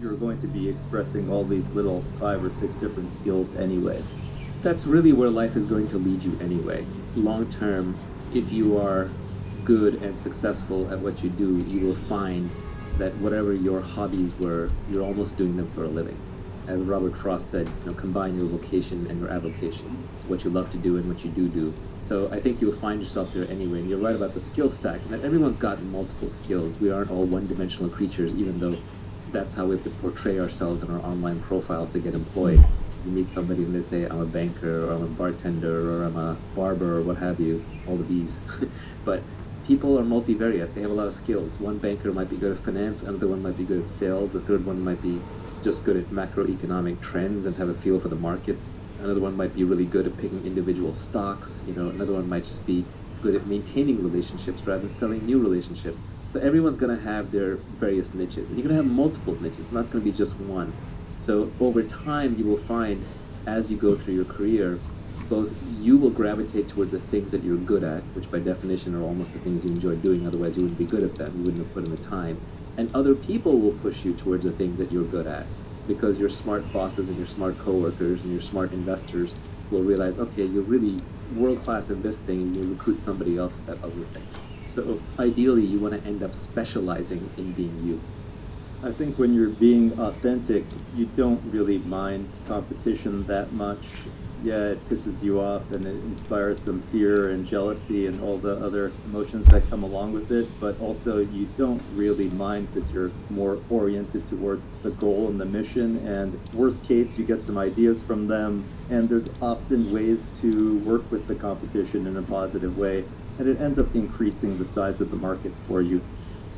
you're going to be expressing all these little 5 or 6 different skills anyway. That's really where life is going to lead you anyway. Long term, if you are good and successful at what you do, you will find that whatever your hobbies were, you're almost doing them for a living. As Robert Frost said, combine your vocation and your avocation, what you love to do and what you do. So I think you'll find yourself there anyway. And you're right about the skill stack, and that everyone's got multiple skills. We aren't all one-dimensional creatures, even though that's how we have to portray ourselves in our online profiles to get employed. You meet somebody and they say, I'm a banker, or I'm a bartender, or I'm a barber, or what have you, all the B's. But people are multivariate. They have a lot of skills. One banker might be good at finance, another one might be good at sales, a third one might be just good at macroeconomic trends and have a feel for the markets. Another one might be really good at picking individual stocks. Another one might just be good at maintaining relationships rather than selling new relationships. So everyone's going to have their various niches, and you're going to have multiple niches, not going to be just one. So over time, you will find, as you go through your career, both you will gravitate toward the things that you're good at, which by definition are almost the things you enjoy doing, otherwise you wouldn't be good at them, you wouldn't have put in the time. And other people will push you towards the things that you're good at, because your smart bosses and your smart coworkers and your smart investors will realize, okay, you're really world-class in this thing, and you recruit somebody else for that other thing. So ideally, you want to end up specializing in being you. I think when you're being authentic, you don't really mind competition that much. Yeah, it pisses you off and it inspires some fear and jealousy and all the other emotions that come along with it, but also you don't really mind because you're more oriented towards the goal and the mission, and worst case, you get some ideas from them, and there's often ways to work with the competition in a positive way, and it ends up increasing the size of the market for you.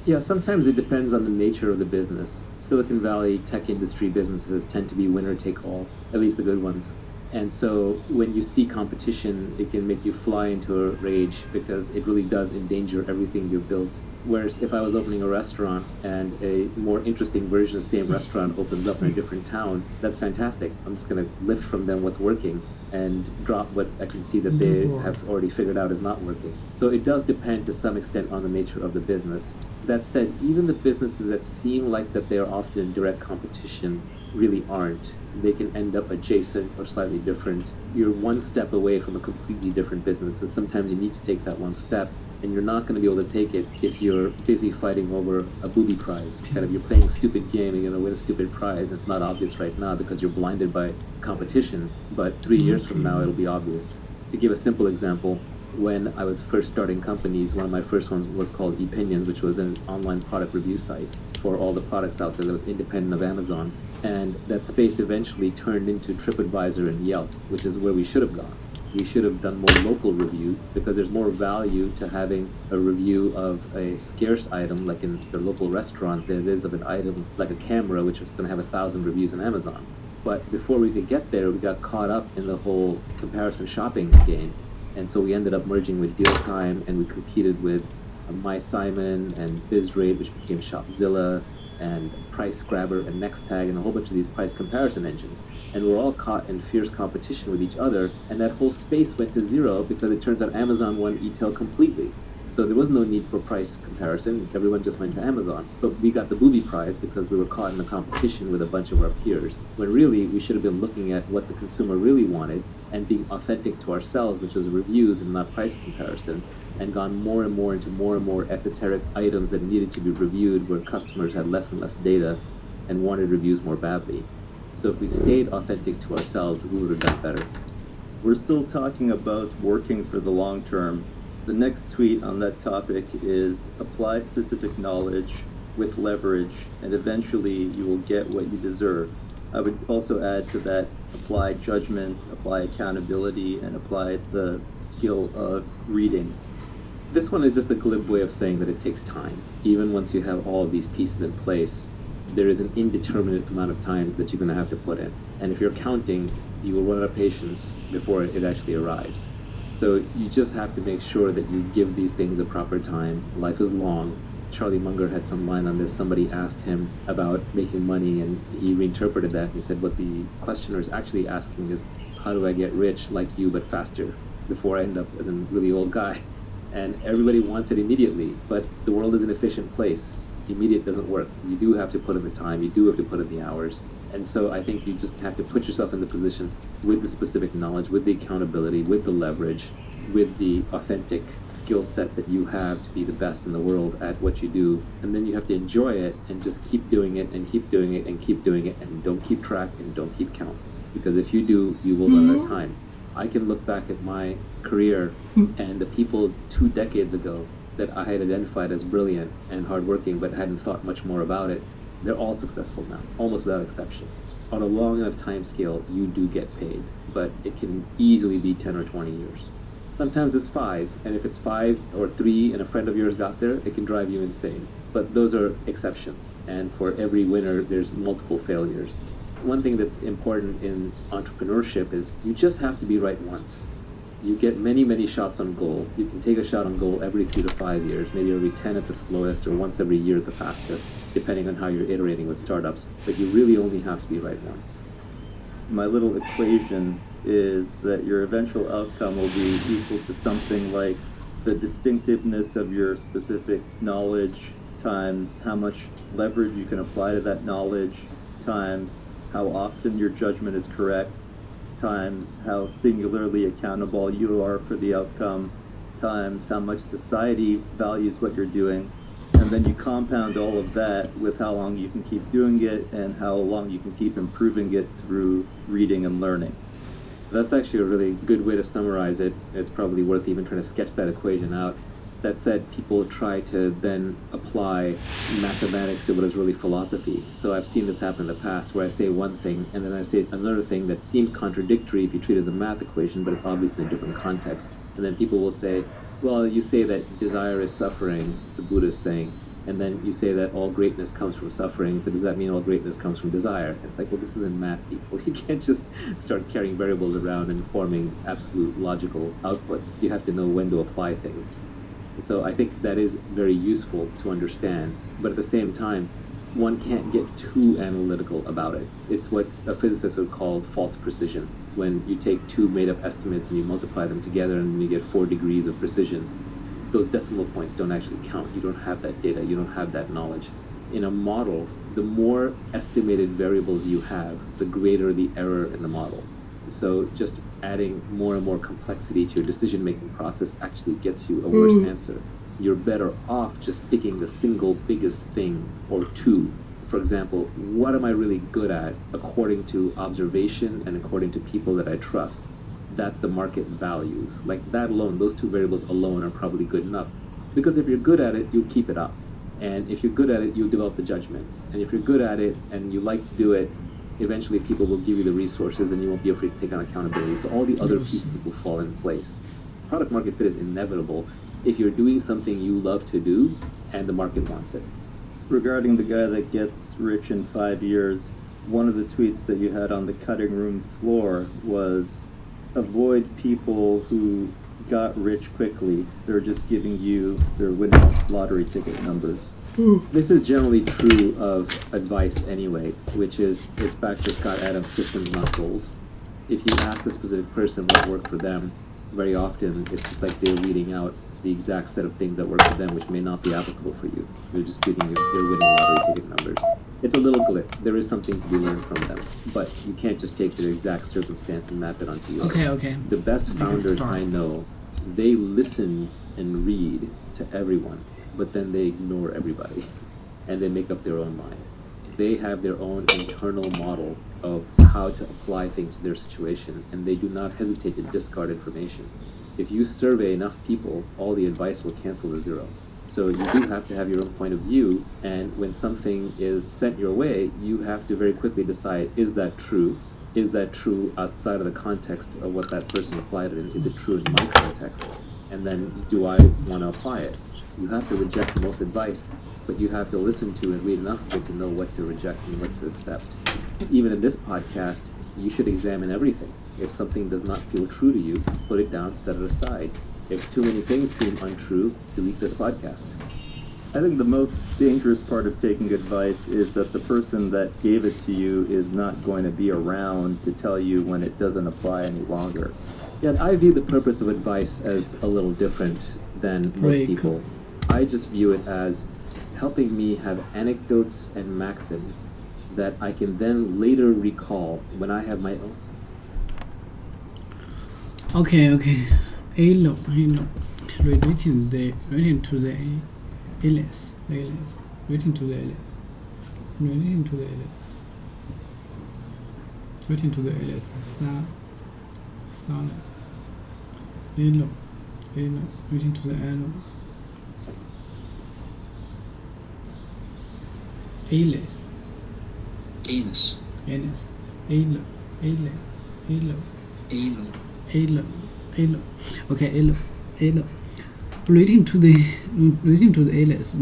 Yeah, sometimes it depends on the nature of the business. Silicon Valley tech industry businesses tend to be winner take all, at least the good ones. And so when you see competition, it can make you fly into a rage because it really does endanger everything you've built. Whereas if I was opening a restaurant and a more interesting version of the same restaurant opens up in a different town, that's fantastic. I'm just going to lift from them what's working and drop what I can see that they have already figured out is not working. So it does depend to some extent on the nature of the business. That said, even the businesses that seem like that they're often in direct competition really aren't. They can end up adjacent or slightly different. You're one step away from a completely different business, and sometimes you need to take that one step, and you're not going to be able to take it if you're busy fighting over a booby prize. Kind of, you're playing a stupid game, you're going to win a stupid prize. It's not obvious right now because you're blinded by competition, but 3 years from now it'll be obvious. To give a simple example, when I was first starting companies, one of my first ones was called Epinions, which was an online product review site for all the products out there that was independent of Amazon. And that space eventually turned into TripAdvisor and Yelp, which is where we should have gone. We should have done more local reviews because there's more value to having a review of a scarce item like in the local restaurant than it is of an item like a camera, which is going to have 1,000 reviews on Amazon. But before we could get there, we got caught up in the whole comparison shopping game. And so we ended up merging with Deal Time, and we competed with MySimon and BizRate, which became Shopzilla, and Price Grabber and NextTag, and a whole bunch of these price comparison engines. And we're all caught in fierce competition with each other, and that whole space went to zero because it turns out Amazon won e-tail completely. So there was no need for price comparison. Everyone just went to Amazon. But we got the booby prize because we were caught in the competition with a bunch of our peers, when really we should have been looking at what the consumer really wanted and being authentic to ourselves, which was reviews and not price comparison, and gone more and more into more and more esoteric items that needed to be reviewed where customers had less and less data and wanted reviews more badly. So if we stayed authentic to ourselves, we would have done better. We're still talking about working for the long term. The next tweet on that topic is apply specific knowledge with leverage, and eventually you will get what you deserve. I would also add to that, apply judgment, apply accountability, and apply the skill of reading. This one is just a glib way of saying that it takes time. Even once you have all of these pieces in place, there is an indeterminate amount of time that you're going to have to put in. And if you're counting, you will run out of patience before it actually arrives. So you just have to make sure that you give these things a proper time. Life is long. Charlie Munger had some line on this. Somebody asked him about making money, and he reinterpreted that. He said, what the questioner is actually asking is, how do I get rich like you but faster before I end up as a really old guy? And everybody wants it immediately, but the world is an efficient place. immediate doesn't work. You do have to put in the time, you do have to put in the hours. And so I think you just have to put yourself in the position with the specific knowledge, with the accountability, with the leverage, with the authentic skill set that you have to be the best in the world at what you do. And then you have to enjoy it and just keep doing it and keep doing it and keep doing it, and don't keep track and don't keep count. Because if you do, you will run out of time. I can look back at my career and the people 2 decades ago that I had identified as brilliant and hardworking but hadn't thought much more about it. They're all successful now, almost without exception. On a long enough time scale, you do get paid, but it can easily be 10 or 20 years. Sometimes it's 5, and if it's 5 or 3 and a friend of yours got there, it can drive you insane. But those are exceptions, and for every winner, there's multiple failures. One thing that's important in entrepreneurship is you just have to be right once. You get many, many shots on goal. You can take a shot on goal every 3 to 5 years, maybe every 10 at the slowest, or once every year at the fastest, depending on how you're iterating with startups. But you really only have to be right once. My little equation is that your eventual outcome will be equal to something like the distinctiveness of your specific knowledge times how much leverage you can apply to that knowledge times how often your judgment is correct times how singularly accountable you are for the outcome times how much society values what you're doing, and then you compound all of that with how long you can keep doing it and how long you can keep improving it through reading and learning. That's actually a really good way to summarize it. It's probably worth even trying to sketch that equation out. That said, people try to then apply mathematics to what is really philosophy. So I've seen this happen in the past where I say one thing and then I say another thing that seems contradictory if you treat it as a math equation, but it's obviously in a different context. And then people will say, well, you say that desire is suffering, the Buddha is saying, and then you say that all greatness comes from suffering, so does that mean all greatness comes from desire? It's like, well, this isn't math, people. You can't just start carrying variables around and forming absolute logical outputs. You have to know when to apply things. So I think that is very useful to understand, but at the same time, one can't get too analytical about it. It's what a physicist would call false precision. When you take 2 made-up estimates and you multiply them together and you get 4 degrees of precision, those decimal points don't actually count. You don't have that data, you don't have that knowledge. In a model, the more estimated variables you have, the greater the error in the model. So just adding more and more complexity to your decision-making process actually gets you a worse answer. You're better off just picking the single biggest thing or 2. For example, what am I really good at according to observation and according to people that I trust, that the market values? Like that alone, those 2 variables alone are probably good enough. Because if you're good at it, you'll keep it up. And if you're good at it, you'll develop the judgment. And if you're good at it and you like to do it, eventually people will give you the resources and you won't be afraid to take on accountability. So all the other pieces will fall in place. Product market fit is inevitable if you're doing something you love to do and the market wants it. Regarding the guy that gets rich in 5 years, one of the tweets that you had on the cutting room floor was avoid people who got rich quickly. They're just giving you their winning lottery ticket numbers. This is generally true of advice anyway, which is, it's back to Scott Adams' systems, not goals. If you ask a specific person what worked for them, very often it's just like they're reading out the exact set of things that work for them, which may not be applicable for you. You're just reading their winning lottery ticket numbers. It's a little glib. There is something to be learned from them, but you can't just take their exact circumstance and map it onto you. Okay. The best founders I know, they listen and read to everyone, but then they ignore everybody, and they make up their own mind. They have their own internal model of how to apply things to their situation, and they do not hesitate to discard information. If you survey enough people, all the advice will cancel to zero. So you do have to have your own point of view, and when something is sent your way, you have to very quickly decide, is that true? Is that true outside of the context of what that person applied it in? Is it true in my context? And then, do I want to apply it? You have to reject most advice, but you have to listen to and read enough of it to know what to reject and what to accept. Even in this podcast, you should examine everything. If something does not feel true to you, put it down, set it aside. If too many things seem untrue, delete this podcast. I think the most dangerous part of taking advice is that the person that gave it to you is not going to be around to tell you when it doesn't apply any longer. Yeah, I view the purpose of advice as a little different than most Right, people. I just view it as, helping me have anecdotes and maxims that I can then later recall when I have my own. Okay. Elo. Relating to the alias. Relating to the alias. Solid. Elo. Relating to the elo. Alias. Anus. Elo. Okay, elo. Relating to the alias. The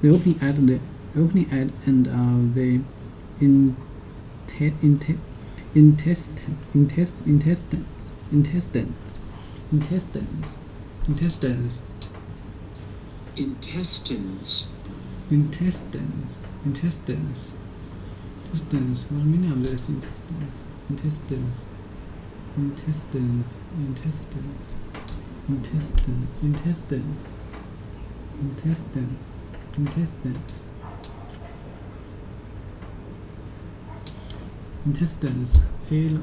opening at and the intestines. What meaning of this intestines? Intestines. Elo.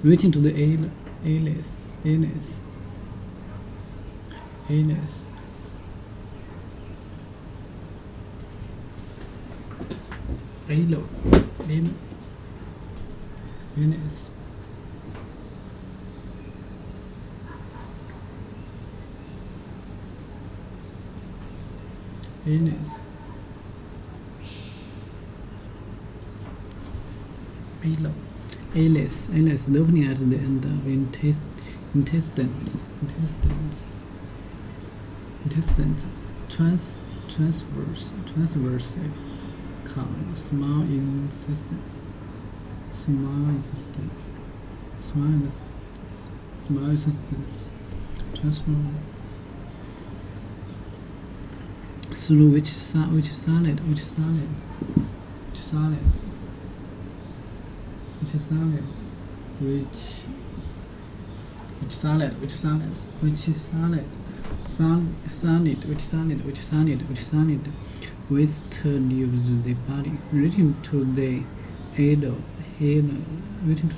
Relating to the alias. Elo. Anus. Elo. Alias. The opening at the end of intestines. Transverse. Small insistence. Transform. Through which solid. Which solid. Waste leaves the body. Relating to the anus. Relating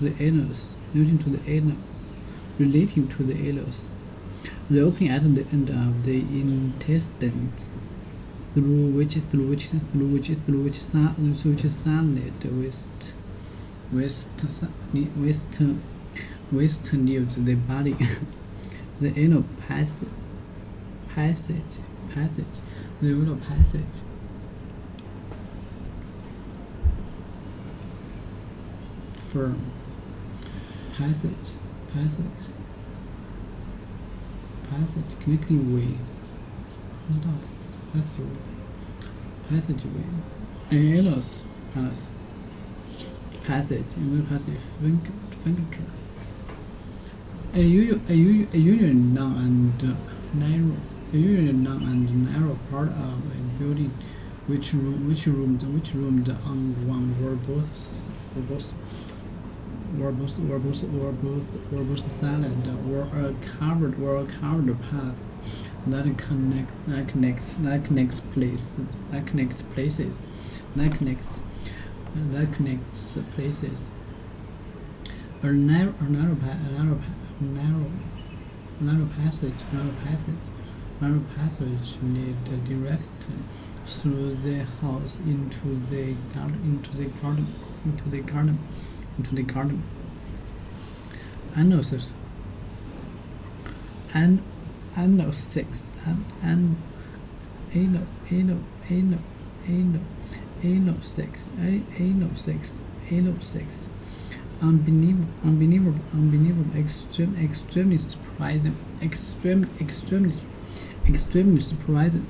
to the anus. The opening at the end of the intestines, through which solid waste leaves the body. The anal passage. The anal passage. Firm. Passage. Connecting way. Passageway. Anus. Passage. Sphincter. A usually long and narrow part of a building, which rooms on one were both solid, or a covered path that connects places. A narrow passage led direct through the house into the garden. Anno 6. Unbelievable, extremely surprising,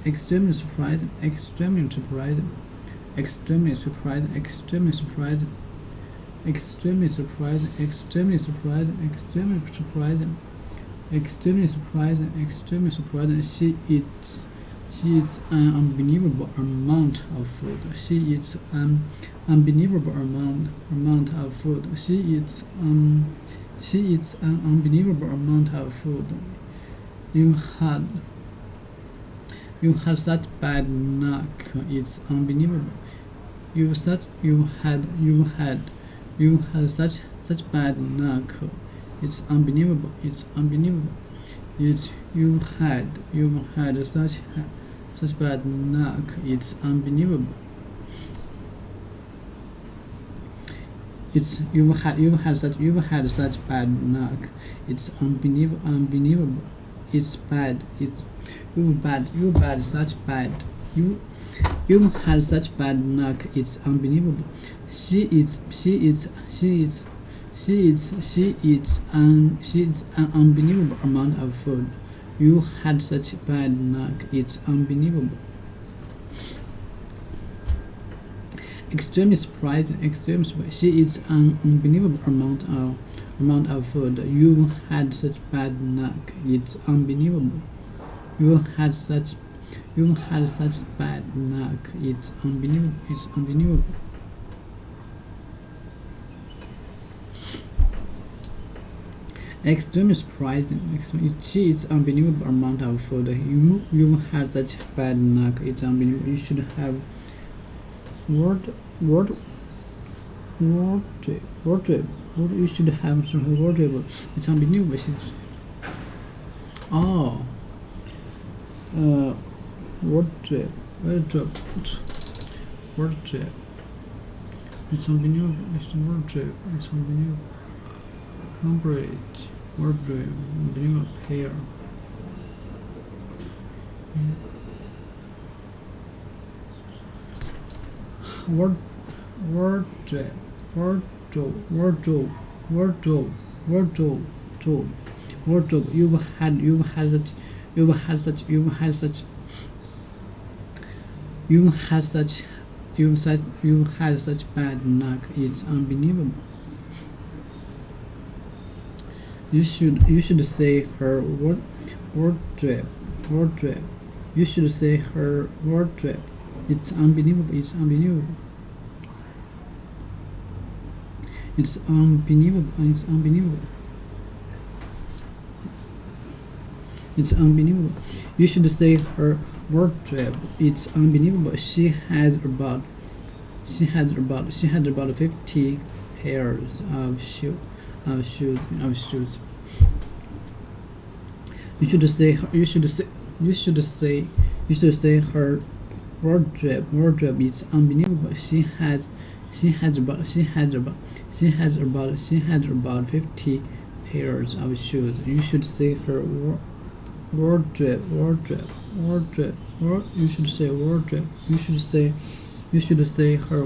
extremely surprising, She eats an unbelievable amount of food. She eats an unbelievable amount of food. She eats an unbelievable amount of food. You had such bad luck. It's unbelievable. You had such bad luck. It's unbelievable. It's unbelievable. You had such bad luck. It's unbelievable. You had such bad luck. It's unbelievable. It's bad. You had such bad luck. It's unbelievable. She eats an unbelievable amount of food. You had such bad luck. It's unbelievable. Extremely surprising. She eats an unbelievable amount of food. You had such bad luck. It's unbelievable. You had such bad luck. It's unbelievable. It's unbelievable. Extremely surprising. She eats unbelievable amount of food. You had such bad luck. It's unbelievable. You should have wardrobe. You should have some wardrobe. It's unbelievable. Oh, wardrobe. It's unbelievable. It's wardrobe. It's unbelievable. Umbrage, wardrobe, unbelievable pair. Wardrobe. You've had such bad luck. It's unbelievable. You should say her wardrobe. You should say her wardrobe. It's unbelievable. It's unbelievable. It's unbelievable. It's unbelievable. It's unbelievable. You should say her wardrobe. It's unbelievable. She has about 50 pairs of shoes. You should say her wardrobe is unbelievable. She has about 50 pairs of shoes. You should say her wardrobe. You should say wardrobe. You should say her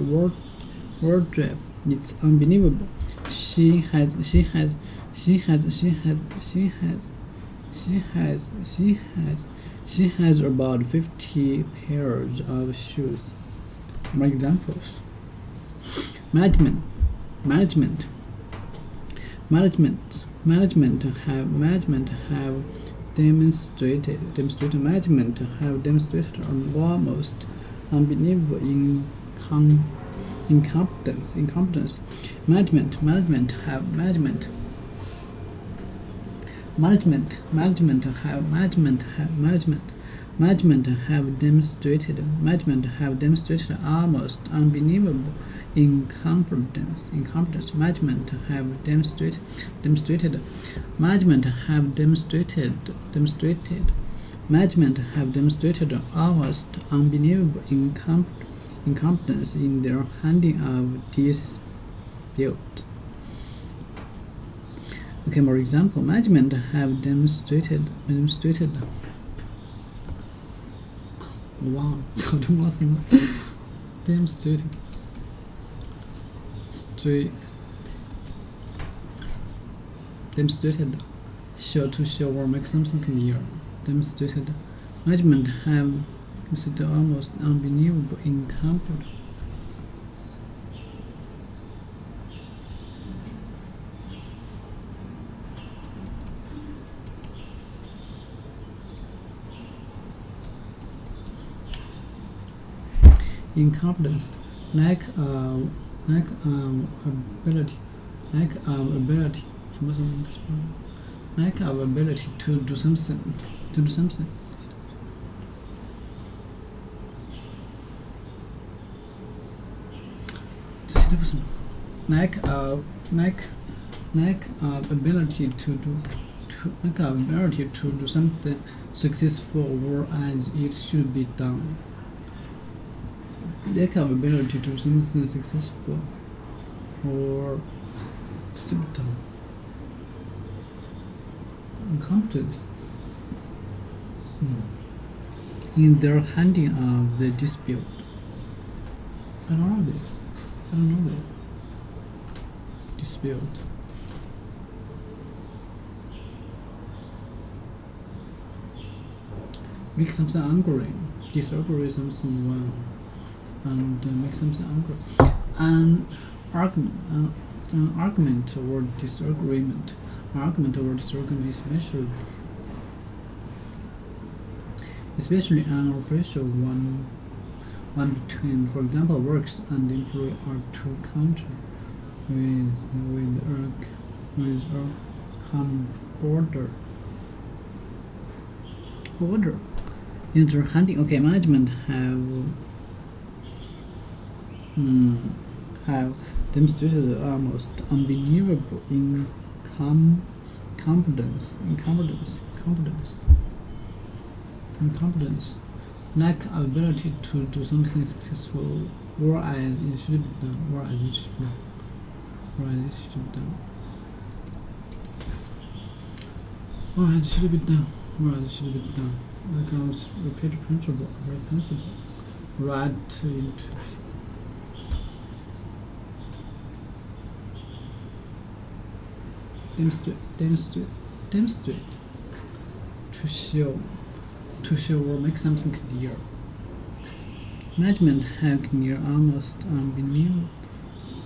wardrobe. It's unbelievable. She has about 50 pairs of shoes. More examples. Management have demonstrated almost unbelievable incompetence. Management have demonstrated almost unbelievable incompetence. Management have demonstrated almost unbelievable incompetence in their handling of dispute. Okay, more example. Management have demonstrated. Wow, 早就忘记了。Demonstrated. Demonstrated. Show to show or make something clear. Demonstrated. Management have demonstrated almost unbelievable incompetence. incompetence, ability, lack of ability，什么什么 lack of ability to do something， to do something。这不是 lack of ability to do something successful whereas it should be done. Lack of ability to do something successful or should be done. Incompetence in their handling of the dispute. I don't know this. Dispute. Make something angry, disagree with someone, and make something angry. An argument or disagreement. Especially an official one between, for example, works and employee are to counter with a common border. Interhanding. Okay, management have demonstrated almost unbelievable incompetence, lack of ability to do something successful, whereas it should be done. Because repeat principle. Right into demonstrate. To show or make something clear. Management have clear, almost unbelievable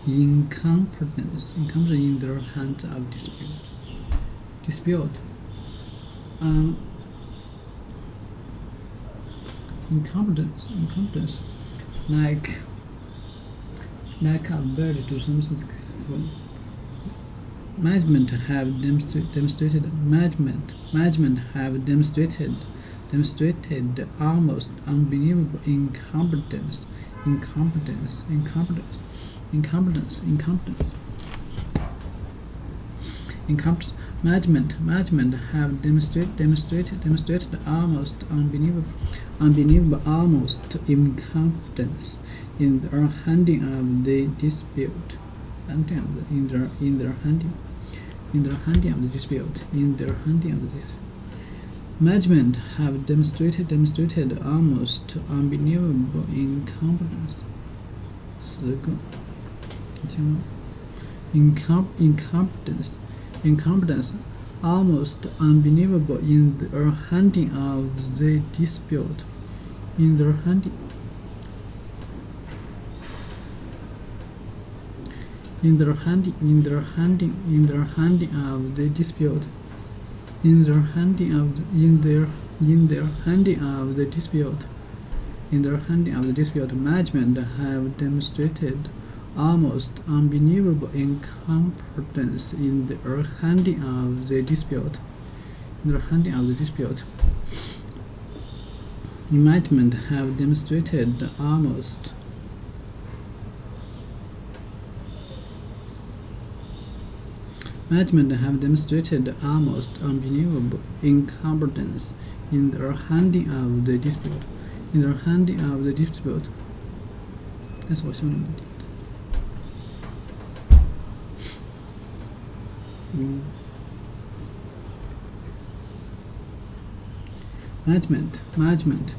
incompetence in their hands of dispute. Incompetence, lack of ability to do something successful. Management have demonstrated almost unbelievable incompetence. Management have demonstrated almost unbelievable incompetence in their handling of the dispute. Management have demonstrated almost unbelievable incompetence. Incompetence almost unbelievable in their handling of the dispute. In their handling of the dispute. Management have demonstrated almost unbelievable incompetence in their handling of the dispute. Management have demonstrated almost unbelievable incompetence in their handling of the dispute. That's what Sony did. Management. Management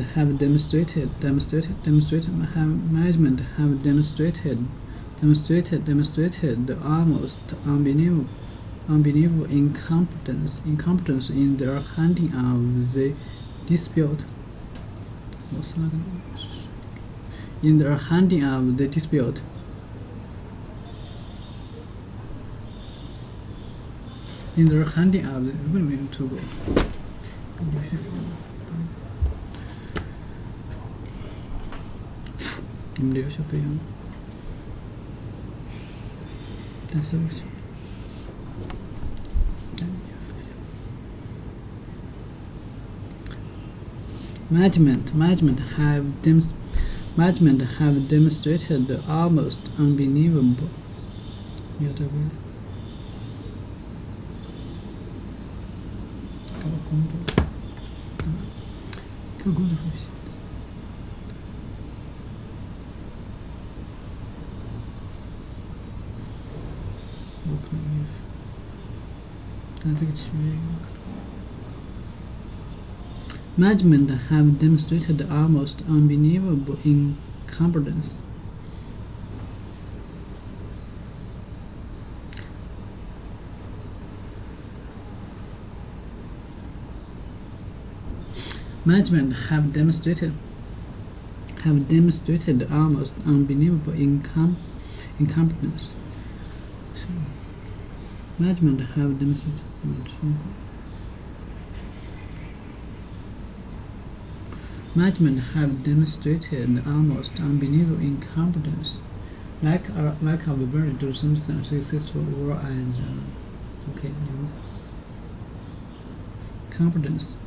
have demonstrated almost unbelievable incompetence in their handling of the dispute. in their handling of the women to go. Management have demonstrated almost unbelievable. 没有这个。搞工作，搞工作会行。我可能也是，但这个区别。Management have demonstrated almost unbelievable incompetence. Management have demonstrated almost unbelievable incompetence. Management have demonstrated. Management have demonstrated almost unbelievable incompetence, like our ability to do something successful and okay. Competence.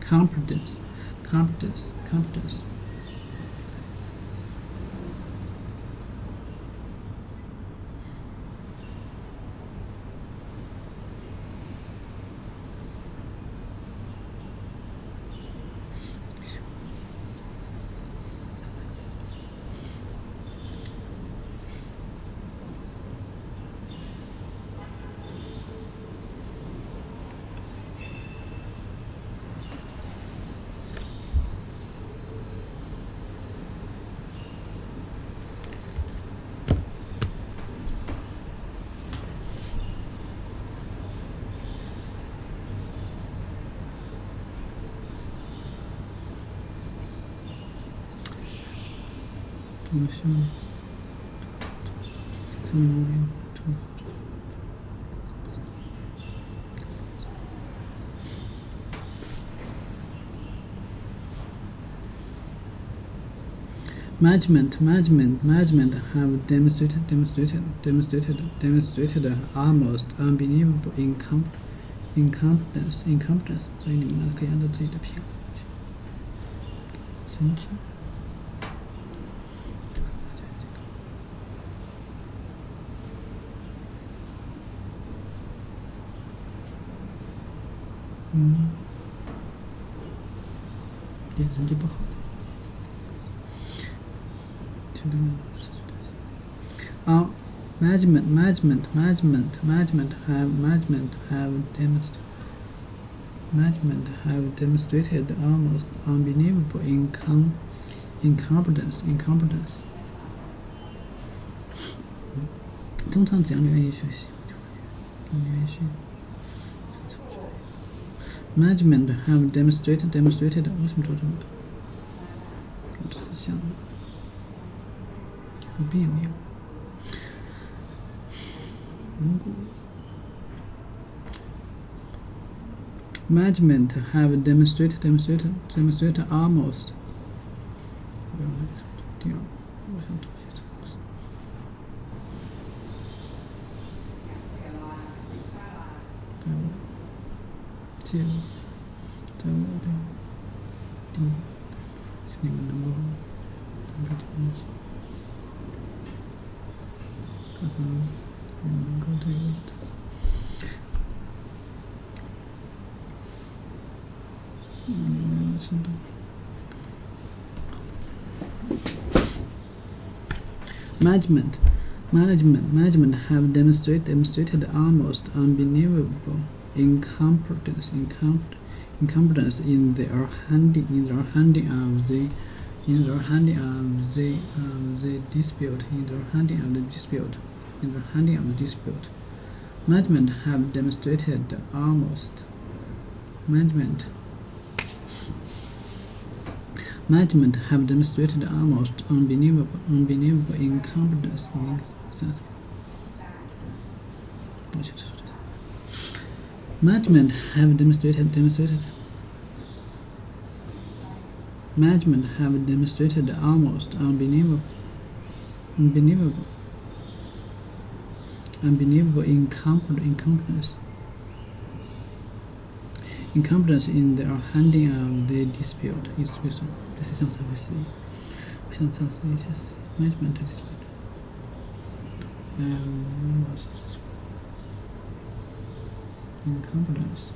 Management have demonstrated almost unbelievable incompetence. 所以你们可以按照自己的偏好去申请。这次成绩不好的。Management have demonstrated almost unbelievable incompetence. 通常只要你愿意学习，你愿意学。Management have demonstrated 为什么做这么多？我只是想有别扭。Management have demonstrated almost. 第二，我想做些什么事。介入，在我的第一，是你们能够在一起，能够对我的。知道。Management have demonstrated almost unbelievable incompetence in their handling of the dispute. Management have demonstrated almost unbelievable incompetence in Management have demonstrated almost unbelievable incompetence in their handling of the dispute is reason. 这是上次会是，我想尝试一下 management dispute. Almost incompetence.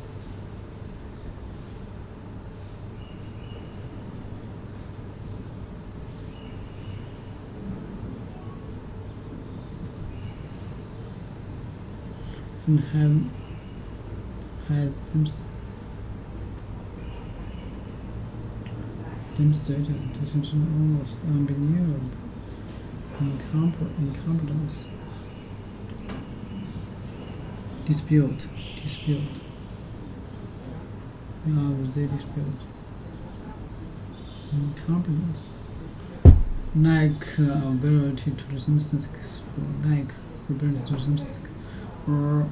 And has demonstrated almost unbelievable incompetence. Dispute. Of the dispute. Incompetence. Lack ability to do something successful. Lack ability to do something successful. Or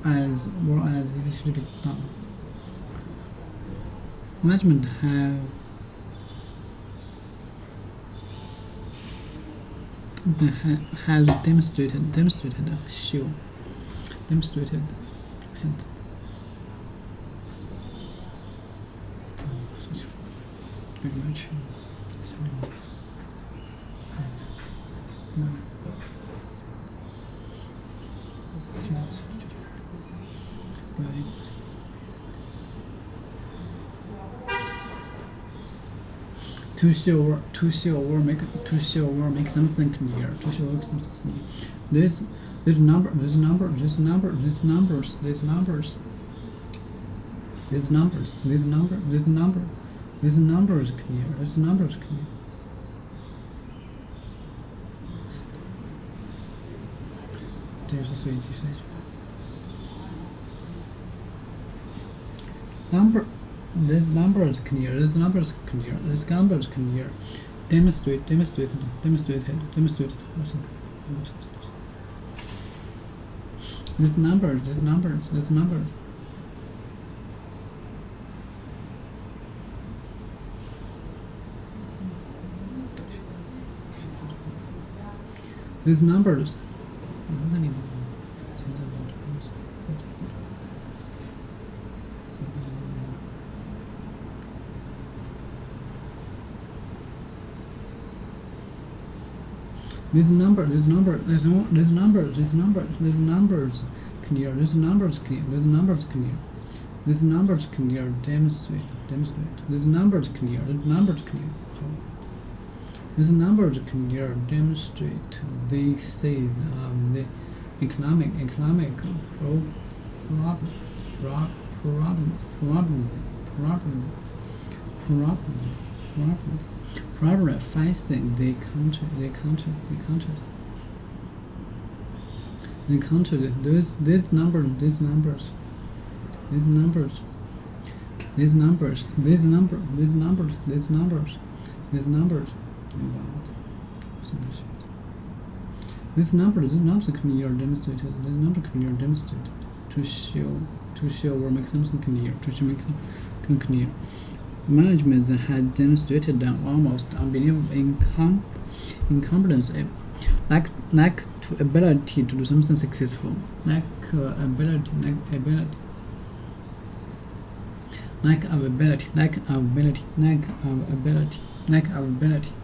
as it should be done. Management has demonstrated very much. To show or make something clear. These numbers clear. There's a switch. These numbers clear. Demonstrated. These numbers. These numbers. These numbers clear. Demonstrate. These numbers clear. These numbers clear. Demonstrate the size of the economic problem facing the country. These numbers clear. Demonstrated. To show or make something clear. Clear. Management had demonstrated an almost unbelievable incompetence, lack to ability to do something successful, lack of ability.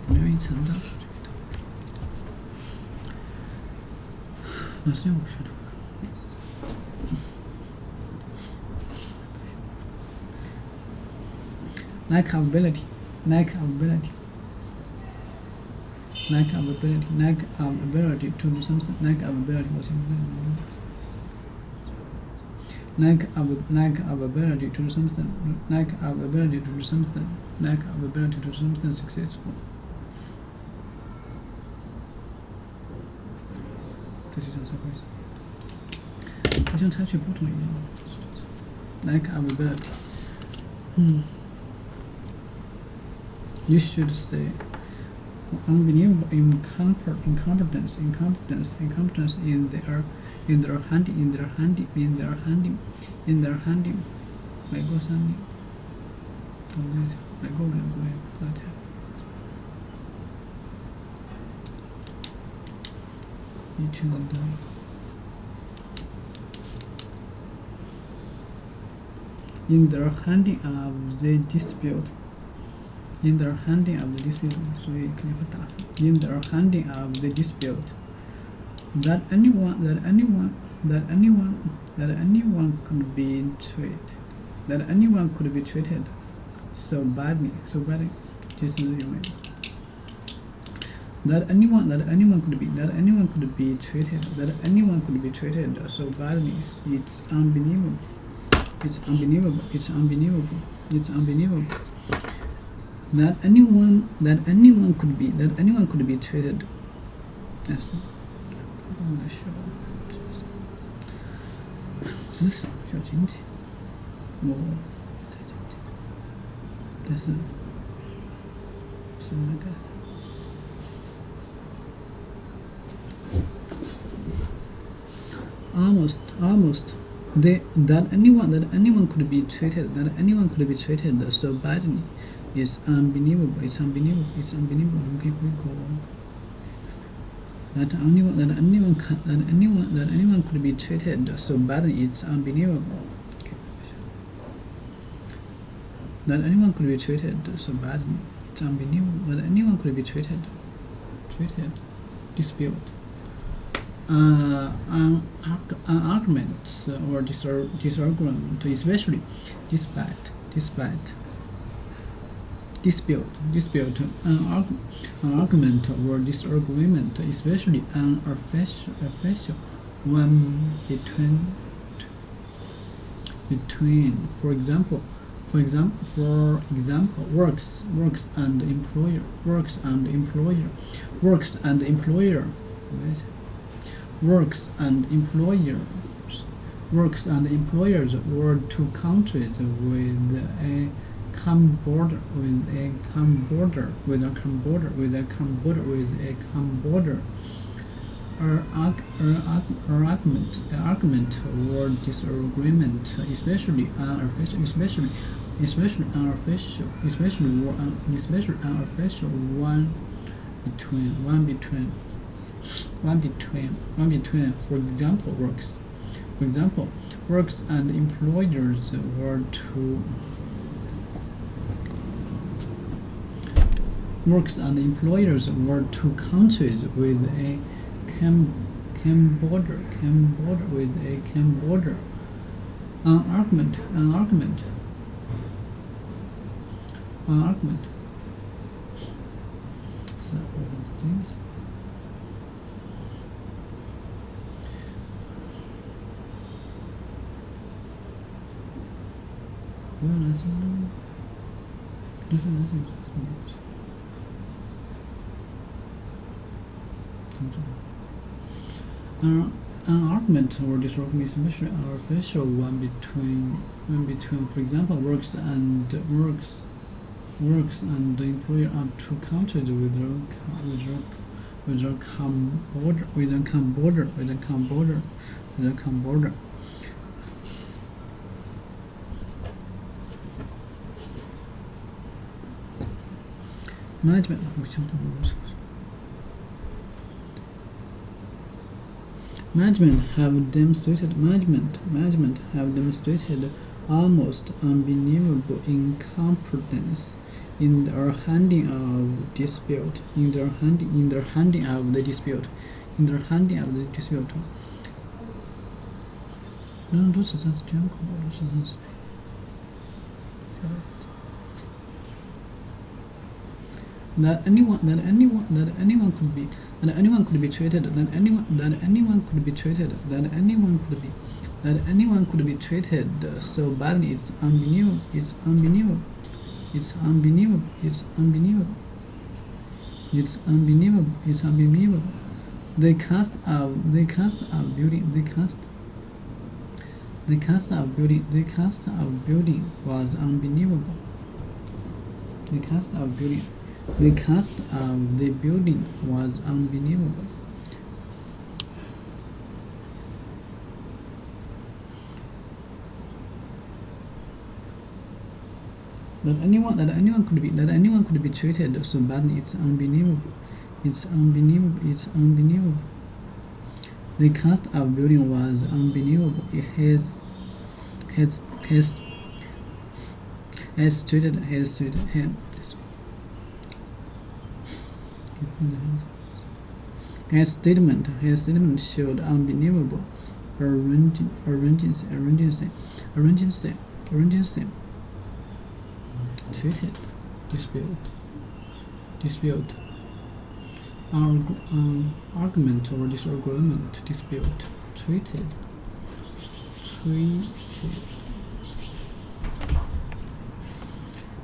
没有一层的，老师让我学的。Lack of ability to do something. Lack of ability to do something successful. 这是上次会是，好像采取不同一样。Lack of ability. You should say unbelievable incompetence in their handling 美国三年，美国人过来谈，一群人的。In their handling of the dispute,所以肯定会打死。In their handling of the dispute, that anyone could be treated so badly, 这次有没有 that anyone could be treated so badly, it's unbelievable. That anyone could be treated as 知识需要经济，我才经济，但是是那个。Almost. That anyone could be treated so badly is unbelievable. It's unbelievable. Okay, we go. That anyone could be treated so badly. It's unbelievable. Okay. That anyone could be treated so badly. It's unbelievable. That anyone could be treated. Dispute. An argument or disagreement, especially despite dispute, an argument or disagreement, especially an official one between for example works and employer works and employers were two countries with a common border argument or disagreement, especially unofficial one between for example works and employers were two countries with a common border an argument so things an argument or disagreement, especially an official one between for example works and the employer are two countries with a common border. Management have demonstrated almost unbelievable incompetence in their handling of dispute. That anyone could be treated so badly. It's unbelievable. The cost of building was unbelievable. The cost of the building was unbelievable. That anyone could be treated so badly, it's unbelievable. It's unbelievable. It's unbelievable. The cost of building was unbelievable. It has treated him. His statement showed unbelievable urgency. Treated, dispute, argument or disagreement, dispute, treated,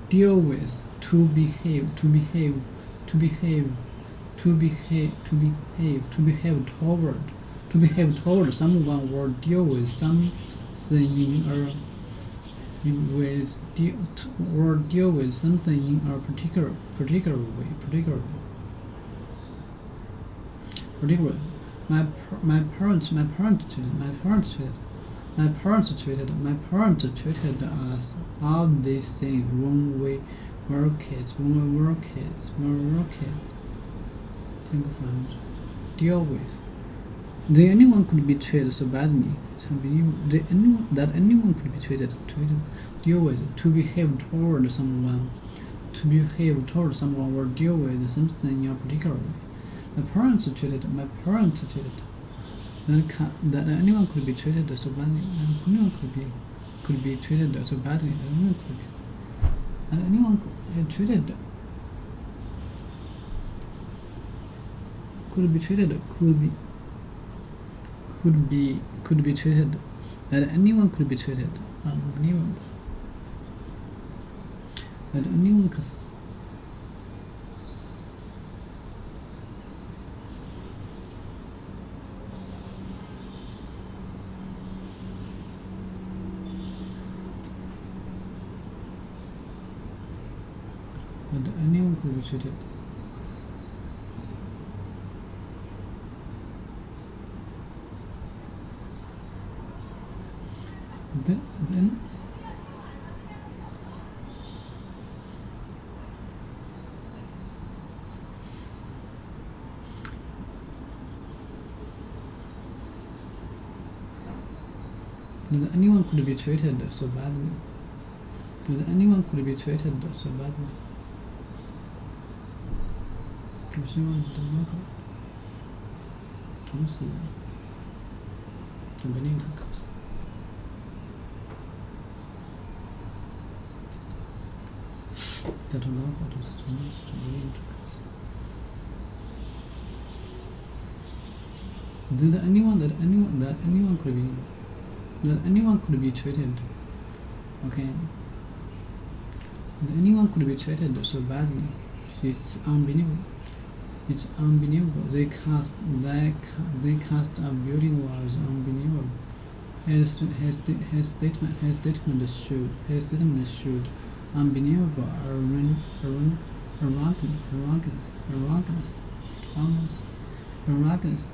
deal with, to behave toward someone or deal with something deal with something in a particular way. My parents treated us all the same when we were kids. Think of deal with. That anyone could be treated so badly. It's unbelievable. That anyone could be treated, deal with, to behave toward someone, or deal with something in a particular way. My parents treated. That anyone could be treated so badly. Anyone could be treated so badly. Anyone could be treated. Could be treated. That anyone could be treated. Unbelievable. That anyone could. That anyone could be treated. Then that anyone could be treated so badly. That anyone could be treated so badly. 我希望你的门口捅死人，准备另一堂课。在从高考都是准备另一堂课。That anyone could be treated. Okay. That anyone could be treated so badly. It's unbelievable. It's unbelievable. The cost of building was unbelievable. His statement showed unbelievable arrogance.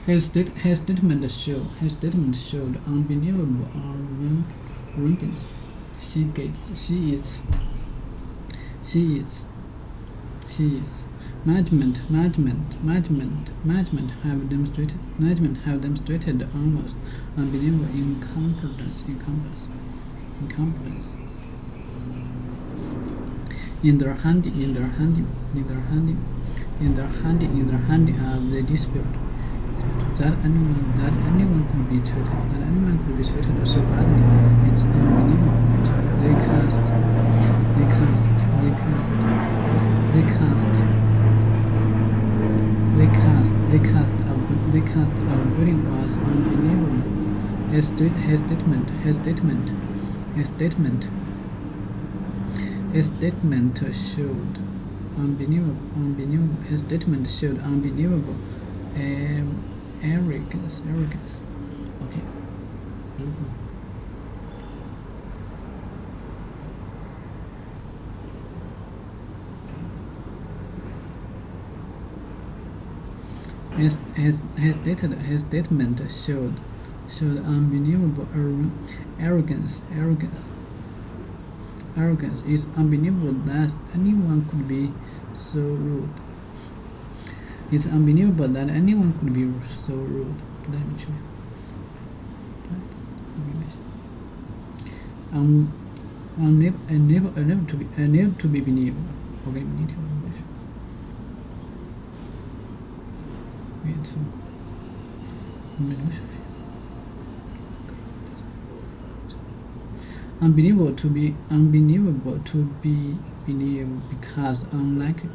His statement showed unbelievable arrogance. She is. Management have demonstrated almost unbelievable incompetence. In their handling of the dispute. That anyone could be treated so badly. It's unbelievable. The cost of building was unbelievable. His statement showed unbelievable. His statement showed unbelievable arrogance. Okay. His statement showed unbelievable arrogance. It's unbelievable that anyone could be so rude. It's unbelievable that anyone could be so rude. Let me show you. Unable to be believed. Okay, we need to wait, so unbelievable to be believed because unlikely.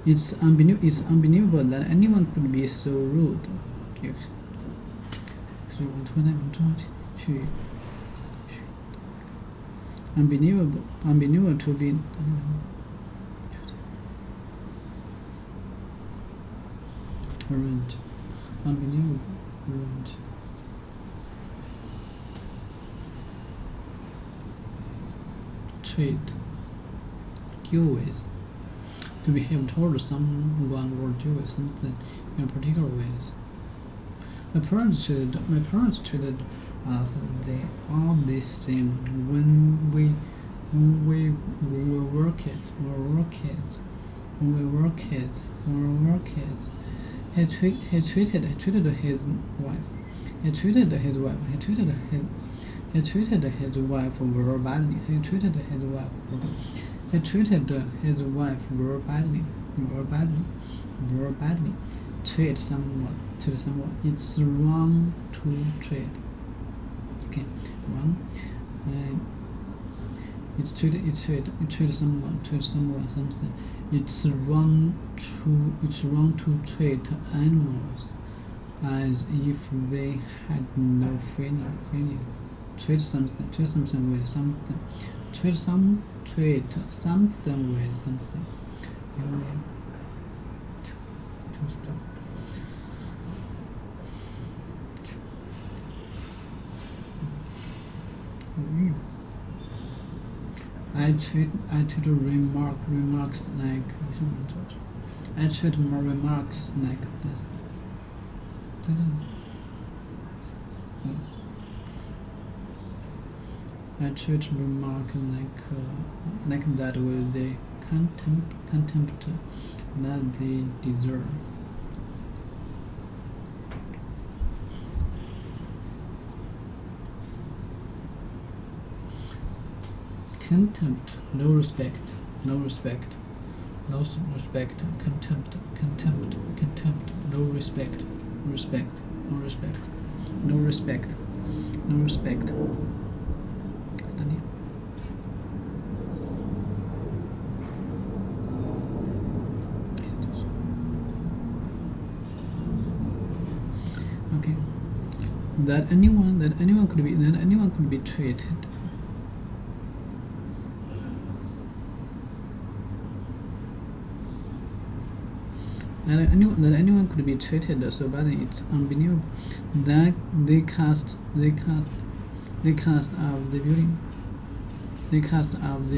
It's unbelievable that anyone could be so rude. Yes. 所以我拖在文中去 unbelievable to be arranged. Unbelievable arranged. Treat, deal with, to behave toward someone or deal with something in particular ways. My parents treated us they all the same when we were kids. He treated his wife. He treated his wife very badly. Treat someone. It's wrong to treat. Okay, wrong. It's treat someone something. It's wrong to treat animals as if they had no feelings. Treat something with something. Treat something with something. I treat remarks like this. I treat remarks like that with the contempt that they deserve. Contempt, no respect, contempt, no respect, Okay, that anyone could be treated. That anyone could be treated so badly, it's unbelievable. That the cast of the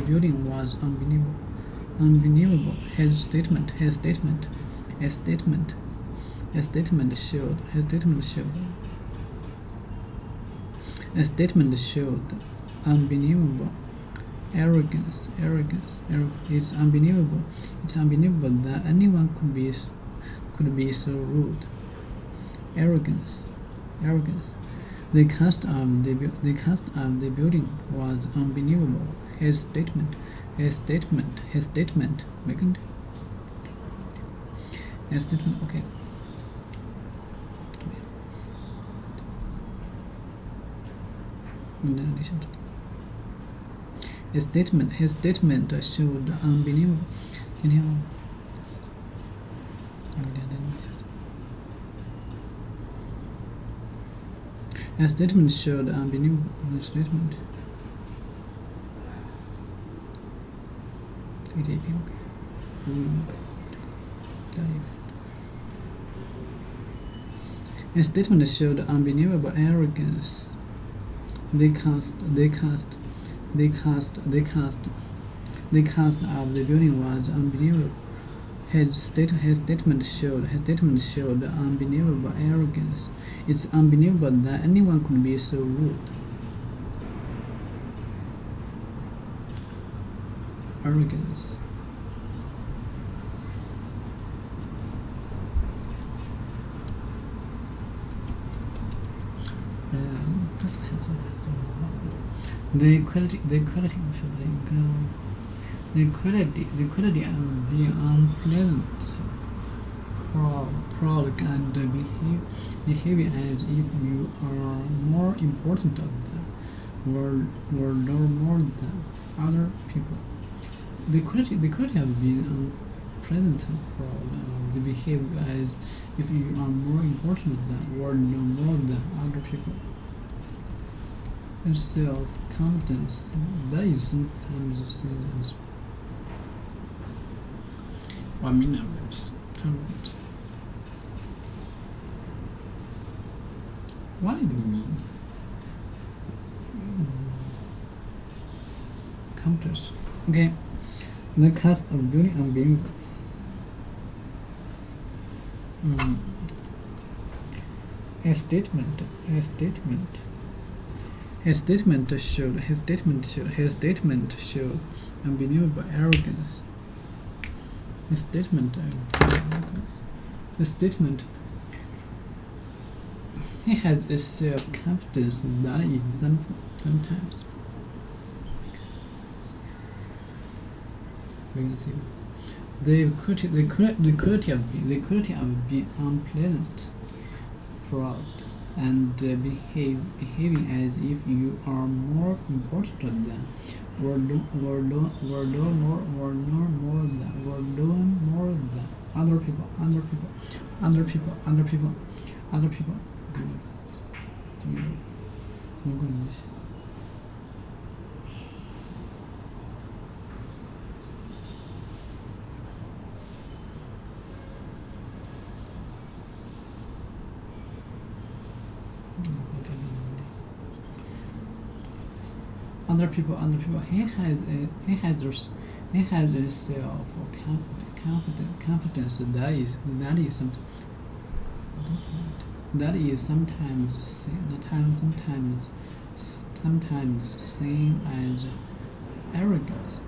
building was unbelievable. His statement showed unbelievable arrogance. It's unbelievable that anyone could be so rude. Arrogance. The cast of the building was unbelievable. His statement. Okay. His statement showed unbelievable. A statement showed unbelievable. Statement. A statement showed unbelievable arrogance. The cast of the building was unbelievable. His statement showed unbelievable arrogance. It's unbelievable that anyone could be so rude. Arrogance. The quality of being unpleasant, proud, and behaving as if you are more important than or no more than other people. The quality of being unpleasant, proud, and behave as if you are more important than or no more than other people. And self-confidence, that is sometimes seen as confidence. What do you mean? Confidence. Okay. The cusp of beauty and being. A statement showed unbelievable arrogance. The statement he has a self-confidence that is sometimes. We can see the quality of being unpleasant, proud, and behaving as if you are more important than or doing more than other people. Other people. He has a self-confidence that is sometimes seen as arrogance.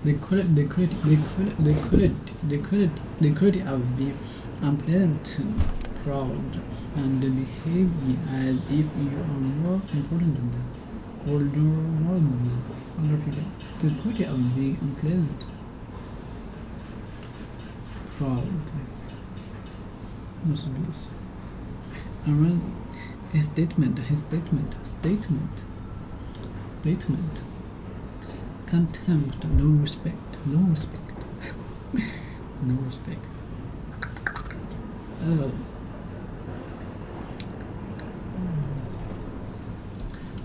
The quality of being unpleasant, proud, and behaving as if you are more important than or more than other people. The quality of being unpleasant, proud, and his statement. Contempt, no respect.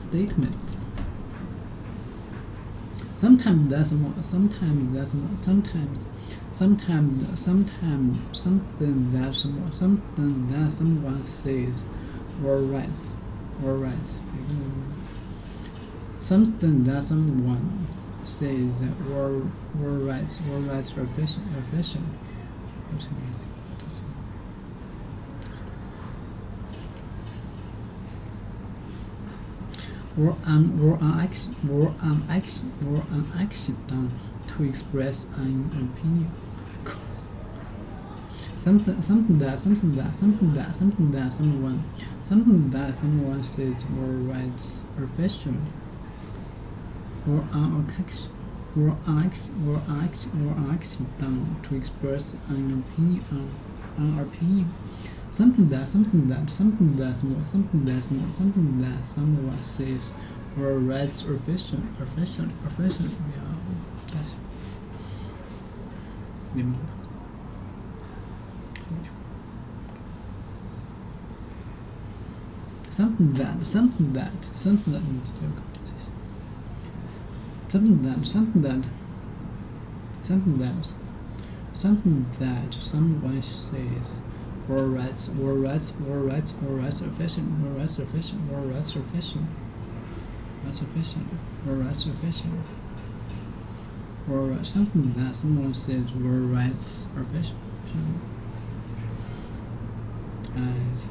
Statement. Sometimes that's more. Something that someone says or writes. Something that someone says or writes profession. Or an action done to express an opinion. Something that someone says or writes professionally. Or an action done to express an opinion. Something that someone says or writes professionally. Something that someone says or writes profession. that's sufficient, or that's sufficient, or something that someone says were rights are sufficient. I see.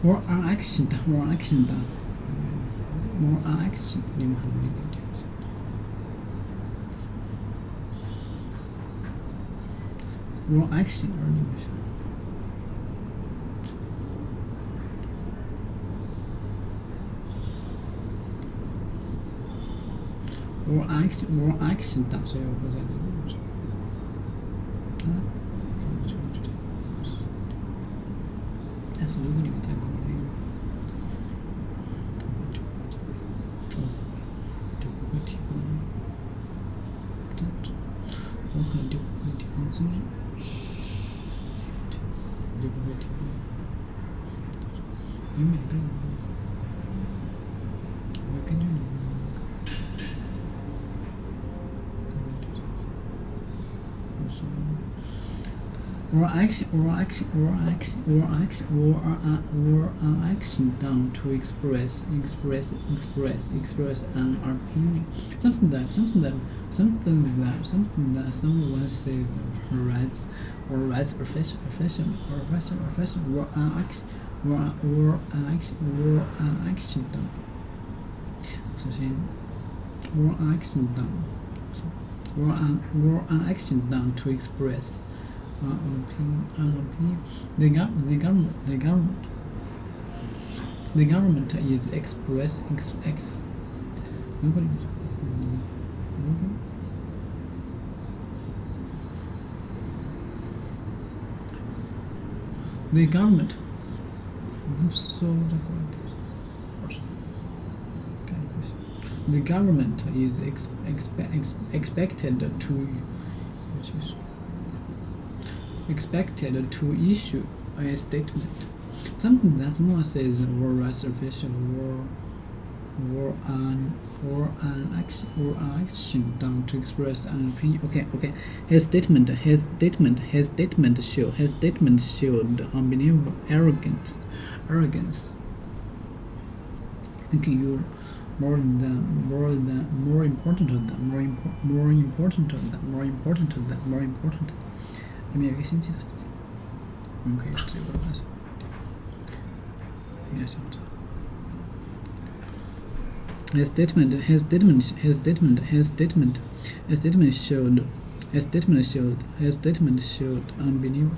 More action, more action, more action. More action. more action 打所以我会在这里面但是如果你们在国内就不会提供我可能就不会提供资助我就不会提供因为每个人我会根据你们or an action done to express an opinion. Something that someone says writes profession or an action done. 首先 or an action done to express an opinion. The government is the government the government is expected to issue a statement. Something that someone says or rights official or an action done to express an opinion. Okay. His statement showed unbelievable arrogance. Thinking you're more important to them. 里面有一个星期的时间，我们可以直接把它说。你要想着。His statement showed unbelievable.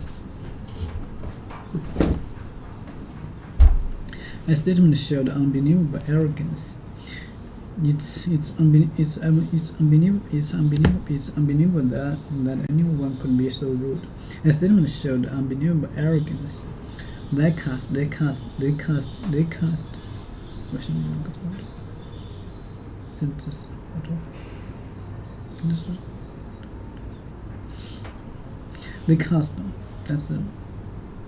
A statement showed unbelievable arrogance. It's unbelievable that anyone could be so rude. A statement showed unbelievable arrogance. They cast. 为什么用个错的？甚至是我说，那是 they cast， 但是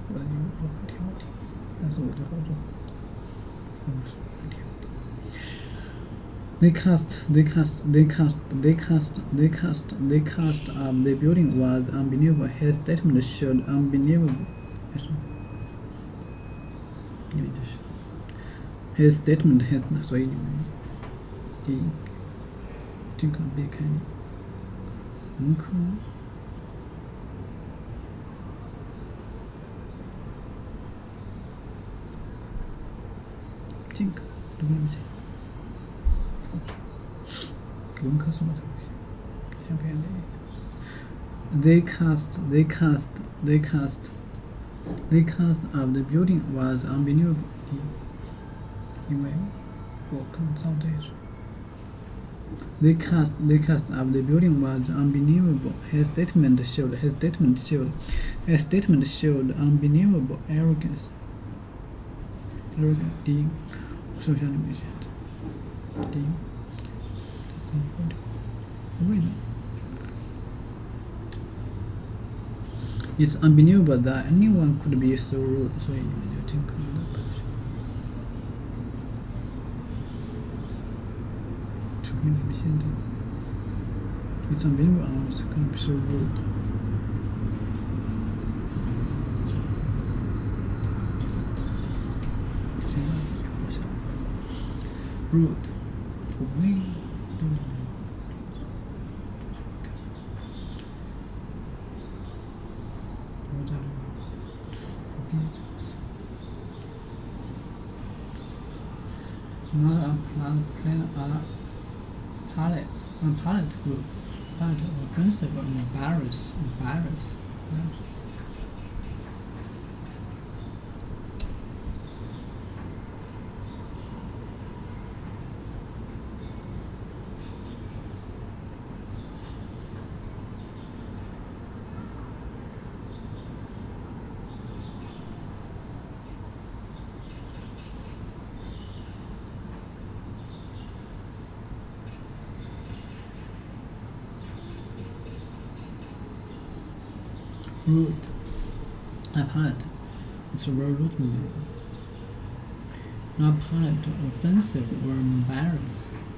我的英文很挑剔，但是我的合作不是很挑剔。They cast up the building was unbelievable. His statement showed unbelievable. His statement has 所以你们第一尽可能避开你文科尽可能不行文科什么东西像别人的 They cast of the building was unbelievable. 因为我可能造对是 They cast of the building was unbelievable. His statement showed unbelievable arrogance. 第一，首先你们选择第一，这是一个为呢？ It's unbelievable that anyone could be so rude. 所以你们就尽可能的保持，除非你们现在。It's unbelievable anyone could be so rude. Rude， 除非都。Not a palate group, but offensive or embarrass. Rude. Appalled. It's a very rude maneuver. Not appalled, offensive, or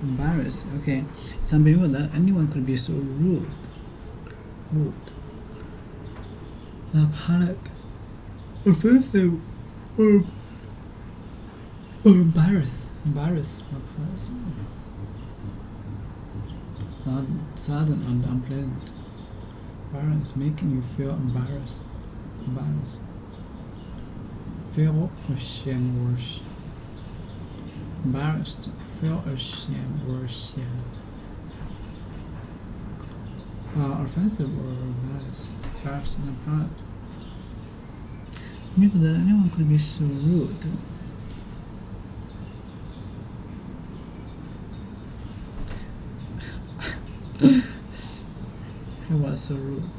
embarrassed. Okay. It's unbelievable that anyone could be so rude. Appalled, offensive, or embarrassed. Sudden and unpleasant. Embarrassed, making you feel embarrassed. Feel ashamed or embarrassed. Feel ashamed or ashamed. Offensive or embarrassed and proud. Maybe that anyone could be so rude. He was so rude.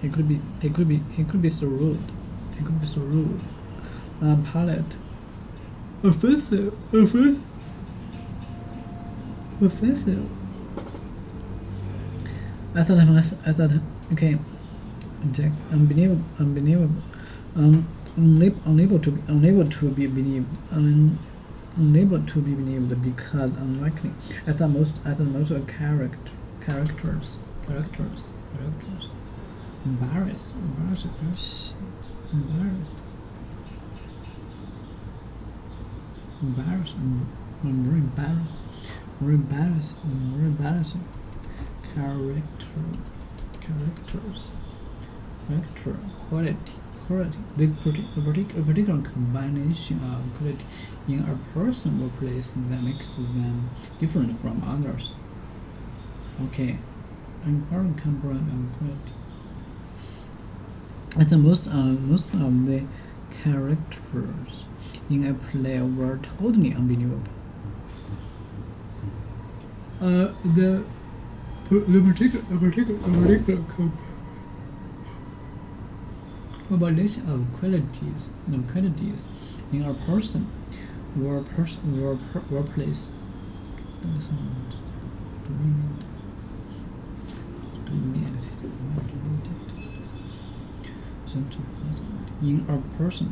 He could be so rude. Palate. Offensive. I thought. Okay. Jack. Unbelievable. Unable to be believed. Unable to be believed because unlikely. I thought most of characters. Embarrassed. I'm very embarrassed. Character. Quality. A particular combination of quality in a person or place that makes them different from others. Okay. Important component of quality. I think most of the characters in a play were totally unbelievable. The particular combination of qualities in a person or place. In a person.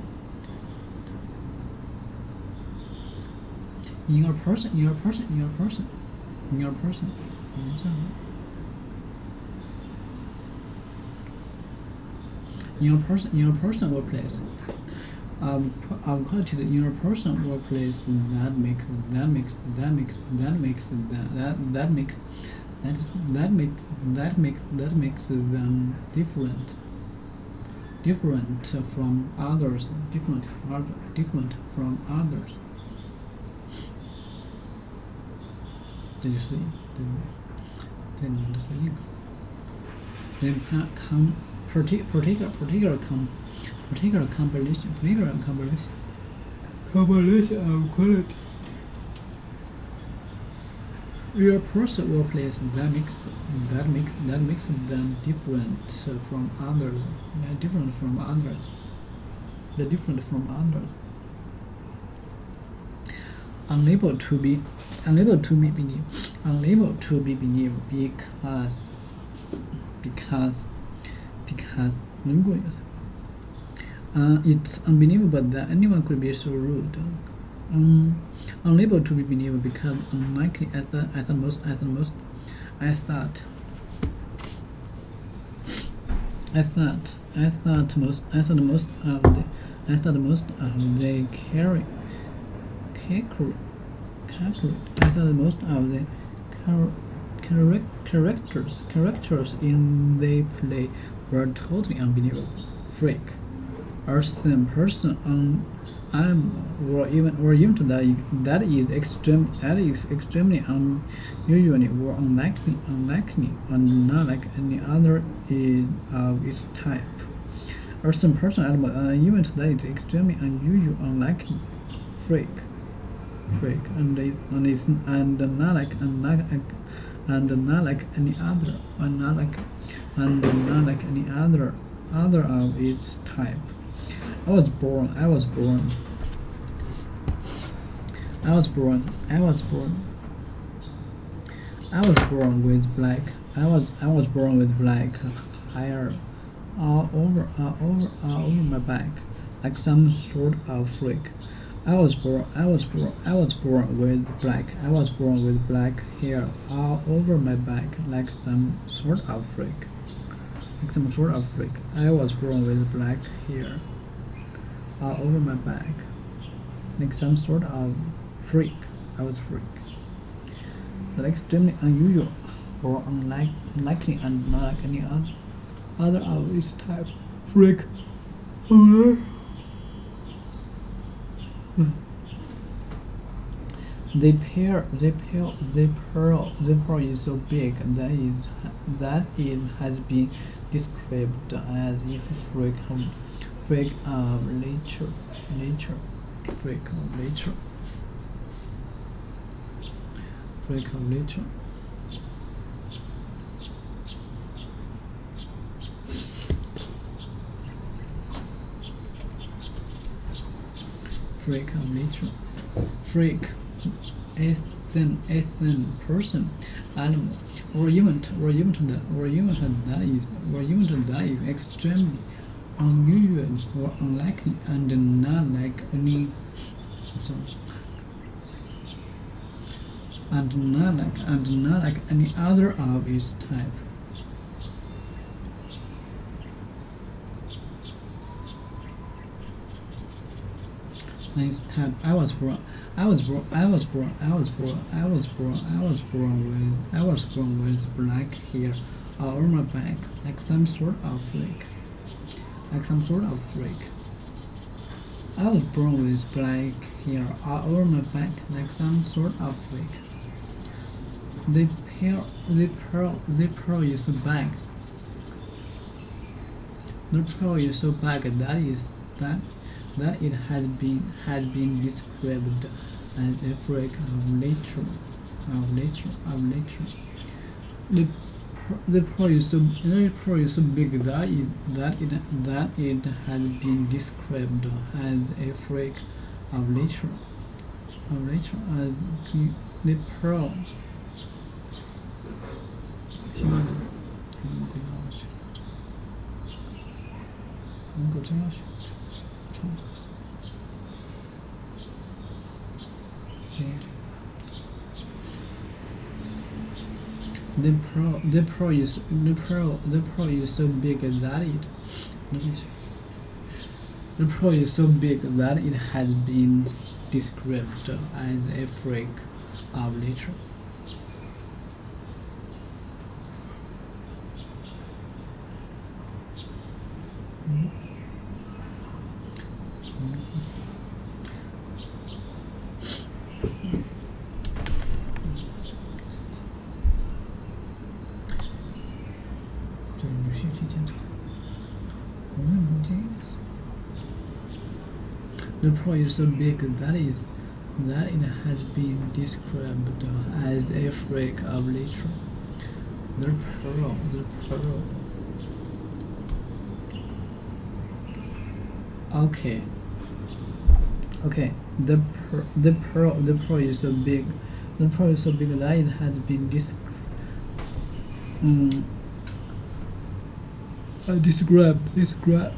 In a person or place. Qualities in a person or place that makes them different from others. Did you see? Didn't understand. Then particular combination of quality. Your person or place that makes them different from others. Unable to be believed because because it's unbelievable that anyone could be so rude. Unable to be believed because unlikely at the most. I thought most of the characters in the play were totally unbelievable. Freak, or some person on animal, or even to that is extremely unusually or unlikely, and not like any other of its type. Or some person animal, even to that is extremely unusual, unlikely, freak, and not like any other of its type. I was born with black. I was born with black hair all over my back, like some sort of freak. I was born with black. I was born with black hair all over my back, like some sort of freak. I was born with black hair all over my back, like some sort of freak. I was freak. That extremely unusual or unlikely and not like any other of this type. Freak. The pearl is so big that it has been described as if freak of nature. Freak, a thin person, animal, or even to that is extremely unusual or unlikely and not like any other of its type. Its type. I was born with black hair all over my back, like some sort of freak. I was born with black hair all over my back, like some sort of freak. The pearl is so big. The pearl is so big that it has been described as a freak of nature. The pearl is so big that it has been described as a freak of nature. As the pearl. The pearl is so big that it has been described as a freak of nature. The pearl is so big that it has been described as a freak of nature. The pearl. Okay. The pearl is so big. The pearl is so big that it has been describe the effect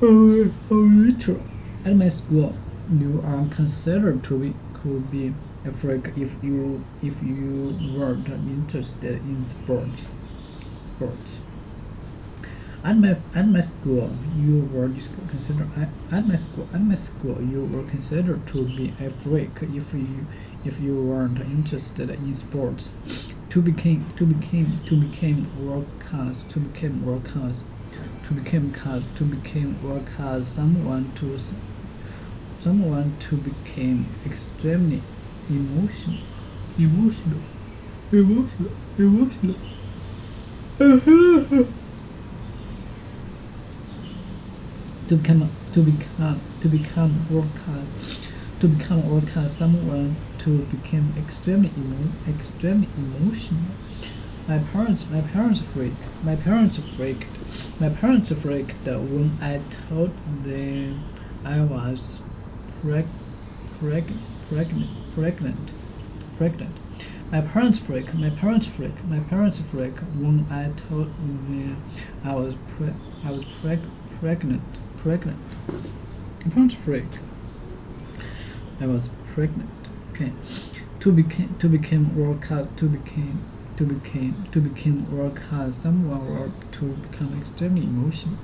of literature. At my school, you are considered to could be a freak if you weren't interested in sports. At my school, you were considered you were considered to be a freak if you weren't interested in sports. To become world class, someone to become extremely emotional. To become world class, someone to become extremely emotional. My parents freaked when I told them I was pregnant. My parents freaked when I told them I was pregnant. My parents freaked. I was pregnant. Okay. To become world class, someone or to become extremely emotional.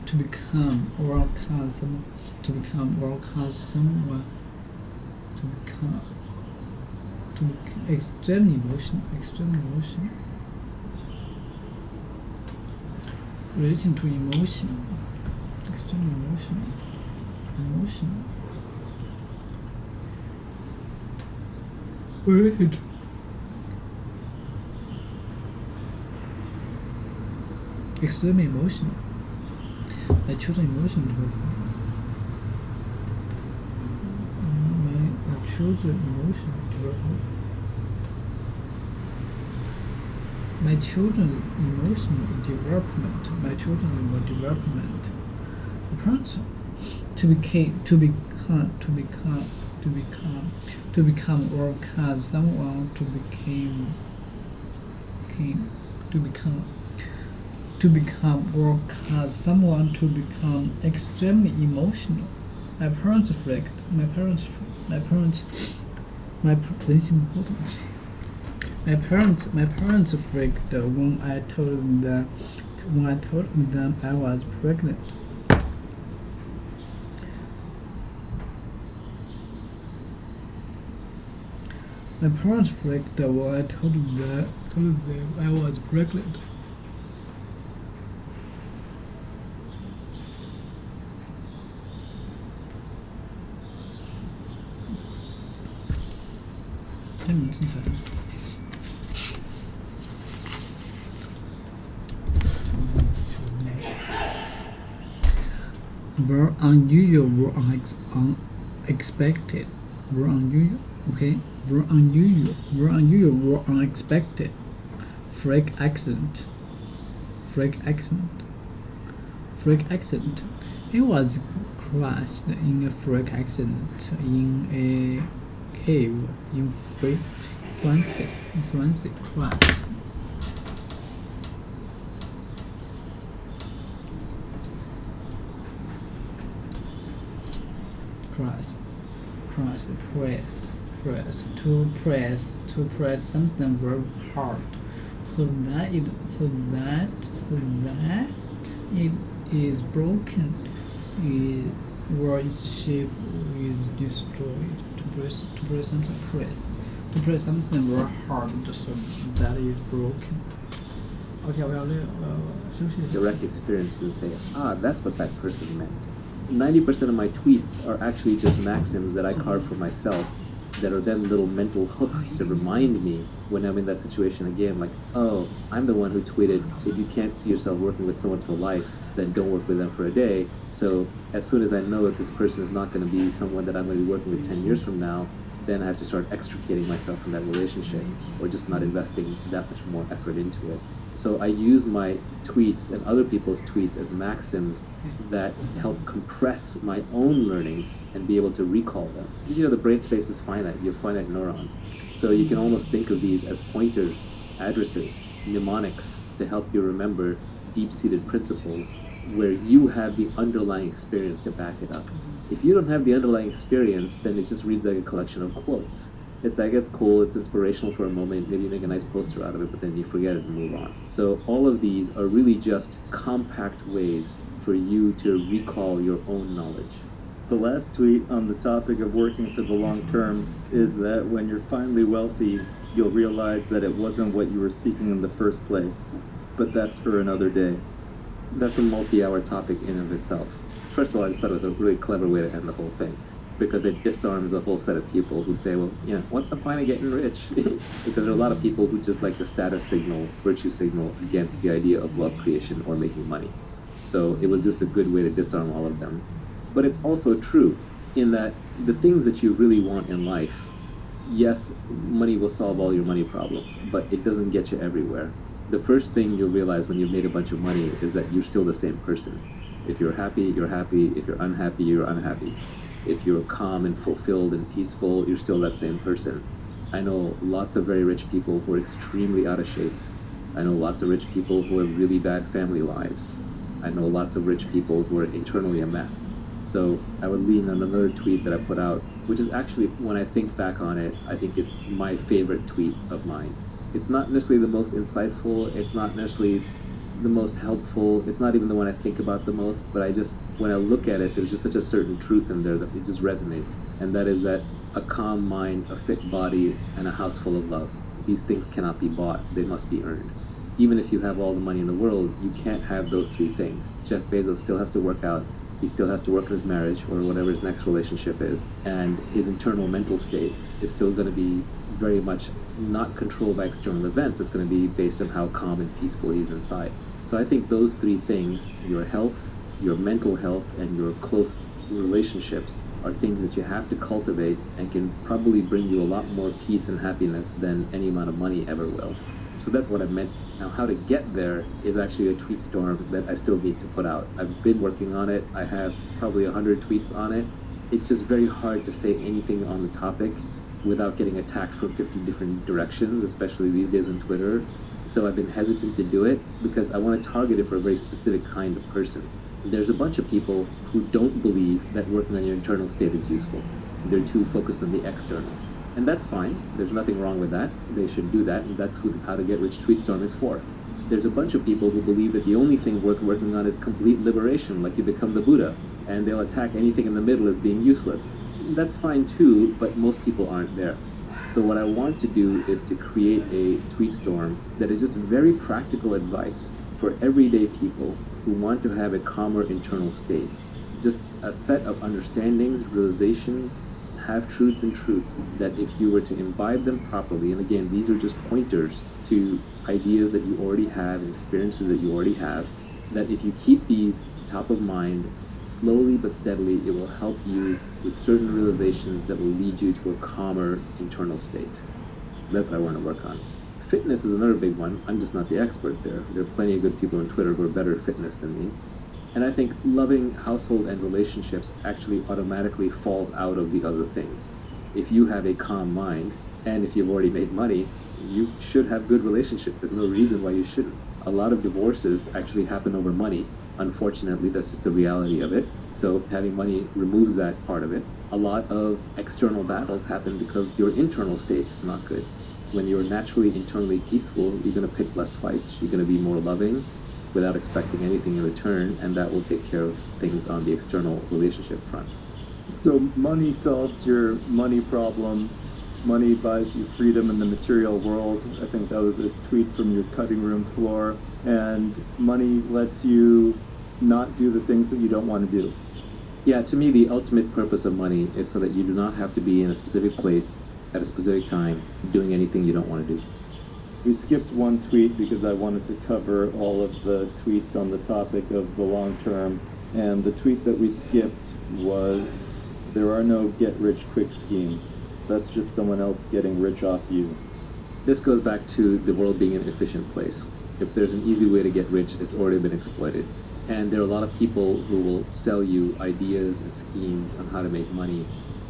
To become world class, someone to become extremely emotional. Relating to emotion. Extremely emotional. Related. Extremely emotional. My children emotional. My children emotional development. My children emotional development. The parents to become world class, someone to become world class, someone to become extremely emotional. My parents freaked. My parents freaked when I told them I was pregnant. My parents freaked when I told them I was pregnant. Were unusual, were unexpected. Were unusual, okay? Were unexpected. Freak accident. It was crashed in a freak accident in a cave in France. To press something very hard, so that it is broken, or its shape is destroyed. To press something very hard, so that is broken. Okay, direct experience and say, that's what that person meant. 90% of my tweets are actually just maxims that I carve for myself that are then little mental hooks to remind me when I'm in that situation again, like, oh, I'm the one who tweeted, if you can't see yourself working with someone for life, then don't work with them for a day. So as soon as I know that this person is not going to be someone that I'm going to be working with 10 years from now, then I have to start extricating myself from that relationship or just not investing that much more effort into it. So I use my tweets and other people's tweets as maxims that help compress my own learnings and be able to recall them. You know, the brain space is finite. You have finite neurons. So you can almost think of these as pointers, addresses, mnemonics to help you remember deep-seated principles where you have the underlying experience to back it up. If you don't have the underlying experience, then it just reads like a collection of quotes. It's like, it's cool, it's inspirational for a moment, maybe you make a nice poster out of it, but then you forget it and move on. So all of these are really just compact ways for you to recall your own knowledge. The last tweet on the topic of working for the long term is that when you're finally wealthy, you'll realize that it wasn't what you were seeking in the first place. But that's for another day. That's a multi-hour topic in and of itself. First of all, I just thought it was a really clever way to end the whole thing, because it disarms a whole set of people who'd say, well, yeah, what's the point of getting rich? Because there are a lot of people who just like the status signal, virtue signal against the idea of wealth creation or making money. So it was just a good way to disarm all of them. But it's also true in that the things that you really want in life, yes, money will solve all your money problems, but it doesn't get you everywhere. The first thing you'll realize when you've made a bunch of money is that you're still the same person. If you're happy, you're happy. If you're unhappy, you're unhappy. If you're calm and fulfilled and peaceful, you're still that same person. I know lots of very rich people who are extremely out of shape. I know lots of rich people who have really bad family lives. I know lots of rich people who are internally a mess. So I would lean on another tweet that I put out, which is actually, when I think back on it, I think it's my favorite tweet of mine. It's not necessarily the most insightful, it's not necessarily the most helpful, it's not even the one I think about the most, but when I look at it, there's just such a certain truth in there that it just resonates. And that is that a calm mind, a fit body, and a house full of love. These things cannot be bought, they must be earned. Even if you have all the money in the world, you can't have those three things. Jeff Bezos still has to work out, he still has to work in his marriage or whatever his next relationship is, and his internal mental state is still going to be very much not controlled by external events. It's going to be based on how calm and peaceful he's inside. So I think those three things, your health, your mental health, and your close relationships, are things that you have to cultivate and can probably bring you a lot more peace and happiness than any amount of money ever will. So that's what I meant. Now, how to get there is actually a tweet storm that I still need to put out. I've been working on it. I have probably 100 tweets on it. It's just very hard to say anything on the topic without getting attacked from 50 different directions, especially these days on Twitter. So I've been hesitant to do it because I want to target it for a very specific kind of person. There's a bunch of people who don't believe that working on your internal state is useful. They're too focused on the external. And that's fine. There's nothing wrong with that. They should do that, and that's who How to Get Rich Tweetstorm is for. There's a bunch of people who believe that the only thing worth working on is complete liberation, like you become the Buddha, and they'll attack anything in the middle as being useless. That's fine too, but most people aren't there. So what I want to do is to create a tweet storm that is just very practical advice for everyday people who want to have a calmer internal state. Just a set of understandings, realizations, half-truths and truths that if you were to imbibe them properly, and again, these are just pointers to ideas that you already have and experiences that you already have, that if you keep these top of mind, slowly but steadily, it will help you with certain realizations that will lead you to a calmer internal state. That's what I want to work on. Fitness is another big one. I'm just not the expert there. There are plenty of good people on Twitter who are better at fitness than me. And I think loving household and relationships actually automatically falls out of the other things. If you have a calm mind, and if you've already made money, you should have good relationships. There's no reason why you shouldn't. A lot of divorces actually happen over money. Unfortunately, that's just the reality of it. So having money removes that part of it. A lot of external battles happen because your internal state is not good. When you're naturally internally peaceful, you're going to pick less fights. You're going to be more loving without expecting anything in return, and that will take care of things on the external relationship front. So money solves your money problems. Money buys you freedom in the material world. I think that was a tweet from your cutting room floor. And money lets you not do the things that you don't want to do. Yeah, to me, the ultimate purpose of money is so that you do not have to be in a specific place at a specific time doing anything you don't want to do. We skipped one tweet because I wanted to cover all of the tweets on the topic of the long term. And the tweet that we skipped was, "There are no get-rich-quick schemes." That's just someone else getting rich off you. This goes back to the world being an efficient place. If there's an easy way to get rich, it's already been exploited. And there are a lot of people who will sell you ideas and schemes on how to make money,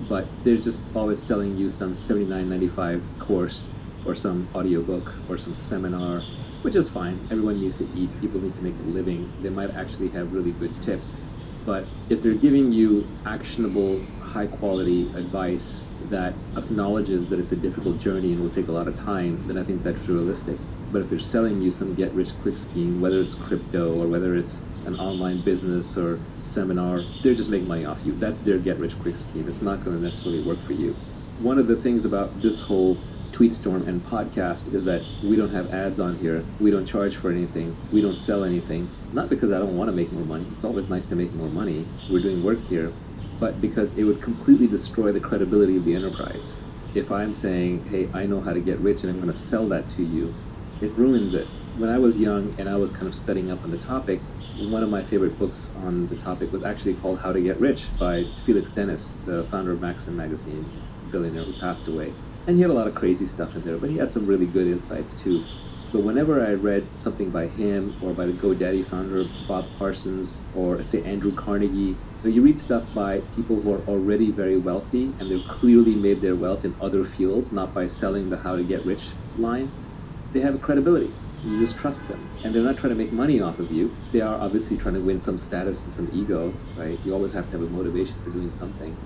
but they're just always selling you some $79.95 course or some audiobook or some seminar, which is fine. Everyone needs to eat. People need to make a living. They might actually have really good tips. But if they're giving you actionable, high-quality advice that acknowledges that it's a difficult journey and will take a lot of time, then I think that's realistic. But if they're selling you some get-rich-quick scheme, whether it's crypto or whether it's an online business or seminar, they're just making money off you. That's their get-rich-quick scheme. It's not going to necessarily work for you. One of the things about this whole Tweetstorm and podcast is that we don't have ads on here. We don't charge for anything. We don't sell anything. Not because I don't want to make more money. It's always nice to make more money. We're doing work here. But because it would completely destroy the credibility of the enterprise. If I'm saying, hey, I know how to get rich and I'm going to sell that to you, it ruins it. When I was young and I was kind of studying up on the topic, one of my favorite books on the topic was actually called How to Get Rich by Felix Dennis, the founder of Maxim magazine, billionaire who passed away. And he had a lot of crazy stuff in there, but he had some really good insights too. But whenever I read something by him or by the GoDaddy founder, Bob Parsons, or say Andrew Carnegie, you read stuff by people who are already very wealthy and they've clearly made their wealth in other fields, not by selling the how to get rich line, they have a credibility. You just trust them. And they're not trying to make money off of you. They are obviously trying to win some status and some ego, right? You always have to have a motivation for doing something.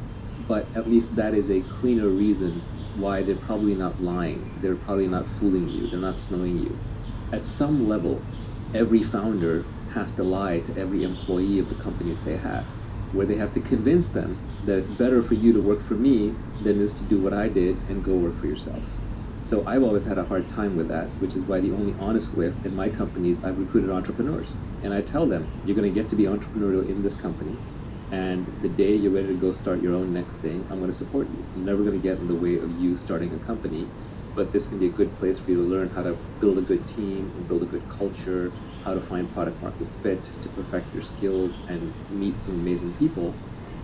But at least that is a cleaner reason why they're probably not lying. They're probably not fooling you. They're not snowing you. At some level, every founder has to lie to every employee of the company that they have, where they have to convince them that it's better for you to work for me than it is to do what I did and go work for yourself. So I've always had a hard time with that, which is why the only honest way in my companies, I've recruited entrepreneurs. And I tell them, you're going to get to be entrepreneurial in this company. And the day you're ready to go start your own next thing, I'm going to support you. I'm never going to get in the way of you starting a company. But this can be a good place for you to learn how to build a good team and build a good culture, how to find product market fit, to perfect your skills and meet some amazing people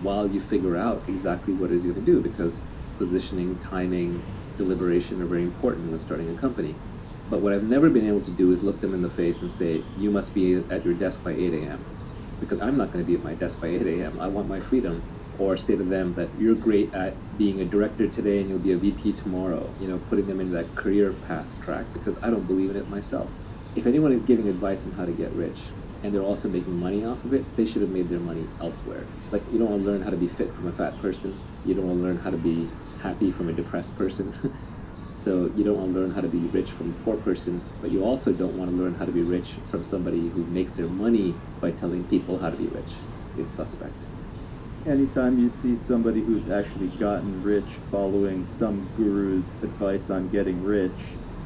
while you figure out exactly what it is you're going to do, because positioning, timing, deliberation are very important when starting a company. But what I've never been able to do is look them in the face and say, you must be at your desk by 8 a.m. because I'm not going to be at my desk by 8 a.m. I want my freedom. Or say to them that you're great at being a director today and you'll be a VP tomorrow, putting them into that career path track, because I don't believe in it myself. If anyone is giving advice on how to get rich and they're also making money off of it, they should have made their money elsewhere. Like, you don't want to learn how to be fit from a fat person. You don't want to learn how to be happy from a depressed person. So you don't want to learn how to be rich from a poor person, but you also don't want to learn how to be rich from somebody who makes their money by telling people how to be rich. It's suspect. Anytime you see somebody who's actually gotten rich following some guru's advice on getting rich,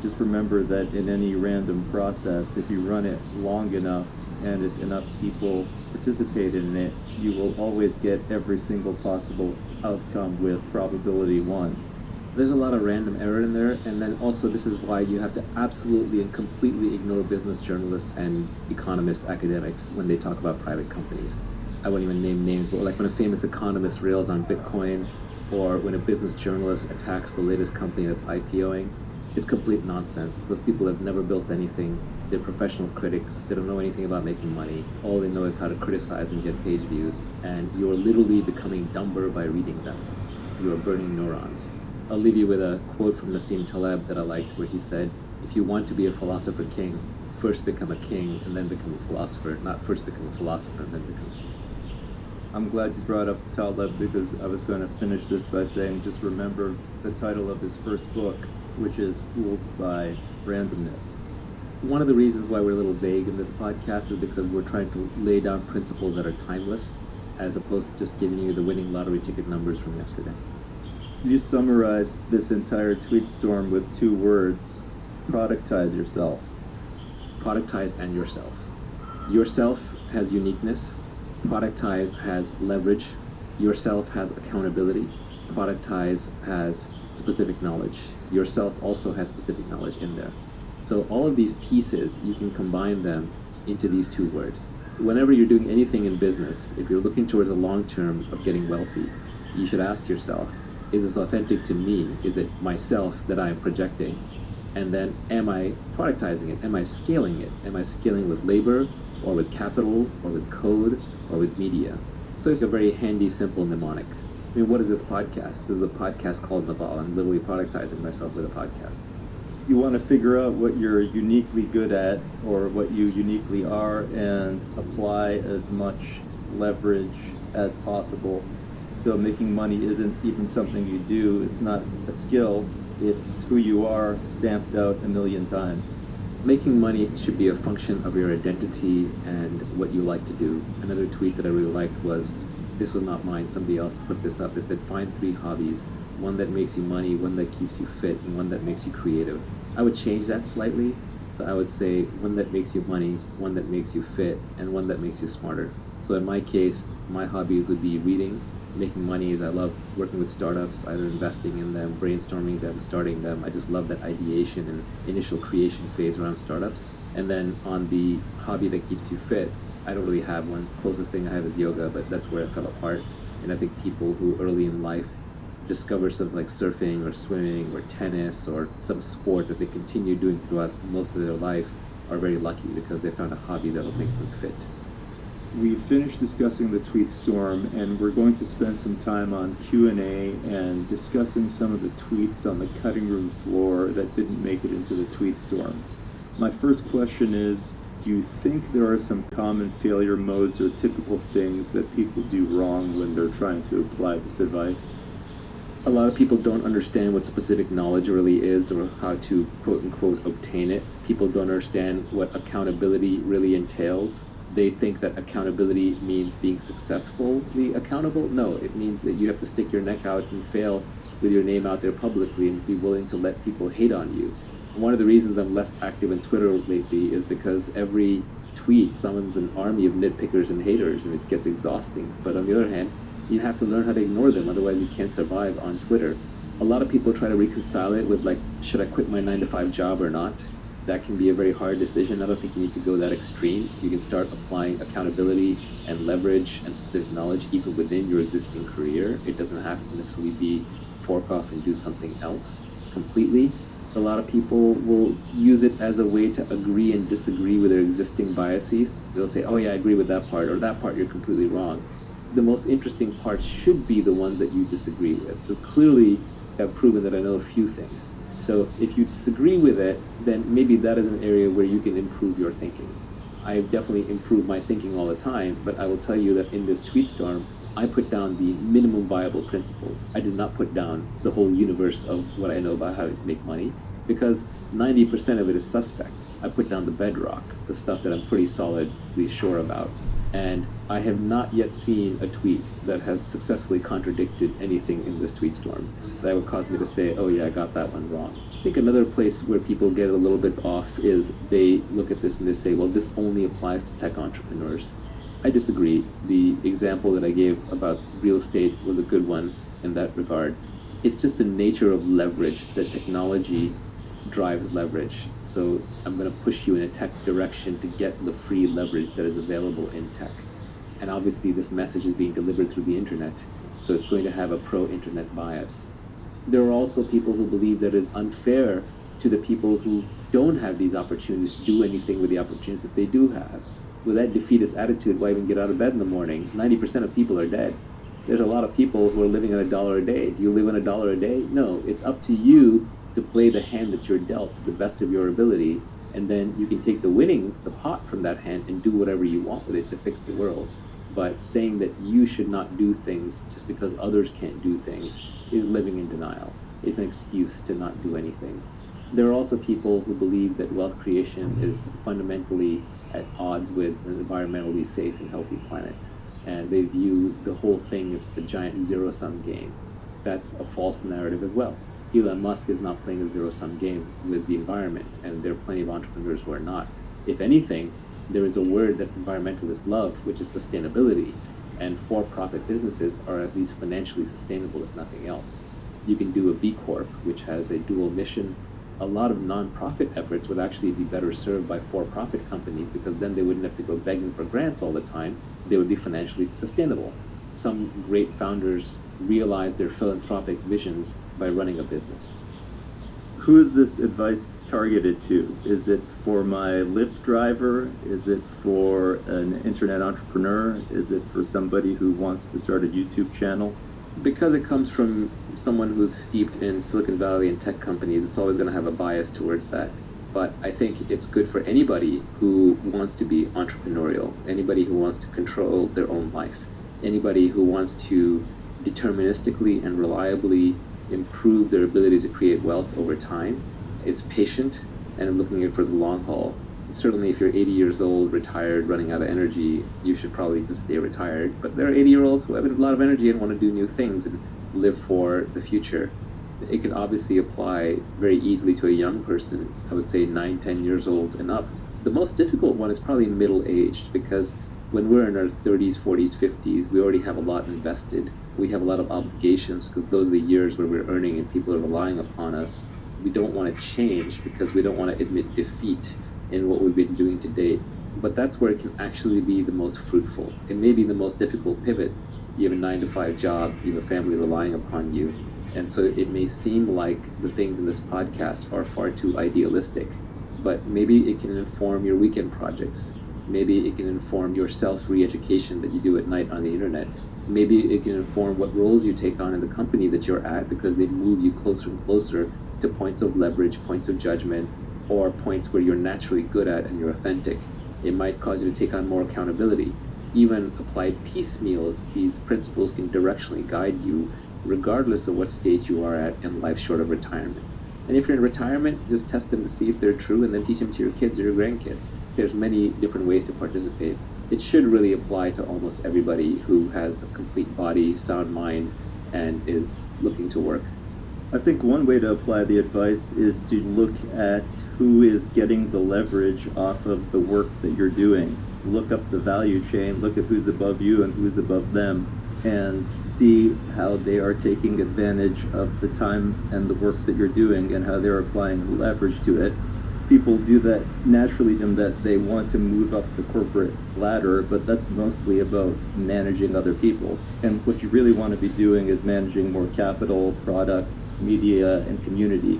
just remember that in any random process, if you run it long enough and if enough people participate in it, you will always get every single possible outcome with probability 1. There's a lot of random error in there, and then also this is why you have to absolutely and completely ignore business journalists and economist academics when they talk about private companies. I won't even name names, but like when a famous economist rails on Bitcoin, or when a business journalist attacks the latest company that's IPOing, it's complete nonsense. Those people have never built anything. They're professional critics. They don't know anything about making money. All they know is how to criticize and get page views, and you're literally becoming dumber by reading them. You are burning neurons. I'll leave you with a quote from Nassim Taleb that I liked, where he said, if you want to be a philosopher king, first become a king and then become a philosopher, not first become a philosopher and then become a king. I'm glad you brought up Taleb, because I was going to finish this by saying just remember the title of his first book, which is Fooled by Randomness. One of the reasons why we're a little vague in this podcast is because we're trying to lay down principles that are timeless, as opposed to just giving you the winning lottery ticket numbers from yesterday. You summarized this entire tweet storm with 2 words: productize yourself. Productize and yourself. Yourself has uniqueness. Productize has leverage. Yourself has accountability. Productize has specific knowledge. Yourself also has specific knowledge in there. So all of these pieces, you can combine them into these 2 words. Whenever you're doing anything in business, if you're looking towards a long term of getting wealthy, you should ask yourself, Is this authentic to me? Is it myself that I am projecting? And then am I productizing it? Am I scaling it? Am I scaling with labor or with capital or with code or with media? So it's a very handy, simple mnemonic. I mean, what is this podcast? This is a podcast called Nadal. I'm literally productizing myself with a podcast. You want to figure out what you're uniquely good at or what you uniquely are and apply as much leverage as possible. So making money isn't even something you do. It's not a skill. It's who you are stamped out a million times. Making money should be a function of your identity and what you like to do. Another tweet that I really liked was, this was not mine, somebody else put this up. They said, find 3 hobbies. One that makes you money, one that keeps you fit, and one that makes you creative. I would change that slightly. So I would say one that makes you money, one that makes you fit, and one that makes you smarter. So in my case, my hobbies would be reading. Making money is I love working with startups, either investing in them, brainstorming them, starting them. I just love that ideation and initial creation phase around startups. And then on the hobby that keeps you fit, I don't really have one. Closest thing I have is yoga, but that's where I fell apart. And I think people who early in life discover something like surfing or swimming or tennis or some sport that they continue doing throughout most of their life are very lucky because they found a hobby that will make them fit. We finished discussing the tweet storm, and we're going to spend some time on Q&A and discussing some of the tweets on the cutting room floor that didn't make it into the tweet storm. My first question is, do you think there are some common failure modes or typical things that people do wrong when they're trying to apply this advice? A lot of people don't understand what specific knowledge really is or how to quote-unquote obtain it. People don't understand what accountability really entails. They think that accountability means being successfully accountable. No, it means that you have to stick your neck out and fail with your name out there publicly and be willing to let people hate on you. One of the reasons I'm less active on Twitter lately is because every tweet summons an army of nitpickers and haters, and it gets exhausting. But on the other hand, you have to learn how to ignore them, otherwise you can't survive on Twitter. A lot of people try to reconcile it with, like, should I quit my 9-to-5 job or not? That can be a very hard decision. I don't think you need to go that extreme. You can start applying accountability and leverage and specific knowledge even within your existing career. It doesn't have to necessarily be fork off and do something else completely. A lot of people will use it as a way to agree and disagree with their existing biases. They'll say, oh yeah, I agree with that part, or that part you're completely wrong. The most interesting parts should be the ones that you disagree with. But clearly, I've proven that I know a few things. So if you disagree with it, then maybe that is an area where you can improve your thinking. I've definitely improved my thinking all the time, but I will tell you that in this tweet storm, I put down the minimum viable principles. I did not put down the whole universe of what I know about how to make money, because 90% of it is suspect. I put down the bedrock, the stuff that I'm pretty solidly sure about. And I have not yet seen a tweet that has successfully contradicted anything in this tweet storm that would cause me to say, oh yeah, I got that one wrong. I think another place where people get a little bit off is they look at this and they say, well, this only applies to tech entrepreneurs. I disagree. The example that I gave about real estate was a good one in that regard. It's just the nature of leverage that technology drives leverage. So I'm going to push you in a tech direction to get the free leverage that is available in tech. And obviously this message is being delivered through the internet, so it's going to have a pro-internet bias. There are also people who believe that it is unfair to the people who don't have these opportunities to do anything with the opportunities that they do have. With that defeatist attitude, why even get out of bed in the morning? 90% of people are dead. There's a lot of people who are living on $1 a day. Do you live on $1 a day? No, it's up to you to play the hand that you're dealt to the best of your ability, and then you can take the winnings, the pot from that hand, and do whatever you want with it to fix the world. But saying that you should not do things just because others can't do things is living in denial. It's an excuse to not do anything. There are also people who believe that wealth creation is fundamentally at odds with an environmentally safe and healthy planet, and they view the whole thing as a giant zero-sum game. That's a false narrative as well. Elon Musk is not playing a zero-sum game with the environment, and there are plenty of entrepreneurs who are not. If anything, there is a word that environmentalists love, which is sustainability, and for-profit businesses are at least financially sustainable, if nothing else. You can do a B Corp, which has a dual mission. A lot of non-profit efforts would actually be better served by for-profit companies, because then they wouldn't have to go begging for grants all the time. They would be financially sustainable. some great founders realize their philanthropic visions by running a business. Who is this advice targeted to? Is it for my Lyft driver? Is it for an internet entrepreneur? Is it for somebody who wants to start a YouTube channel? Because it comes from someone who's steeped in Silicon Valley and tech companies, it's always going to have a bias towards that. But I think it's good for anybody who wants to be entrepreneurial, anybody who wants to control their own life, anybody who wants to deterministically and reliably improve their ability to create wealth over time, is patient and looking at it for the long haul. Certainly if you're 80 years old, retired, running out of energy, you should probably just stay retired. But there are 80-year-olds who have a lot of energy and want to do new things and live for the future. It can obviously apply very easily to a young person, I would say 9, 10 years old and up. The most difficult one is probably middle-aged, because when we're in our 30s, 40s, 50s, we already have a lot invested. We have a lot of obligations because those are the years where we're earning and people are relying upon us. We don't want to change because we don't want to admit defeat in what we've been doing to date. But that's where it can actually be the most fruitful. It may be the most difficult pivot. You have a 9-to-5 job, you have a family relying upon you. And so it may seem like the things in this podcast are far too idealistic, but maybe it can inform your weekend projects. Maybe it can inform your self-re-education that you do at night on the internet. Maybe it can inform what roles you take on in the company that you're at, because they move you closer and closer to points of leverage, points of judgment, or points where you're naturally good at and you're authentic. It might cause you to take on more accountability. Even applied piecemeals, these principles can directionally guide you regardless of what stage you are at in life short of retirement. And if you're in retirement, just test them to see if they're true and then teach them to your kids or your grandkids. There's many different ways to participate. It should really apply to almost everybody who has a complete body, sound mind, and is looking to work. I think one way to apply the advice is to look at who is getting the leverage off of the work that you're doing. Look up the value chain, look at who's above you and who's above them, and see how they are taking advantage of the time and the work that you're doing and how they're applying leverage to it. People do that naturally in that they want to move up the corporate ladder, but that's mostly about managing other people. And what you really want to be doing is managing more capital, products, media, and community.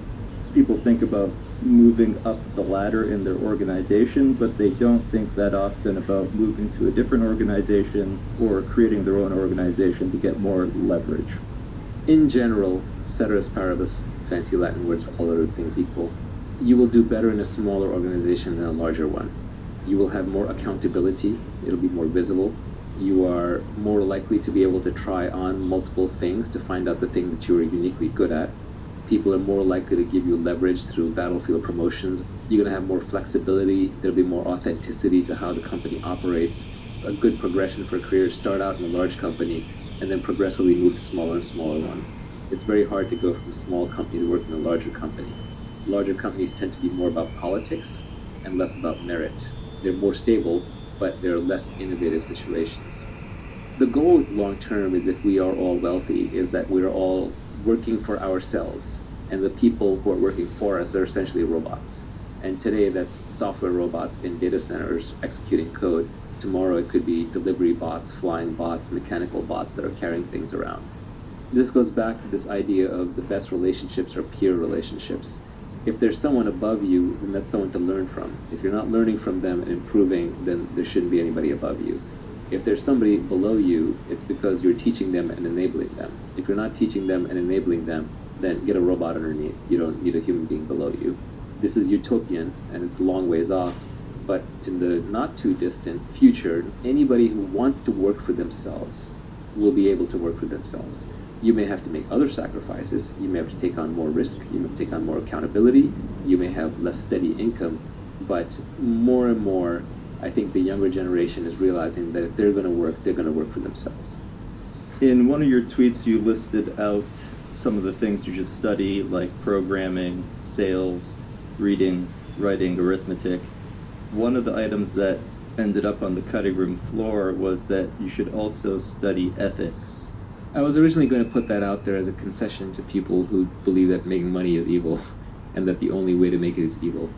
People think about moving up the ladder in their organization, but they don't think that often about moving to a different organization or creating their own organization to get more leverage. In general, ceteris paribus, fancy Latin words for all other things equal, you will do better in a smaller organization than a larger one. You will have more accountability, it'll be more visible. You are more likely to be able to try on multiple things to find out the thing that you are uniquely good at. People are more likely to give you leverage through battlefield promotions. You're going to have more flexibility. There'll be more authenticity to how the company operates. A good progression for a career: start out in a large company and then progressively move to smaller and smaller ones. It's very hard to go from a small company to work in a larger company. Larger companies tend to be more about politics and less about merit. They're more stable, but they're less innovative situations. The goal long term is, if we are all wealthy, is that we're all working for ourselves, and the people who are working for us are essentially robots. And today that's software robots in data centers executing code. Tomorrow it could be delivery bots, flying bots, mechanical bots that are carrying things around. This goes back to this idea of the best relationships are peer relationships. If there's someone above you, then that's someone to learn from. If you're not learning from them and improving, then there shouldn't be anybody above you. If there's somebody below you, it's because you're teaching them and enabling them. If you're not teaching them and enabling them, then get a robot underneath. You don't need a human being below you. This is utopian, and it's a long ways off, but in the not too distant future, anybody who wants to work for themselves will be able to work for themselves. You may have to make other sacrifices. You may have to take on more risk. You may have to take on more accountability. You may have less steady income, but more and more, I think the younger generation is realizing that if they're going to work for themselves. In one of your tweets, you listed out some of the things you should study, like programming, sales, reading, writing, arithmetic. One of the items that ended up on the cutting room floor was that you should also study ethics. I was originally going to put that out there as a concession to people who believe that making money is evil and that the only way to make it is evil.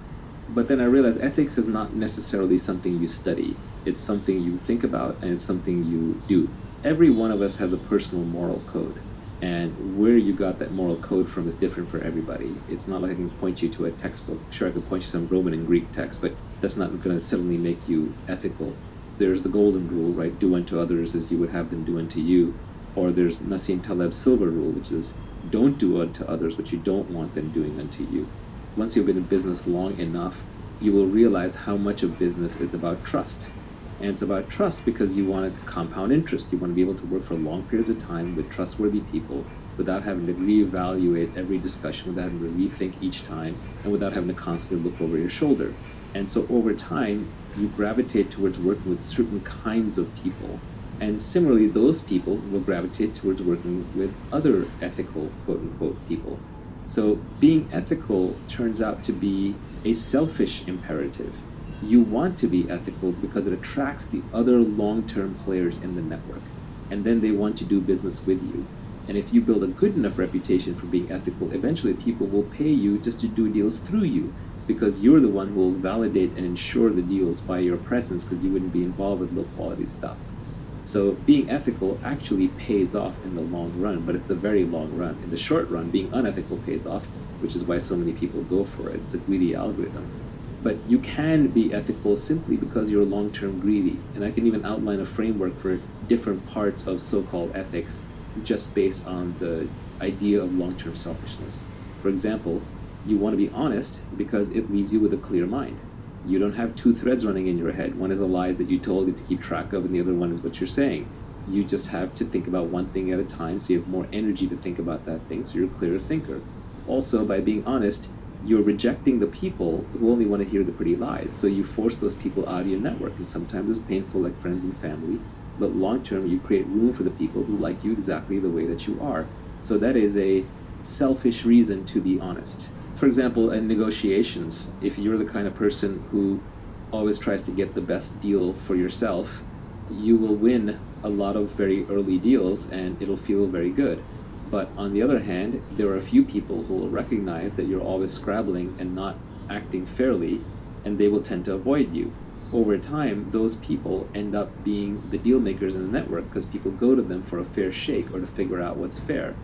But then I realized ethics is not necessarily something you study. It's something you think about, and it's something you do. every one of us has a personal moral code. And where you got that moral code from is different for everybody. It's not like I can point you to a textbook. Sure, I could point you to some Roman and Greek text, but that's not going to suddenly make you ethical. There's the golden rule, right? Do unto others as you would have them do unto you. Or there's Nassim Taleb's silver rule, which is don't do unto others what you don't want them doing unto you. Once you've been in business long enough, you will realize how much of business is about trust. And it's about trust because you want to compound interest. You want to be able to work for long periods of time with trustworthy people without having to reevaluate every discussion, without having to rethink each time, and without having to constantly look over your shoulder. And so over time, you gravitate towards working with certain kinds of people. And similarly, those people will gravitate towards working with other ethical, quote-unquote, people. So being ethical turns out to be a selfish imperative. You want to be ethical because it attracts the other long-term players in the network, and then they want to do business with you. And if you build a good enough reputation for being ethical, eventually people will pay you just to do deals through you, because you're the one who will validate and ensure the deals by your presence, because you wouldn't be involved with low-quality stuff. So being ethical actually pays off in the long run, but it's the very long run. In the short run, being unethical pays off, which is why so many people go for it. It's a greedy algorithm. But you can be ethical simply because you're long-term greedy. And I can even outline a framework for different parts of so-called ethics just based on the idea of long-term selfishness. For example, you want to be honest because it leaves you with a clear mind. You don't have two threads running in your head. One is the lies that you told you to keep track of, and the other one is what you're saying. You just have to think about one thing at a time, so you have more energy to think about that thing, so you're a clearer thinker. Also, by being honest, you're rejecting the people who only want to hear the pretty lies. So you force those people out of your network. And sometimes it's painful, like friends and family. But long term, you create room for the people who like you exactly the way that you are. So that is a selfish reason to be honest. For example, in negotiations, if you're the kind of person who always tries to get the best deal for yourself, you will win a lot of very early deals and it'll feel very good. But on the other hand, there are a few people who will recognize that you're always scrabbling and not acting fairly, and they will tend to avoid you. Over time, those people end up being the deal makers in the network because people go to them for a fair shake or to figure out what's fair.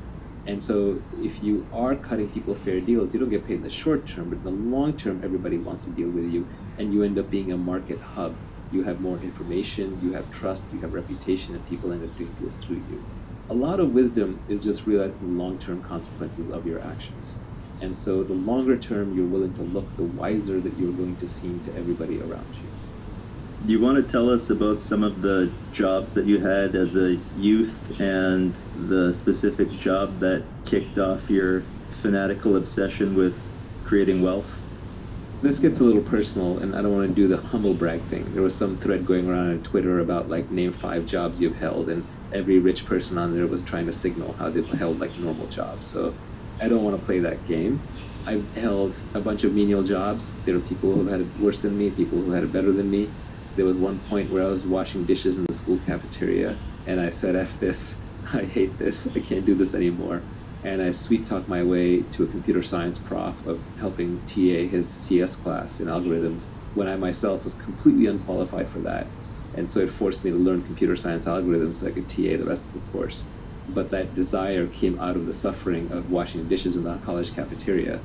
And so if you are cutting people fair deals, you don't get paid in the short term, but in the long term, everybody wants to deal with you, and you end up being a market hub. You have more information, you have trust, you have reputation, and people end up doing deals through you. A lot of wisdom is just realizing the long-term consequences of your actions. And so the longer term you're willing to look, the wiser that you're going to seem to everybody around you. Do you want to tell us about some of the jobs that you had as a youth and the specific job that kicked off your fanatical obsession with creating wealth? This gets a little personal, and I don't want to do the humble brag thing. There was some thread going around on Twitter about, like, name 5 jobs you've held, and every rich person on there was trying to signal how they've held, like, normal jobs. So I don't want to play that game. I've held a bunch of menial jobs. There are people who had it worse than me, people who had it better than me. There was one point where I was washing dishes in the school cafeteria, and I said, F this, I hate this, I can't do this anymore. And I sweet-talked my way to a computer science prof of helping TA his CS class in algorithms when I myself was completely unqualified for that. And so it forced me to learn computer science algorithms so I could TA the rest of the course. But that desire came out of the suffering of washing dishes in the college cafeteria,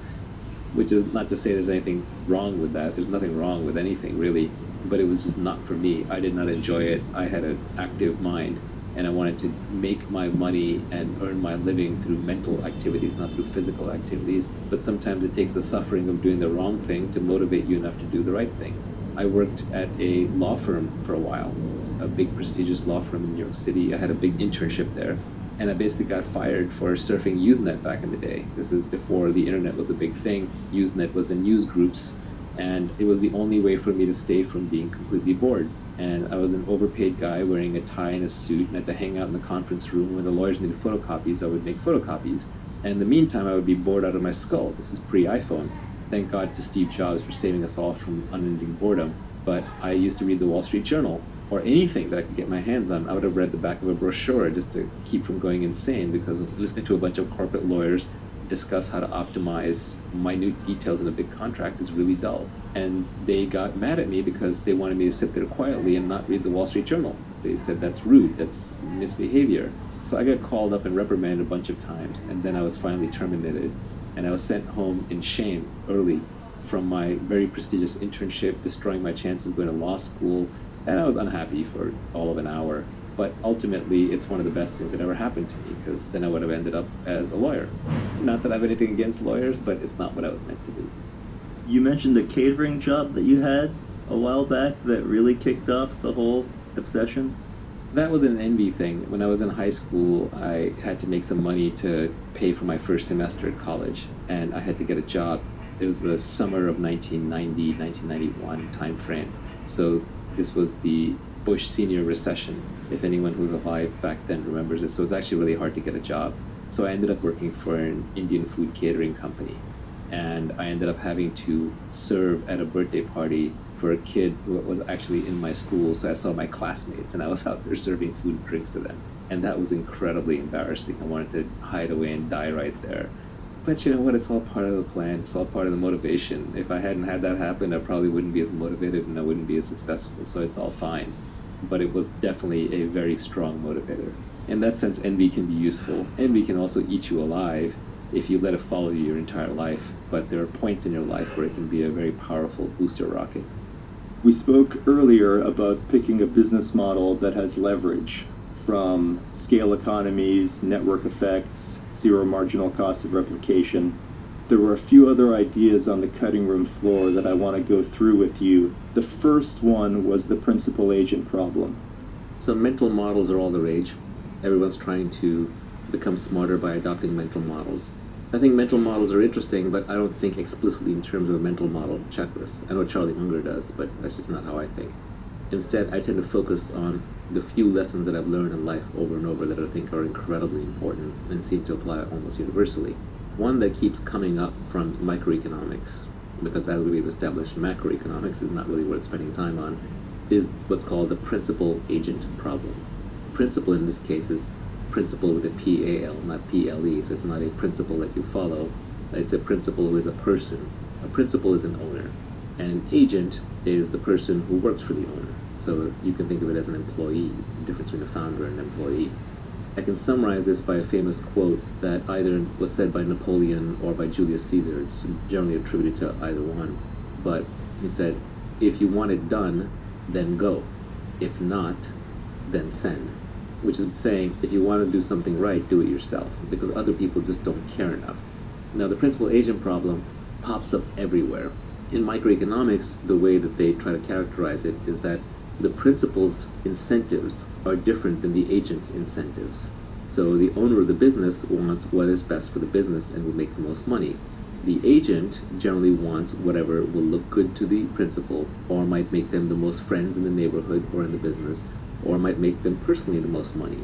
which is not to say there's anything wrong with that. There's nothing wrong with anything, really. But it was just not for me. I did not enjoy it. I had an active mind, and I wanted to make my money and earn my living through mental activities, not through physical activities. But sometimes it takes the suffering of doing the wrong thing to motivate you enough to do the right thing. I worked at a law firm for a while, a big prestigious law firm in New York City. I had a big internship there, and I basically got fired for surfing Usenet back in the day. This is before the internet was a big thing. Usenet was the news groups, and it was the only way for me to stay from being completely bored. And I was an overpaid guy wearing a tie and a suit, and I had to hang out in the conference room when the lawyers needed photocopies. I would make photocopies, and in the meantime I would be bored out of my skull. This is pre-iPhone. Thank God to Steve Jobs for saving us all from unending boredom. But I used to read the Wall Street Journal, or anything that I could get my hands on. I would have read the back of a brochure just to keep from going insane, because listening to a bunch of corporate lawyers discuss how to optimize minute details in a big contract is really dull. And they got mad at me because they wanted me to sit there quietly and not read the Wall Street Journal. They said, that's rude, that's misbehavior. So I got called up and reprimanded a bunch of times, and then I was finally terminated. And I was sent home in shame early from my very prestigious internship, destroying my chances of going to law school. And I was unhappy for all of an hour. But ultimately, it's one of the best things that ever happened to me, because then I would have ended up as a lawyer. Not that I have anything against lawyers, but it's not what I was meant to do. You mentioned the catering job that you had a while back that really kicked off the whole obsession. That was an envy thing. When I was in high school, I had to make some money to pay for my first semester at college, and I had to get a job. It was the summer of 1990, 1991 time frame. So this was the Bush senior recession, if anyone who's alive back then remembers it. So it was actually really hard to get a job. So I ended up working for an Indian food catering company, and I ended up having to serve at a birthday party for a kid who was actually in my school. So I saw my classmates, and I was out there serving food and drinks to them. And that was incredibly embarrassing. I wanted to hide away and die right there. But you know what? It's all part of the plan. It's all part of the motivation. If I hadn't had that happen, I probably wouldn't be as motivated and I wouldn't be as successful. So it's all fine. But it was definitely a very strong motivator. In that sense, envy can be useful. Envy can also eat you alive if you let it follow you your entire life. But there are points in your life where it can be a very powerful booster rocket. We spoke earlier about picking a business model that has leverage, from scale economies, network effects, zero marginal cost of replication. There were a few other ideas on the cutting room floor that I want to go through with you. The first one was the principal agent problem. So mental models are all the rage. Everyone's trying to become smarter by adopting mental models. I think mental models are interesting, but I don't think explicitly in terms of a mental model checklist. I know Charlie Munger does, but that's just not how I think. Instead, I tend to focus on the few lessons that I've learned in life over and over that I think are incredibly important and seem to apply almost universally. One that keeps coming up from microeconomics, because as we've established, macroeconomics is not really worth spending time on, is what's called the principal agent problem. Principal in this case is principle with a P-A-L, not P-L-E, so it's not a principle that you follow. It's a principal who is a person. A principal is an owner, and an agent is the person who works for the owner. So you can think of it as an employee, the difference between a founder and an employee. I can summarize this by a famous quote that either was said by Napoleon or by Julius Caesar. It's generally attributed to either one. But he said, if you want it done, then go. If not, then send. Which is saying, if you want to do something right, do it yourself, because other people just don't care enough. Now, the principal agent problem pops up everywhere. In microeconomics, the way that they try to characterize it is that the principal's incentives are different than the agent's incentives. So the owner of the business wants what is best for the business and will make the most money. The agent generally wants whatever will look good to the principal, or might make them the most friends in the neighborhood or in the business, or might make them personally the most money.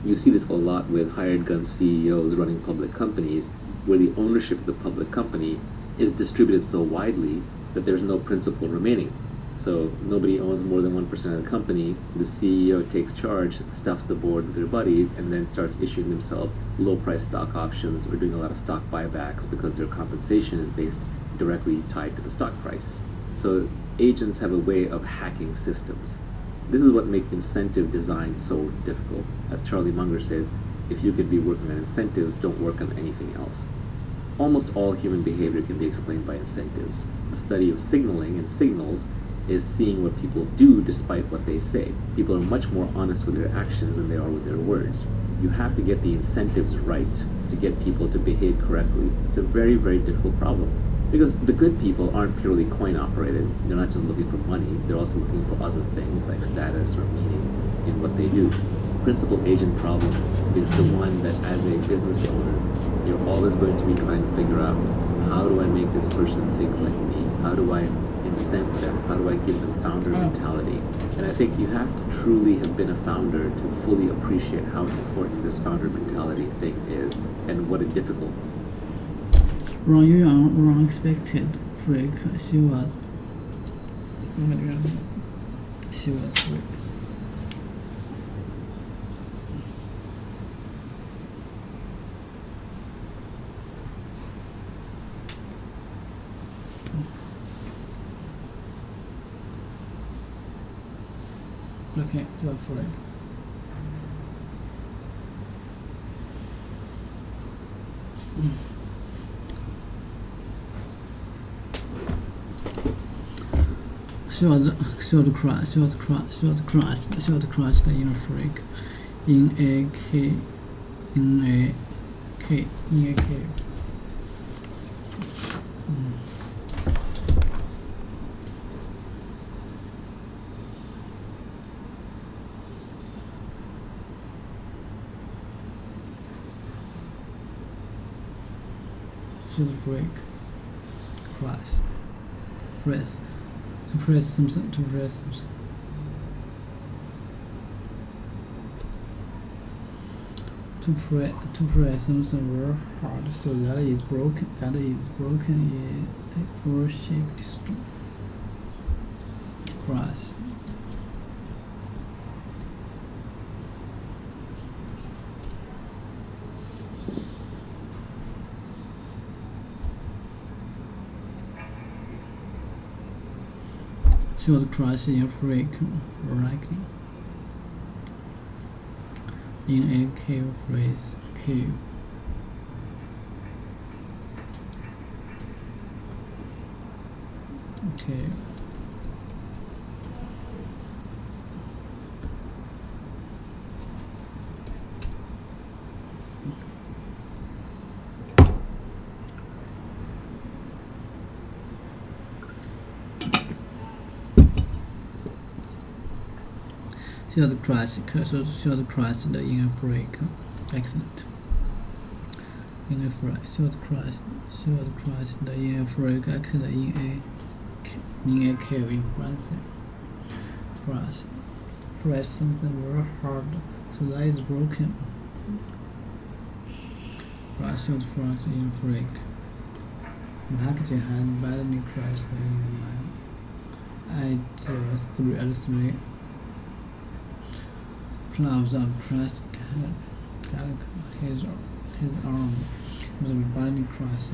You see this a lot with hired gun CEOs running public companies, where the ownership of the public company is distributed so widely that there's no principal remaining. So nobody owns more than 1% of the company. The CEO takes charge, stuffs the board with their buddies, and then starts issuing themselves low-price stock options or doing a lot of stock buybacks because their compensation is based directly tied to the stock price. So agents have a way of hacking systems. This is what makes incentive design so difficult. As Charlie Munger says, if you could be working on incentives, don't work on anything else. Almost all human behavior can be explained by incentives. The study of signaling and signals is seeing what people do despite what they say. People are much more honest with their actions than they are with their words. You have to get the incentives right to get people to behave correctly. It's a very, very difficult problem. Because the good people aren't purely coin operated. They're not just looking for money. They're also looking for other things like status or meaning in what they do. Principal agent problem is the one that as a business owner, you're always going to be trying to figure out, how do I make this person think like me? How do I incent them? How do I give them founder mentality? And I think you have to truly have been a founder to fully appreciate how important this founder mentality thing is and what a difficult. Ron Yuan expected freak. She was freak. Okay, short phrase. Short crash in a freak in a cave. Short freak crash press to press something to press something. To press something very hard so that is broken or shape destroy. Crash. Short crash in a freak likely in a cave phrase cave. Okay. Short crash in a freak accident. In a freak short crash in a freak accident in a cave in France. Press something very hard so that it's broken. Crash short crash in a freak. Package had badly crashed at 3 clouds of crashed his arm was badly crashed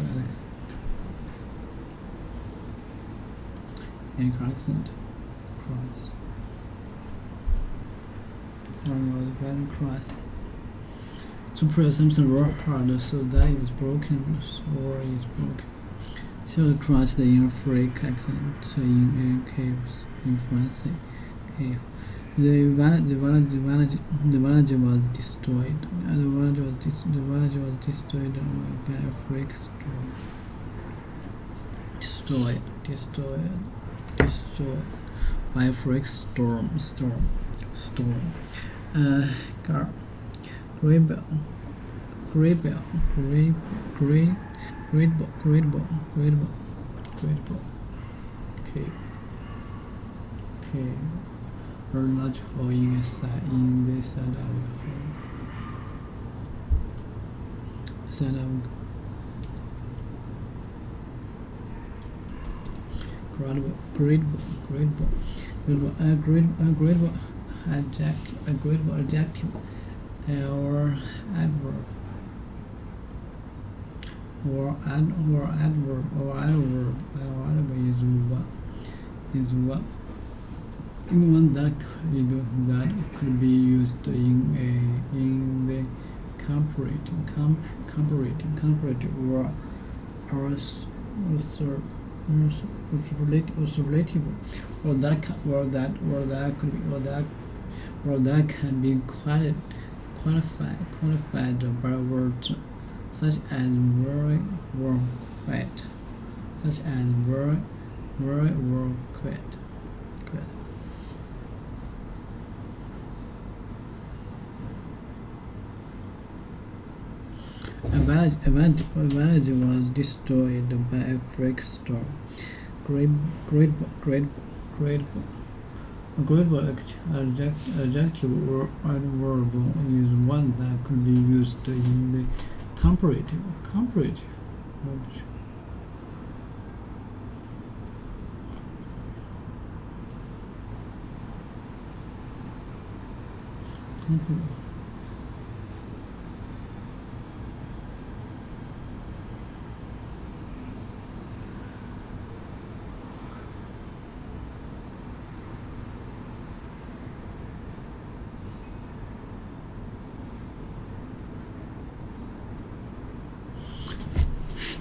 and accident cross. Sorry, was badly crashed. To press something very hard so that it is broken or is broken. Short crashed in a freak accident in a cave in France. Cave. The village was destroyed. The village was destroyed by a freak storm. Destroyed by a freak storm. Great ball. Okay. Or large hole in the side of the frame. Great ball. Adjective or adverb. Is what one that could be used in the comparative or superlative or that can be qualified by words such as very well quiet, A village was destroyed by a freak storm. Great ball. A great ball adjective or adverb is one that could be used in the comparative.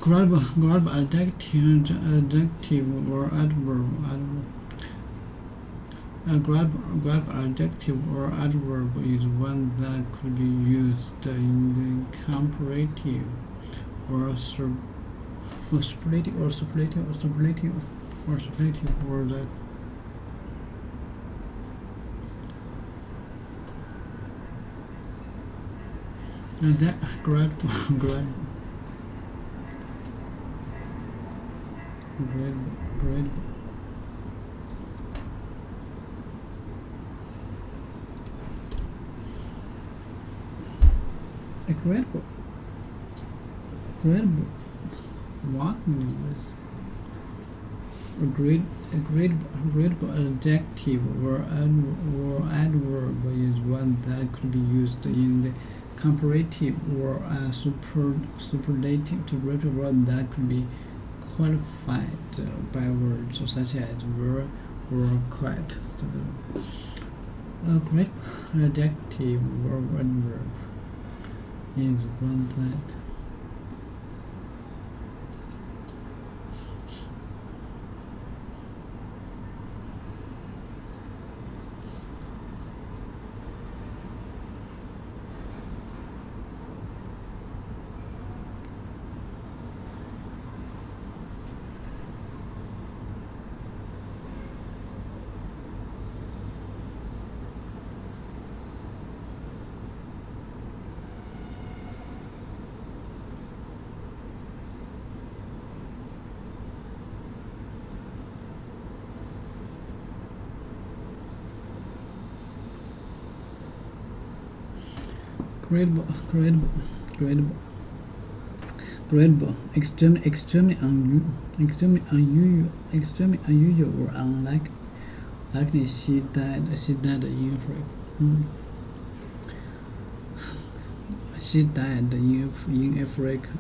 Grab adjective or adverb. A grab adjective or adverb is one that could be used in the comparative or superlative or that. That grab incredible. What is agreeable adjective or adverb is one that could be used in the comparative or a superlative word that could be qualified by words such as were or quite. A great adjective or adverb is one that Gradable, extremely unusual or unlikely. She died in Africa. She died in Africa.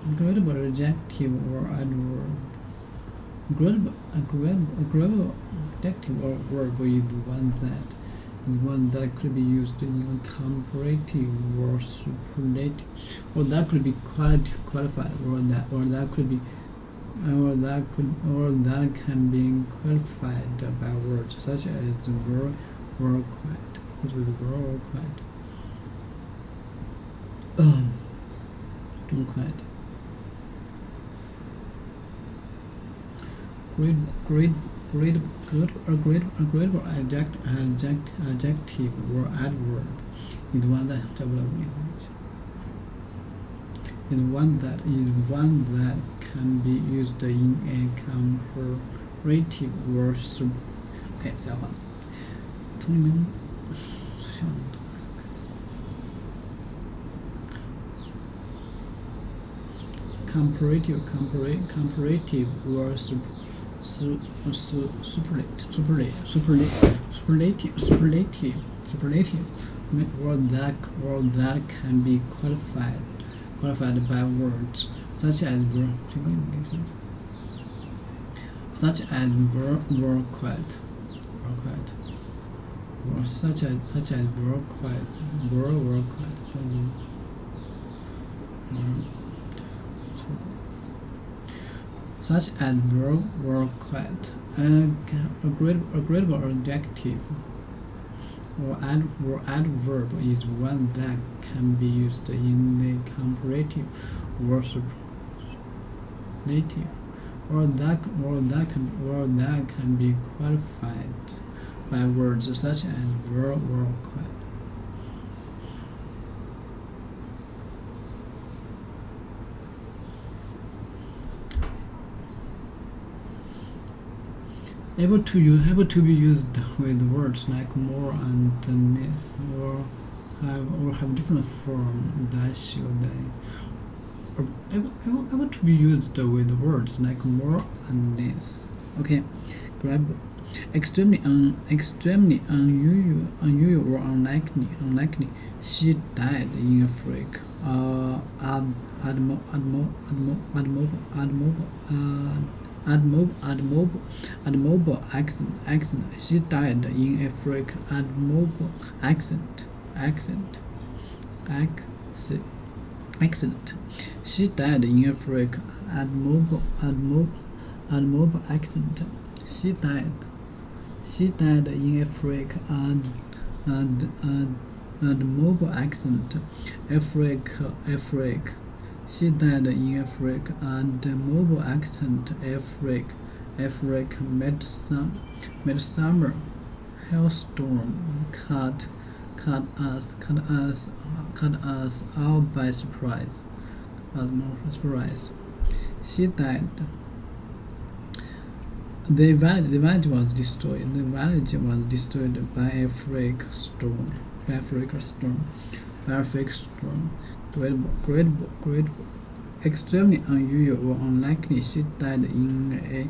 Agreeable adjective or adverb. Agreeable adjective or verb is one that could be used in comparative or superlative, or that could be qualified, or that could be, or that can be qualified by words such as were or quite. This was were or quite. Quite. Agreeable adjective or adverb is one that can be used in a comparative or okay, 下话从你们想comparative or superlative word that can be qualified by words such as were quite, or such as were quite, such as were quite. Agreeable adjective or adverb is one that can be used in the comparative or superlative, or that can be qualified by words such as were or quite. Able to be used with words like more and less, or have different form, dash or days, or able to be used with words like more and less. Okay, grab extremely unusual or unlikely. She died in Africa. admirable accent. She died in a freak admirable accident. She died in a freak admirable accident. She died in a freak admirable accident. A freak. She died in a freak admirable accident. A freak midsummer hailstorm cut us all by surprise. She died. The village was destroyed. The village was destroyed by a freak storm. Great. Extremely unusual or unlikely. She died in a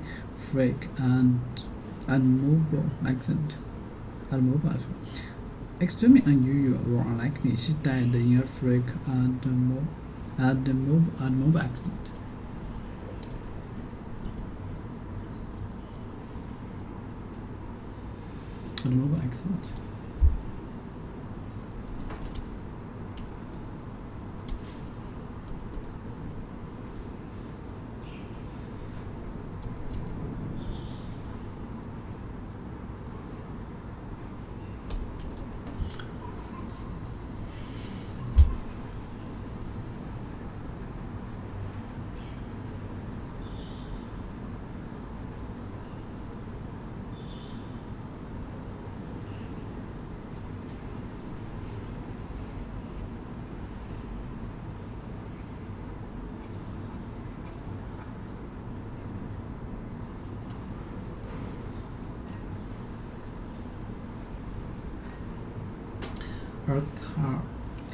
freak and admirable accident. Extremely unusual or unlikely. She died in a freak admirable accident. Admirable accident.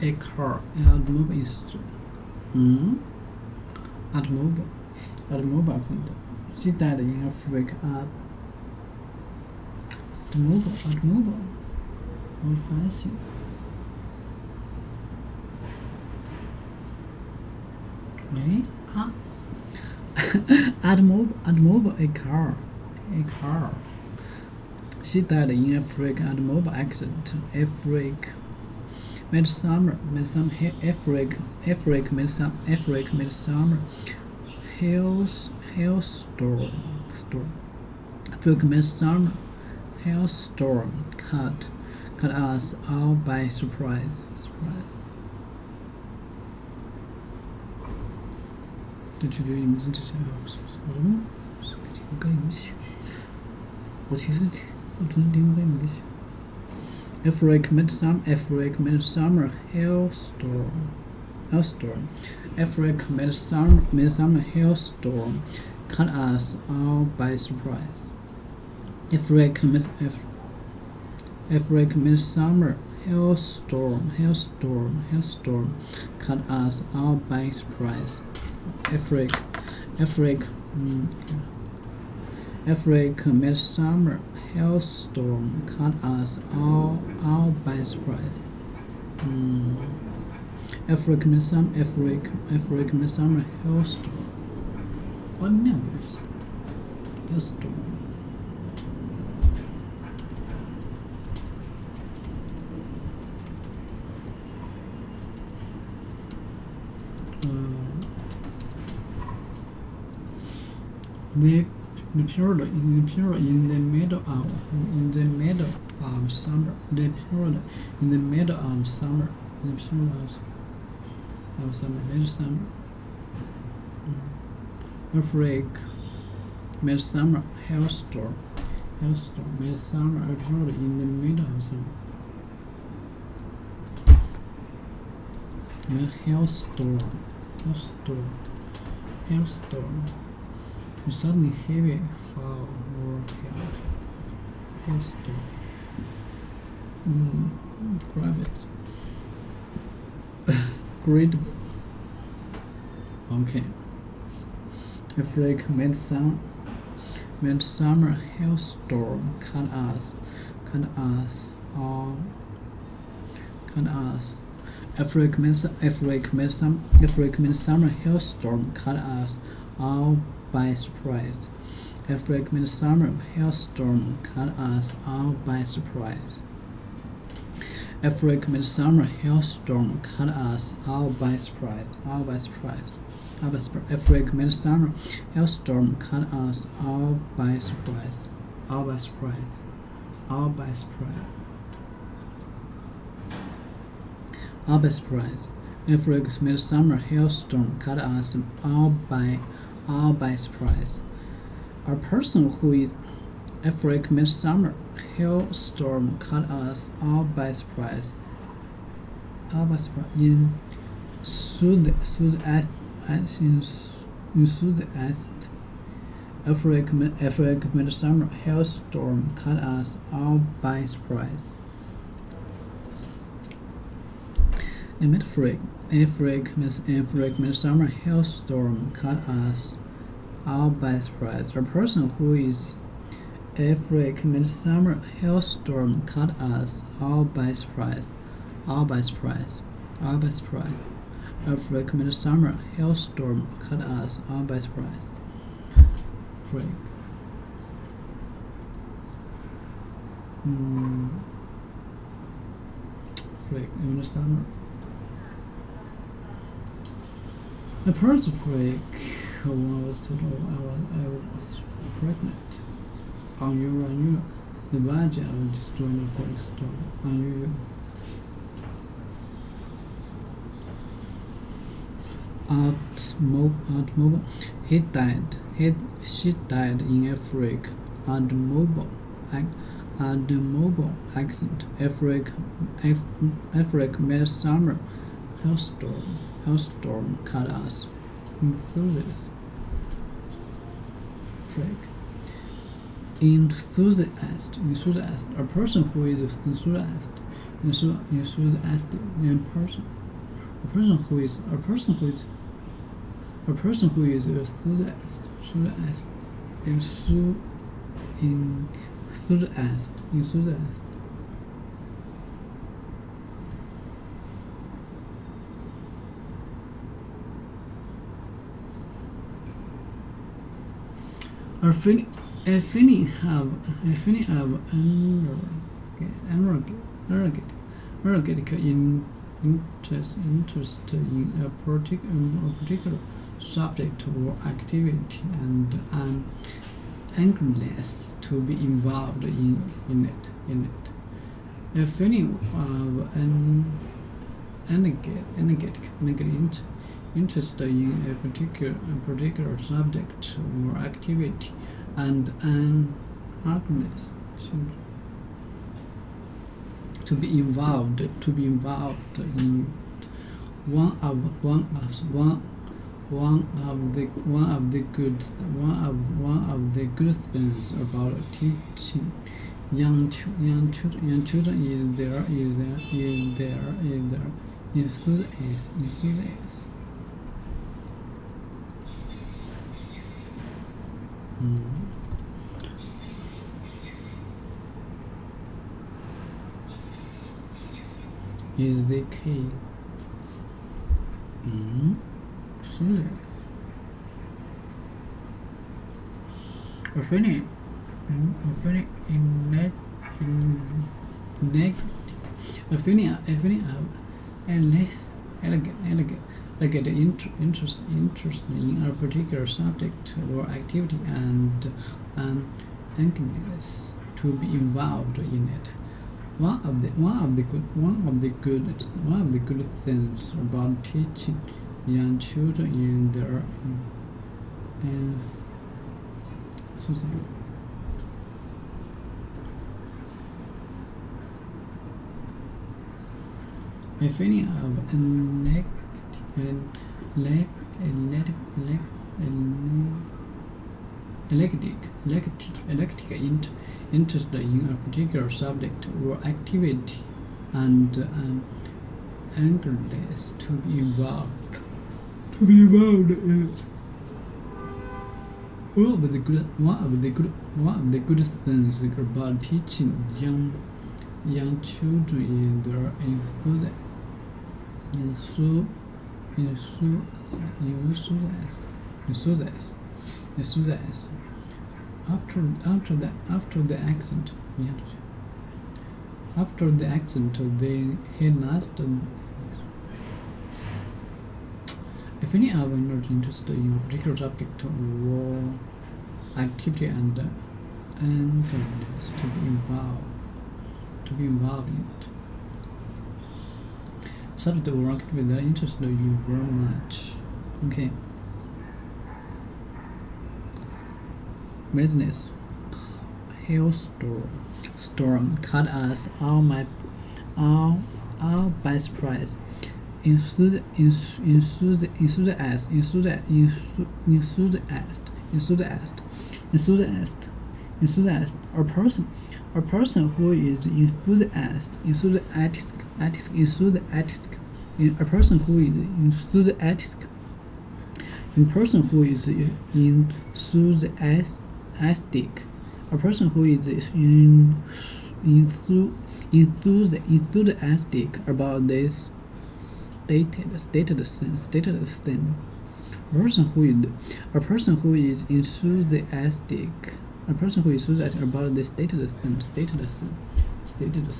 A car, automobile instrument. Automobile accident. She died in a freak automobile. Old fancy. Automobile, a car. She died in a freak automobile accident. A freak midsummer hailstorm cut us all by surprise. 这取决于你们真的想要什么。我跟你们学，我真是听不跟你们学。A freak midsummer hailstorm. A freak midsummer hailstorm caught us all by surprise. A freak midsummer hailstorm caught us all by surprise. A freak midsummer hailstorm caught us all by surprise. A freak midsummer hailstorm. What name is hailstorm? The period in the middle of summer. The period in the middle of summer. Midsummer. A freak midsummer hailstorm. Midsummer. A period in the middle of summer. Hailstorm. Suddenly heavy fall or hailstorm. Private. Great. Okay. A freak midsummer hailstorm caught us. A freak midsummer hailstorm caught us all by surprise. A frequent summer hailstorm caught us all by surprise. A frequent summer hailstorm caught us all by surprise. A frequent summer hailstorm caught us all by surprise. All by surprise. All by surprise. All by surprise. A frequent summer hailstorm caught us all by surprise. A person who is a frequent summer hailstorm caught us all by surprise. All by surprise. In Southeast, a frequent summer hailstorm caught us all by surprise. A frequent summer hailstorm caught us all by surprise. A person who is a frequent summer hailstorm caught us all by surprise. All by surprise. All by surprise. A frequent summer hailstorm caught us all by surprise. Freak. Freak in the summer. The first freak when I was told I was pregnant. Unusual. The budget of destroying the freak storm. Unusual. Automobile. She died in a freak automobile accident. A freak midsummer hailstorm caught us. Enthusiast. Freak. Enthusiast. A person who is enthusiastic. Enthusiastic in person. A person who is enthusiast. A feeling of energetic interest in a particular subject or activity and an eagerness to be involved in it. A feeling of an energetic interest in a particular subject or activity and an eagerness to be involved in one of the good things about teaching young children is their enthusiasm. Is the key. Serious. A feeling of interest in a particular subject or activity and an eagerness to be involved in it. One of the good things about teaching young children in their a feeling of electric interest in a particular subject or activity and an eagerness to be involved in it. One of the good things about teaching young children is their enthusiasm. after the accent, yeah. After the accent, they had not. If any of your interest in a particular subject or activity and confidence to be involved in it. Subject or activity that interests you very much. Okay. Business. Hailstorm caught us all by surprise. Enthusiast, a person who is enthusiastic, a person who is enthusiastic, a person who is enthusiastic, a person who is enthusiastic about this stated thing. A person who is enthusiastic. A person who is enthusiastic about the stated thing. Enthusiastic. Stated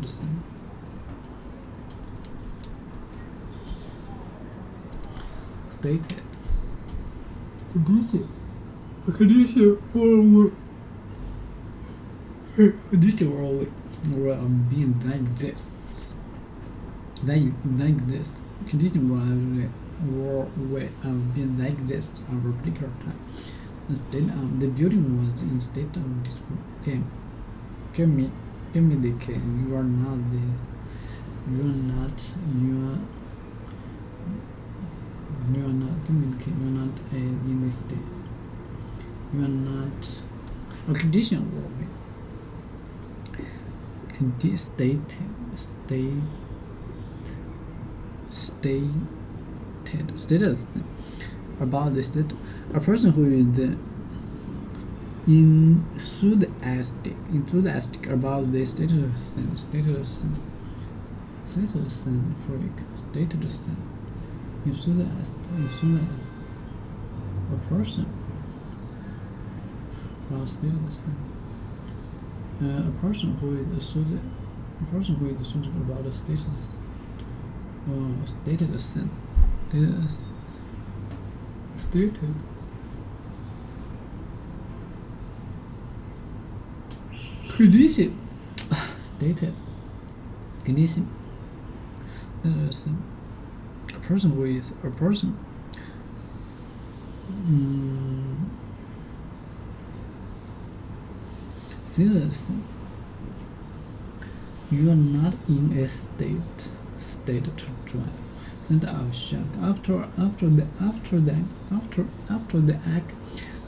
thing. Stated. Condition world being that exists. Condition world being that exists at a particular time. The building was in state of dispute. Okay. Give me the key. You are not in this state. You are not a condition world. Stated about the state. A person who is enthusiastic about the stated thing. Enthusiast. A person. Well, stated thing. A person who is enthusiastic about the status. Stated thing. Stated. Condition. Stated. Condition. A person who is a person. Citizen. You are not in a state to drive. And of shock after the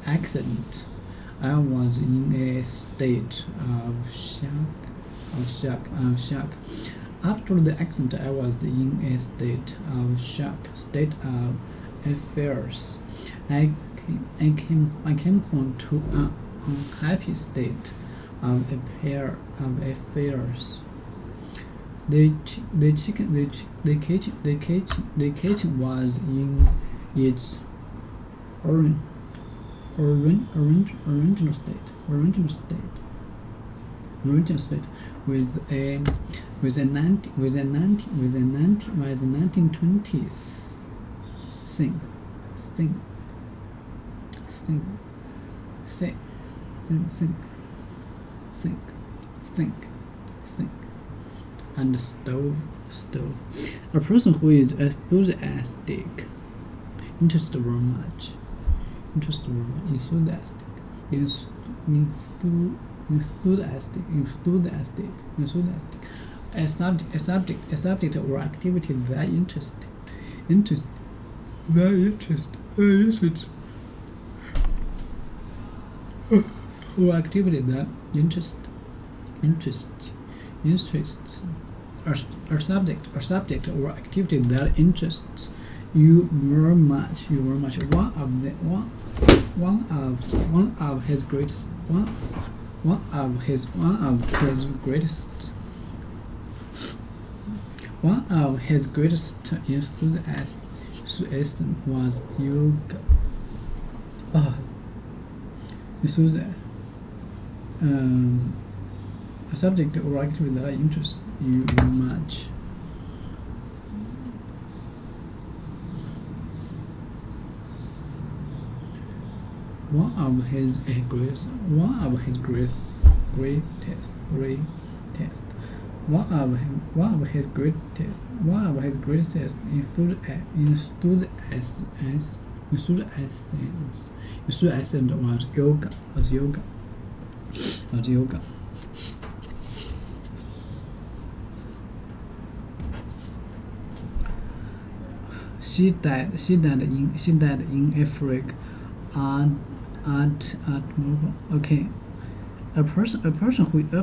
accident. I was in a state of shock. After the accident, I was in a state of shock, state of affairs. I came home to an unhappy state of affairs. The kitchen was in its original state with a 1920s think and stove. A person who is enthusiastic, interested very much, enthusiastic, a subject or activity that interests or activity that interests or subject or activity that interests you very much. One of his greatest enthusiasm was yoga. Enthusiasm. A subject or activity that interests you very much. One of his greatest enthusiasm was yoga. She died in Africa at Mobile. Okay. A person who is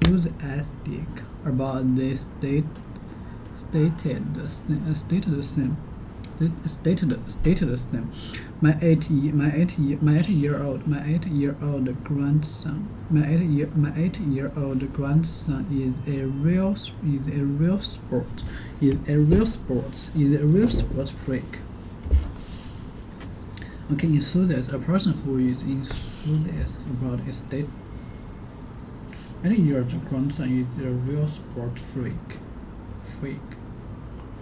enthusiastic about this stated the same. My 8-year-old grandson is a real sports freak. Okay, enthusiast, a person who is enthusiastic about a state. 8-year-old grandson is a real sport freak.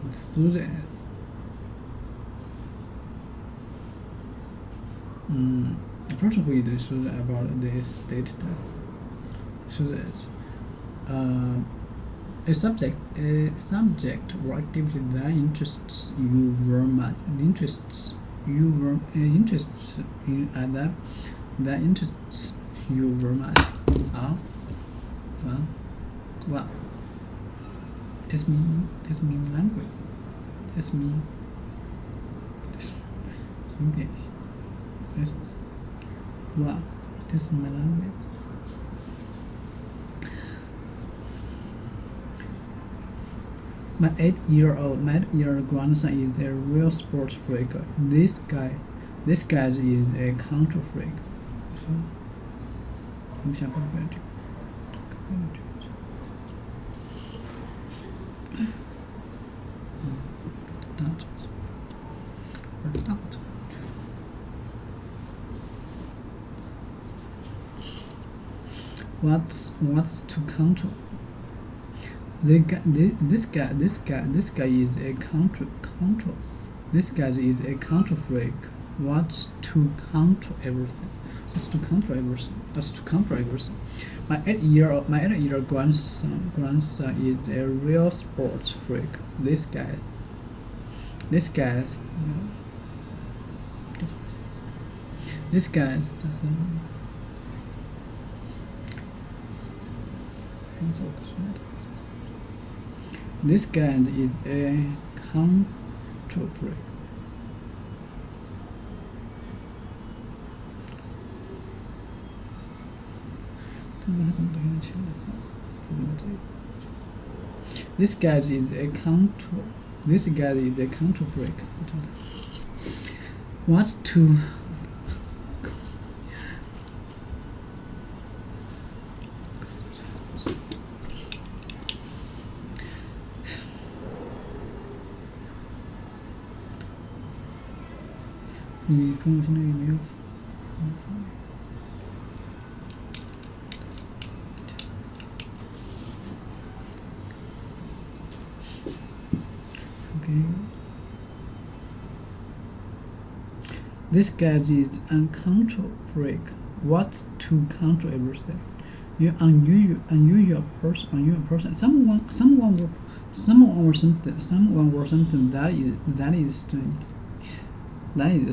Enthusiast. A person who is enthusiastic about the state. Enthusiast. A subject or activity that interests you very much. Interests you very much. Well, test me language. Test me English. Test my language. My 8-year-old grandson is a real sports freak. This guy is a control freak. So, What's to control? This guy is a control. This guy is a control freak. What's to control everything? My 8-year-old grandson is a real sports freak. This guy. This guy is a control freak. This guy is a control freak. What's to This guy is a control freak. Wants to control everything. You're unusual person. Someone or something that is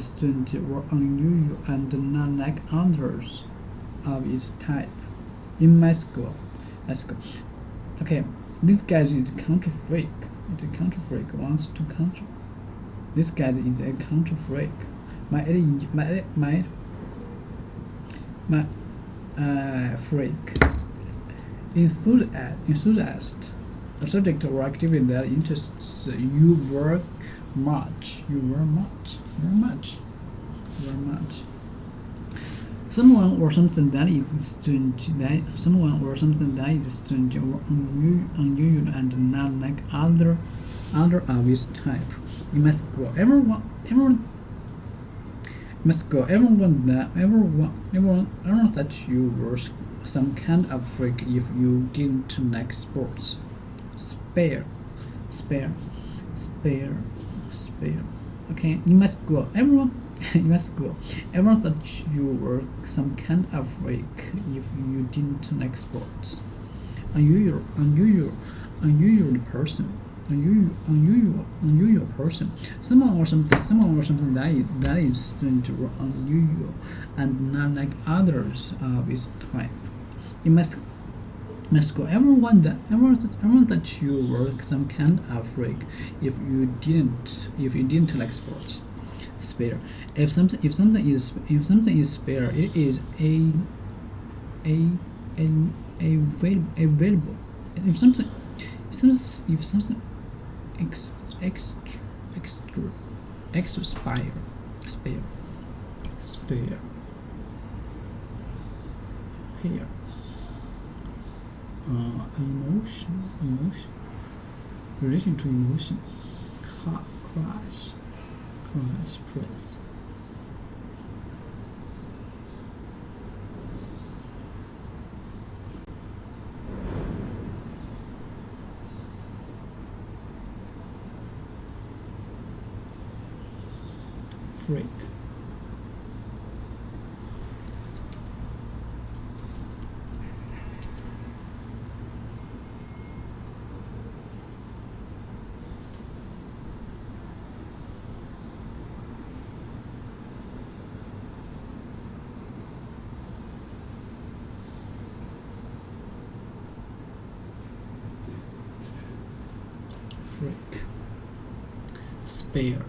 strange or unusual and not like others of its type. In my school. Okay, this guy is a control freak. Wants to control. This guy is a control freak. My freak. Enthusiast. A subject or activity that interests you very much. Someone or something that is strange or unusual and not like other of its type. You must go. Everyone that you were some kind of freak if you didn't like sports. Spare. Okay, you must go. Everyone that you were some kind of freak if you didn't like sports. Unusual person. Unusual person. Someone or something that is strange or unusual and not like others of its type. You must go. Everyone that you were some kind of freak if you didn't like sports. Spare. If something is spare, it is available. If something extra spare. Pair. Emotion. Relating to emotion. Crush. Press. Freak. Spare.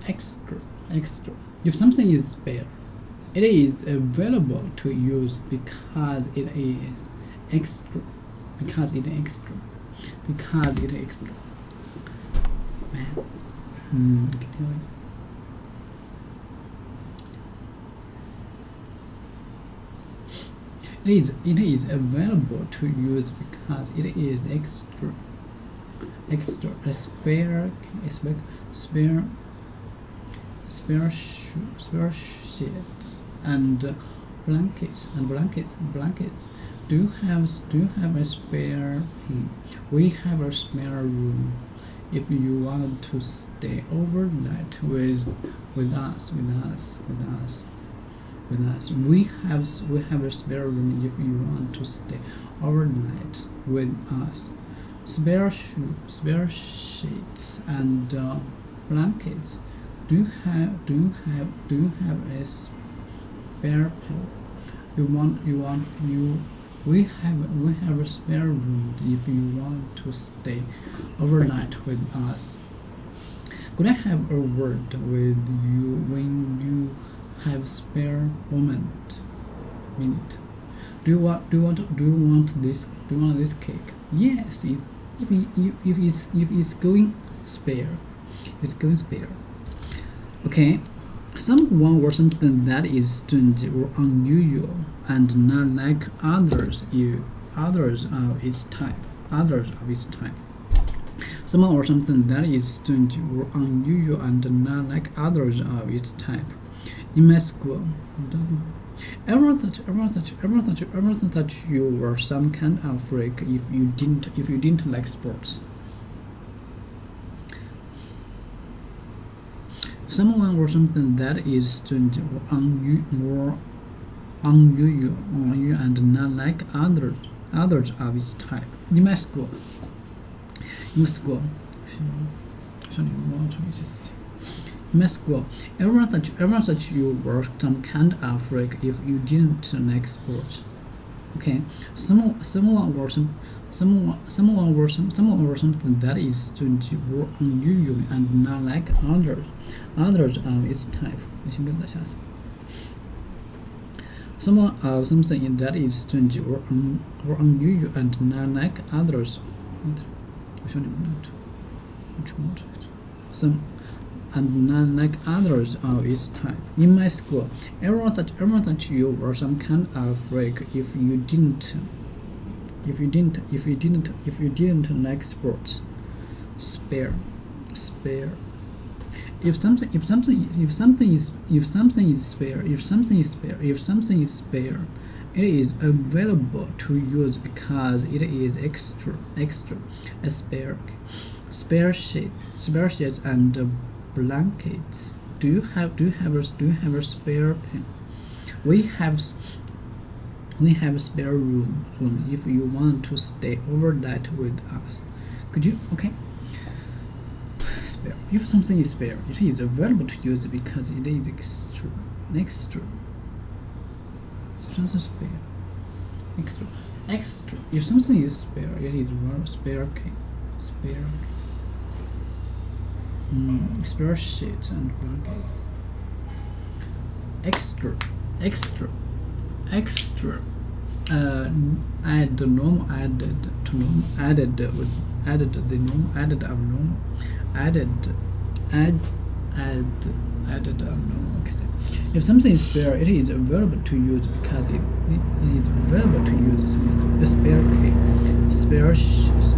Extra. If something is spare, it is available to use because it is extra. Man. I can tell you. It is available to use because it is extra. A spare sheets and blankets. Do you have a spare? We have a spare room. If you want to stay overnight with us. We have a spare room if you want to stay overnight with us. Spare sheets and blankets. Do you have a spare pillow? We have a spare room if you want to stay overnight with us. Could I have a word with you when you have spare minute? Do you want this cake? Yes, if it's going spare. Okay, someone or something that is strange or unusual and not like others of its type. Someone or something that is strange or unusual and not like others of its type. You must go. Everyone thought you were some kind of freak if you didn't like sports. Someone or something that is strange or unusual and not like others of its type. You must go. You must go. Everyone thought you were some kind of freak if you didn't like sports. Okay. Someone or something that is strange or unusual and not like others of its type. Someone or something that is strange or unusual and not like others. and none like others of its type. In my school, everyone thought you were some kind of freak if you didn't like sports. Spare. If something is spare, it is available to use because it is extra. A spare sheets and blankets. Do you have a spare pen? We have spare room if you want to stay overnight with us. Could you? Okay. Spare. If something is spare, it is available to use because it is extra. Something spare. Extra. If something is spare, it is spare. Spare sheets and blankets. Extra. Add the normal, added to normal, added the normal, added abnormal, added abnormal. If something is spare, it is available to use because it is available to use. So a spare key, spare sheets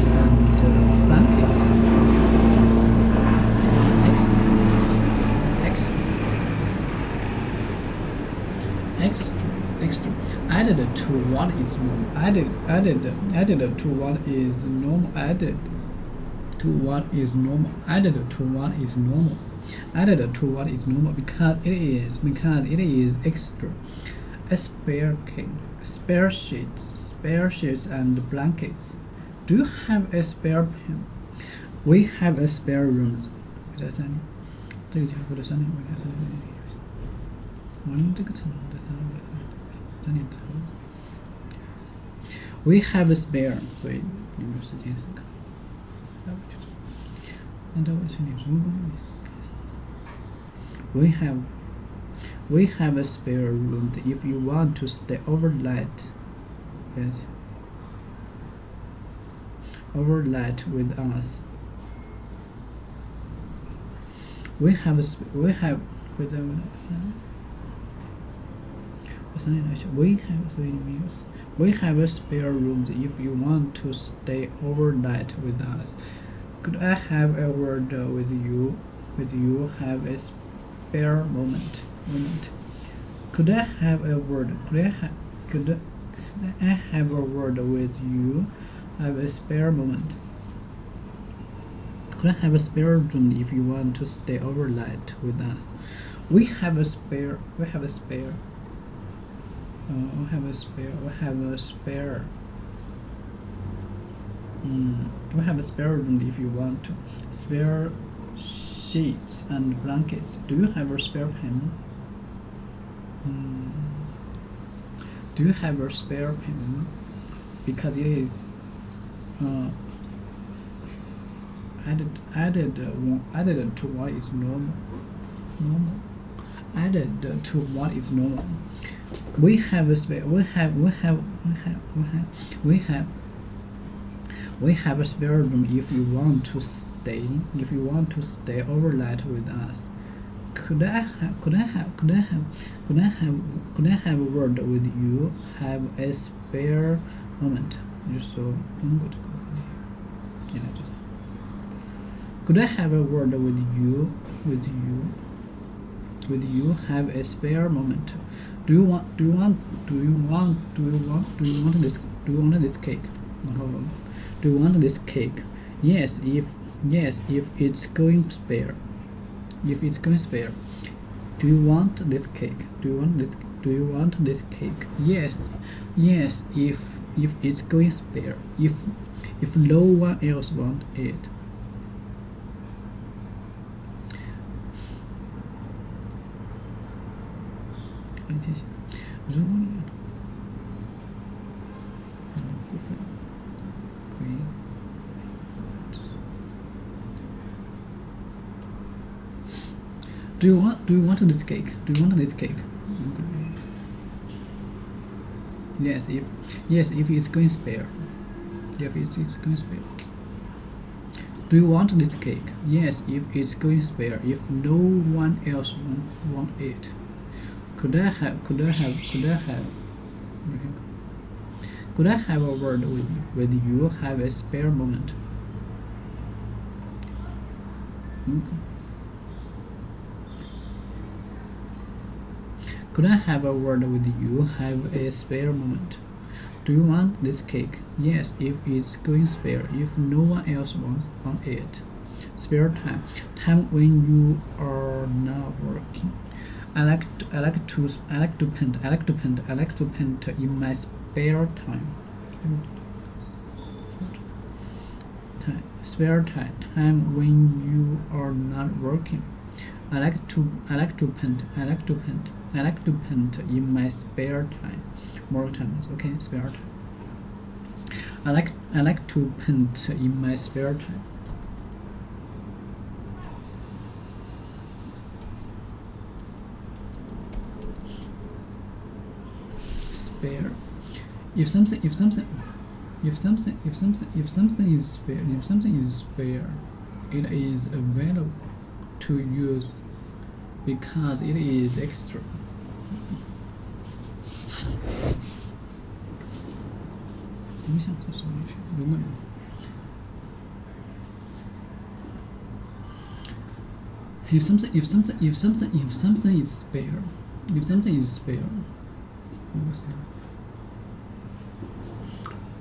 and blankets. Extra. Added to what is normal. Added to what is normal. Added to what is normal. Because it is extra. A spare king. Spare sheets and blankets. Do you have a spare pen? We have a spare room. We have a spare， 所以你们有时间思考。按照我去你说过。We have a spare room if you want to stay overnight. Yes. Overnight with us. We have a spare room if you want to stay overnight with us. Could I have a word with you? Have a spare moment. Could I have a word? Could I have a word with you? Have a spare moment. Could I have a spare room if you want to stay overnight with us? We have a spare room if you want to. Spare sheets and blankets. Do you have a spare pen? Do you have a spare pen? Because it is added to what is normal. Added to what is normal. We have a spare. We have a spare room if you want to stay. Overnight with us. Could I have a word with you? Have a spare moment. Could I have a word with you? Have a spare moment. Do you want this cake? Hold on. Do you want this cake? Yes, if it's going spare. Do you want this cake? Do you want this cake? Yes, if it's going spare. If no one else wants it. Do you want this cake? Yes, if it's going spare. Do you want this cake? Yes, if it's going spare. If no one else want it. Could I have a word with you? Have a spare moment? Could I have a word with you? Have a spare moment? Do you want this cake? Yes, if it's going spare. If no one else want it. Spare time. Time when you are not working. I like to paint in my spare time. Spare time when you are not working. I like to paint in my spare time. More times, okay, spare time. I like to paint in my spare time. Spare. If something is spare, it is available to use because it is extra.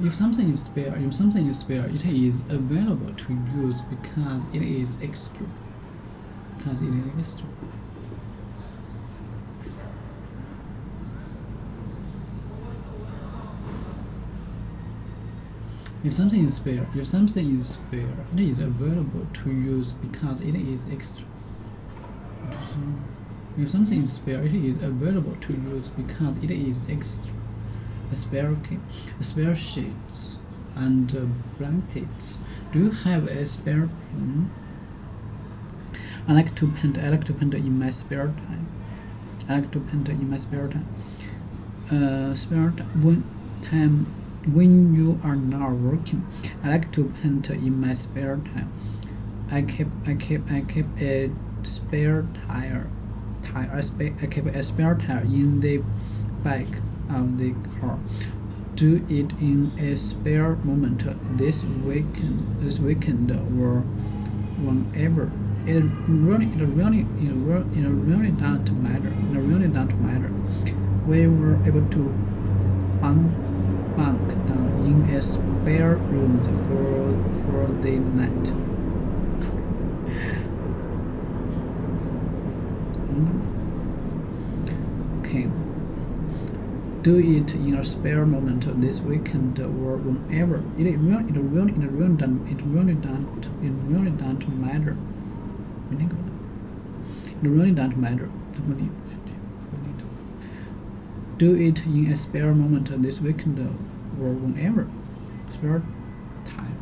If something is spare, if something is spare, it is available to use because it is extra. If something is spare, it is available to use because it is extra. If something is spare, it is available to use because it is extra. A spare sheets and blankets. Do you have a spare pen? I like to paint in my spare time. Spare time when you are not working. I like to paint in my spare time. I keep a spare tire. I keep a spare tire in the back of the car. Do it in a spare moment this weekend or whenever. It really don't matter. We were able to bunk down in a spare room for the night. Okay. Do it in a spare moment this weekend or whenever. It really don't matter. It really don't matter. Do it in a spare moment this weekend or whenever. Spare time.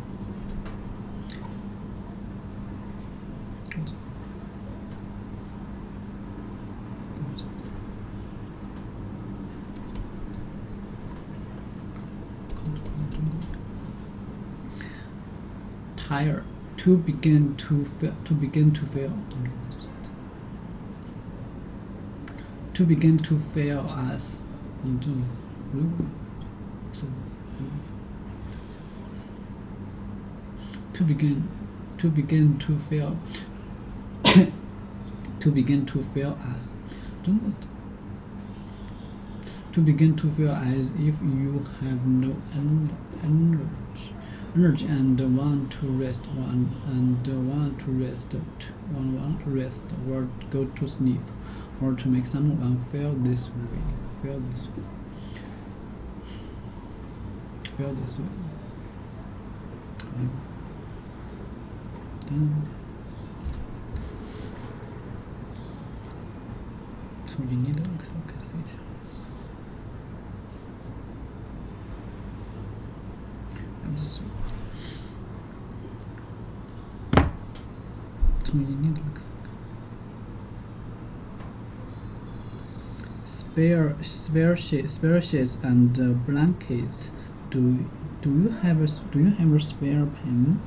Tire. To begin to fail. To begin to fail us. To begin to fail. To begin to fail us. To begin to feel as if you have no energy and want to rest, or go to sleep, or to make someone feel this way. So you need a conversation. Spare sheets and blankets. Do you have a spare pen?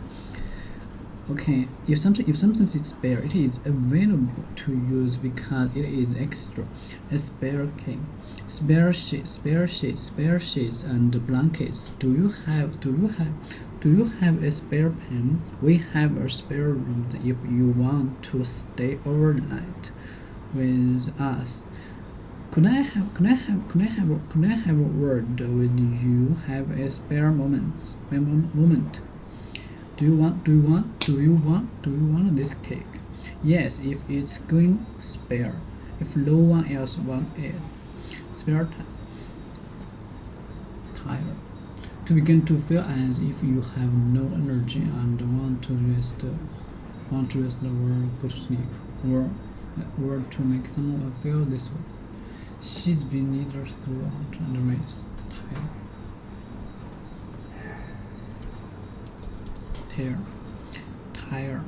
Okay, if something is spare, it is available to use because it is extra. A spare cake, spare sheets, and blankets. Do you have a spare pen? We have a spare room if you want to stay overnight with us. Could I have a word with you? Have a spare moment? Do you want this cake? Yes, if it's going spare. If no one else wants it. Spare time. Tired. To begin to feel as if you have no energy and want to rest or go to sleep, or to make someone feel this way. She's been neither throughout and race. Tired.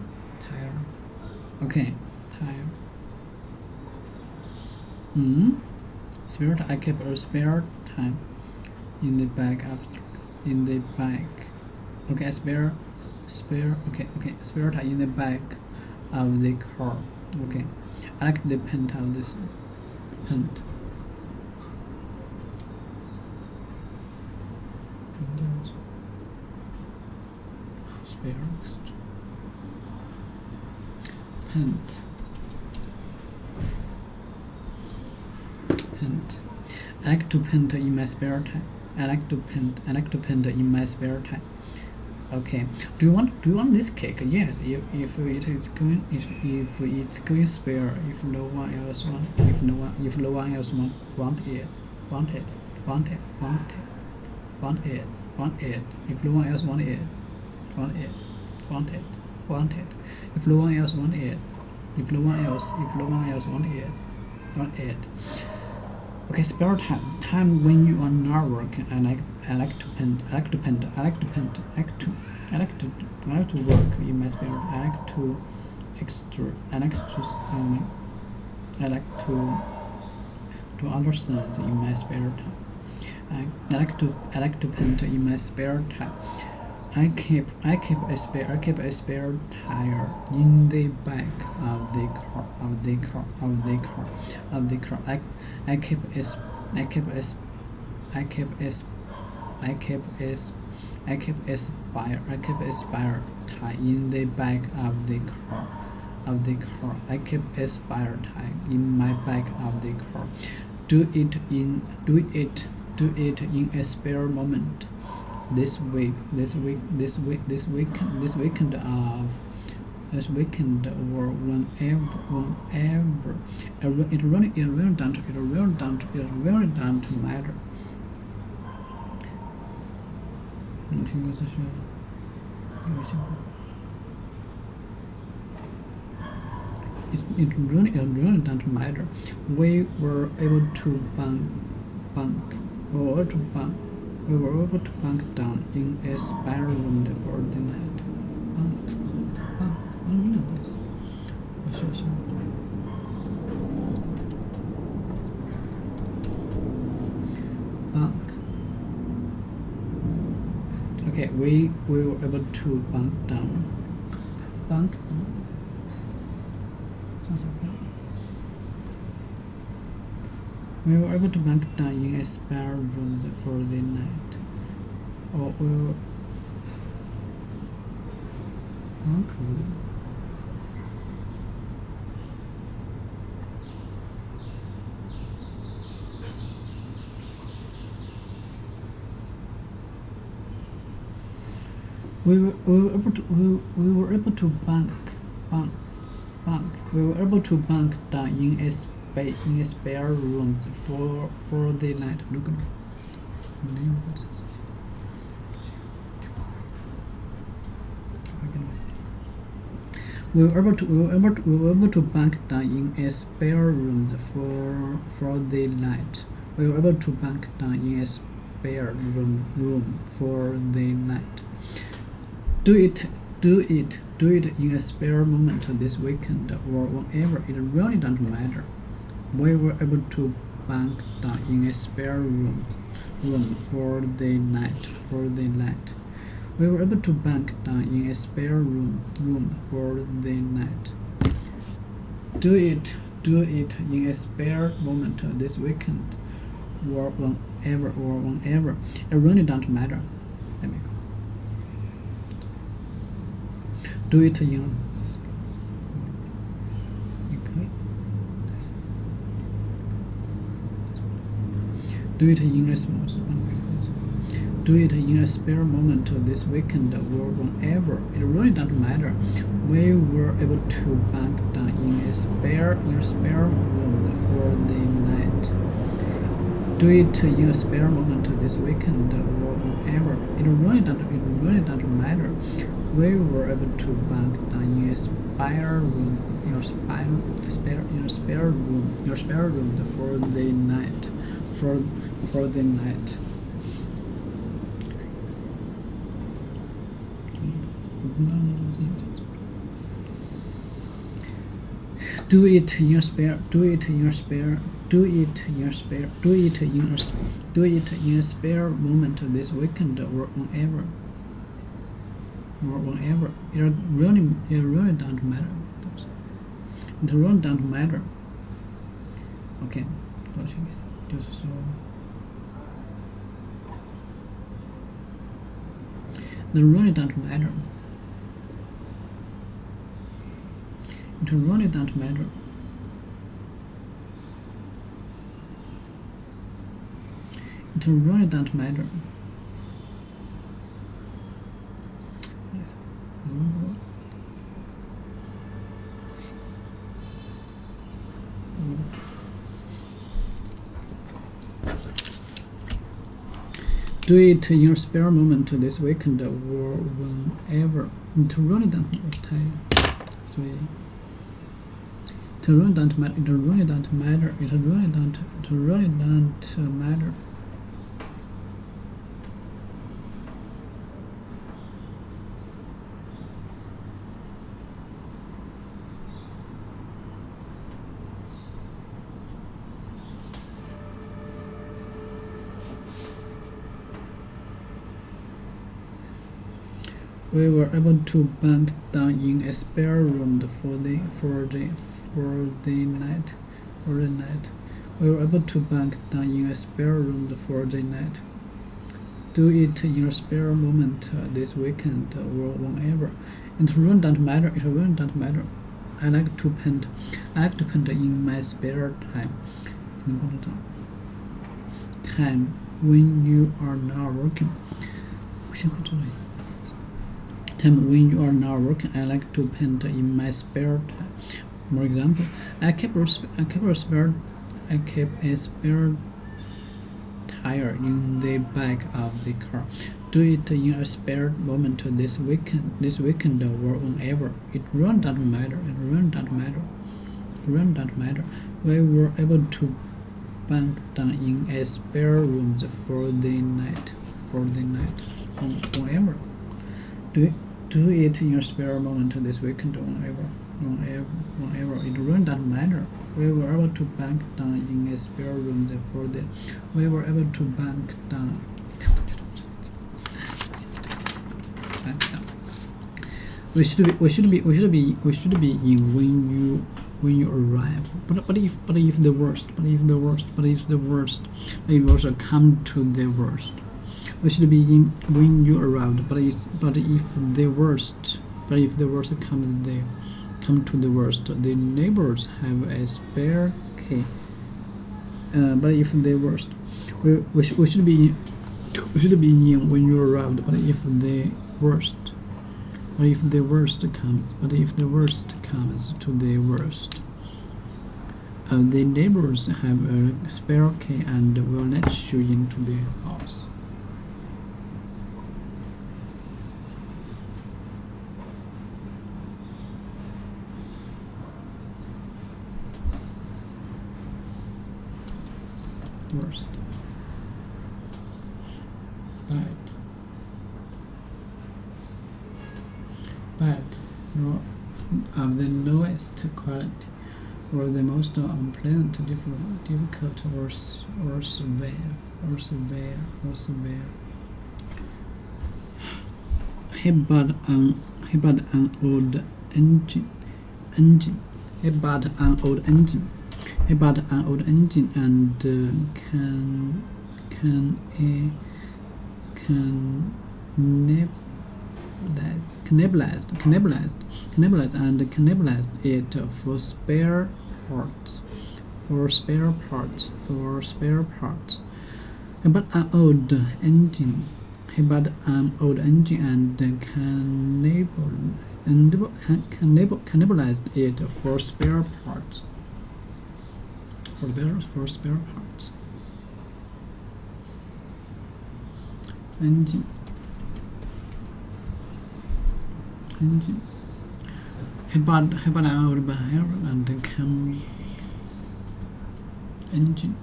Okay, tired. I kept a spare time in the bag Okay, spare time in the back of the car. Okay, I like the paint of this paint. Spare paint. I like to paint in my spare time. I like to paint in my spare time. Okay. Do you want this cake? Yes. If it's going spare. If no one else want it. If no one else want it. If no one else want it. If no one else want it. Want it. Okay, spare time when you are not working. I like to paint. I like to work in my spare time. I like to do other things in my spare time. I like to paint in my spare time. I keep a spare tire in the back of the car. I keep a spare tire in the back of the car. I keep a spare tire in my back of the car. Do it in a spare moment. This weekend or whenever. It really down to matter. It really doesn't matter. We were able to bank down in a spare room for the night. I know this. Bank. Okay, we were able to bank down. We were able to bank down in a spare room for the night. Or we were able to bank down in a spare room for the night. Look at we were able to bank down in a spare room for the night. We were able to bank down in a spare room for the night. Do it in a spare moment this weekend or whenever. It really doesn't matter. We were able to bank down in a spare room for the night. We were able to bunk down in a spare room for the night. Do it in a spare moment this weekend, or whenever. It really don't matter. Let me go. Do it in. Do it in a small. Do it in a spare moment this weekend or whenever. It really doesn't matter. We were able to bunk down in a spare room for the night. Do it in a spare moment this weekend or whenever. It really doesn't matter. We were able to bunk down in a spare room for the night. For the night. Do it in your spare moment this weekend or whenever. It really doesn't matter. It really doesn't matter. Okay. 就是说 It really doesn't matter. It really doesn't matter. It really doesn't matter. Do it in your spare moment this weekend or whenever. It really doesn't matter. It really doesn't matter. It really doesn't matter. It really doesn't matter. We were able to bunk down in a spare room for the night. We were able to bunk down in a spare room for the night. Do it in your spare moment this weekend or whenever. It really doesn't matter. It really doesn't matter. I like to paint in my spare time. Time when you are not working. Time when you are not working, I like to paint in my spare time. For example, I keep a spare tire in the back of the car. Do it in a spare moment this weekend or whenever. It really doesn't matter. It really doesn't matter. It really doesn't matter. We were able to bunk down in a spare room for the night. Whenever. Do it in your spare moment this weekend or whenever. It really doesn't matter. We were able to bunk down in a spare room for the. We were able to bunk down. We should be in when you arrive. But if the worst come to the worst. We should be in when you arrived, but if the worst come to the worst, the neighbors have a spare key. But if the worst, we should be in when you arrived, but if the worst comes to the worst, the neighbors have a spare key and will let you into the house. Worst. Bad. Of the lowest quality, or the most unpleasant, difficult, or severe. he bought an old engine. He bought an old engine. He bought an old engine and cannibalized it for spare parts. He bought an old engine. He bought an old engine and cannibalized it for spare parts. For spare parts. Engine. He bought an old barrel and engine.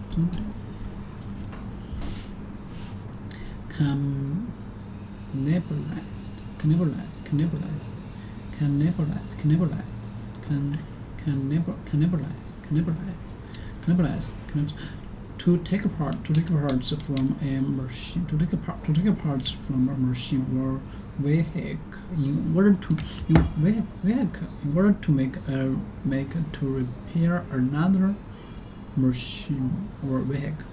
Cannibalize. To take parts from a machine. To take parts from a machine or vehicle in order to repair another machine or vehicle.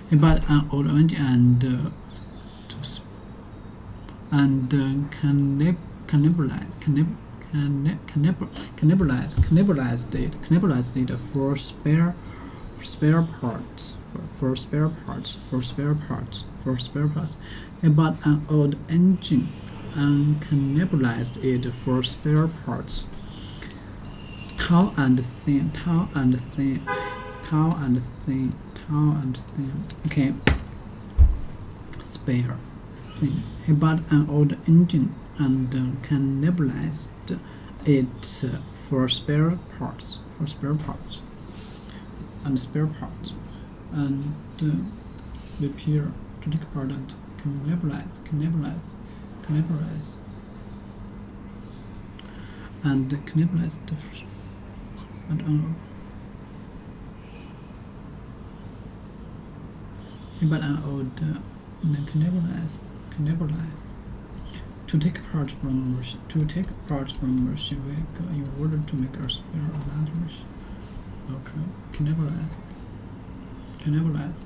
He bought an old engine and cannibalized it for spare parts. He bought an old engine and cannibalized it for spare parts. Tall and thin. Okay. Spare. Thin. He bought an old engine and cannibalized it for spare parts. And repair. To take apart and cannibalize. And cannibalize the first. But an old cannibalized. To take parts from machine vehicle in order to make a spare another machine. Okay. Cannibalized. Cannibalized.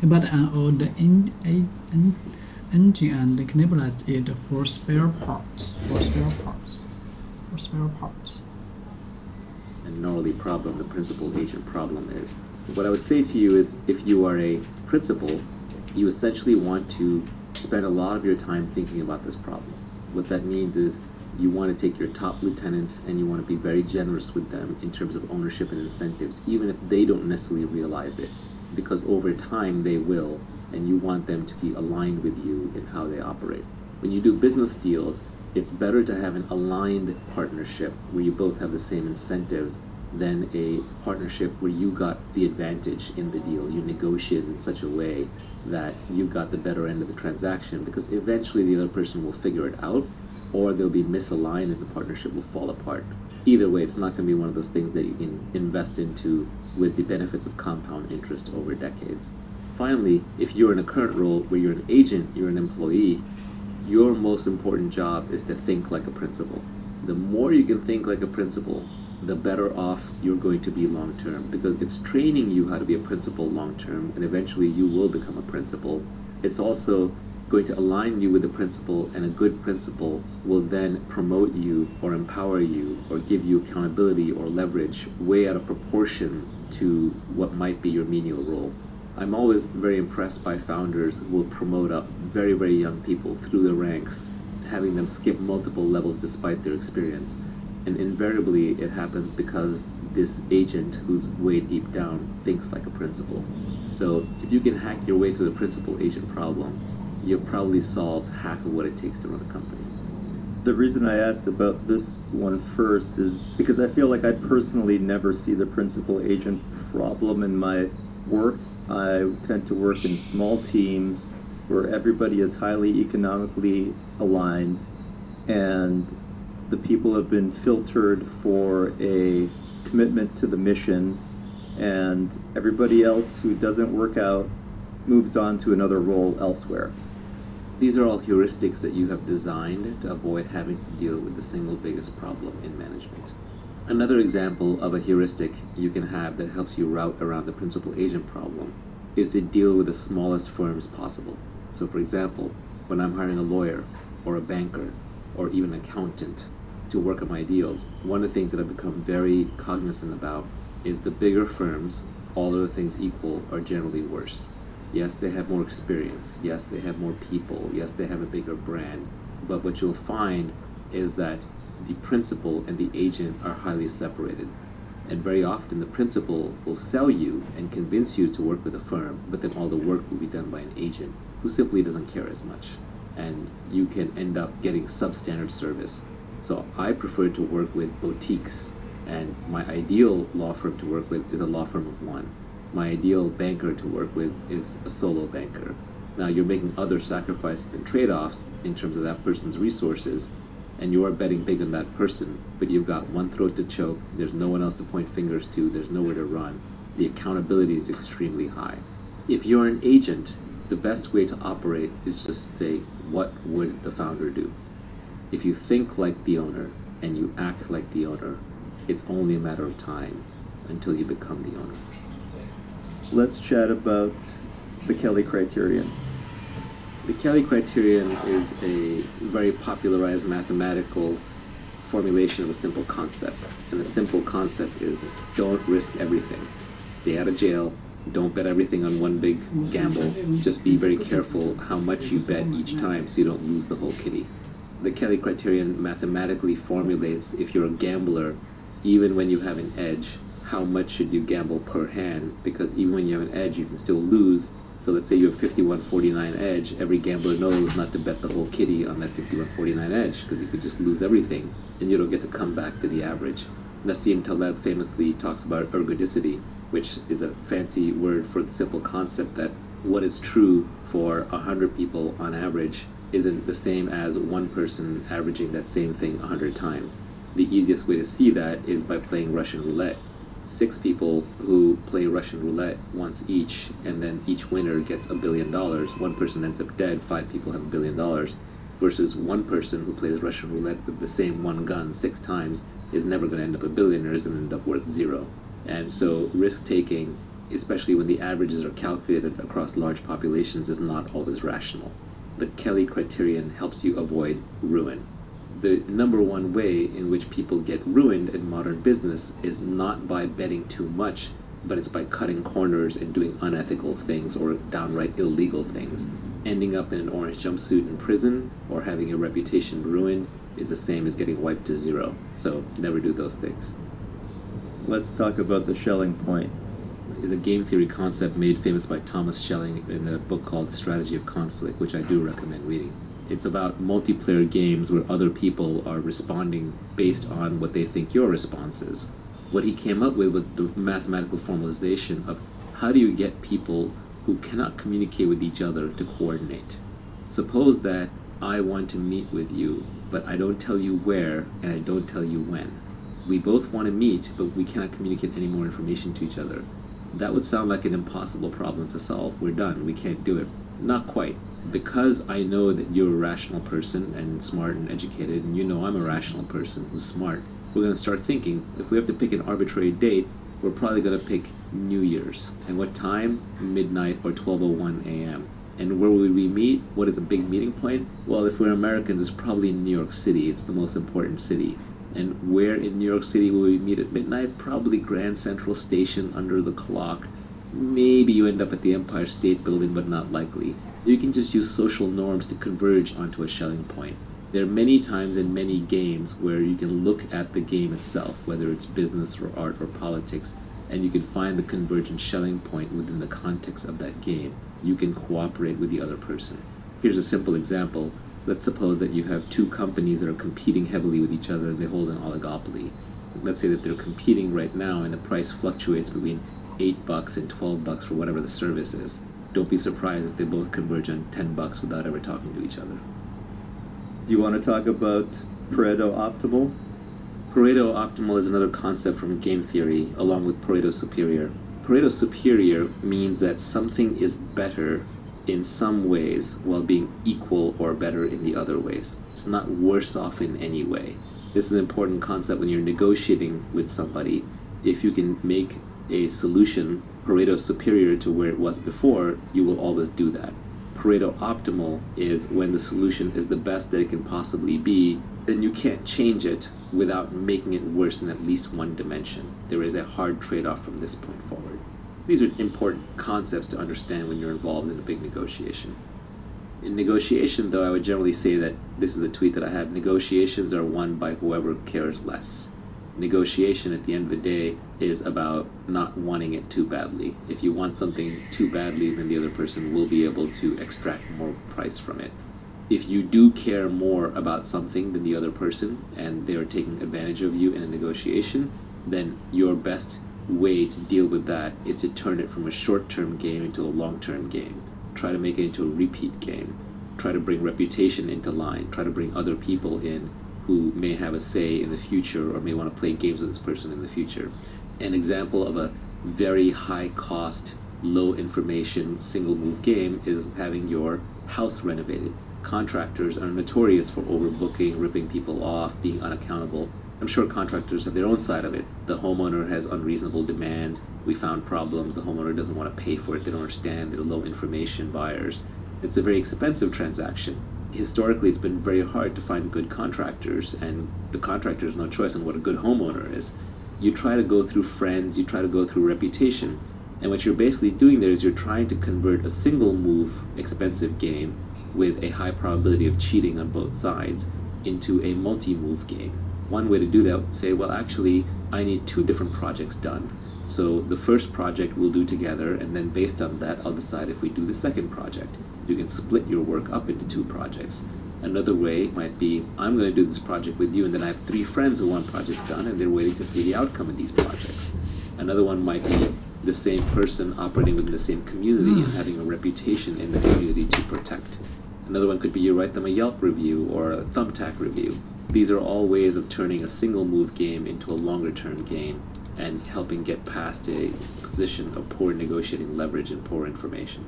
But an old engine and cannibalized it for spare parts. And normally the principal agent problem is. What I would say to you is, if you are a principal, you essentially want to spend a lot of your time thinking about this problem. What that means is you want to take your top lieutenants and you want to be very generous with them in terms of ownership and incentives, even if they don't necessarily realize it, because over time they will, and you want them to be aligned with you in how they operate. When you do business deals, it's better to have an aligned partnership where you both have the same incentives than a partnership where you got the advantage in the deal. You negotiated in such a way that you got the better end of the transaction, because eventually the other person will figure it out, or they'll be misaligned and the partnership will fall apart. Either way, it's not going to be one of those things that you can invest into with the benefits of compound interest over decades. Finally, if you're in a current role where you're an agent, you're an employee, your most important job is to think like a principal. The more you can think like a principal, the better off you're going to be long term, because it's training you how to be a principal long term, and eventually you will become a principal. It's also going to align you with the principal, and a good principal will then promote you or empower you or give you accountability or leverage way out of proportion to what might be your menial role. I'm always very impressed by founders who will promote up very, very young people through the ranks, having them skip multiple levels despite their experience. And invariably it happens because this agent who's way deep down thinks like a principal. So if you can hack your way through the principal agent problem, you've probably solved half of what it takes to run a company. The reason I asked about this one first is because I feel like I personally never see the principal agent problem in my work. I tend to work in small teams where everybody is highly economically aligned and the people have been filtered for a commitment to the mission, and everybody else who doesn't work out moves on to another role elsewhere. These are all heuristics that you have designed to avoid having to deal with the single biggest problem in management. Another example of a heuristic you can have that helps you route around the principal agent problem is to deal with the smallest firms possible. So for example, when I'm hiring a lawyer or a banker or even an accountant to work on my deals, one of the things that I've become very cognizant about is the bigger firms, all other things equal, are generally worse. Yes, they have more experience. Yes, they have more people. Yes, they have a bigger brand. But what you'll find is that the principal and the agent are highly separated. And very often the principal will sell you and convince you to work with a firm, but then all the work will be done by an agent who simply doesn't care as much. And you can end up getting substandard service. So I prefer to work with boutiques, and my ideal law firm to work with is a law firm of one. My ideal banker to work with is a solo banker. Now you're making other sacrifices and trade-offs in terms of that person's resources, and you are betting big on that person, but you've got one throat to choke, there's no one else to point fingers to, there's nowhere to run. The accountability is extremely high. If you're an agent, the best way to operate is just to say, what would the founder do? If you think like the owner and you act like the owner, it's only a matter of time until you become the owner. Let's chat about the Kelly criterion. The Kelly criterion is a very popularized mathematical formulation of a simple concept. And the simple concept is don't risk everything. Stay out of jail. Don't bet everything on one big gamble. Just be very careful how much you bet each time so you don't lose the whole kitty. The Kelly criterion mathematically formulates, if you're a gambler, even when you have an edge, how much should you gamble per hand, because even when you have an edge, you can still lose. So let's say you have 51-49 edge, every gambler knows not to bet the whole kitty on that 51-49 edge, because you could just lose everything, and you don't get to come back to the average. Nassim Taleb famously talks about ergodicity, which is a fancy word for the simple concept that what is true for 100 people on average isn't the same as one person averaging that same thing 100 times. The easiest way to see that is by playing Russian roulette. 6 people who play Russian roulette once each, and then each winner gets $1 billion. One person ends up dead, 5 people have $1 billion. Versus one person who plays Russian roulette with the same one gun 6 times is never going to end up a billionaire, is going to end up worth 0. And so risk-taking, especially when the averages are calculated across large populations, is not always rational. The Kelly criterion helps you avoid ruin. The number one way in which people get ruined in modern business is not by betting too much, but it's by cutting corners and doing unethical things or downright illegal things. Ending up in an orange jumpsuit in prison or having your reputation ruined is the same as getting wiped to 0. So never do those things. Let's talk about the Schelling point. Is a game theory concept made famous by Thomas Schelling in a book called Strategy of Conflict, which I do recommend reading. It's about multiplayer games where other people are responding based on what they think your response is. What he came up with was the mathematical formalization of how do you get people who cannot communicate with each other to coordinate. Suppose that I want to meet with you, but I don't tell you where and I don't tell you when. We both want to meet, but we cannot communicate any more information to each other. That would sound like an impossible problem to solve. We're done. We can't do it. Not quite. Because I know that you're a rational person and smart and educated, and you know I'm a rational person who's smart, we're going to start thinking, if we have to pick an arbitrary date, we're probably going to pick New Year's. And what time? Midnight or 12:01 a.m. And where will we meet? What is a big meeting point? Well, if we're Americans, it's probably in New York City. It's the most important city. And where in New York City will we meet at midnight? Probably Grand Central Station under the clock. Maybe you end up at the Empire State Building, but not likely. You can just use social norms to converge onto a Schelling point. There are many times in many games where you can look at the game itself, whether it's business or art or politics, and you can find the convergent Schelling point within the context of that game. You can cooperate with the other person. Here's a simple example. Let's suppose that you have two companies that are competing heavily with each other and they hold an oligopoly. Let's say that they're competing right now and the price fluctuates between $8 and $12 for whatever the service is. Don't be surprised if they both converge on $10 without ever talking to each other. Do you want to talk about Pareto optimal? Pareto optimal is another concept from game theory, along with Pareto superior. Pareto superior means that something is better in some ways while being equal or better in the other ways. It's not worse off in any way. This is an important concept when you're negotiating with somebody. If you can make a solution Pareto superior to where it was before, you will always do that. Pareto optimal is when the solution is the best that it can possibly be, then you can't change it without making it worse in at least one dimension. There is a hard trade-off from this point forward. These are important concepts to understand when you're involved in a big negotiation. In negotiation, though, I would generally say that, this is a tweet that I have, negotiations are won by whoever cares less. Negotiation at the end of the day is about not wanting it too badly. If you want something too badly, then the other person will be able to extract more price from it. If you do care more about something than the other person and they're taking advantage of you in a negotiation, then your best way to deal with that is to turn it from a short-term game into a long-term game. Try to make it into a repeat game. Try to bring reputation into line. Try to bring other people in who may have a say in the future or may want to play games with this person in the future. An example of a very high cost, low information, single move game is having your house renovated. Contractors are notorious for overbooking, ripping people off, being unaccountable. I'm sure contractors have their own side of it. The homeowner has unreasonable demands. We found problems. The homeowner doesn't want to pay for it. They don't understand. They're low information buyers. It's a very expensive transaction. Historically, it's been very hard to find good contractors, and the contractor has no choice on what a good homeowner is. You try to go through friends, you try to go through reputation, and what you're basically doing there is you're trying to convert a single move expensive game with a high probability of cheating on both sides into a multi-move game. One way to do that would say, well, actually, I need two different projects done. So the first project we'll do together, and then based on that, I'll decide if we do the second project. You can split your work up into two projects. Another way might be, I'm going to do this project with you, and then I have three friends who want projects done, and they're waiting to see the outcome of these projects. Another one might be the same person operating within the same community and having a reputation in the community to protect. Another one could be you write them a Yelp review or a Thumbtack review. These are all ways of turning a single move game into a longer term game and helping get past a position of poor negotiating leverage and poor information.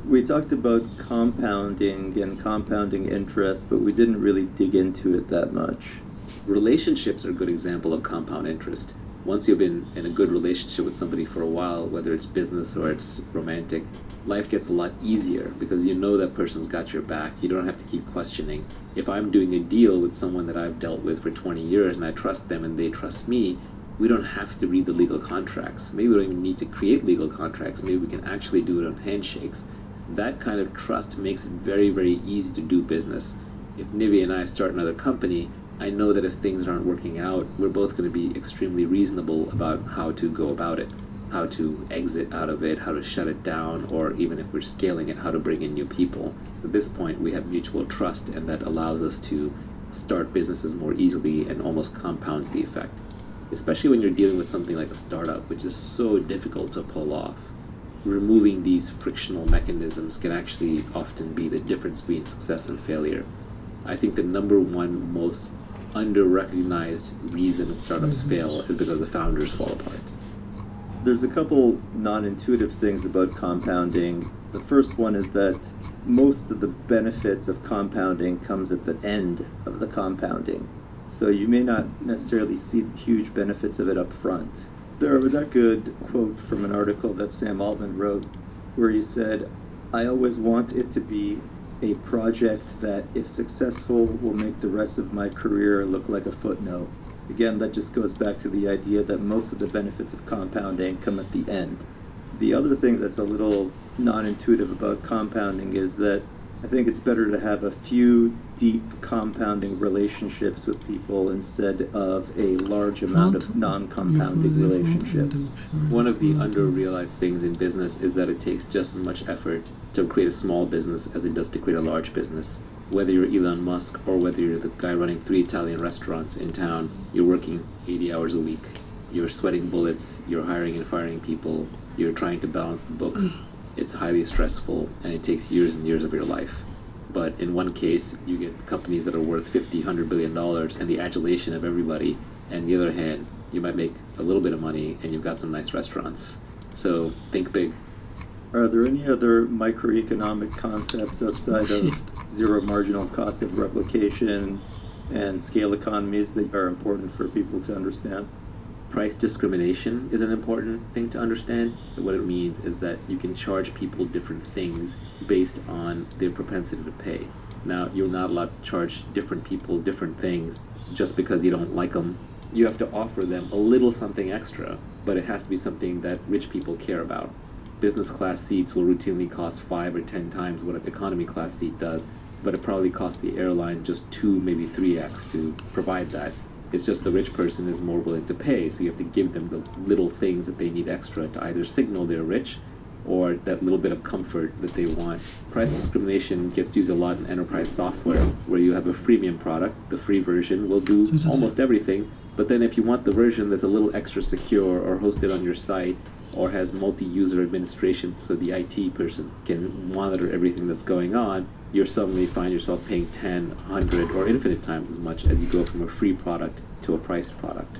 We talked about compounding and compounding interest, but we didn't really dig into it that much. Relationships are a good example of compound interest. Once you've been in a good relationship with somebody for a while, whether it's business or it's romantic, life gets a lot easier because you know that person's got your back. You don't have to keep questioning. If I'm doing a deal with someone that I've dealt with for 20 years and I trust them and they trust me, we don't have to read the legal contracts. Maybe we don't even need to create legal contracts. Maybe we can actually do it on handshakes. That kind of trust makes it very, very easy to do business. If Nivi and I start another company, I know that if things aren't working out, we're both going to be extremely reasonable about how to go about it, how to exit out of it, how to shut it down, or even if we're scaling it, how to bring in new people. At this point, we have mutual trust, and that allows us to start businesses more easily and almost compounds the effect. Especially when you're dealing with something like a startup, which is so difficult to pull off. Removing these frictional mechanisms can actually often be the difference between success and failure. I think the number one most under-recognized reason startups fail is because the founders fall apart. There's a couple non-intuitive things about compounding. The first one is that most of the benefits of compounding comes at the end of the compounding. So you may not necessarily see the huge benefits of it up front. There was a good quote from an article that Sam Altman wrote where he said, "I always want it to be a project that, if successful, will make the rest of my career look like a footnote." Again, that just goes back to the idea that most of the benefits of compounding come at the end. The other thing that's a little non-intuitive about compounding is that I think it's better to have a few deep compounding relationships with people instead of a large amount of non-compounding relationships. One of the under-realized things in business is that it takes just as much effort to create a small business as it does to create a large business. Whether you're Elon Musk or whether you're the guy running 3 Italian restaurants in town, you're working 80 hours a week. You're sweating bullets, you're hiring and firing people, you're trying to balance the books. It's highly stressful and it takes years and years of your life. But in one case, you get companies that are worth $50, $100 billion and the adulation of everybody. And the other hand, you might make a little bit of money and you've got some nice restaurants. So think big. Are there any other microeconomic concepts outside of zero marginal cost of replication and scale economies that are important for people to understand? Price discrimination is an important thing to understand. What it means is that you can charge people different things based on their propensity to pay. Now, you're not allowed to charge different people different things just because you don't like them. You have to offer them a little something extra, but it has to be something that rich people care about. Business class seats will routinely cost 5 or 10 times what an economy class seat does, but it probably costs the airline just 2, maybe 3x to provide that. It's just the rich person is more willing to pay, so you have to give them the little things that they need extra to either signal they're rich or that little bit of comfort that they want. Price discrimination gets used a lot in enterprise software, where you have a freemium product. The free version will do almost everything, but then if you want the version that's a little extra secure or hosted on your site or has multi-user administration so the IT person can monitor everything that's going on, you suddenly find yourself paying 10, 100, or infinite times as much as you go from a free product to a priced product.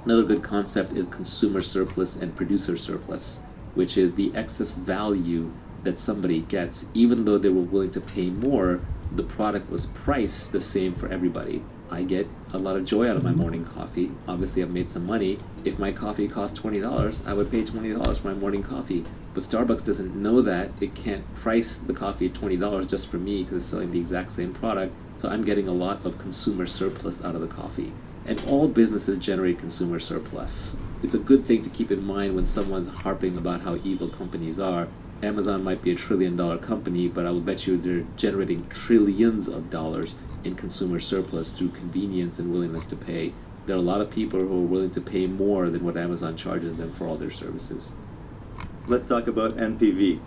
Another good concept is consumer surplus and producer surplus, which is the excess value that somebody gets. Even though they were willing to pay more, the product was priced the same for everybody. I get a lot of joy out of my morning coffee. Obviously, I've made some money. If my coffee cost $20, I would pay $20 for my morning coffee. But Starbucks doesn't know that. It can't price the coffee at $20 just for me because it's selling the exact same product. So I'm getting a lot of consumer surplus out of the coffee. And all businesses generate consumer surplus. It's a good thing to keep in mind when someone's harping about how evil companies are. Amazon might be $1 trillion company, but I will bet you they're generating trillions of dollars in consumer surplus through convenience and willingness to pay. There are a lot of people who are willing to pay more than what Amazon charges them for all their services. Let's talk about NPV.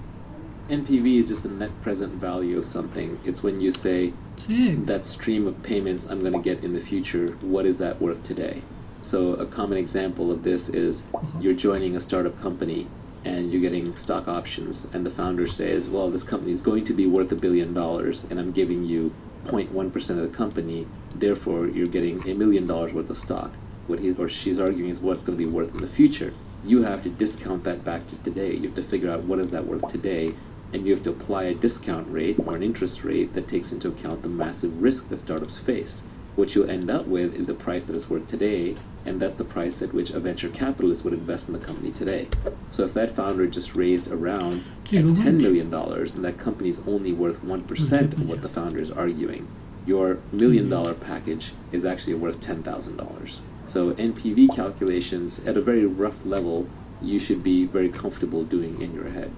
NPV is just the net present value of something. It's when you say, that stream of payments I'm going to get in the future, what is that worth today? So a common example of this is you're joining a startup company and you're getting stock options, and the founder says, well, this company is going to be worth $1 billion and I'm giving you 0.1% of the company, therefore you're getting $1 million worth of stock. What he or she's arguing is what it's going to be worth in the future. You have to discount that back to today. You have to figure out what is that worth today, and you have to apply a discount rate or an interest rate that takes into account the massive risk that startups face. What you'll end up with is the price that it's worth today, and that's the price at which a venture capitalist would invest in the company today. So if that founder just raised around at $10 million, then that company is only worth 1% of what the founder is arguing. Your $1 million package is actually worth $10,000. So NPV calculations at a very rough level, you should be very comfortable doing in your head.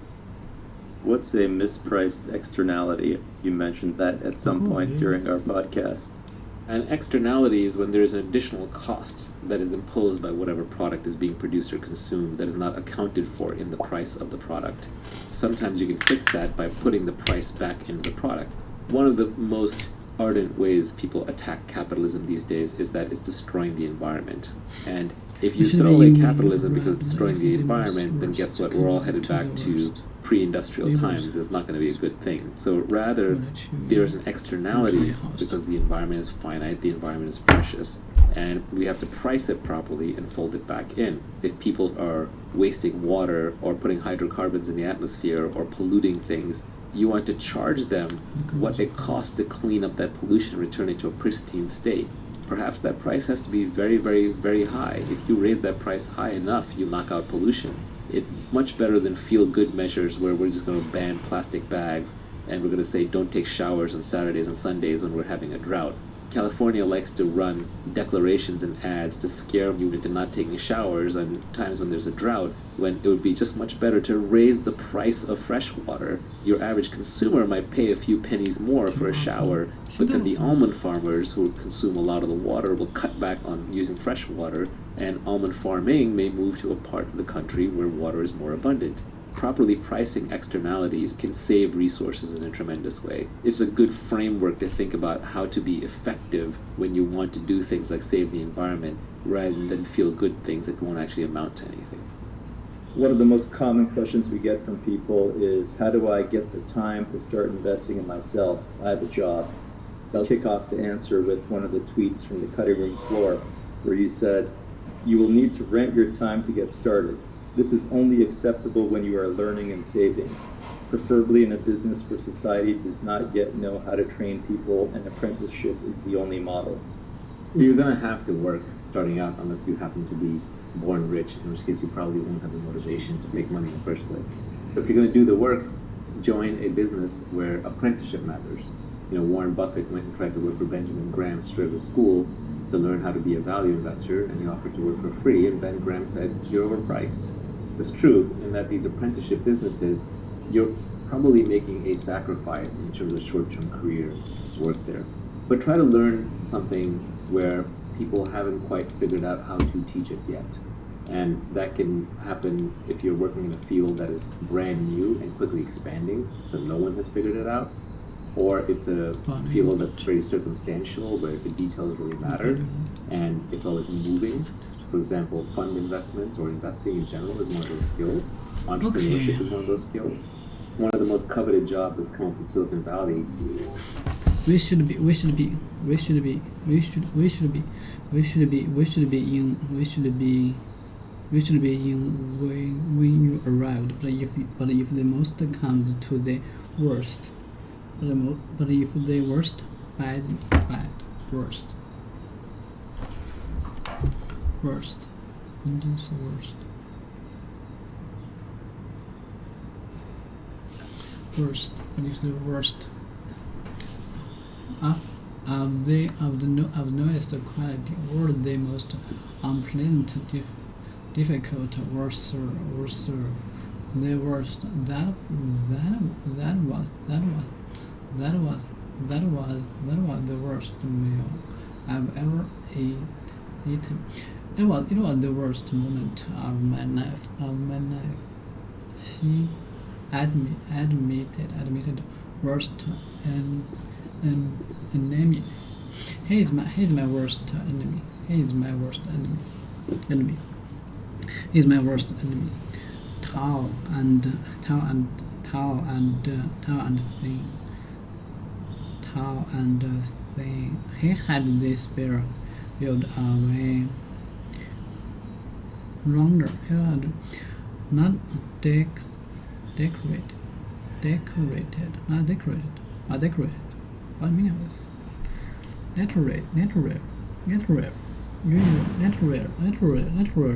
What's a mispriced externality? You mentioned that at some point during our podcast. An externality is when there is an additional cost that is imposed by whatever product is being produced or consumed that is not accounted for in the price of the product. Sometimes you can fix that by putting the price back into the product. One of the most ardent ways people attack capitalism these days is that it's destroying the environment. And if you throw away capitalism because it's destroying the environment, then guess what? We're all headed back to pre-industrial times. It's not going to be a good thing. So rather, there's an externality because the environment is finite, the environment is precious, and we have to price it properly and fold it back in. If people are wasting water or putting hydrocarbons in the atmosphere or polluting things, you want to charge them what it costs to clean up that pollution and return it to a pristine state. Perhaps that price has to be very, very, very high. If you raise that price high enough, you knock out pollution. It's much better than feel-good measures where we're just going to ban plastic bags and we're going to say don't take showers on Saturdays and Sundays when we're having a drought. California likes to run declarations and ads to scare you into not taking showers on times when there's a drought, when it would be just much better to raise the price of fresh water. Your average consumer might pay a few pennies more for a shower, but then the almond farmers who consume a lot of the water will cut back on using fresh water, and almond farming may move to a part of the country where water is more abundant. properly pricing externalities can save resources in a tremendous way. It's a good framework to think about how to be effective when you want to do things like save the environment rather than feel good things that won't actually amount to anything. One of the most common questions we get from people is, how do I get the time to start investing in myself? I have a job. I'll kick off the answer with one of the tweets from the cutting room floor where you said, you will need to rent your time to get started. This is only acceptable when you are learning and saving, preferably in a business where society does not yet know how to train people and apprenticeship is the only model. You're going to have to work starting out unless you happen to be born rich, in which case you probably won't have the motivation to make money in the first place. But if you're going to do the work, join a business where apprenticeship matters. Warren Buffett went and tried to work for Benjamin Graham straight out of school to learn how to be a value investor, and he offered to work for free, and Ben Graham said, you're overpriced. It's true in that these apprenticeship businesses, you're probably making a sacrifice in terms of short-term career to work there. But try to learn something where people haven't quite figured out how to teach it yet. And that can happen if you're working in a field that is brand new and quickly expanding, so no one has figured it out. Or it's a field that's very circumstantial, where the details really matter, and it's always moving. For example, fund investments or investing in general is one of those skills. Entrepreneurship is one of those skills. One of the most coveted jobs that's come up in Silicon Valley. We should be in when you arrived. But if the most comes to the worst, but if the worst, bad, worst, and it's the worst. But if the worst of the lowest quality or the most unpleasant, difficult or serve the worst. That was the worst meal I've ever eaten. It was the worst moment of my life. She admitted worst enemy. He is my worst enemy. He is my worst enemy. He is my worst enemy. Tall and thin. He had this beard built away rounder. He had not decorated. What meaning of this? Natural,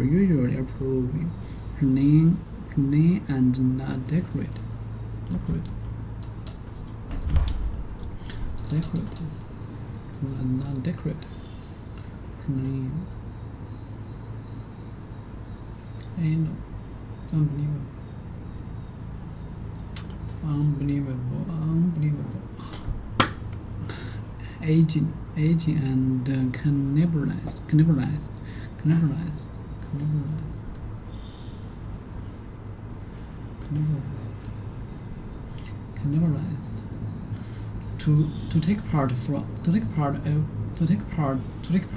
usually approving, clean and not decorated, not decorated, clean. Anal, unbelievable. Aging and cannibalized. To take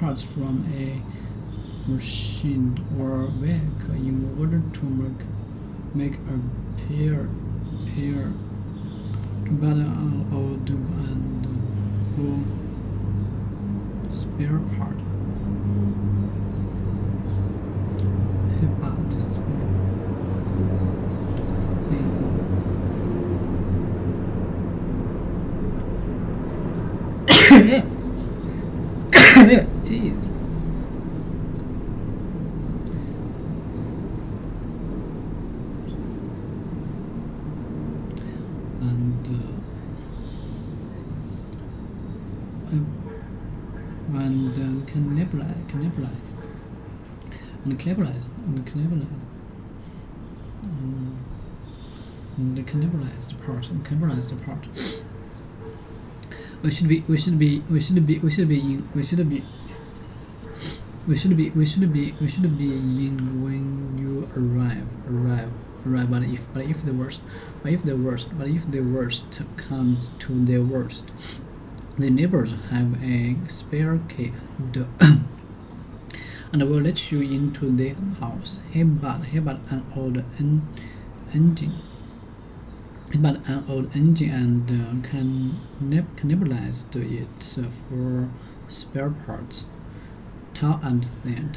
parts from a machine or vehicle in order to make a pair to battle old and full spare part. About this thing. Jeez. And cannibalized part. We should be in when you arrive. right? But if the worst comes to the worst, the neighbors have a spare key and will let you into the house. He bought an old engine. He bought an old engine and cannibalized it for spare parts. Tall and thin.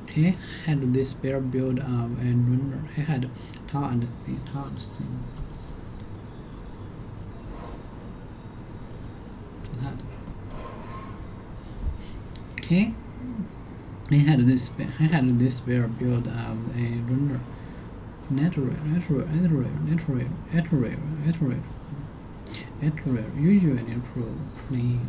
He had the spare build of a runner. He had tall and thin. He had this spare build of a runner. Natural, usually plain.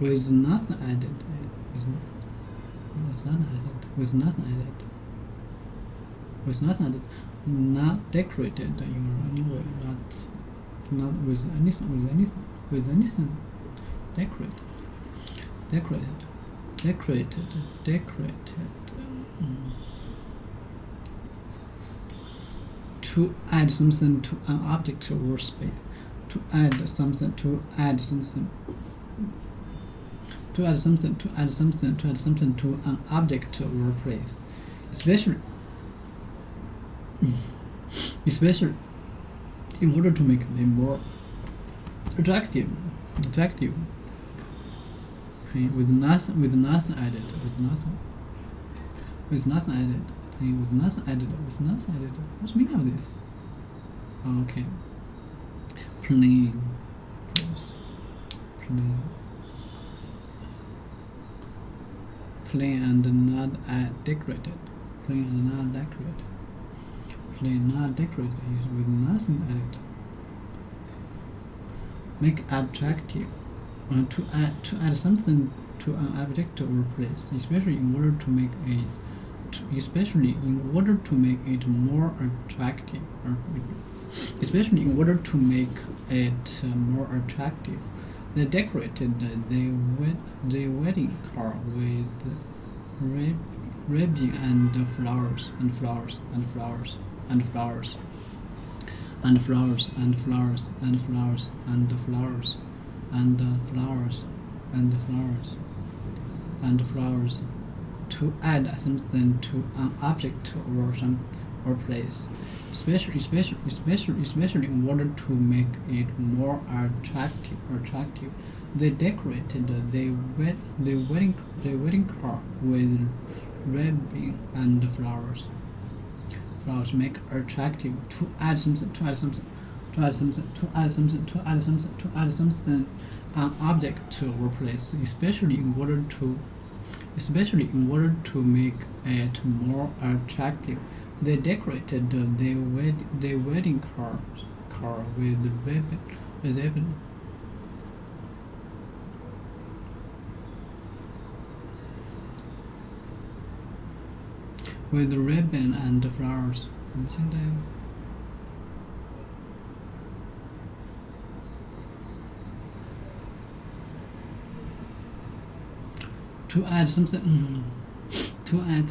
With nothing added. Not decorated in any way. Not with anything. Decorated. To add something to an object or space. To add something to an object or place, especially in order to make them more attractive. Okay, with nothing added. What's the meaning of this? Okay. Plain and not decorated. Plain, not decorated is with nothing added. Make attractive. To add something to an object or place, especially in order to make it more attractive. They decorated the wedding car with ribbon and flowers. To add something to an object or place, especially in order to make it more attractive. They decorated the wedding car with ribbon and flowers. Flowers make attractive. To add something an object or place, especially in order to make it more attractive. They decorated the wedding car with ribbon. With ribbon and flowers. To add something to an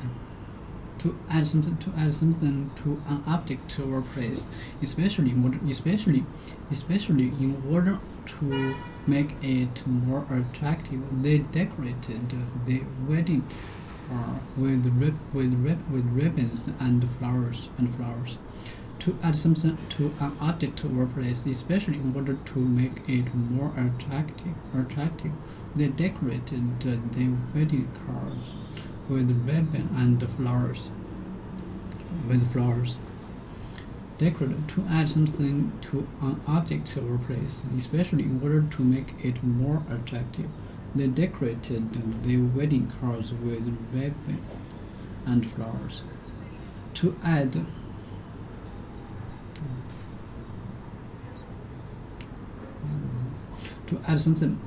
object or place, especially in order to make it more attractive. They decorated the wedding car with ribbons and flowers. To add something to an object or place, especially in order to make it more attractive. They decorated the wedding cars with ribbon and flowers. Decorated to add something to an object or place, especially in order to make it more attractive. They decorated the wedding cars with ribbon and flowers. To add something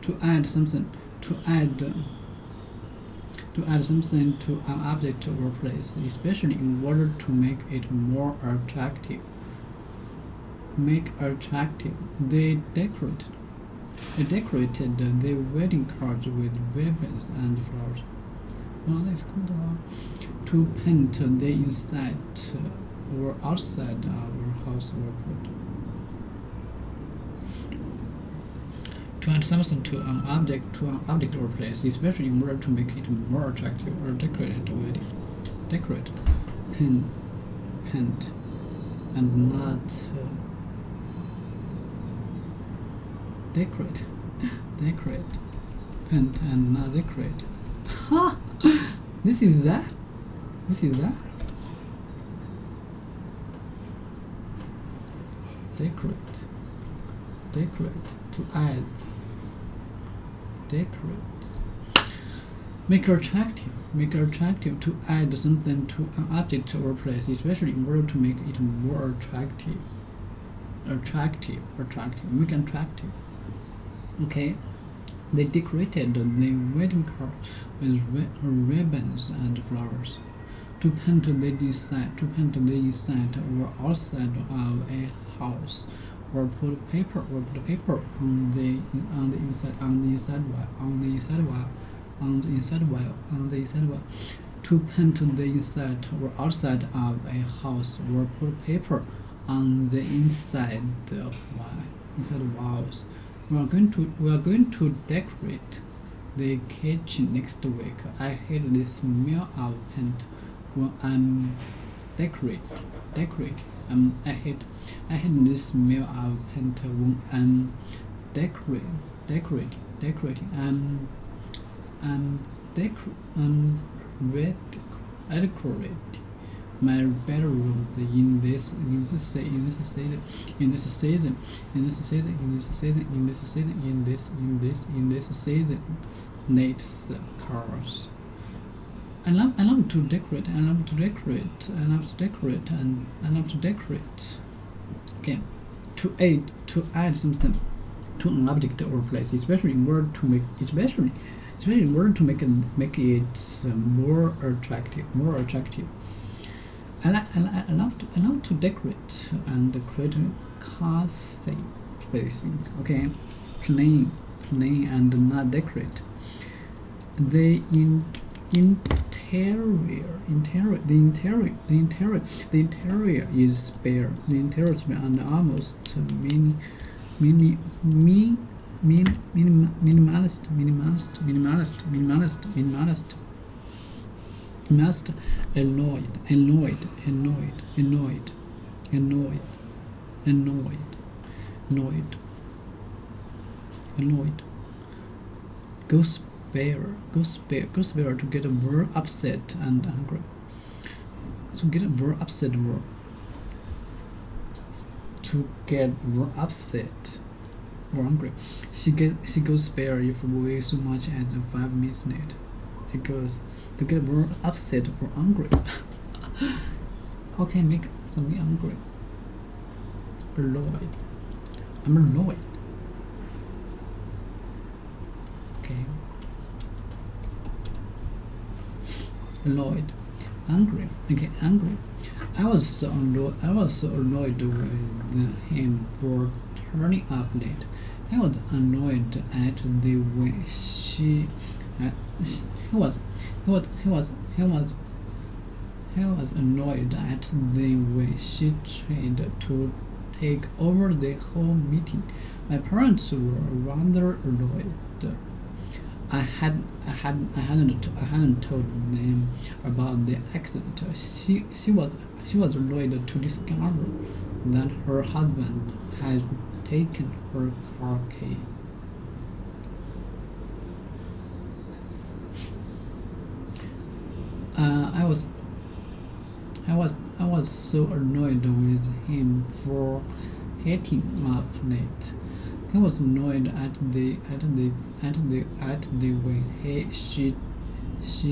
to an object or place, especially in order to make it more attractive. They decorated They decorated the wedding cards with ribbons and flowers. Well, it's called to paint the inside or outside our house or put. To add something to an object or place, especially in order to make it more attractive or decorated wedding. Decorate, paint, and not decorate, paint and not decorate. Ha! This is that. Decorate, to add, decorate. Make it attractive, to add something to an object or place, especially in order to make it more attractive. Make it attractive. Okay. They decorated the wedding card with ribbons and flowers. To paint the inside or outside of a house, or put paper on the inside wall. To paint the inside or outside of a house, or put paper on the inside walls. We are going to decorate the kitchen next week. I hate the smell of paint when I'm decorating. I hate the smell of paint when I'm decorating. Decorate my bedroom in this season. Nate's cars. I love to decorate. Okay, to add something to an object or place, especially in order to make it more attractive. I love to decorate and create cozy spacing. Okay, plain and not decorate. The interior is spare. And almost minimalist. Annoyed. Go spare to get more upset and angry. To get more upset or angry. She goes spare if we so much as 5 minutes late. She goes to get more upset or angry. How can I make something angry? Annoyed. I'm annoyed. Okay. Annoyed. Angry. Okay, angry. I was so annoyed with him for turning up late. I was annoyed at the way he was annoyed at the way she tried to take over the whole meeting. My parents were rather annoyed. I hadn't told them about the accident. She was annoyed to discover that her husband had taken her car keys. I was so annoyed with him for getting up late. He was annoyed at the way she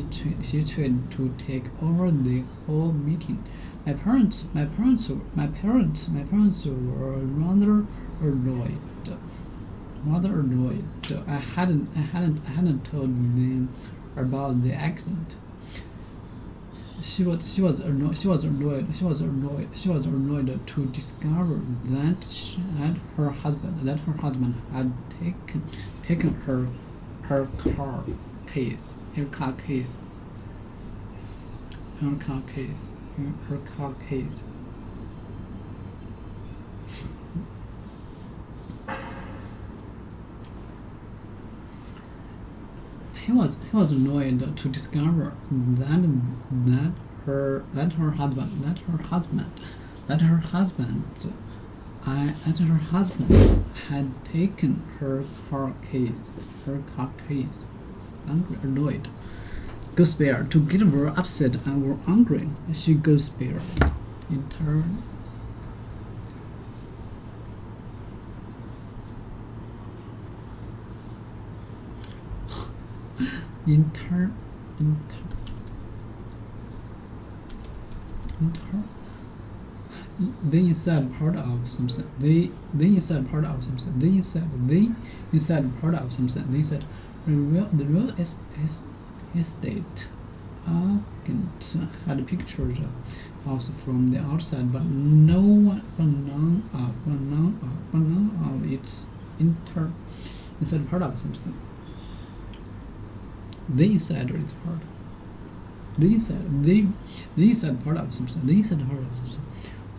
tried to take over the whole meeting. My parents were rather annoyed. I hadn't told them about the accident. She was annoyed to discover that her husband had taken her car keys. He was annoyed to discover that her husband had taken her car keys. Annoyed. Goes bare. To get very upset or angry, she goes bare. In turn. The inside part of something. The inside part of something. They said the real estate agent had pictured the house from the outside, but none of its inside part of something. The inside part of something.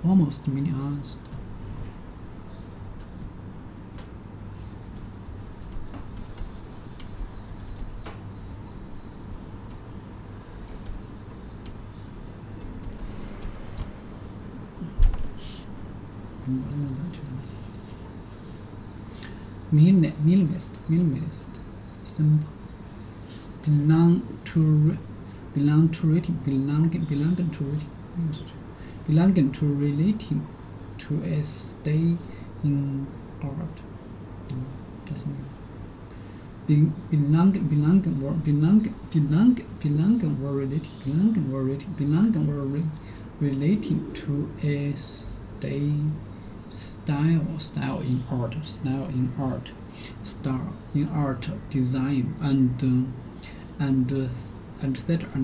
Almost many hours. Minimalist, simple. Belong to relating to a stay in art. That's me. Belong relating to a style in art, design, and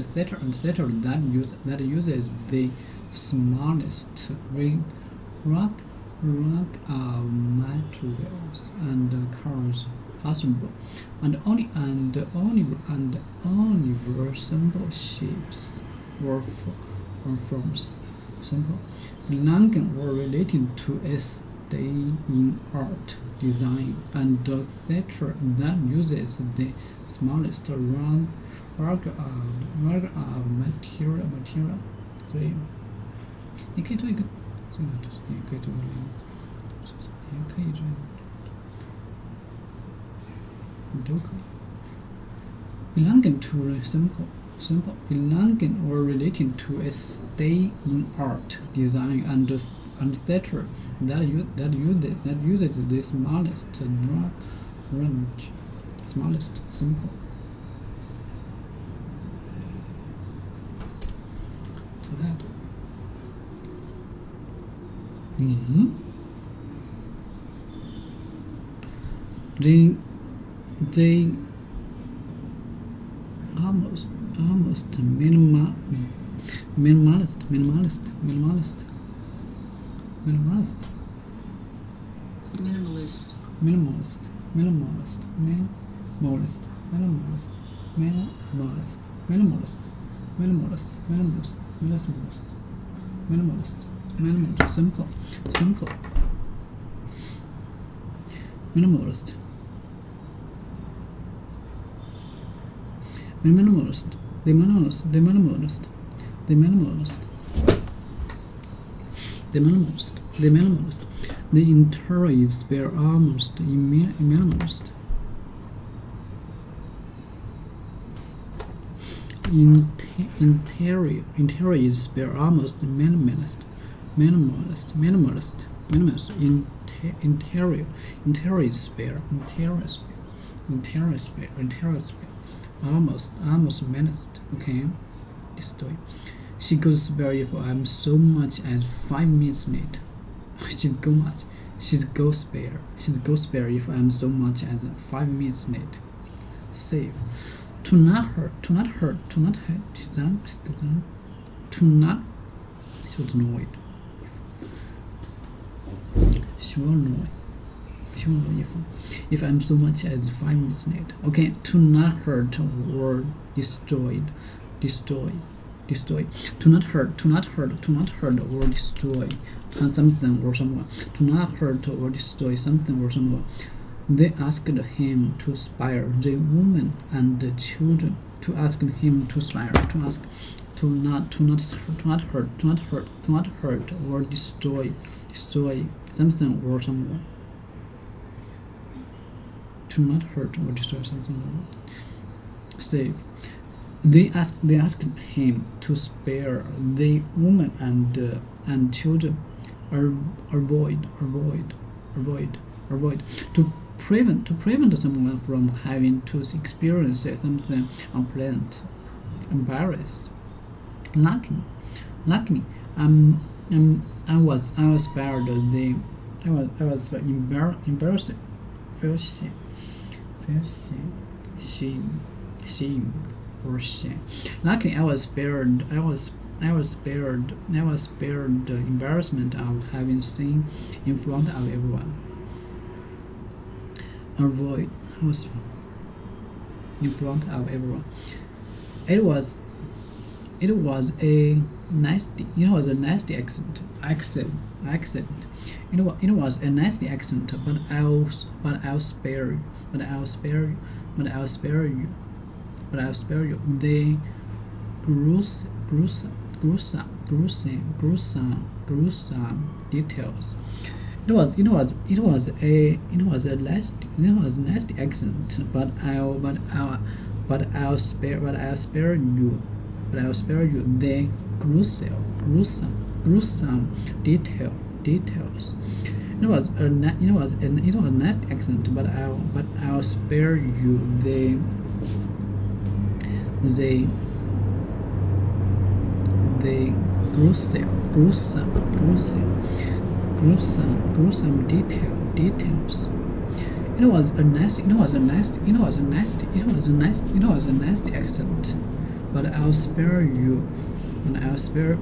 theater that uses the smallest rank of materials and colors possible, and only were simple shapes or forms. Simple. Belonging were relating to a stay in art, design, and theater that uses the smallest rank of material. 所以你可以做一个，也可以做个零，也可以这样，你都可以。Belonging to a simple. Belonging or relating to a stay in art, design, and theater that uses the smallest range, smallest simple. To that. They almost minimalist. Simple. Minimalist. The interiors were almost minimalist. Interiors were almost minimalist. Interiors were almost menaced. Okay, this story. She goes spare if I'm so much as 5 minutes late. She'd go spare if I'm so much as 5 minutes late. Save. To not hurt. to not should know it. Sure know it. Sure know if I'm so much as 5 minutes late. Okay, to not hurt or destroy. To not hurt or destroy something or someone. To not hurt or destroy something or someone. They asked him to spare the woman and the children. To ask him to spare. To not hurt or destroy something or someone. To not hurt or destroy something or save. They asked him to spare the woman and children. Avoid. To prevent someone from having to experience something unpleasant, embarrassed. Luckily, I was spared the. I was embarrassed. Feel shame or shame. Luckily, I was spared the embarrassment of having seen in front of everyone. Avoid. I was in front of everyone. It was a nasty accent. It was a nasty accent, but I'll spare you. The gruesome details. It was a nasty accent, but I'll spare you. The gruesome details. It was a nasty accent, but I'll spare you the gruesome details. It was a nasty accent, but I'll spare you. But I'll spare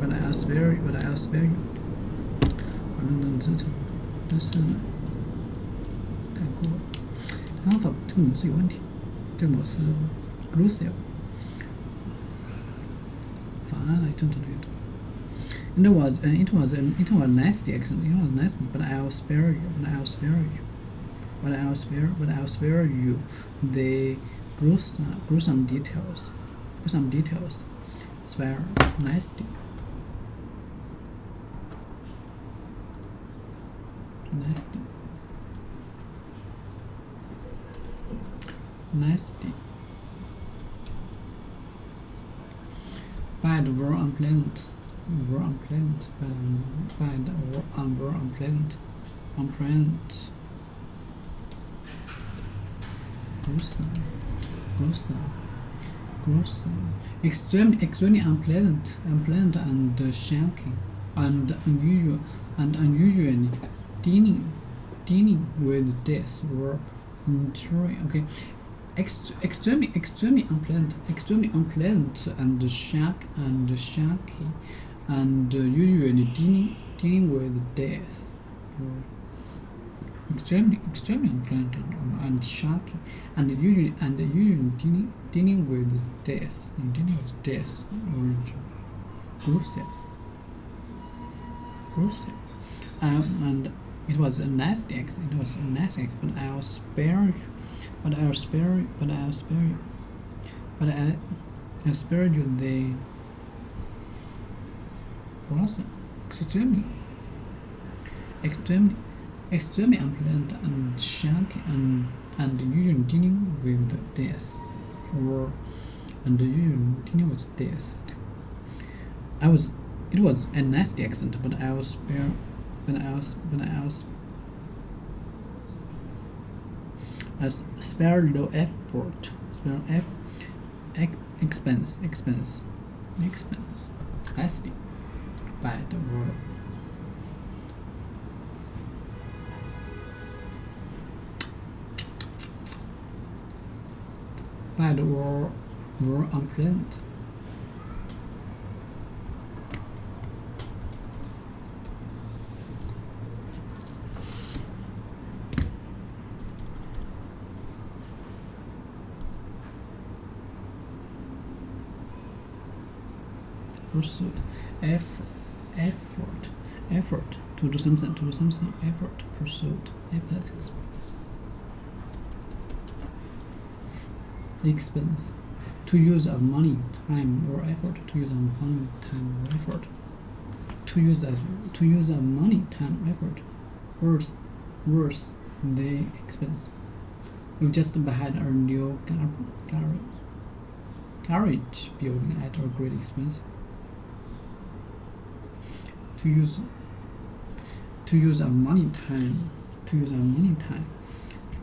you. 这是太过了，方法这个模式有问题，这个模式 gruesome 反按了正常的阅读。And it was a nasty accent. It was nasty, but I'll spare you. But I'll spare you the gruesome details. Spare nasty. Bad or unpleasant. Bad or unpleasant. Gruesome. Extremely unpleasant and shocking and unusually dealing with death or injury. Okay. Extremely unpleasant and shock and shocking and usually dealing with death. Extremely unpleasant and shocking and usually dealing with death or gruesome. And it was a nasty accent. But I'll spare you. But I'll spare you the gruesome. Extremely unpleasant and shocking and usually dealing with death or and usually dealing with death. It was a nasty accent, but I'll spare no effort. Expense. Nasty. Bad or unpleasant. pursuit, effort to do something, effort, pursuit, appetite. Expense, to use of money, time, or effort, to use of money, time, or effort, to use of money, time, effort, worse the expense. We've just had our new garage building at a great expense. To use of money, time,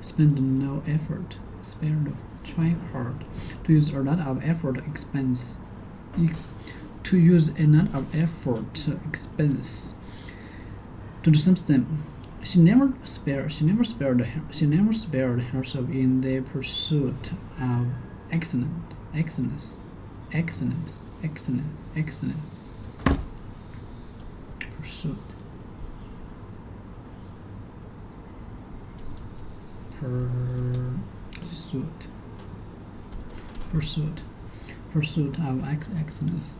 spend no effort, spared, try hard. To use a lot of effort, expense. To use a lot of effort, expense. To do something. She never spared herself in the pursuit of excellence. Pursuit of excellence.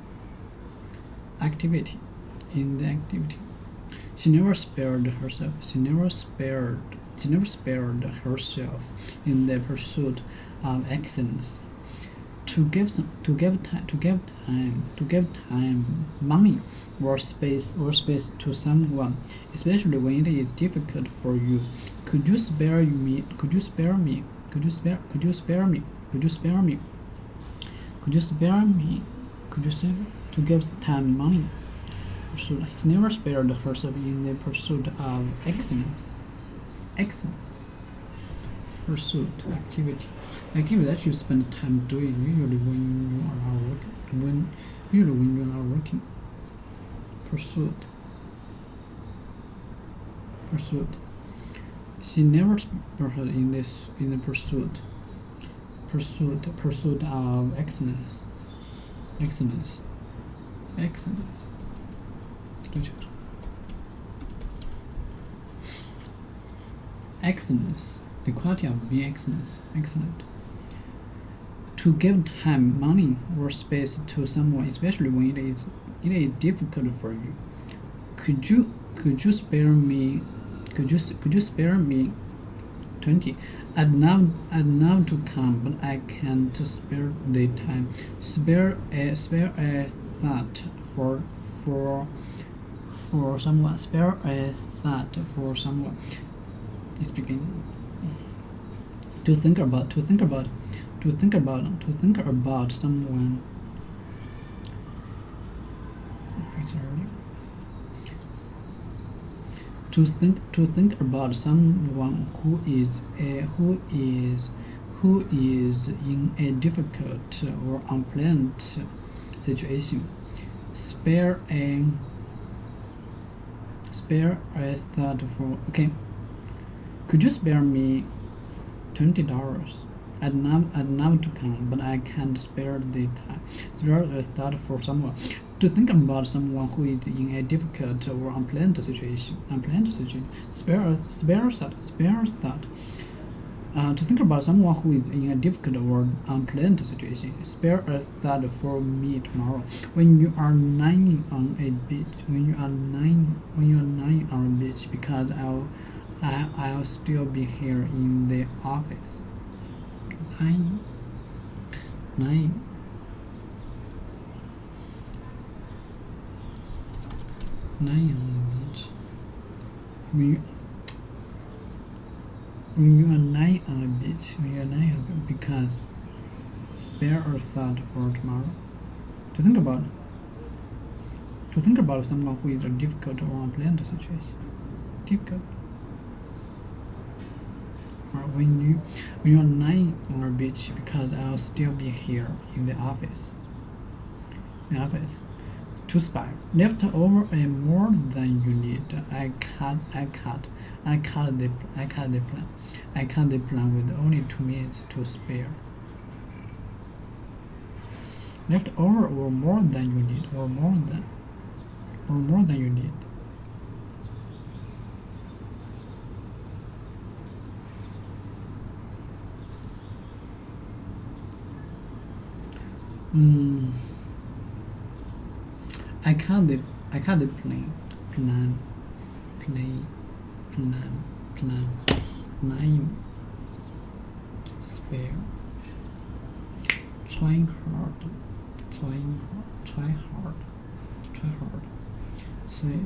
Activity, in the activity. She never spared herself in the pursuit of excellence. To give time, money, or space to someone, especially when it is difficult for you. Could you spare me? To give time, money. She never spared herself in the pursuit of excellence. Pursuit, activity that you spend time doing, usually when you are working. Pursuit. She never spared her in the pursuit of excellence. Excellence, the quality of being excellent. To give time, money, or space to someone, especially when it is difficult for you. Could you spare me? Could you spare me 20? I'd love to come, but I can't spare the time. Spare a thought for someone. Spare a thought for someone. It's beginning. To think about someone. To think about someone who is in a difficult or unpleasant situation. Spare a thought for. Okay. Could you spare me $20? I'd love to come, but I can't spare the time. Spare a thought for someone. To think about someone who is in a difficult or unpleasant situation. Spare a thought. To think about someone who is in a difficult or unpleasant situation. Spare a thought for me tomorrow. When you are lying on a beach. Because I'll still be here in the office. Lying on the beach. When you are lying on the beach, because spare a thought for tomorrow. To think about someone who is in a difficult or unpleasant situation. Or when you are lying on a beach, because I'll still be here in the office. To spare. Left over a more than you need. I cut the plan with only 2 minutes to spare. Left over or more than you need, or more than you need. I call the plan, name, spell, try hard, say,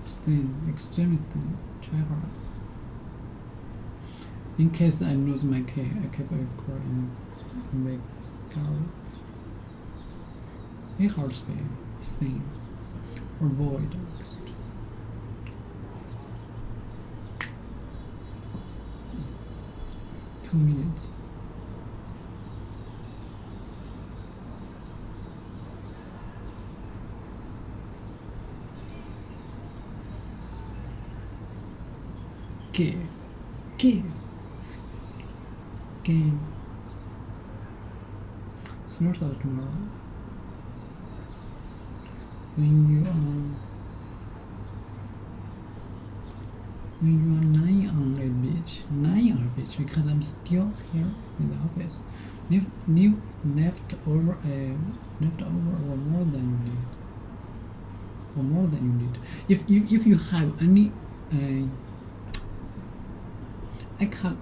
thin, extremely thin, try hard. In case I lose my key, I keep a core in the garage. A hard spell, thin, or void. 2 minutes. Game. Smart out tomorrow. When you are lying on a beach, because I'm still here in the office. Left over or more than you need. If you have any, I cut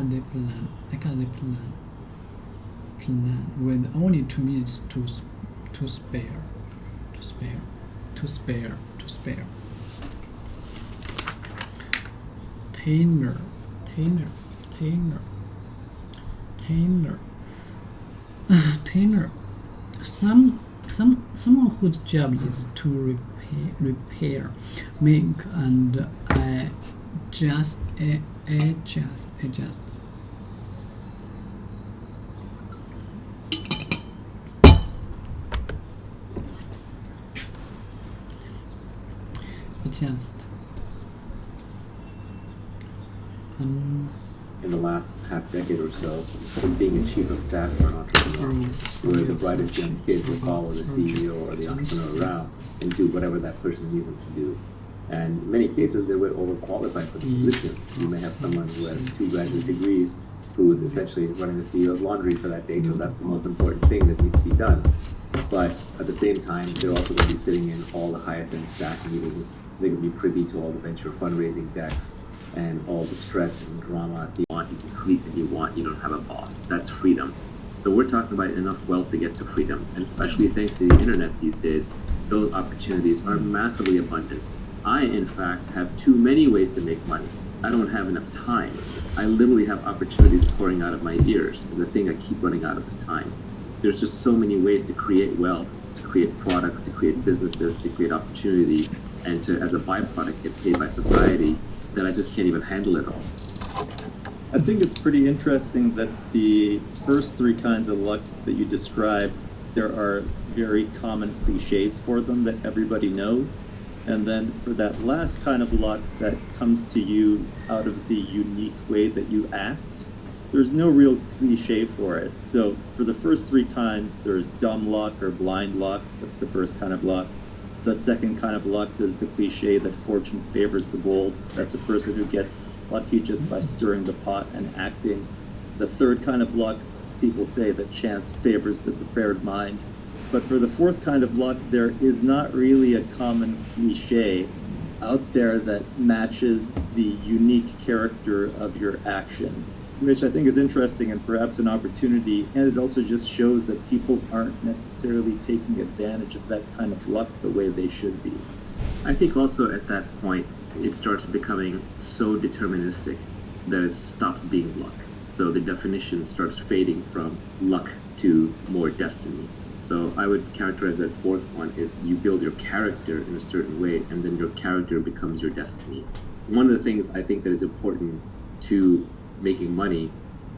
the plan with only 2 minutes to spare. Tainer. Someone whose job is to repair, make, and adjust. In the last half decade or so, was being a chief of staff for an entrepreneur, where the brightest young kids will follow the CEO or the entrepreneur around and do whatever that person needs them to do. And in many cases, they were overqualified for the position. You may have someone who has 2 graduate degrees who is essentially running the CEO's laundry for that day because that's the most important thing that needs to be done. But at the same time, they're also going to be sitting in all the highest end staff meetings. They're going to be privy to all the venture fundraising decks and all the stress and drama. If you want, you can sleep. If you want, you don't have a boss. That's freedom. So we're talking about enough wealth to get to freedom. And especially thanks to the internet these days, those opportunities are massively abundant. I, in fact, have too many ways to make money. I don't have enough time. I literally have opportunities pouring out of my ears. And the thing I keep running out of is time. There's just so many ways to create wealth, to create products, to create businesses, to create opportunities, and to, as a byproduct, get paid by society that I just can't even handle it all. I think it's pretty interesting that the first 3 kinds of luck that you described, there are very common cliches for them that everybody knows. And then for that last kind of luck that comes to you out of the unique way that you act, there's no real cliche for it. So for the first 3 kinds, there's dumb luck or blind luck. That's the first kind of luck. The second kind of luck is the cliche that fortune favors the bold. That's a person who gets lucky just by stirring the pot and acting. The third kind of luck, people say that chance favors the prepared mind. But for the fourth kind of luck, there is not really a common cliche out there that matches the unique character of your action, which I think is interesting and perhaps an opportunity. And it also just shows that people aren't necessarily taking advantage of that kind of luck the way they should be. I think also at that point, it starts becoming so deterministic that it stops being luck. So the definition starts fading from luck to more destiny. So I would characterize that fourth one is you build your character in a certain way, and then your character becomes your destiny. One of the things I think that is important to making money,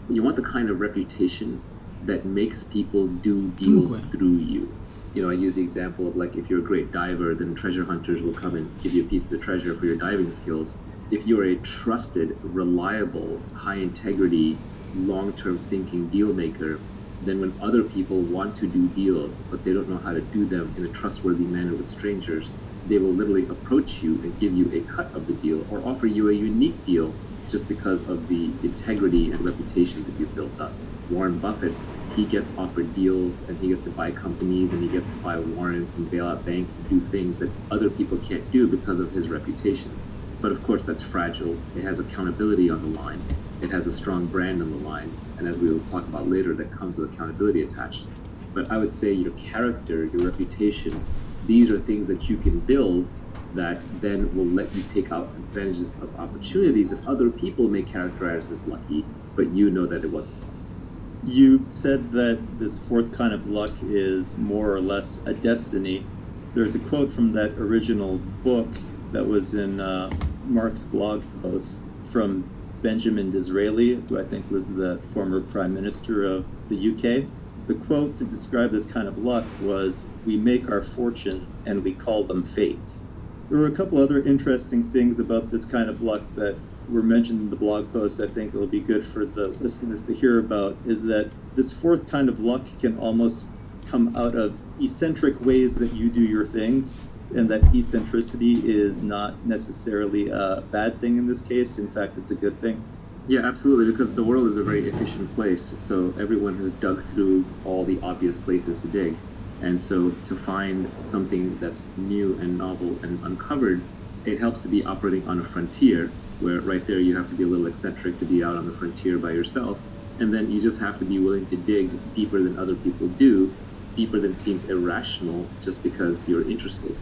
you want the kind of reputation that makes people do deals through you. You know, I use the example of like if you're a great diver, then treasure hunters will come and give you a piece of the treasure for your diving skills. If you're a trusted, reliable, high integrity, long-term thinking deal maker, then when other people want to do deals, but they don't know how to do them in a trustworthy manner with strangers, they will literally approach you and give you a cut of the deal or offer you a unique deal just because of the integrity and reputation that you've built up. Warren Buffett, he gets offered deals and he gets to buy companies and he gets to buy warrants and bail out banks and do things that other people can't do because of his reputation. But of course, that's fragile. It has accountability on the line. It has a strong brand on the line. And as we will talk about later, that comes with accountability attached. But I would say your character, your reputation, these are things that you can build that then will let you take out advantages of opportunities that other people may characterize as lucky, but you know that it wasn't. You said that this fourth kind of luck is more or less a destiny. There's a quote from that original book that was in Mark's blog post from Benjamin Disraeli, who I think was the former Prime Minister of the UK. The quote to describe this kind of luck was, "We make our fortunes and we call them fate." There were a couple other interesting things about this kind of luck that were mentioned in the blog post. I think it'll be good for the listeners to hear about, is that this fourth kind of luck can almost come out of eccentric ways that you do your things, and that eccentricity is not necessarily a bad thing in this case. In fact, it's a good thing. Yeah, absolutely, because the world is a very efficient place. So everyone has dug through all the obvious places to dig. And so to find something that's new and novel and uncovered, it helps to be operating on a frontier, where right there you have to be a little eccentric to be out on the frontier by yourself. And then you just have to be willing to dig deeper than other people do, deeper than seems irrational just because you're interested.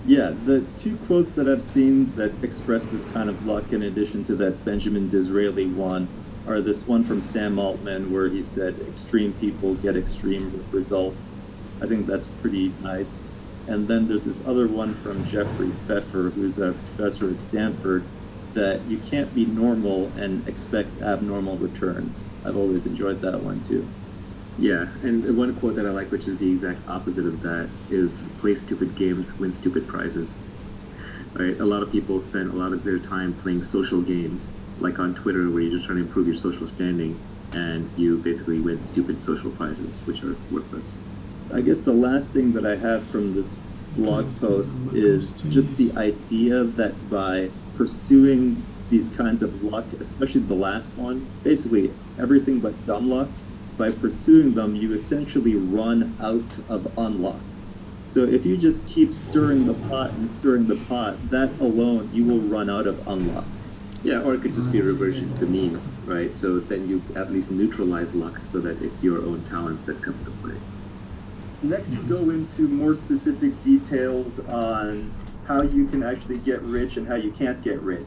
Yeah, the two quotes that I've seen that express this kind of luck, in addition to that Benjamin Disraeli one, are this one from Sam Altman where he said, "Extreme people get extreme results." I think that's pretty nice. And then there's this other one from Jeffrey Pfeffer, who's a professor at Stanford, that you can't be normal and expect abnormal returns. I've always enjoyed that one too. Yeah, and one quote that I like, which is the exact opposite of that, is play stupid games, win stupid prizes. Right? A lot of people spend a lot of their time playing social games, like on Twitter, where you're just trying to improve your social standing, and you basically win stupid social prizes, which are worthless. I guess the last thing that I have from this blog post is just the idea that by pursuing these kinds of luck, especially the last one, basically everything but dumb luck, by pursuing them, you essentially run out of unluck. So if you just keep stirring the pot and stirring the pot, that alone, you will run out of unluck. Yeah, or it could just be a reversion to the mean, right? So then you at least neutralize luck so that it's your own talents that come to play. Next, you go into more specific details on how you can actually get rich and how you can't get rich.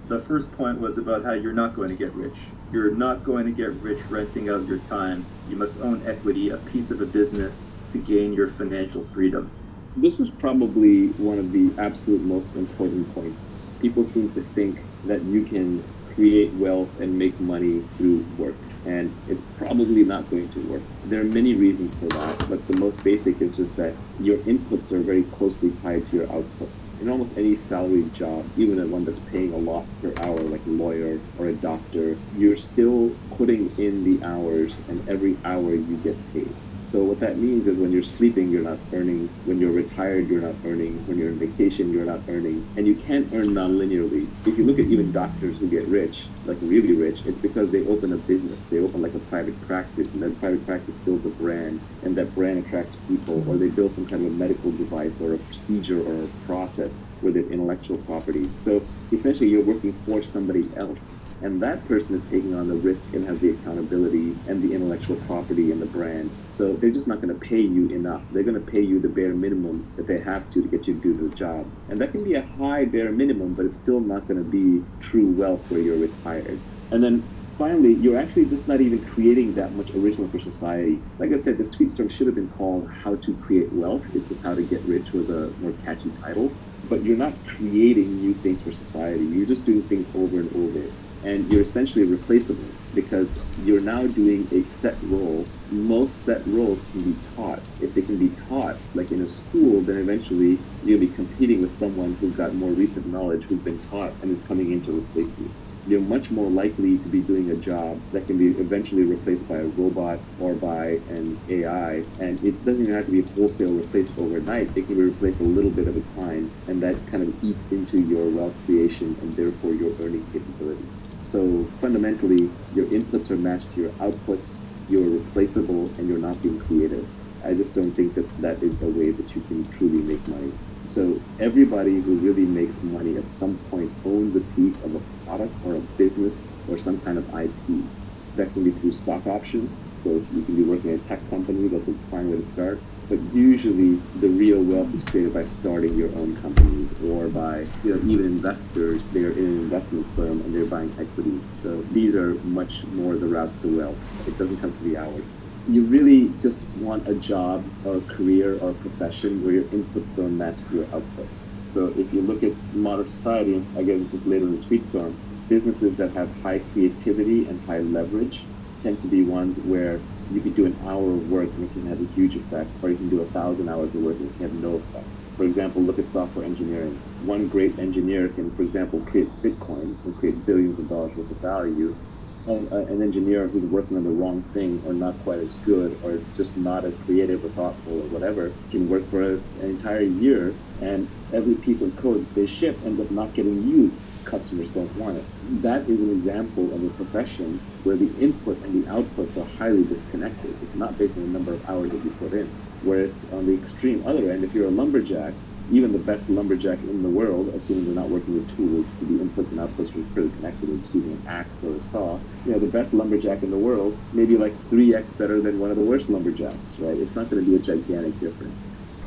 The first point was about how you're not going to get rich. You're not going to get rich renting out your time. You must own equity, a piece of a business, to gain your financial freedom. This is probably one of the absolute most important points. People seem to think that you can create wealth and make money through work, and it's probably not going to work. There are many reasons for that, but the most basic is just that your inputs are very closely tied to your outputs. In almost any salaried job, even at one that's paying a lot per hour, like a lawyer or a doctor, you're still putting in the hours, and every hour you get paid. So what that means is when you're sleeping, you're not earning. When you're retired, you're not earning. When you're on vacation, you're not earning. And you can't earn non-linearly. If you look at even doctors who get rich, like really rich, it's because they open a business. They open like a private practice, and that private practice builds a brand, and that brand attracts people, or they build some kind of a medical device or a procedure or a process with their intellectual property. So essentially you're working for somebody else. And that person is taking on the risk and has the accountability and the intellectual property and the brand. So they're just not going to pay you enough. They're going to pay you the bare minimum that they have to get you to do the job. And that can be a high bare minimum, but it's still not going to be true wealth where you're retired. And then finally, you're actually just not even creating that much original for society. Like I said, this tweet storm should have been called How to Create Wealth. It's just How to Get Rich with a more catchy title. But you're not creating new things for society. You're just doing things over and over. And you're essentially replaceable because you're now doing a set role. Most set roles can be taught. If they can be taught, like in a school, then eventually you'll be competing with someone who's got more recent knowledge, who's been taught and is coming in to replace you. You're much more likely to be doing a job that can be eventually replaced by a robot or by an AI. And it doesn't even have to be wholesale replaced overnight. It can be replaced a little bit at a time, and that kind of eats into your wealth creation and therefore your earning capability. So fundamentally, your inputs are matched to your outputs, you're replaceable and you're not being creative. I just don't think that that is a way that you can truly make money. So everybody who really makes money at some point owns a piece of a product or a business or some kind of IP. That can be through stock options. So you can be working at a tech company, that's a fine way to start. But usually the real wealth is created by starting your own companies or by, even investors, they're in an investment firm and they're buying equity. So these are much more the routes to wealth. It doesn't come through the hours. You really just want a job or a career or a profession where your inputs don't match your outputs. So if you look at modern society, and again, this later in the tweet storm, businesses that have high creativity and high leverage tend to be ones where you could do an hour of work and it can have a huge effect, or you can do 1,000 hours of work and it can have no effect. For example, look at software engineering. One great engineer can, for example, create Bitcoin and create billions of dollars worth of value. And an engineer who's working on the wrong thing or not quite as good or just not as creative or thoughtful or whatever can work for an entire year, and every piece of code they ship ends up not getting used. Customers don't want it. That is an example of a profession where the input and the outputs are highly disconnected. It's not based on the number of hours that you put in. Whereas on the extreme other end, if you're a lumberjack, even the best lumberjack in the world, assuming they're not working with tools, so the inputs and outputs are pretty connected, with using an axe or a saw, the best lumberjack in the world may be like 3x better than one of the worst lumberjacks, right? It's not going to be a gigantic difference.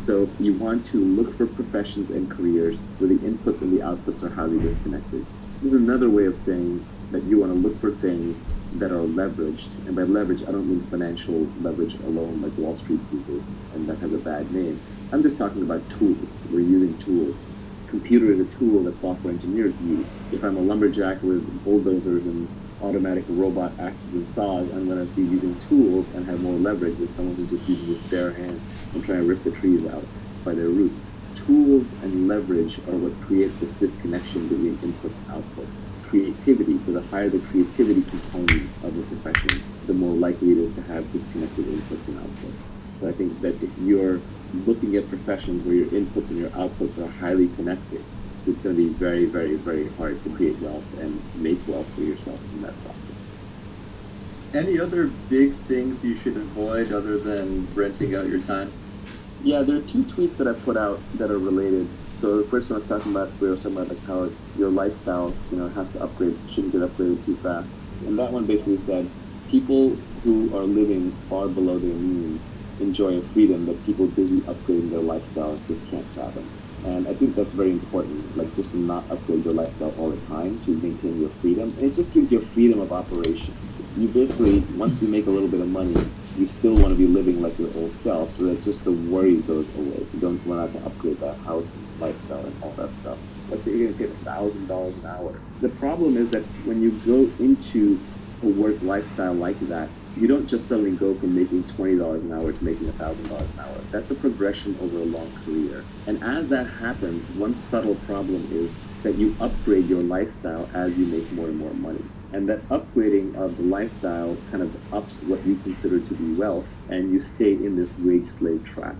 So you want to look for professions and careers where the inputs and the outputs are highly disconnected. This is another way of saying that you want to look for things that are leveraged. And by leverage, I don't mean financial leverage alone, like Wall Street uses, and that has a bad name. I'm just talking about tools. We're using tools. Computer is a tool that software engineers use. If I'm a lumberjack with bulldozers and automatic robot axes and saws, I'm going to be using tools and have more leverage than someone who's just using his bare hands and trying to rip the trees out by their roots. Tools and leverage are what create this disconnection between inputs and outputs. Creativity, so the higher the creativity component of the profession, the more likely it is to have disconnected inputs and outputs. So I think that if you're looking at professions where your inputs and your outputs are highly connected, it's going to be very, very, very hard to create wealth and make wealth for yourself in that process. Any other big things you should avoid other than renting out your time? Yeah, there are two tweets that I put out that are related. So the first one I was talking about, we were talking about like how your lifestyle, has to upgrade, shouldn't get upgraded too fast. And that one basically said, people who are living far below their means enjoy a freedom that people busy upgrading their lifestyle just can't fathom. And I think that's very important, like just to not upgrade your lifestyle all the time to maintain your freedom. And it just gives you a freedom of operation. You basically, once you make a little bit of money, you still want to be living like your old self, so that just the worry goes away. So you don't run out to upgrade that house and lifestyle and all that stuff. Let's say you're going to get $1,000 an hour. The problem is that when you go into a work lifestyle like that, you don't just suddenly go from making $20 an hour to making $1,000 an hour. That's a progression over a long career. And as that happens, one subtle problem is that you upgrade your lifestyle as you make more and more money. And that upgrading of the lifestyle kind of ups what you consider to be wealth, and you stay in this wage slave trap.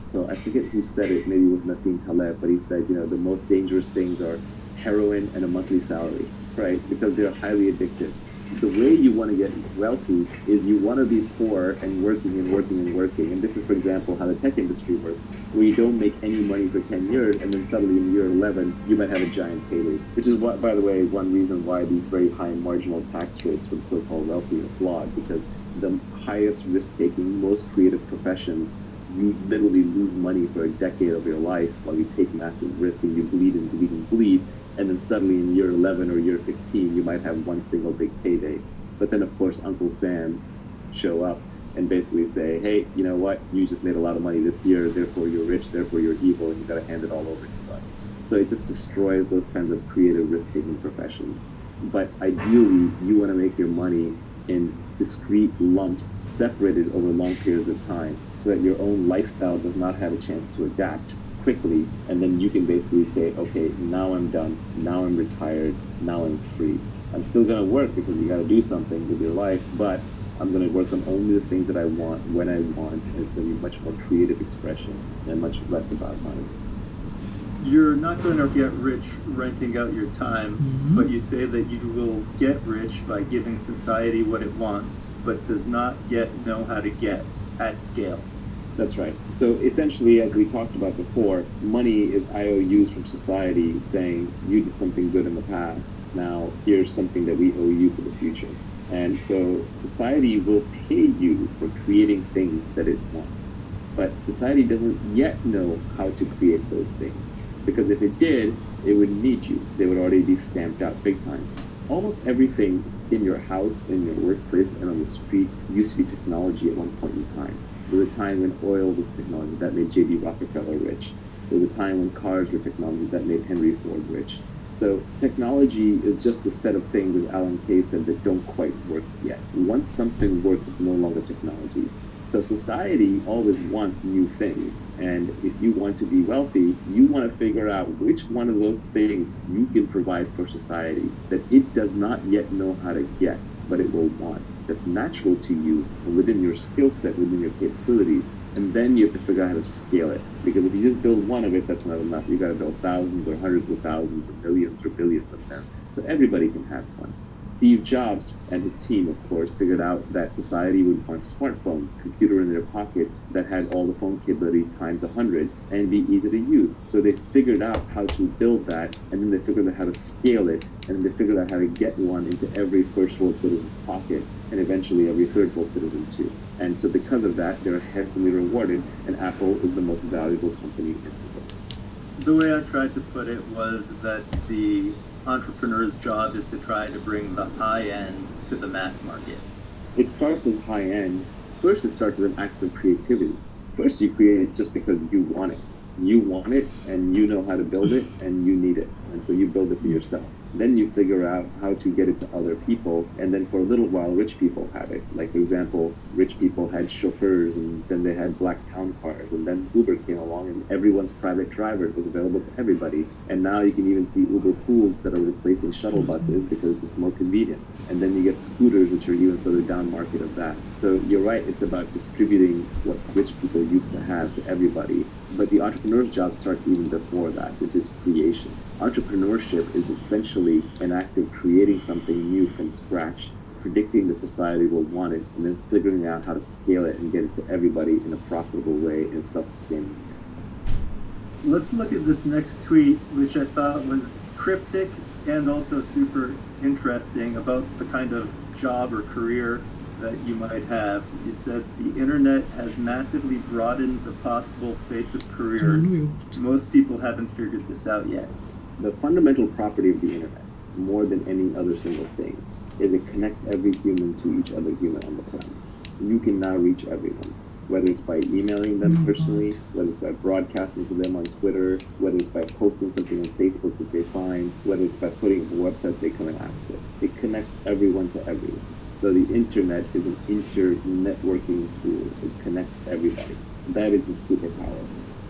So I forget who said it, maybe it was Nassim Taleb, but he said, the most dangerous things are heroin and a monthly salary, right? Because they're highly addictive. The way you want to get wealthy is you want to be poor and working and working and working. And this is, for example, how the tech industry works, where you don't make any money for 10 years, and then suddenly in year 11, you might have a giant payday. Which is, what, by the way, one reason why these very high marginal tax rates for the so-called wealthy are flawed, because the highest risk-taking, most creative professions, you literally lose money for a decade of your life while you take massive risk and you bleed and bleed and bleed. And then suddenly in year 11 or year 15, you might have one single big payday. But then, of course, Uncle Sam show up and basically say, hey, you know what? You just made a lot of money this year, therefore you're rich, therefore you're evil, and you've got to hand it all over to us. So it just destroys those kinds of creative risk-taking professions. But ideally, you want to make your money in discrete lumps separated over long periods of time so that your own lifestyle does not have a chance to adapt quickly, and then you can basically say, okay, now I'm done, now I'm retired, now I'm free. I'm still going to work because you got to do something with your life, but I'm going to work on only the things that I want when I want, and it's going to be much more creative expression and much less about money. You're not going to get rich renting out your time, but you say that you will get rich by giving society what it wants. but does not yet know how to get at scale. That's right. So essentially, as we talked about before, money is IOUs from society saying, you did something good in the past. Now, here's something that we owe you for the future. And so society will pay you for creating things that it wants. But society doesn't yet know how to create those things. Because if it did, it wouldn't need you. They would already be stamped out big time. Almost everything in your house, in your workplace, and on the street used to be technology at one point in time. There was a time when oil was technology that made J.B. Rockefeller rich. There was a time when cars were technology that made Henry Ford rich. So technology is just a set of things, as Alan Kay said, that don't quite work yet. Once something works, it's no longer technology. So society always wants new things. And if you want to be wealthy, you want to figure out which one of those things you can provide for society that it does not yet know how to get, but it will want. That's natural to you and within your skill set, within your capabilities. And then you have to figure out how to scale it. Because if you just build one of it, that's not enough. You got to build thousands or hundreds of thousands or millions or billions of them. So everybody can have one. Steve Jobs and his team, of course, figured out that society would want smartphones, computer in their pocket that had all the phone capability times 100 and be easy to use. So they figured out how to build that, and then they figured out how to scale it, and then they figured out how to get one into every first world citizen's pocket, and eventually every third world citizen too. And so because of that, they're handsomely rewarded, and Apple is the most valuable company in the world. The way I tried to put it was that the entrepreneur's job is to try to bring the high end to the mass market. It starts as high end. First, it starts with an act of creativity. First, you create it just because you want it. You want it, and you know how to build it, and you need it. And so you build it for yourself. Then you figure out how to get it to other people, and then for a little while, rich people have it. Like, for example, rich people had chauffeurs, and then they had black town cars, and then Uber came along, and everyone's private driver was available to everybody. And now you can even see Uber pools that are replacing shuttle buses because it's just more convenient. And then you get scooters, which are even further down market of that. So you're right, it's about distributing what rich people used to have to everybody. But the entrepreneur's job starts even before that, which is creation. Entrepreneurship is essentially an act of creating something new from scratch, predicting that society will want it, and then figuring out how to scale it and get it to everybody in a profitable way and self-sustaining. Let's look at this next tweet, which I thought was cryptic and also super interesting about the kind of job or career that you might have. You said the internet has massively broadened the possible space of careers. Most people haven't figured this out yet. The fundamental property of the internet, more than any other single thing, is it connects every human to each other human on the planet. You can now reach everyone, whether it's by emailing them personally, whether it's by broadcasting to them on Twitter, whether it's by posting something on Facebook that they find, whether it's by putting a website they come and access. It connects everyone to everyone. So the internet is an inter-networking tool. It connects everybody. That is its superpower.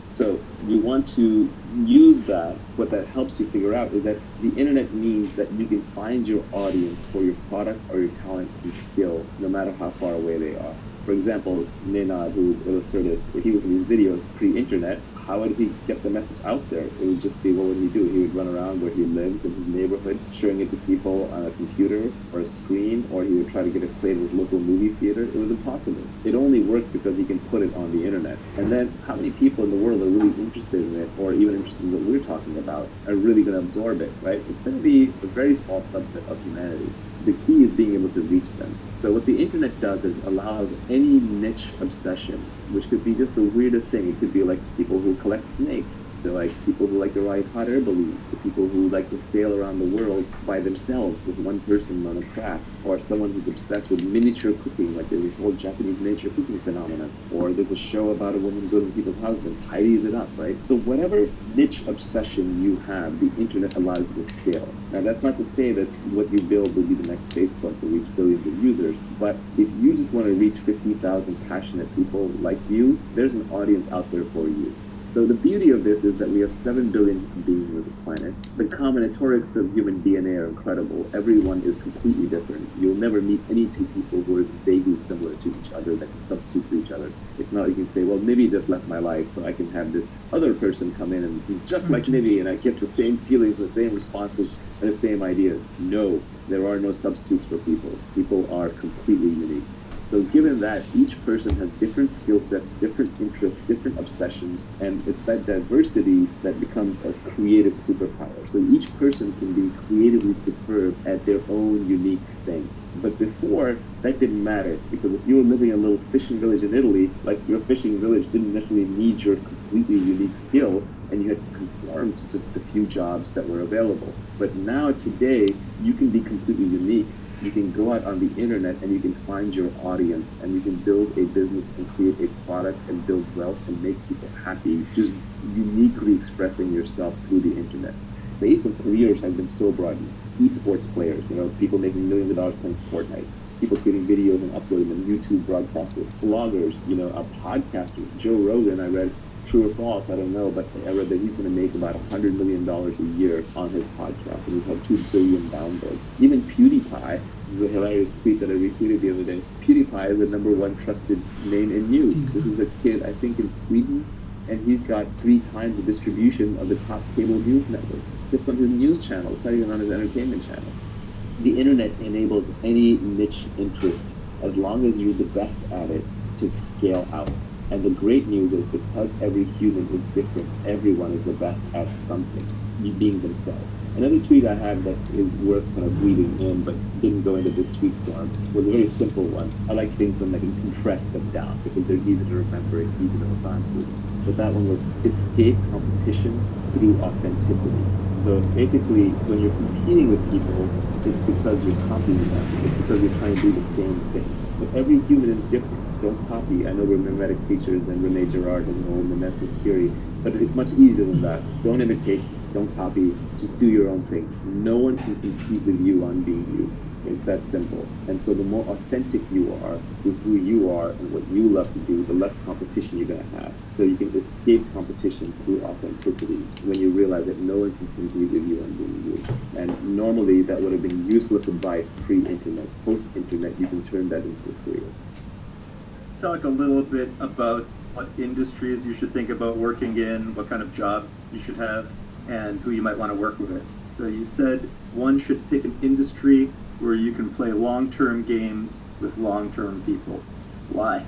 So you want to use that. What that helps you figure out is that the internet means that you can find your audience for your product or your talent and skill, no matter how far away they are. For example, Nenad, who is Illustratus, if he was in these videos pre-internet, how would he get the message out there? It would just be, what would he do? He would run around where he lives in his neighborhood, showing it to people on a computer or a screen, or he would try to get it played with local movie theater. It was impossible. It only works because he can put it on the internet. And then how many people in the world are really interested in it, or even interested in what we're talking about, are really going to absorb it, right? It's going to be a very small subset of humanity. The key is being able to reach them. So what the internet does is allows any niche obsession, which could be just the weirdest thing. It could be like people who collect snakes. They're like people who like to ride hot air balloons. The people who like to sail around the world by themselves as one person on a craft. Or someone who's obsessed with miniature cooking, like there's this whole Japanese miniature cooking phenomenon. Or there's a show about a woman who goes to people's houses and tidies it up, right? So whatever niche obsession you have, the internet allows you to scale. Now that's not to say that what you build will be the next Facebook to reach billions of users, but if you just want to reach 50,000 passionate people like you, there's an audience out there for you. So the beauty of this is that we have 7 billion beings on the planet. The combinatorics of human DNA are incredible. Everyone is completely different. You'll never meet any two people who are vaguely similar to each other that can substitute for each other. It's not like you can say, well, Nibby just left my life, so I can have this other person come in and he's just like Nibby, and I get the same feelings, the same responses, and the same ideas. No, there are no substitutes for people. People are completely unique. So given that each person has different skill sets, different interests, different obsessions, and it's that diversity that becomes a creative superpower. So each person can be creatively superb at their own unique thing. But before, that didn't matter, because if you were living in a little fishing village in Italy, like your fishing village didn't necessarily need your completely unique skill, and you had to conform to just the few jobs that were available. But now, today, you can be completely unique. You can go out on the internet and you can find your audience, and you can build a business and create a product and build wealth and make people happy, just uniquely expressing yourself through the internet. Space of careers has been so broadened. Esports players, people making millions of dollars playing Fortnite, people creating videos and uploading them, YouTube broadcasters, bloggers, podcasters. Joe Rogan, I read, true or false, I don't know, but I read that he's going to make about $100 million a year on his podcast, and he's had 2 billion downloads. Even PewDiePie, this is a hilarious tweet that I retweeted the other day, PewDiePie is the #1 trusted name in news. This is a kid, I think, in Sweden, and he's got 3 times the distribution of the top cable news networks, just on his news channel. It's not even on his entertainment channel. The internet enables any niche interest, as long as you're the best at it, to scale out. And the great news is, because every human is different, everyone is the best at something, being themselves. Another tweet I have that is worth kind of reading in, but didn't go into this tweet storm, was a very simple one. I like things when I can compress them down, because they're easy to remember and easy to hold on to. But that one was, escape competition through authenticity. So basically, when you're competing with people, it's because you're copying them. It's because you're trying to do the same thing. But every human is different. Don't copy. I know we're mimetic creatures, and Rene Girard has an old mimesis theory, but it's much easier than that. Don't imitate. Don't copy. Just do your own thing. No one can compete with you on being you. It's that simple. And so the more authentic you are with who you are and what you love to do, the less competition you're going to have. So you can escape competition through authenticity when you realize that no one can compete with you on being you. And normally that would have been useless advice pre-internet. Post-internet, you can turn that into a career. Talk a little bit about what industries you should think about working in, what kind of job you should have, and who you might want to work with. So you said one should pick an industry where you can play long-term games with long-term people. Why?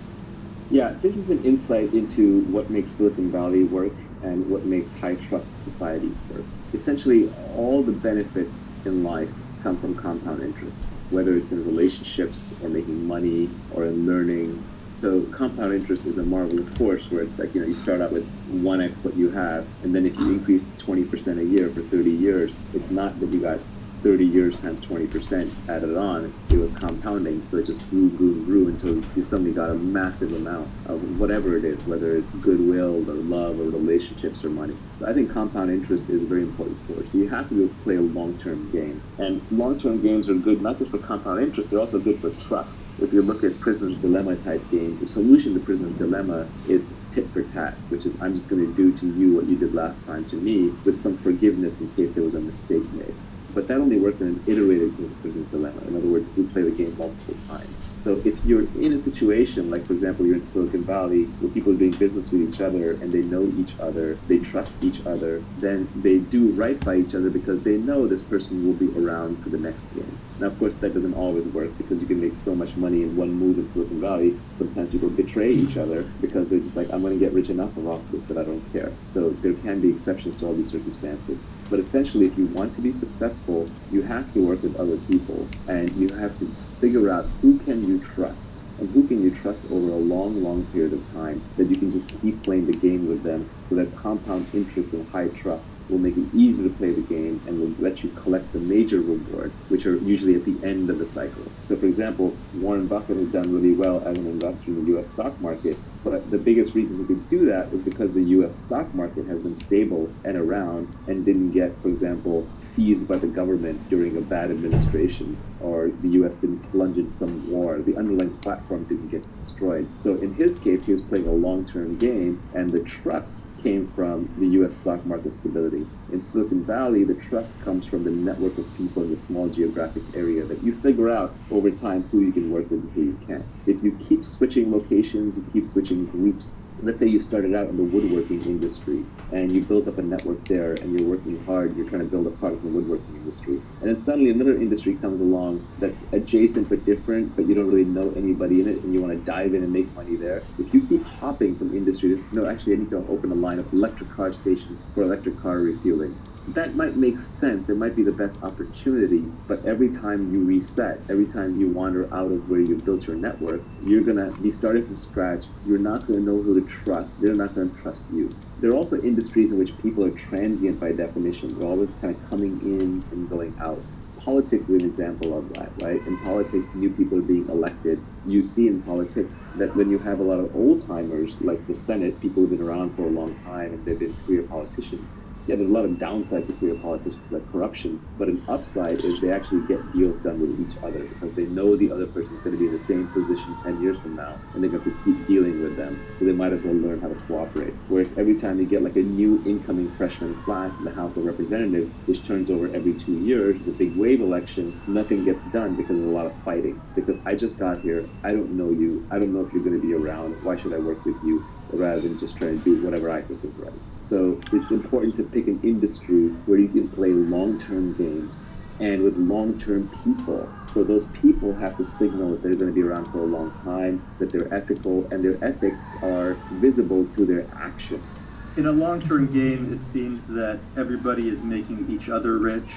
Yeah, this is an insight into what makes Silicon Valley work and what makes high-trust society work. Essentially, all the benefits in life come from compound interest, whether it's in relationships or making money or in learning. So compound interest is a marvelous force where it's like, you start out with 1x what you have, and then if you increase 20% a year for 30 years, it's not that you got 30 years times 20% added on. It was compounding, so it just grew until you suddenly got a massive amount of whatever it is, whether it's goodwill or love or relationships or money. So I think compound interest is a very important force. So you have to be able to play a long-term game. And long-term games are good not just for compound interest, they're also good for trust. If you look at prisoner's dilemma type games, the solution to prisoner's dilemma is tit for tat, which is, I'm just going to do to you what you did last time to me, with some forgiveness in case there was a mistake made. But that only works in an iterated prisoner's dilemma. In other words, we play the game multiple times. So if you're in a situation, like for example, you're in Silicon Valley, where people are doing business with each other and they know each other, they trust each other, then they do right by each other because they know this person will be around for the next game. Now, of course, that doesn't always work because you can make so much money in one move in Silicon Valley. Sometimes people betray each other because they're just like, I'm going to get rich enough off this that I don't care. So there can be exceptions to all these circumstances. But essentially, if you want to be successful, you have to work with other people, and you have to figure out who can you trust, and who can you trust over a long period of time, that you can just keep playing the game with them, so that compound interest and high trust will make it easier to play the game and will let you collect the major rewards, which are usually at the end of the cycle. So for example, Warren Buffett has done really well as an investor in the U.S. stock market, but the biggest reason he could do that was because the U.S. stock market has been stable and around and didn't get, for example, seized by the government during a bad administration, or the U.S. didn't plunge into some war. The underlying platform didn't get destroyed. So in his case, he was playing a long-term game, and the trust came from the U.S. stock market stability. In Silicon Valley, the trust comes from the network of people in the small geographic area that you figure out over time who you can work with and who you can't. If you keep switching locations, you keep switching groups, let's say you started out in the woodworking industry and you built up a network there and you're working hard, you're trying to build a product in the woodworking industry. And then suddenly another industry comes along that's adjacent but different, but you don't really know anybody in it and you want to dive in and make money there. If you keep hopping from industry to, no, actually I need to open a line of electric car stations for electric car refueling. That might make sense. It might be the best opportunity, but every time you reset, every time you wander out of where you've built your network, you're going to be starting from scratch. You're not going to know who to trust. They're not going to trust you. There are also industries in which people are transient by definition. They're always kind of coming in and going out. Politics is an example of that, right? In politics, new people are being elected. You see in politics that when you have a lot of old-timers, like the Senate, people who've been around for a long time and they've been career politicians, yeah, there's a lot of downside to career politicians, like corruption, but an upside is they actually get deals done with each other because they know the other person's going to be in the same position 10 years from now, and they're going to keep dealing with them, so they might as well learn how to cooperate. Whereas every time you get like a new incoming freshman class in the House of Representatives, which turns over every 2 years, the big wave election, nothing gets done because there's a lot of fighting. Because I just got here, I don't know you, I don't know if you're going to be around, why should I work with you, rather than just trying to do whatever I think is right. So it's important to pick an industry where you can play long-term games and with long-term people. So those people have to signal that they're going to be around for a long time, that they're ethical, and their ethics are visible through their action. In a long-term game, it seems that everybody is making each other rich,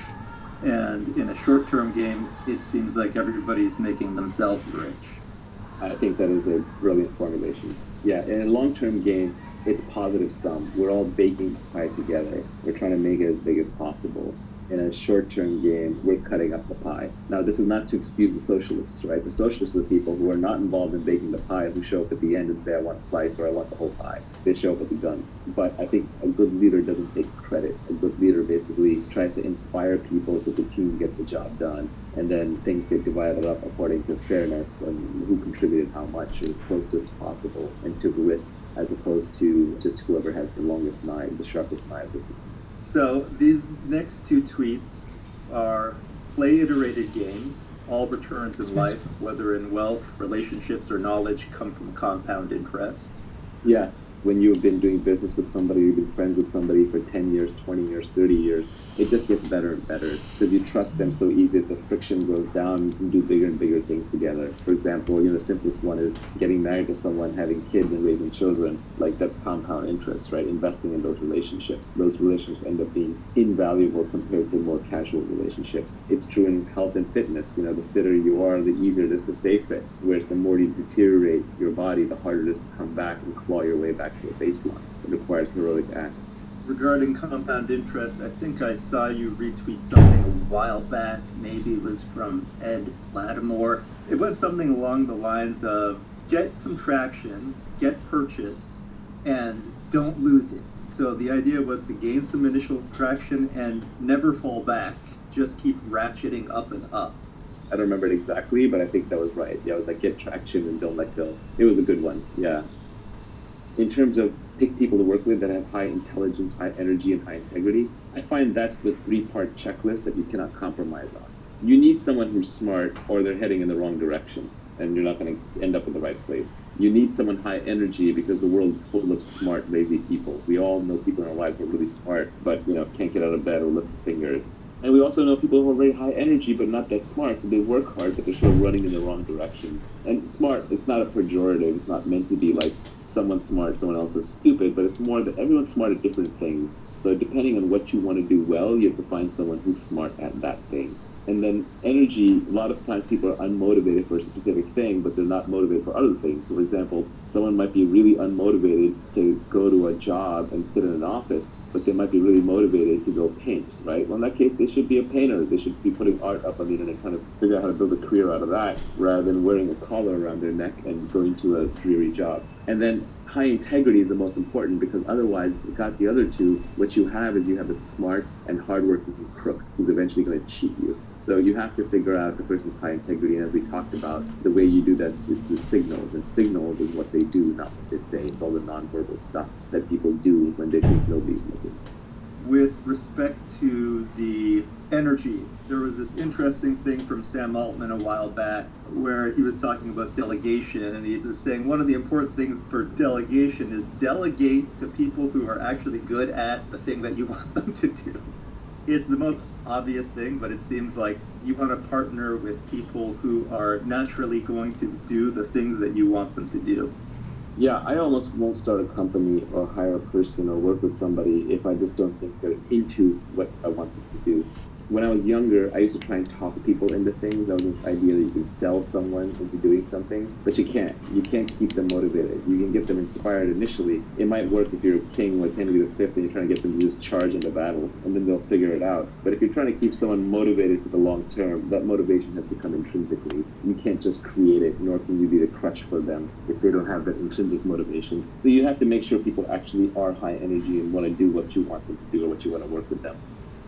and in a short-term game, it seems like everybody's making themselves rich. I think that is a brilliant formulation. Yeah, in a long-term game, it's positive sum. We're all baking the pie together. We're trying to make it as big as possible. In a short-term game, we're cutting up the pie. Now, this is not to excuse the socialists, right? The socialists are the people who are not involved in baking the pie, who show up at the end and say, I want a slice or I want the whole pie. They show up with the guns. But I think a good leader doesn't take credit. A good leader basically tries to inspire people so the team gets the job done. And then things get divided up according to fairness and who contributed how much as close to as possible and took risk as opposed to just whoever has the longest knife, the sharpest knife. So these next two tweets are play iterated games. All returns in life, whether in wealth, relationships, or knowledge, come from compound interest. Yeah. When you've been doing business with somebody, you've been friends with somebody for 10 years, 20 years, 30 years, it just gets better and better because you trust them so easy that the friction goes down. You can do bigger and bigger things together. For example, the simplest one is getting married to someone, having kids and raising children. Like that's compound interest, right? Investing in those relationships. Those relationships end up being invaluable compared to more casual relationships. It's true in health and fitness. The fitter you are, the easier it is to stay fit. Whereas the more you deteriorate your body, the harder it is to come back and claw your way back to a baseline. It requires heroic acts. Regarding compound interest, I think I saw you retweet something a while back. Maybe it was from Ed Lattimore. It was something along the lines of get some traction, get purchase, and don't lose it. So the idea was to gain some initial traction and never fall back. Just keep ratcheting up and up. I don't remember it exactly, but I think that was right. Yeah, it was like get traction and don't let go. It was a good one. Yeah. In terms of pick people to work with that have high intelligence, high energy, and high integrity, I find that's the three-part checklist that you cannot compromise on. You need someone who's smart or they're heading in the wrong direction and you're not going to end up in the right place. You need someone high energy because the world is full of smart, lazy people. We all know people in our lives who are really smart, but can't get out of bed or lift a finger. And we also know people who are very high energy but not that smart, so they work hard but they're sort of running in the wrong direction. And smart, it's not a pejorative, it's not meant to be like someone's smart, someone else is stupid, but it's more that everyone's smart at different things. So depending on what you want to do well, you have to find someone who's smart at that thing. And then energy, a lot of times people are unmotivated for a specific thing, but they're not motivated for other things. So for example, someone might be really unmotivated to go to a job and sit in an office, but they might be really motivated to go paint, right? Well, in that case, they should be a painter. They should be putting art up on the internet, trying to figure out how to build a career out of that, rather than wearing a collar around their neck and going to a dreary job. And then high integrity is the most important because otherwise, if you got the other two, what you have is you have a smart and hardworking crook who's eventually going to cheat you. So you have to figure out the person's high integrity, and as we talked about, the way you do that is through signals, and signals is what they do, not what they say. It's all the nonverbal stuff that people do when they think nobody's looking. With respect to the energy. There was this interesting thing from Sam Altman a while back where he was talking about delegation, and he was saying one of the important things for delegation is delegate to people who are actually good at the thing that you want them to do. It's the most obvious thing, but it seems like you want to partner with people who are naturally going to do the things that you want them to do. Yeah, I almost won't start a company or hire a person or work with somebody if I just don't think they're into what I want them to do. When I was younger, I used to try and talk people into things. That was this idea that you can sell someone into doing something, but you can't. You can't keep them motivated. You can get them inspired initially. It might work if you're a king like Henry V and you're trying to get them to just charge into battle, and then they'll figure it out. But if you're trying to keep someone motivated for the long term, that motivation has to come intrinsically. You can't just create it, nor can you be the crutch for them if they don't have that intrinsic motivation. So you have to make sure people actually are high energy and want to do what you want them to do or what you want to work with them.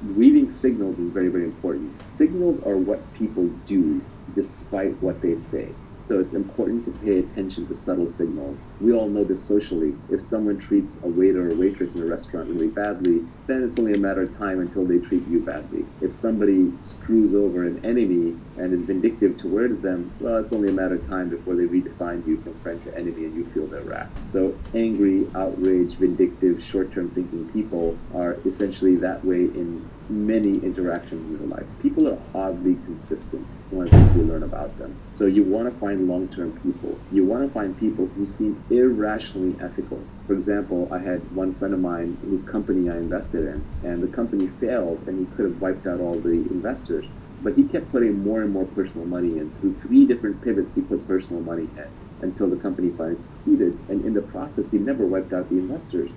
Reading signals is very, very important. Signals are what people do despite what they say. So it's important to pay attention to subtle signals. We all know this socially. If someone treats a waiter or waitress in a restaurant really badly, then it's only a matter of time until they treat you badly. If somebody screws over an enemy and is vindictive towards them, well, it's only a matter of time before they redefine you from friend to enemy and you feel their wrath. So angry, outraged, vindictive, short-term thinking people are essentially that way in many interactions in your life. People are oddly consistent. It's one of the things we learn about them. So you want to find long-term people. You want to find people who seem irrationally ethical. For example, I had one friend of mine whose company I invested in, and the company failed, and he could have wiped out all the investors. But he kept putting more and more personal money in. Through 3 different pivots, he put personal money in until the company finally succeeded. And in the process, he never wiped out the investors.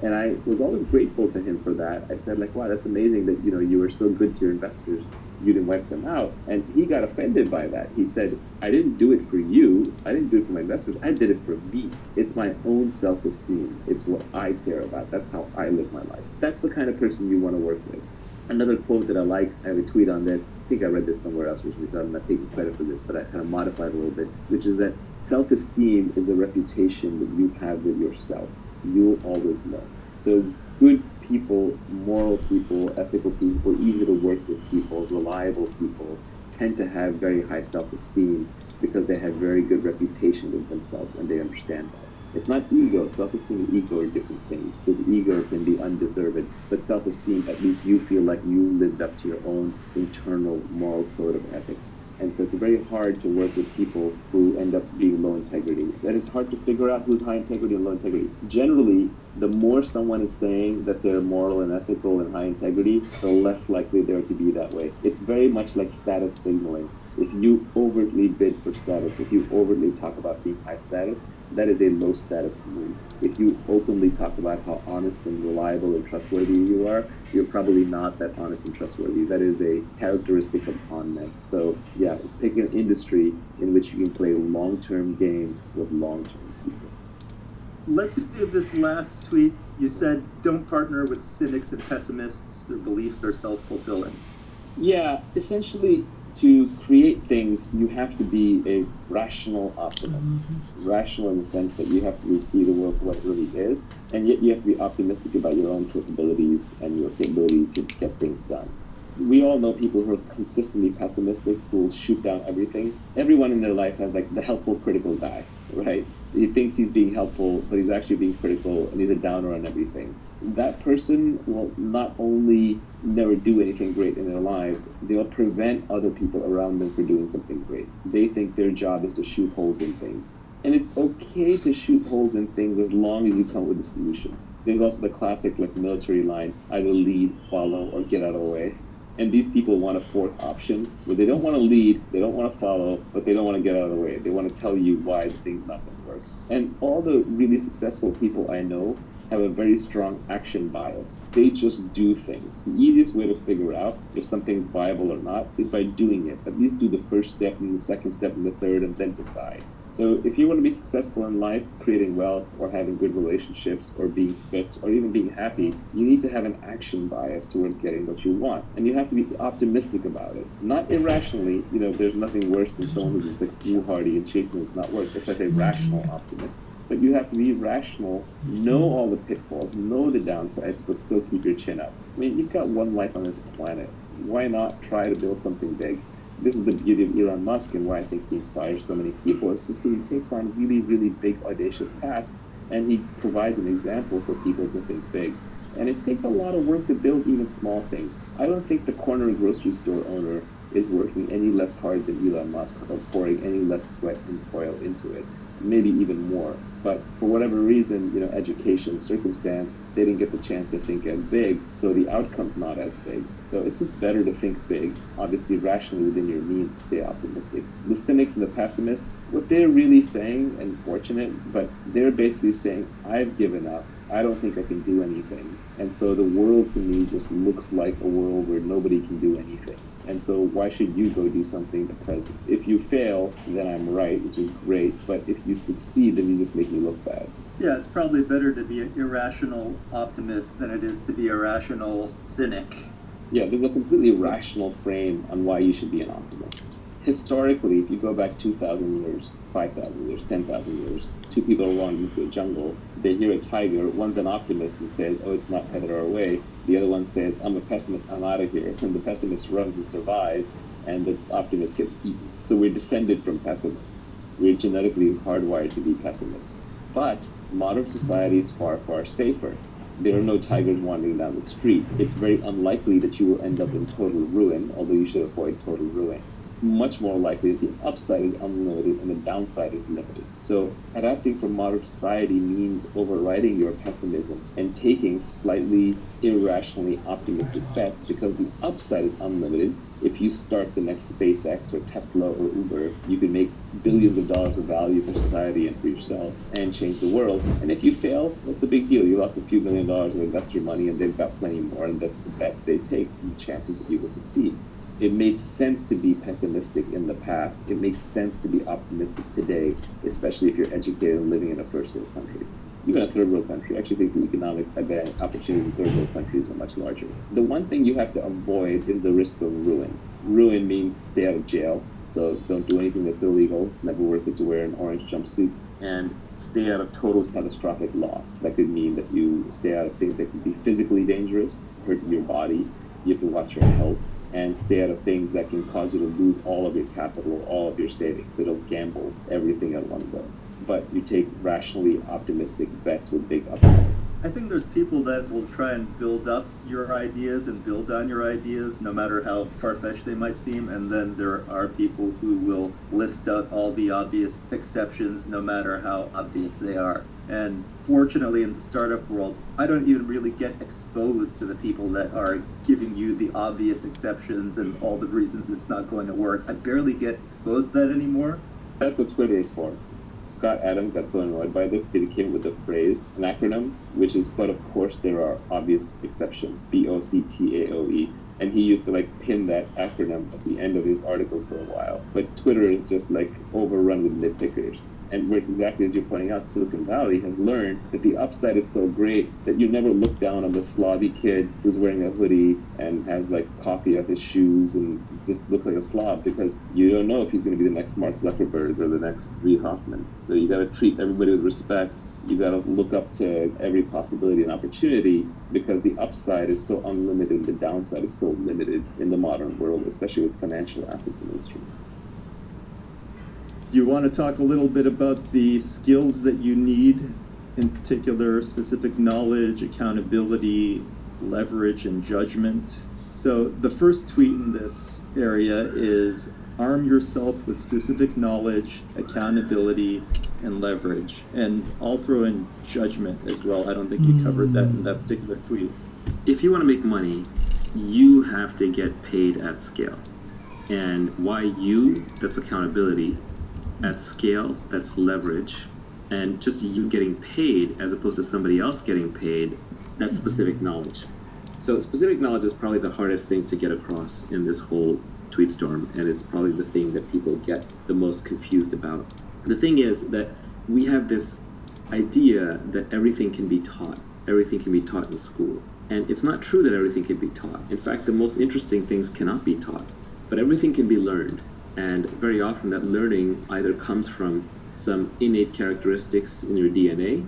And I was always grateful to him for that. I said, like, wow, that's amazing that, you were so good to your investors. You didn't wipe them out. And he got offended by that. He said, I didn't do it for you. I didn't do it for my investors. I did it for me. It's my own self-esteem. It's what I care about. That's how I live my life. That's the kind of person you want to work with. Another quote that I like, I have a tweet on this. I think I read this somewhere else recently, so I'm not taking credit for this, but I kind of modified a little bit, which is that self-esteem is a reputation that you have with yourself. You'll always know. So good people, moral people, ethical people, easy to work with people, reliable people tend to have very high self-esteem because they have very good reputation with themselves and they understand that. It's not ego. Self-esteem and ego are different things because ego can be undeserved, but self-esteem, at least you feel like you lived up to your own internal moral code of ethics. And so it's very hard to work with people who end up being low integrity. And it's hard to figure out who's high integrity and low integrity. Generally, the more someone is saying that they're moral and ethical and high integrity, the less likely they are to be that way. It's very much like status signaling. If you overtly bid for status, if you overtly talk about being high status, that is a low status move. If you openly talk about how honest and reliable and trustworthy you are, you're probably not that honest and trustworthy. That is a characteristic of con men. So yeah, pick an industry in which you can play long-term games with long-term people. Let's do this last tweet. You said, don't partner with cynics and pessimists. Their beliefs are self-fulfilling. Yeah, essentially, to create things, you have to be a rational optimist. Rational in the sense that you have to see the world for what it really is, and yet you have to be optimistic about your own capabilities and your ability to get things done. We all know people who are consistently pessimistic, who will shoot down everything. Everyone in their life has like the helpful, critical guy, right? He thinks he's being helpful, but he's actually being critical, and he's a downer on everything. That person will not only never do anything great in their lives, they'll prevent other people around them from doing something great. They think their job is to shoot holes in things. And it's okay to shoot holes in things as long as you come with a solution. There's also the classic military line, either lead, follow, or get out of the way. And these people want a fourth option where they don't want to lead, they don't want to follow, but they don't want to get out of the way. They want to tell you why the thing's not going to work. And all the really successful people I know have a very strong action bias. They just do things. The easiest way to figure out if something's viable or not is by doing it. At least do the first step and the second step and the third and then decide. So if you want to be successful in life, creating wealth or having good relationships or being fit or even being happy, you need to have an action bias towards getting what you want. And you have to be optimistic about it. Not irrationally, there's nothing worse than someone who's just like foolhardy and chasing it's not work. That's like a rational optimist. but you have to be rational, know all the pitfalls, know the downsides, but still keep your chin up. I mean, you've got one life on this planet. Why not try to build something big? This is the beauty of Elon Musk and why I think he inspires so many people. It's just that he takes on really, really big, audacious tasks, and he provides an example for people to think big. And it takes a lot of work to build even small things. I don't think the corner grocery store owner is working any less hard than Elon Musk or pouring any less sweat and toil into it, maybe even more. But for whatever reason, education, circumstance, they didn't get the chance to think as big, so the outcome's not as big. So it's just better to think big, obviously rationally within your means, stay optimistic. The cynics and the pessimists, what they're really saying, and fortunate, but they're basically saying, I've given up. I don't think I can do anything. And so the world to me just looks like a world where nobody can do anything. And so why should you go do something? Because if you fail, then I'm right, which is great. But if you succeed, then you just make me look bad. Yeah, it's probably better to be an irrational optimist than it is to be a rational cynic. Yeah, there's a completely rational frame on why you should be an optimist. Historically, if you go back 2,000 years, 5,000 years, 10,000 years, two people are walking into a jungle, they hear a tiger, one's an optimist and says, oh, it's not headed our way. The other one says, I'm a pessimist, I'm out of here. And the pessimist runs and survives, and the optimist gets eaten. So we're descended from pessimists. We're genetically hardwired to be pessimists. But modern society is far, far safer. There are no tigers wandering down the street. It's very unlikely that you will end up in total ruin, although you should avoid total ruin. Much more likely that the upside is unlimited and the downside is limited. So adapting for modern society means overriding your pessimism and taking slightly irrationally optimistic bets, because the upside is unlimited. If you start the next SpaceX or Tesla or Uber, you can make billions of dollars of value for society and for yourself and change the world. And if you fail, that's a big deal. You lost a few $1 million of investor money and they've got plenty more, and that's the bet they take, the chances that you will succeed. It made sense to be pessimistic in the past. It makes sense to be optimistic today, especially if you're educated and living in a first world country. Even a third world country. I actually think the economic opportunities in third world countries are much larger. The one thing you have to avoid is the risk of ruin. Ruin means stay out of jail. So don't do anything that's illegal. It's never worth it to wear an orange jumpsuit. And stay out of total catastrophic loss. That could mean that you stay out of things that can be physically dangerous, hurt your body. You have to watch your health. And stay out of things that can cause you to lose all of your capital, all of your savings. So don't gamble everything at one go. But you take rationally optimistic bets with big upside. I think there's people that will try and build up your ideas and build on your ideas, no matter how far-fetched they might seem. And then there are people who will list out all the obvious exceptions, no matter how obvious they are. And fortunately, in the startup world, I don't even really get exposed to the people that are giving you the obvious exceptions and all the reasons it's not going to work. I barely get exposed to that anymore. That's what Twitter is for. Scott Adams got so annoyed by this that he came with a phrase, an acronym, which is, but of course there are obvious exceptions, BOCTAOE. And he used to pin that acronym at the end of his articles for a while. But Twitter is just overrun with nitpickers. And where exactly as you're pointing out, Silicon Valley has learned that the upside is so great that you never look down on the slobby kid who's wearing a hoodie and has coffee at his shoes and just looks like a slob, because you don't know if he's going to be the next Mark Zuckerberg or the next Reid Hoffman. So you got to treat everybody with respect. You got to look up to every possibility and opportunity, because the upside is so unlimited, the downside is so limited in the modern world, especially with financial assets and instruments. Do you want to talk a little bit about the skills that you need, in particular specific knowledge, accountability, leverage, and judgment? So the first tweet in this area is arm yourself with specific knowledge, accountability, and leverage. And I'll throw in judgment as well. I don't think you covered that in that particular tweet. If you want to make money, you have to get paid at scale. And why you, that's accountability. At scale, that's leverage. And just you getting paid as opposed to somebody else getting paid, that's specific knowledge. So specific knowledge is probably the hardest thing to get across in this whole tweet storm, and it's probably the thing that people get the most confused about. The thing is that we have this idea that everything can be taught. Everything can be taught in school. And it's not true that everything can be taught. In fact, the most interesting things cannot be taught. But everything can be learned. And very often that learning either comes from some innate characteristics in your DNA,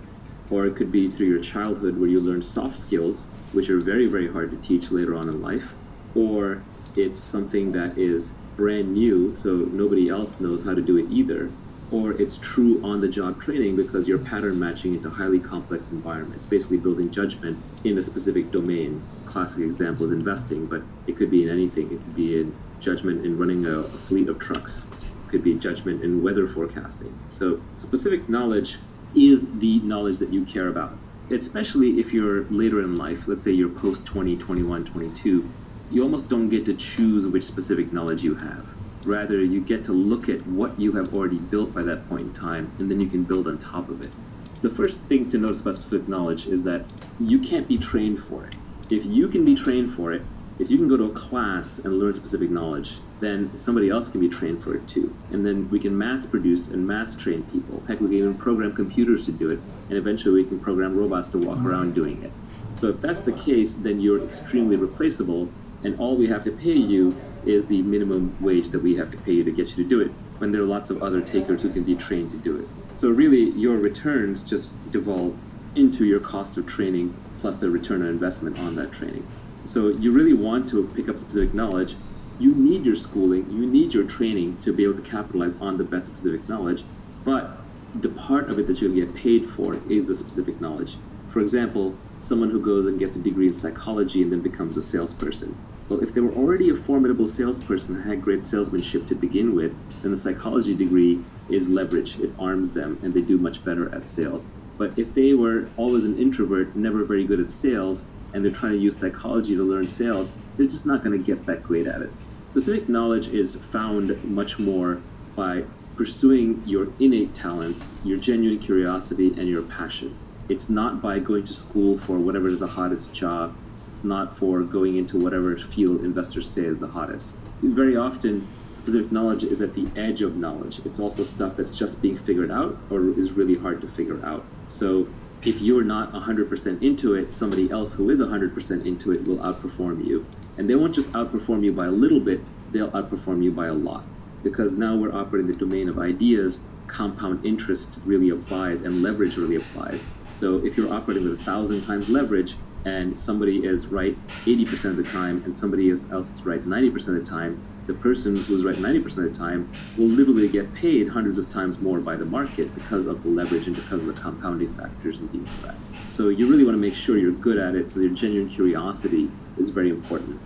or it could be through your childhood where you learn soft skills, which are very, very hard to teach later on in life, or it's something that is brand new, so nobody else knows how to do it either, or it's true on-the-job training because you're pattern matching into highly complex environments, basically building judgment in a specific domain. Classic example is investing, but it could be in anything. It could be in judgment in running a fleet of trucks. It could be judgment in weather forecasting. So specific knowledge is the knowledge that you care about, especially if you're later in life. Let's say you're post 20, 21, 22. You almost don't get to choose which specific knowledge you have. Rather, you get to look at what you have already built by that point in time, and then you can build on top of it. The first thing to notice about specific knowledge is that you can't be trained for it. If you can be trained for it, if you can go to a class and learn specific knowledge, then somebody else can be trained for it too. And then we can mass produce and mass train people. Heck, we can even program computers to do it, and eventually we can program robots to walk around doing it. So if that's the case, then you're extremely replaceable, and all we have to pay you is the minimum wage that we have to pay you to get you to do it, when there are lots of other takers who can be trained to do it. So really, your returns just devolve into your cost of training plus the return on investment on that training. So you really want to pick up specific knowledge. You need your schooling, you need your training to be able to capitalize on the best specific knowledge, but the part of it that you'll get paid for is the specific knowledge. For example, someone who goes and gets a degree in psychology and then becomes a salesperson. Well, if they were already a formidable salesperson and had great salesmanship to begin with, then the psychology degree is leverage. It arms them and they do much better at sales. But if they were always an introvert, never very good at sales, and they're trying to use psychology to learn sales, they're just not going to get that great at it. Specific knowledge is found much more by pursuing your innate talents, your genuine curiosity, and your passion. It's not by going to school for whatever is the hottest job. It's not for going into whatever field investors say is the hottest. Very often, specific knowledge is at the edge of knowledge. It's also stuff that's just being figured out or is really hard to figure out. So if you're not 100% into it, somebody else who is 100% into it will outperform you. And they won't just outperform you by a little bit, they'll outperform you by a lot. Because now we're operating the domain of ideas, compound interest really applies and leverage really applies. So if you're operating with 1,000 times leverage and somebody is right 80% of the time and somebody else is right 90% of the time, the person who's right 90% of the time will literally get paid hundreds of times more by the market because of the leverage and because of the compounding factors and things like that. So you really want to make sure you're good at it, so your genuine curiosity is very important.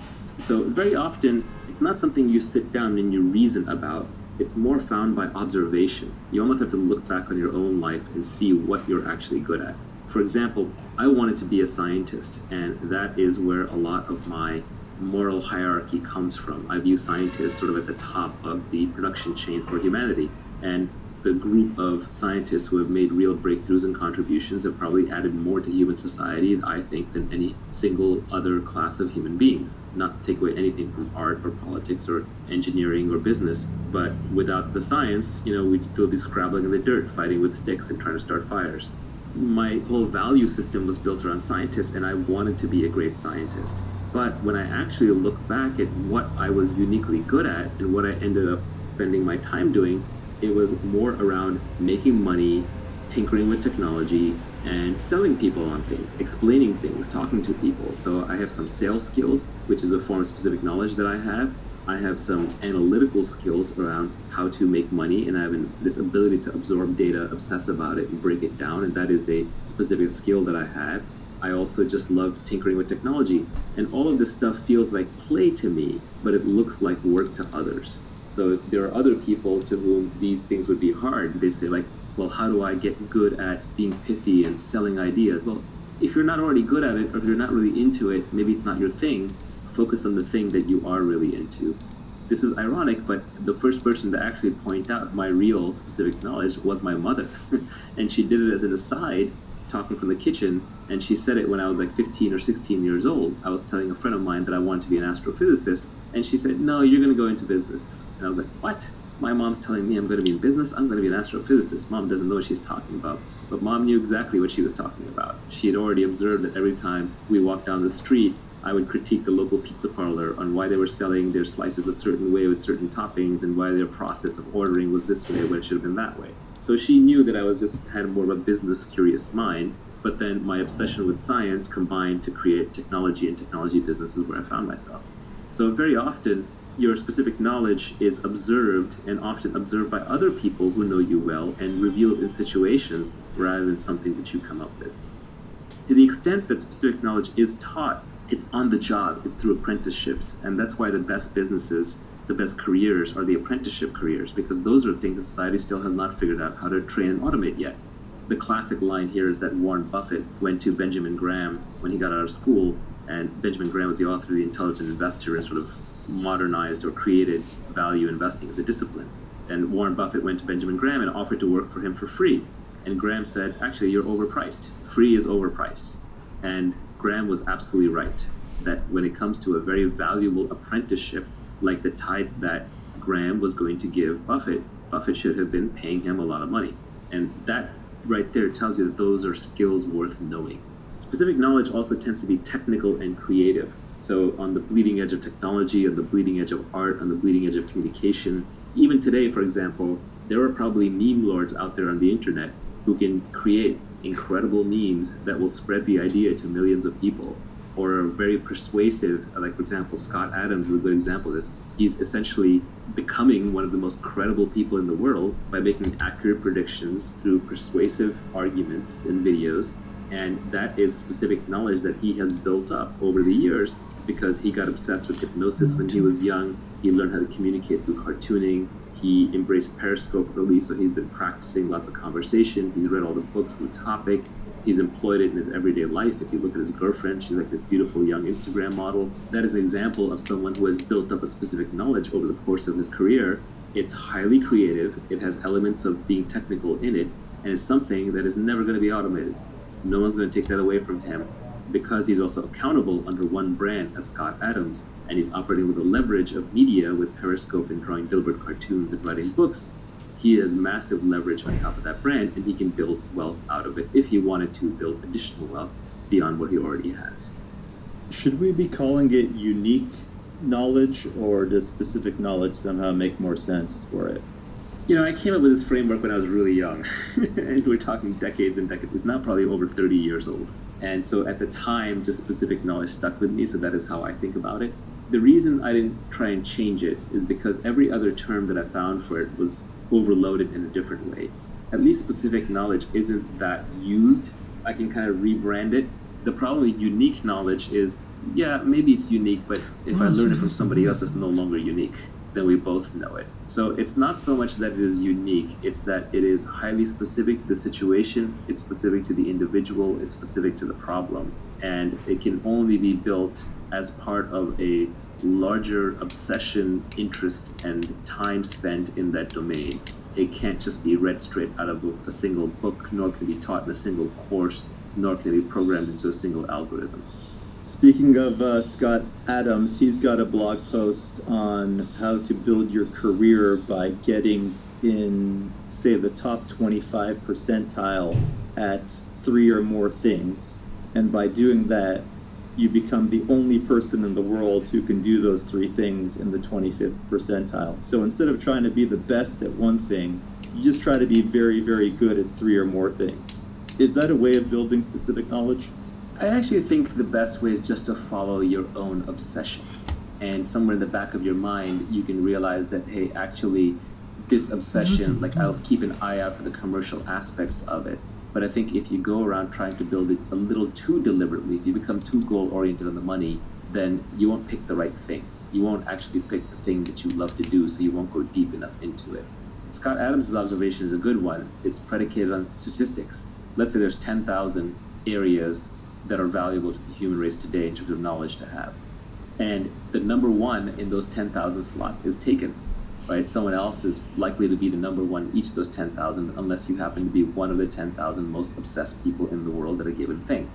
So very often, it's not something you sit down and you reason about. It's more found by observation. You almost have to look back on your own life and see what you're actually good at. For example, I wanted to be a scientist, and that is where a lot of my moral hierarchy comes from. I view scientists sort of at the top of the production chain for humanity, and the group of scientists who have made real breakthroughs and contributions have probably added more to human society, I think, than any single other class of human beings. Not to take away anything from art or politics or engineering or business, but without the science, we'd still be scrabbling in the dirt, fighting with sticks and trying to start fires. My whole value system was built around scientists, and I wanted to be a great scientist. But when I actually look back at what I was uniquely good at and what I ended up spending my time doing, it was more around making money, tinkering with technology, and selling people on things, explaining things, talking to people. So I have some sales skills, which is a form of specific knowledge that I have. I have some analytical skills around how to make money, and I have this ability to absorb data, obsess about it, and break it down, and that is a specific skill that I have. I also just love tinkering with technology, and all of this stuff feels like play to me, but it looks like work to others. So there are other people to whom these things would be hard. They say like, well, how do I get good at being pithy and selling ideas? Well, if you're not already good at it, or if you're not really into it, maybe it's not your thing. Focus on the thing that you are really into. This is ironic, but the first person to actually point out my real specific knowledge was my mother. And she did it as an aside, talking from the kitchen, and she said it when I was like 15 or 16 years old. I was telling a friend of mine that I wanted to be an astrophysicist, and she said, no, you're going to go into business. And I was like, what? My mom's telling me I'm going to be in business? I'm going to be an astrophysicist. Mom doesn't know what she's talking about. But Mom knew exactly what she was talking about. She had already observed that every time we walked down the street, I would critique the local pizza parlor on why they were selling their slices a certain way with certain toppings and why their process of ordering was this way when it should have been that way. So she knew that I was just had more of a business curious mind, but then my obsession with science combined to create technology and technology businesses where I found myself. So very often, your specific knowledge is observed and often observed by other people who know you well and revealed in situations rather than something that you come up with. To the extent that specific knowledge is taught, it's on the job, it's through apprenticeships, and that's why the best businesses, the best careers are the apprenticeship careers, because those are things that society still has not figured out how to train and automate yet. The classic line here is that Warren Buffett went to Benjamin Graham when he got out of school, and Benjamin Graham was the author of The Intelligent Investor and sort of modernized or created value investing as a discipline. And Warren Buffett went to Benjamin Graham and offered to work for him for free. And Graham said, actually, you're overpriced. Free is overpriced. And Graham was absolutely right, that when it comes to a very valuable apprenticeship, like the type that Graham was going to give Buffett, Buffett should have been paying him a lot of money. And that right there tells you that those are skills worth knowing. Specific knowledge also tends to be technical and creative. So on the bleeding edge of technology, on the bleeding edge of art, on the bleeding edge of communication. Even today, for example, there are probably meme lords out there on the internet who can create incredible memes that will spread the idea to millions of people, or are very persuasive. Like, for example, Scott Adams is a good example of this. He's essentially becoming one of the most credible people in the world by making accurate predictions through persuasive arguments and videos. And that is specific knowledge that he has built up over the years because he got obsessed with hypnosis when he was young. He learned how to communicate through cartooning. He embraced Periscope early, so he's been practicing lots of conversation. He's read all the books on the topic. He's employed it in his everyday life. If you look at his girlfriend, she's like this beautiful young Instagram model. That is an example of someone who has built up a specific knowledge over the course of his career. It's highly creative. It has elements of being technical in it, and it's something that is never going to be automated. No one's going to take that away from him, because he's also accountable under one brand as Scott Adams, and he's operating with the leverage of media with Periscope and drawing Dilbert cartoons and writing books. He has massive leverage on top of that brand, and he can build wealth out of it if he wanted to build additional wealth beyond what he already has. Should we be calling it unique knowledge, or does specific knowledge somehow make more sense for it? You know, I came up with this framework when I was really young, and we're talking decades and decades. It's now probably over 30 years old. And so at the time, just specific knowledge stuck with me, so that is how I think about it. The reason I didn't try and change it is because every other term that I found for it was overloaded in a different way. At least specific knowledge isn't that used. I can kind of rebrand it. The problem with unique knowledge is, yeah, maybe it's unique, but if I learn it from somebody else, it's no longer unique. Then we both know it. So it's not so much that it is unique, it's that it is highly specific to the situation, it's specific to the individual, it's specific to the problem. And it can only be built as part of a larger obsession, interest, and time spent in that domain. It can't just be read straight out of a single book, nor can it be taught in a single course, nor can it be programmed into a single algorithm. Speaking of Scott Adams, he's got a blog post on how to build your career by getting in, say, the top 25 percentile at 3 or more things. And by doing that, you become the only person in the world who can do those 3 things in the 25th percentile. So instead of trying to be the best at one thing, you just try to be very, very good at 3 or more things. Is that a way of building specific knowledge? I actually think the best way is just to follow your own obsession. And somewhere in the back of your mind, you can realize that, hey, actually, this obsession, like, I'll keep an eye out for the commercial aspects of it. But I think if you go around trying to build it a little too deliberately, if you become too goal-oriented on the money, then you won't pick the right thing. You won't actually pick the thing that you love to do, so you won't go deep enough into it. Scott Adams' observation is a good one. It's predicated on statistics. Let's say there's 10,000 areas that are valuable to the human race today in terms of knowledge to have. And the number one in those 10,000 slots is taken, right? Someone else is likely to be the number one in each of those 10,000 unless you happen to be one of the 10,000 most obsessed people in the world at a given thing.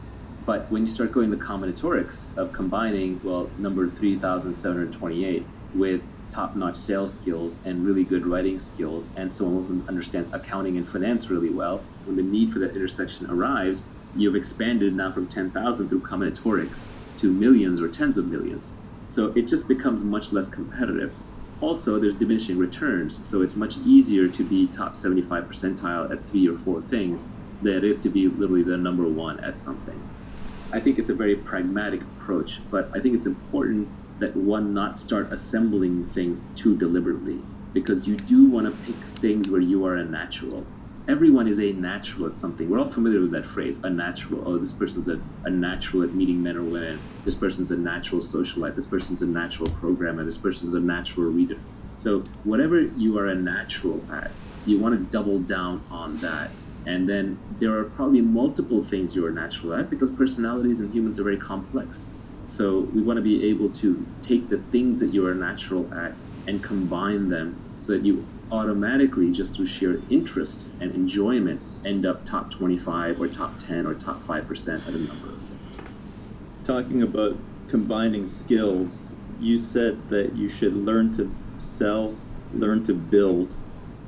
But when you start going the combinatorics of combining, well, number 3,728 with top-notch sales skills and really good writing skills and someone who understands accounting and finance really well, when the need for that intersection arrives, you've expanded now from 10,000 through combinatorics to millions or tens of millions. So it just becomes much less competitive. Also, there's diminishing returns, so it's much easier to be top 75 percentile at 3 or 4 things than it is to be literally the number 1 at something. I think it's a very pragmatic approach, but I think it's important that one not start assembling things too deliberately, because you do want to pick things where you are a natural. Everyone is a natural at something. We're all familiar with that phrase, a natural. Oh, this person's a natural at meeting men or women. This person's a natural socialite. This person's a natural programmer. This person's a natural reader. So whatever you are a natural at, you want to double down on that. And then there are probably multiple things you are natural at, because personalities and humans are very complex. So we want to be able to take the things that you are natural at and combine them so that you automatically, just through sheer interest and enjoyment, end up top 25 or top 10 or top 5% at a number of things. Talking about combining skills, you said that you should learn to sell, learn to build.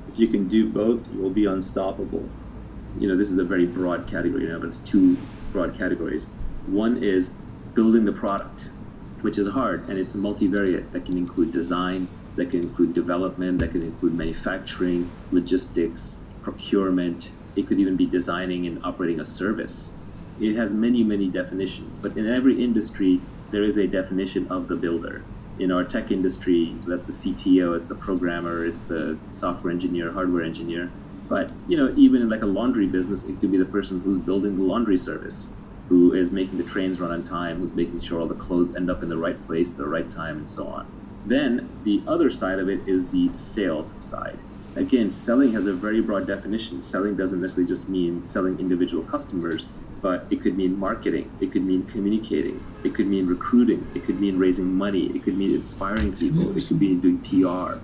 If you can do both, you will be unstoppable. This is a very broad category, but it's 2 broad categories. One is building the product, which is hard, and it's multivariate. That can include design, that can include development, that can include manufacturing, logistics, procurement. It could even be designing and operating a service. It has many, many definitions, but in every industry, there is a definition of the builder. In our tech industry, that's the CTO, it's the programmer, it's the software engineer, hardware engineer. But, even in like a laundry business, it could be the person who's building the laundry service, who is making the trains run on time, who's making sure all the clothes end up in the right place at the right time, and so on. Then the other side of it is the sales side. Again, selling has a very broad definition. Selling doesn't necessarily just mean selling individual customers, but it could mean marketing, it could mean communicating, it could mean recruiting, it could mean raising money, it could mean inspiring people, it could mean doing PR.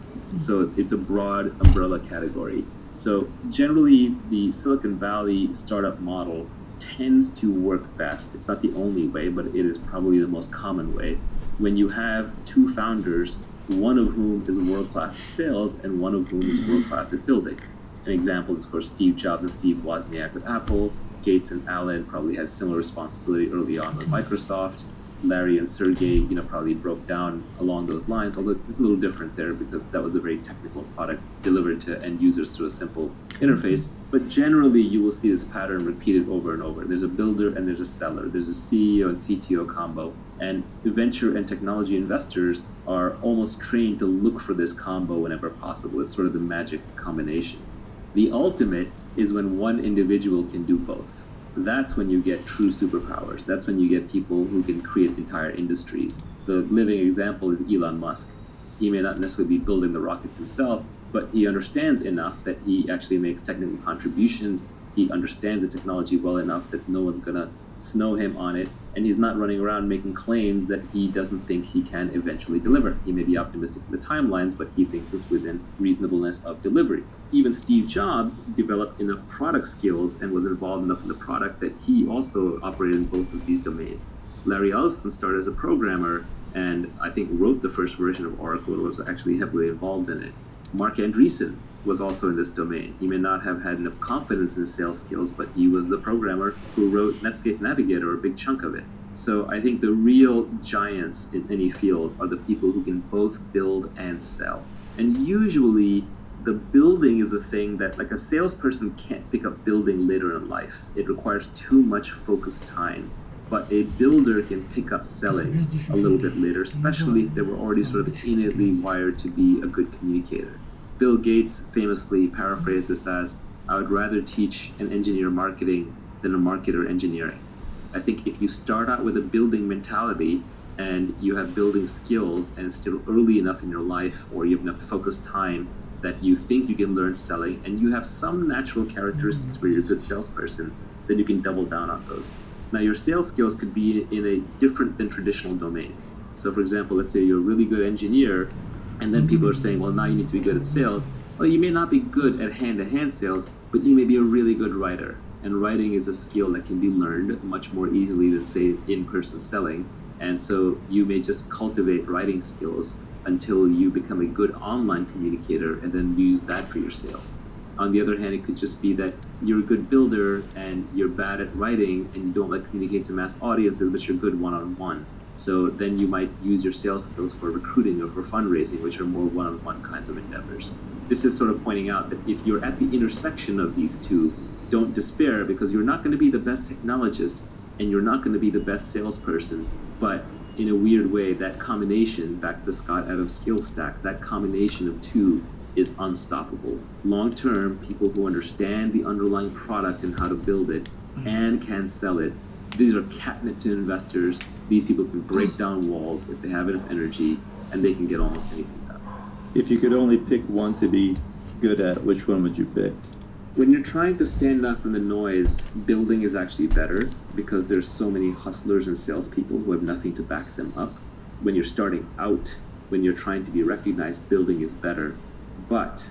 So it's a broad umbrella category. So generally, the Silicon Valley startup model tends to work best. It's not the only way, but it is probably the most common way. When you have 2 founders, one of whom is world-class at sales and one of whom is world-class at building. An example is, of course, Steve Jobs and Steve Wozniak with Apple. Gates and Allen probably had similar responsibility early on with Microsoft. Larry and Sergey, probably broke down along those lines, although it's a little different there because that was a very technical product delivered to end users through a simple interface. But generally, you will see this pattern repeated over and over. There's a builder and there's a seller. There's a CEO and CTO combo. And the venture and technology investors are almost trained to look for this combo whenever possible. It's sort of the magic combination. The ultimate is when one individual can do both. That's when you get true superpowers. That's when you get people who can create entire industries. The living example is Elon Musk. He may not necessarily be building the rockets himself, but he understands enough that he actually makes technical contributions. He understands the technology well enough that no one's going to snow him on it, and he's not running around making claims that he doesn't think he can eventually deliver. He may be optimistic in the timelines, but he thinks it's within reasonableness of delivery. Even Steve Jobs developed enough product skills and was involved enough in the product that he also operated in both of these domains. Larry Ellison started as a programmer and I think wrote the first version of Oracle and was actually heavily involved in it. Mark Andreessen was also in this domain. He may not have had enough confidence in his sales skills, but he was the programmer who wrote Netscape Navigator, a big chunk of it. So I think the real giants in any field are the people who can both build and sell. And usually the building is a thing that, like, a salesperson can't pick up building later in life. It requires too much focused time. But a builder can pick up selling a little bit later, especially if they were already sort of innately wired to be a good communicator. Bill Gates famously paraphrased this as, "I would rather teach an engineer marketing than a marketer engineering." I think if you start out with a building mentality and you have building skills and it's still early enough in your life, or you have enough focused time that you think you can learn selling and you have some natural characteristics where you're a good salesperson, then you can double down on those. Now, your sales skills could be in a different than traditional domain. So for example, let's say you're a really good engineer, and then people are saying, well, now you need to be good at sales. Well, you may not be good at hand-to-hand sales, but you may be a really good writer. And writing is a skill that can be learned much more easily than, say, in-person selling. And so you may just cultivate writing skills until you become a good online communicator and then use that for your sales. On the other hand, it could just be that you're a good builder and you're bad at writing and you don't like communicate to mass audiences, but you're good one-on-one. So then you might use your sales skills for recruiting or for fundraising, which are more one-on-one kinds of endeavors. This is sort of pointing out that if you're at the intersection of these two, don't despair, because you're not going to be the best technologist and you're not going to be the best salesperson, but in a weird way, that combination, back to the Scott Adams skill stack, that combination of two is unstoppable. Long term, people who understand the underlying product and how to build it and can sell it, these are catnip to investors. These people can break down walls if they have enough energy, and they can get almost anything done. If you could only pick one to be good at, which one would you pick? When you're trying to stand out from the noise, building is actually better because there's so many hustlers and salespeople who have nothing to back them up. When you're starting out, when you're trying to be recognized, building is better. But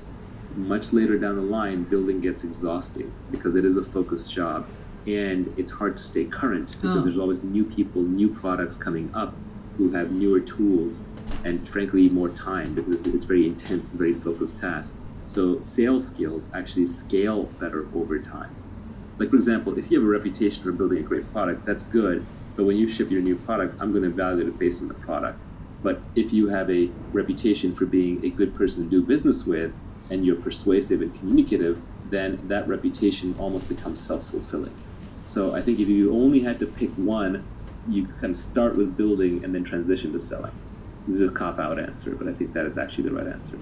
much later down the line, building gets exhausting because it is a focused job and it's hard to stay current because there's always new people, new products coming up who have newer tools and frankly more time because it's very intense, it's a very focused task. So sales skills actually scale better over time. Like for example, if you have a reputation for building a great product, that's good. But when you ship your new product, I'm going to evaluate it based on the product. But if you have a reputation for being a good person to do business with, and you're persuasive and communicative, then that reputation almost becomes self-fulfilling. So I think if you only had to pick one, you kind of start with building and then transition to selling. This is a cop-out answer, but I think that is actually the right answer.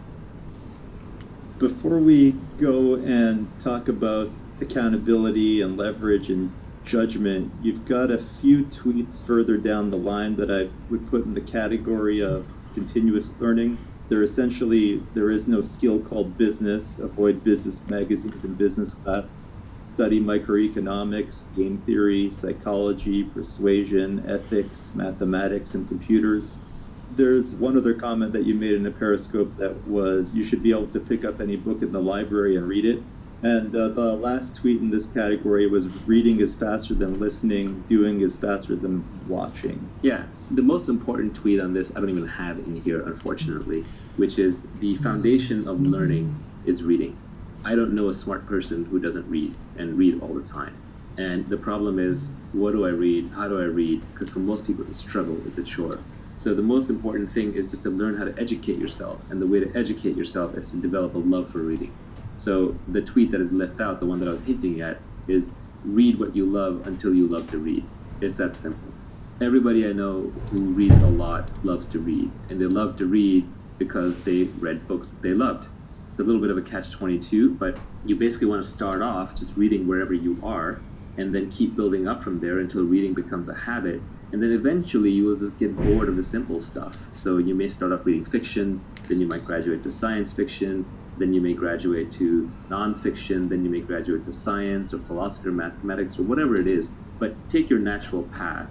Before we go and talk about accountability and leverage and judgment, you've got a few tweets further down the line that I would put in the category of continuous learning. They're essentially, there is no skill called business. Avoid business magazines and business class. Study microeconomics, game theory, psychology, persuasion, ethics, mathematics, and computers. There's one other comment that you made in a Periscope that was you should be able to pick up any book in the library and read it. And the last tweet in this category was reading is faster than listening, doing is faster than watching. Yeah, the most important tweet on this, I don't even have in here, unfortunately, which is the foundation of learning is reading. I don't know a smart person who doesn't read and read all the time. And the problem is, what do I read? How do I read? Because for most people, it's a struggle, it's a chore. So the most important thing is just to learn how to educate yourself. And the way to educate yourself is to develop a love for reading. So the tweet that is left out, the one that I was hinting at, is read what you love until you love to read. It's that simple. Everybody I know who reads a lot loves to read. And they love to read because they read books that they loved. It's a little bit of a catch-22, but you basically want to start off just reading wherever you are and then keep building up from there until reading becomes a habit. And then eventually you will just get bored of the simple stuff. So you may start off reading fiction, then you might graduate to science fiction, then you may graduate to nonfiction, then you may graduate to science or philosophy or mathematics or whatever it is. But take your natural path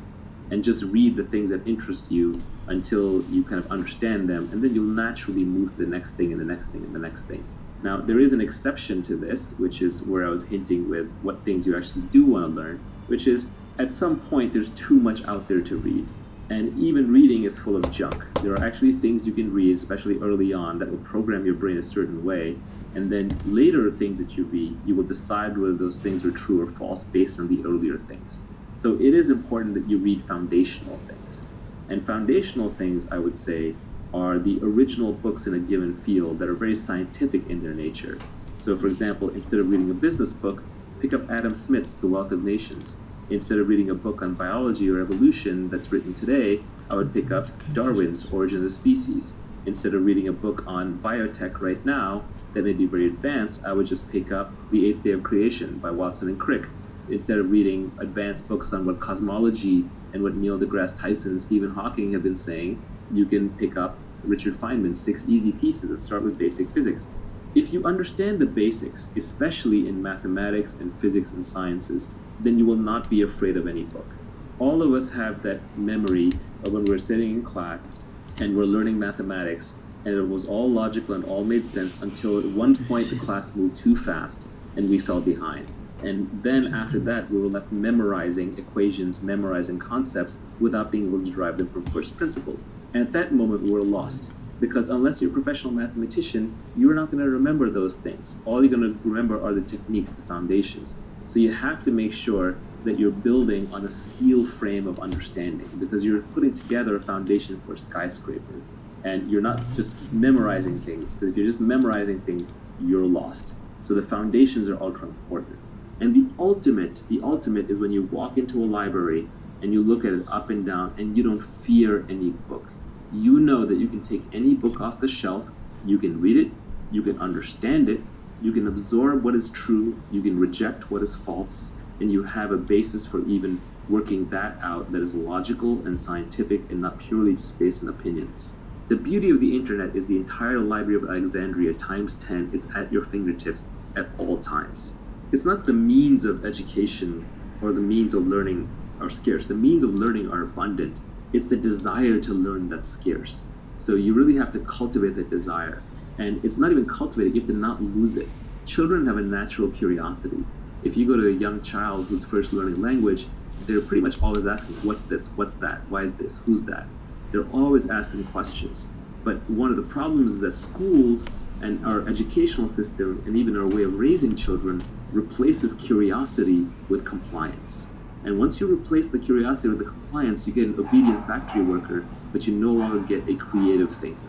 and just read the things that interest you until you kind of understand them, and then you'll naturally move to the next thing and the next thing and the next thing. Now, there is an exception to this, which is where I was hinting with what things you actually do want to learn, which is at some point there's too much out there to read. And even reading is full of junk. There are actually things you can read, especially early on, that will program your brain a certain way. And then later things that you read, you will decide whether those things are true or false based on the earlier things. So it is important that you read foundational things. And foundational things, I would say, are the original books in a given field that are very scientific in their nature. So for example, instead of reading a business book, pick up Adam Smith's The Wealth of Nations. Instead of reading a book on biology or evolution that's written today, I would pick up Darwin's Origin of the Species. Instead of reading a book on biotech right now that may be very advanced, I would just pick up The Eighth Day of Creation by Watson and Crick. Instead of reading advanced books on what cosmology and what Neil deGrasse Tyson and Stephen Hawking have been saying, you can pick up Richard Feynman's 6 Easy Pieces and start with basic physics. If you understand the basics, especially in mathematics and physics and sciences, then you will not be afraid of any book. All of us have that memory of when we're sitting in class and we're learning mathematics, and it was all logical and all made sense until at one point the class moved too fast and we fell behind. And then after that, we were left memorizing equations, memorizing concepts without being able to derive them from first principles. And at that moment, we were lost. Because unless you're a professional mathematician, you're not going to remember those things. All you're going to remember are the techniques, the foundations. So you have to make sure that you're building on a steel frame of understanding, because you're putting together a foundation for a skyscraper. And you're not just memorizing things, because if you're just memorizing things, you're lost. So the foundations are ultra important. And the ultimate is when you walk into a library and you look at it up and down and you don't fear any book. You know that you can take any book off the shelf, you can read it, you can understand it, you can absorb what is true, you can reject what is false, and you have a basis for even working that out that is logical and scientific and not purely just based on opinions. The beauty of the internet is the entire Library of Alexandria times 10 is at your fingertips at all times. It's not the means of education or the means of learning are scarce. The means of learning are abundant. It's the desire to learn that's scarce. So you really have to cultivate that desire. And it's not even cultivated, you have to not lose it. Children have a natural curiosity. If you go to a young child who's first learning language, they're pretty much always asking, what's this, what's that, why is this, who's that? They're always asking questions. But one of the problems is that schools and our educational system and even our way of raising children replaces curiosity with compliance. And once you replace the curiosity with the compliance, you get an obedient factory worker, but you no longer get a creative thinker.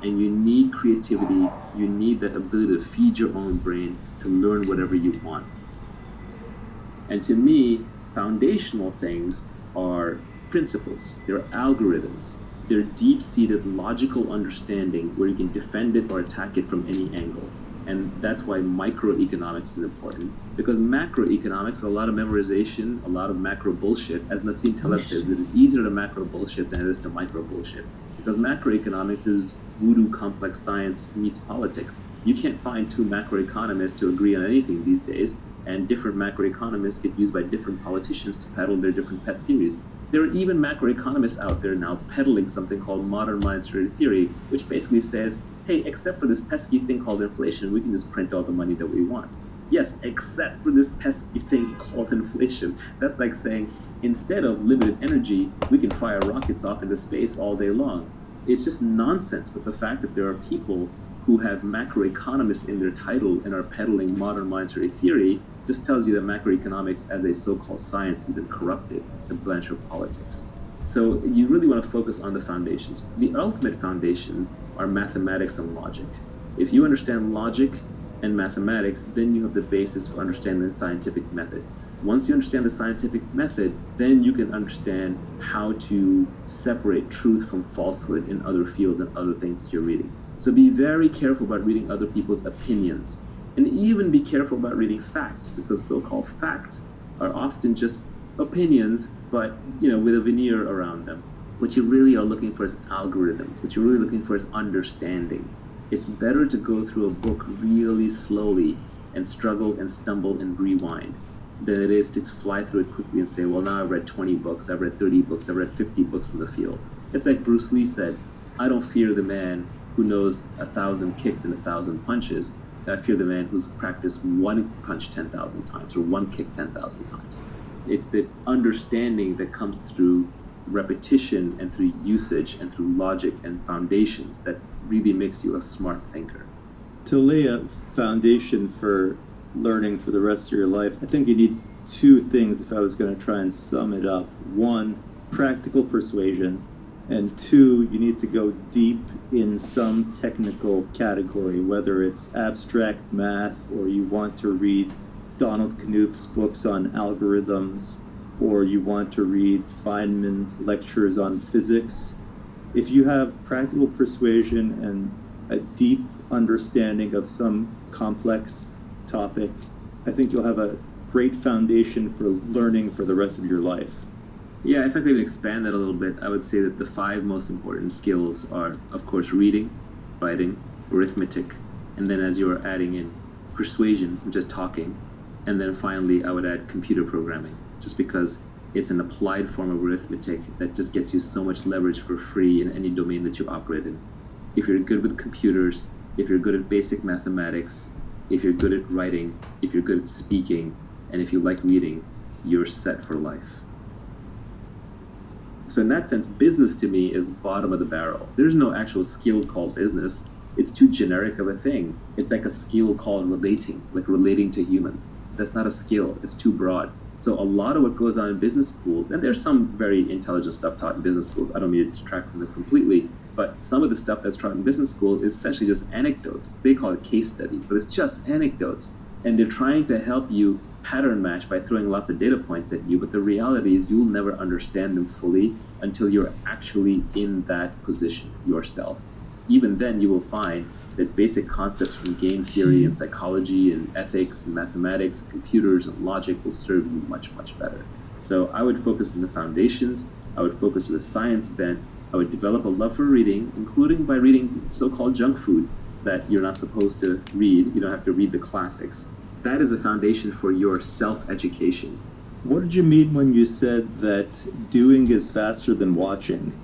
And you need creativity, you need that ability to feed your own brain to learn whatever you want. And to me, foundational things are principles, they're algorithms, they're deep-seated logical understanding where you can defend it or attack it from any angle. And that's why microeconomics is important, because macroeconomics, a lot of memorization, a lot of macro bullshit. As Nassim Taleb says, it is easier to macro bullshit than it is to micro bullshit, because macroeconomics is voodoo complex science meets politics. You can't find two macroeconomists to agree on anything these days, and different macroeconomists get used by different politicians to peddle their different pet theories. There are even macroeconomists out there now peddling something called modern monetary theory, which basically says, hey, except for this pesky thing called inflation, we can just print all the money that we want. Yes, except for this pesky thing called inflation. That's like saying, instead of limited energy, we can fire rockets off into space all day long. It's just nonsense, but the fact that there are people who have macroeconomists in their title and are peddling modern monetary theory just tells you that macroeconomics as a so-called science has been corrupted. It's a branch of politics. So you really want to focus on the foundations. The ultimate foundation are mathematics and logic. If you understand logic and mathematics, then you have the basis for understanding the scientific method. Once you understand the scientific method, then you can understand how to separate truth from falsehood in other fields and other things that you're reading. So be very careful about reading other people's opinions. And even be careful about reading facts, because so-called facts are often just opinions, but with a veneer around them. What you really are looking for is algorithms. What you're really looking for is understanding. It's better to go through a book really slowly and struggle and stumble and rewind than it is to fly through it quickly and say, well, now I've read 20 books, I've read 30 books, I've read 50 books in the field. It's like Bruce Lee said, I don't fear the man who knows 1,000 kicks and 1,000 punches. I fear the man who's practiced one punch 10,000 times or one kick 10,000 times. It's the understanding that comes through repetition and through usage and through logic and foundations that really makes you a smart thinker. To lay a foundation for learning for the rest of your life, I think you need two things if I was going to try and sum it up. One, practical persuasion, and two, you need to go deep in some technical category, whether it's abstract math or you want to read Donald Knuth's books on algorithms, or you want to read Feynman's lectures on physics. If you have practical persuasion and a deep understanding of some complex topic, I think you'll have a great foundation for learning for the rest of your life. Yeah, if I could expand that a little bit, I would say that the 5 most important skills are, of course, reading, writing, arithmetic, and then as you are adding in persuasion, which is talking, and then finally I would add computer programming, just because it's an applied form of arithmetic that just gets you so much leverage for free in any domain that you operate in. If you're good with computers, if you're good at basic mathematics, if you're good at writing, if you're good at speaking, and if you like reading, you're set for life. So in that sense, business to me is bottom of the barrel. There's no actual skill called business. It's too generic of a thing. It's like a skill called relating, like relating to humans. That's not a skill. It's too broad. So a lot of what goes on in business schools, and there's some very intelligent stuff taught in business schools, I don't mean to distract from it completely, but some of the stuff that's taught in business school is essentially just anecdotes. They call it case studies, but it's just anecdotes. And they're trying to help you pattern match by throwing lots of data points at you, but the reality is you'll never understand them fully until you're actually in that position yourself. Even then, you will find that basic concepts from game theory and psychology and ethics and mathematics and computers and logic will serve you much, much better. So I would focus on the foundations. I would focus with a science bent. I would develop a love for reading, including by reading so-called junk food that you're not supposed to read. You don't have to read the classics. That is the foundation for your self-education. What did you mean when you said that doing is faster than watching?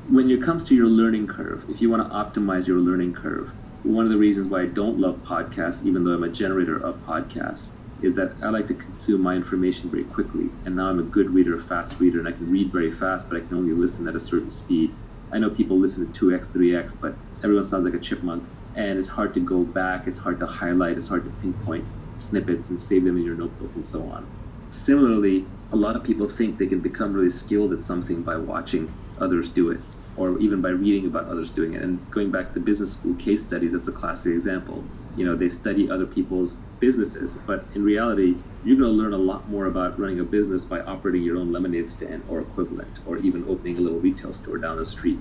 When it comes to your learning curve, if you want to optimize your learning curve, one of the reasons why I don't love podcasts, even though I'm a generator of podcasts, is that I like to consume my information very quickly. And now I'm a good reader, a fast reader, and I can read very fast, but I can only listen at a certain speed. I know people listen to 2x, 3x, but everyone sounds like a chipmunk. And it's hard to go back, it's hard to highlight, it's hard to pinpoint snippets and save them in your notebook and so on. Similarly, a lot of people think they can become really skilled at something by watching others do it, or even by reading about others doing it. And going back to business school case studies, that's a classic example. You know, they study other people's businesses, but in reality, you're going to learn a lot more about running a business by operating your own lemonade stand or equivalent, or even opening a little retail store down the street.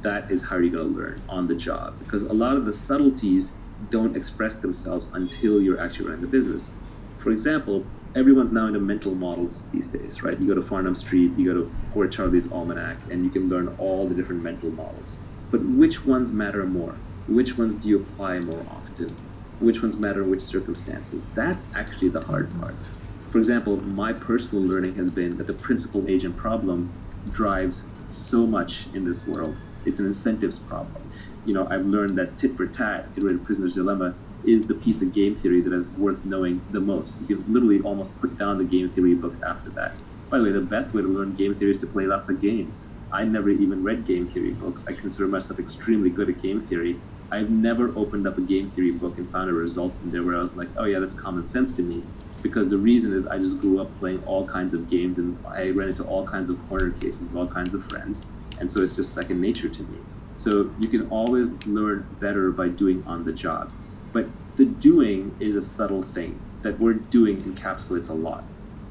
That is how you're going to learn on the job, because a lot of the subtleties don't express themselves until you're actually running the business. For example, everyone's now into mental models these days, right? You go to Farnham Street, you go to Poor Charlie's Almanac, and you can learn all the different mental models. But which ones matter more? Which ones do you apply more often? Which ones matter in which circumstances? That's actually the hard part. For example, my personal learning has been that the principal agent problem drives so much in this world. It's an incentives problem. You know, I've learned that tit for tat, iterated prisoner's dilemma, is the piece of game theory that is worth knowing the most. You can literally almost put down the game theory book after that. By the way, the best way to learn game theory is to play lots of games. I never even read game theory books. I consider myself extremely good at game theory. I've never opened up a game theory book and found a result in there where I was like, oh yeah, that's common sense to me. Because the reason is I just grew up playing all kinds of games and I ran into all kinds of corner cases with all kinds of friends. And so it's just second nature to me. So you can always learn better by doing on the job. But the doing is a subtle thing. That word doing encapsulates a lot.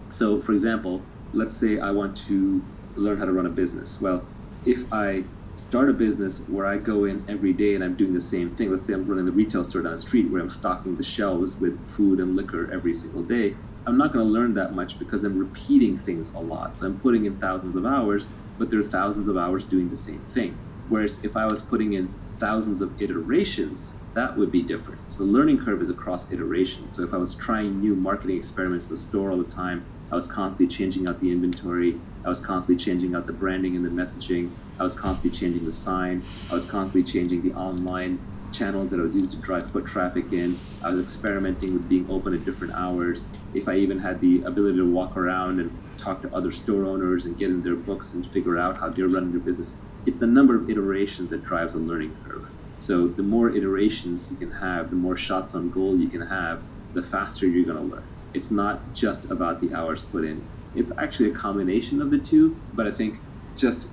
So for example, let's say I want to learn how to run a business. Well, if I start a business where I go in every day and I'm doing the same thing, let's say I'm running the retail store down the street where I'm stocking the shelves with food and liquor every single day, I'm not going to learn that much because I'm repeating things a lot. So I'm putting in thousands of hours, but there are thousands of hours doing the same thing. Whereas if I was putting in thousands of iterations, that would be different. So the learning curve is across iterations. So if I was trying new marketing experiments in the store all the time, I was constantly changing out the inventory, I was constantly changing out the branding and the messaging, I was constantly changing the sign, I was constantly changing the online channels that I would use to drive foot traffic in, I was experimenting with being open at different hours. If I even had the ability to walk around and talk to other store owners and get in their books and figure out how they're running their business, it's the number of iterations that drives a learning curve. So the more iterations you can have, the more shots on goal you can have, the faster you're going to learn. It's not just about the hours put in. It's actually a combination of the two, but I think just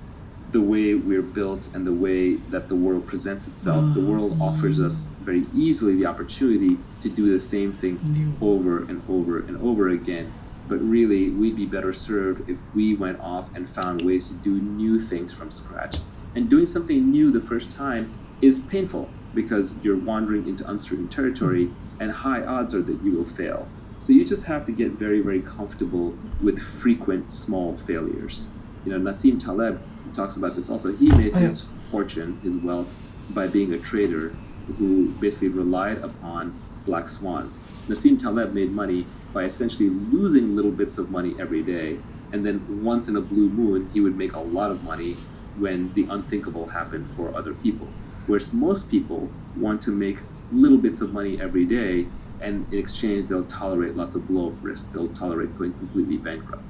the way we're built and the way that the world presents itself, the world offers us very easily the opportunity to do the same thing over and over and over again. But really, we'd be better served if we went off and found ways to do new things from scratch. And doing something new the first time is painful because you're wandering into uncertain territory and high odds are that you will fail. So you just have to get very, very comfortable with frequent small failures. You know, Nassim Taleb talks about this also. He made his fortune, his wealth, by being a trader who basically relied upon black swans. Nassim Taleb made money by essentially losing little bits of money every day, and then once in a blue moon, he would make a lot of money when the unthinkable happened for other people. Whereas most people want to make little bits of money every day, and in exchange, they'll tolerate lots of blow-up risk. They'll tolerate going completely bankrupt.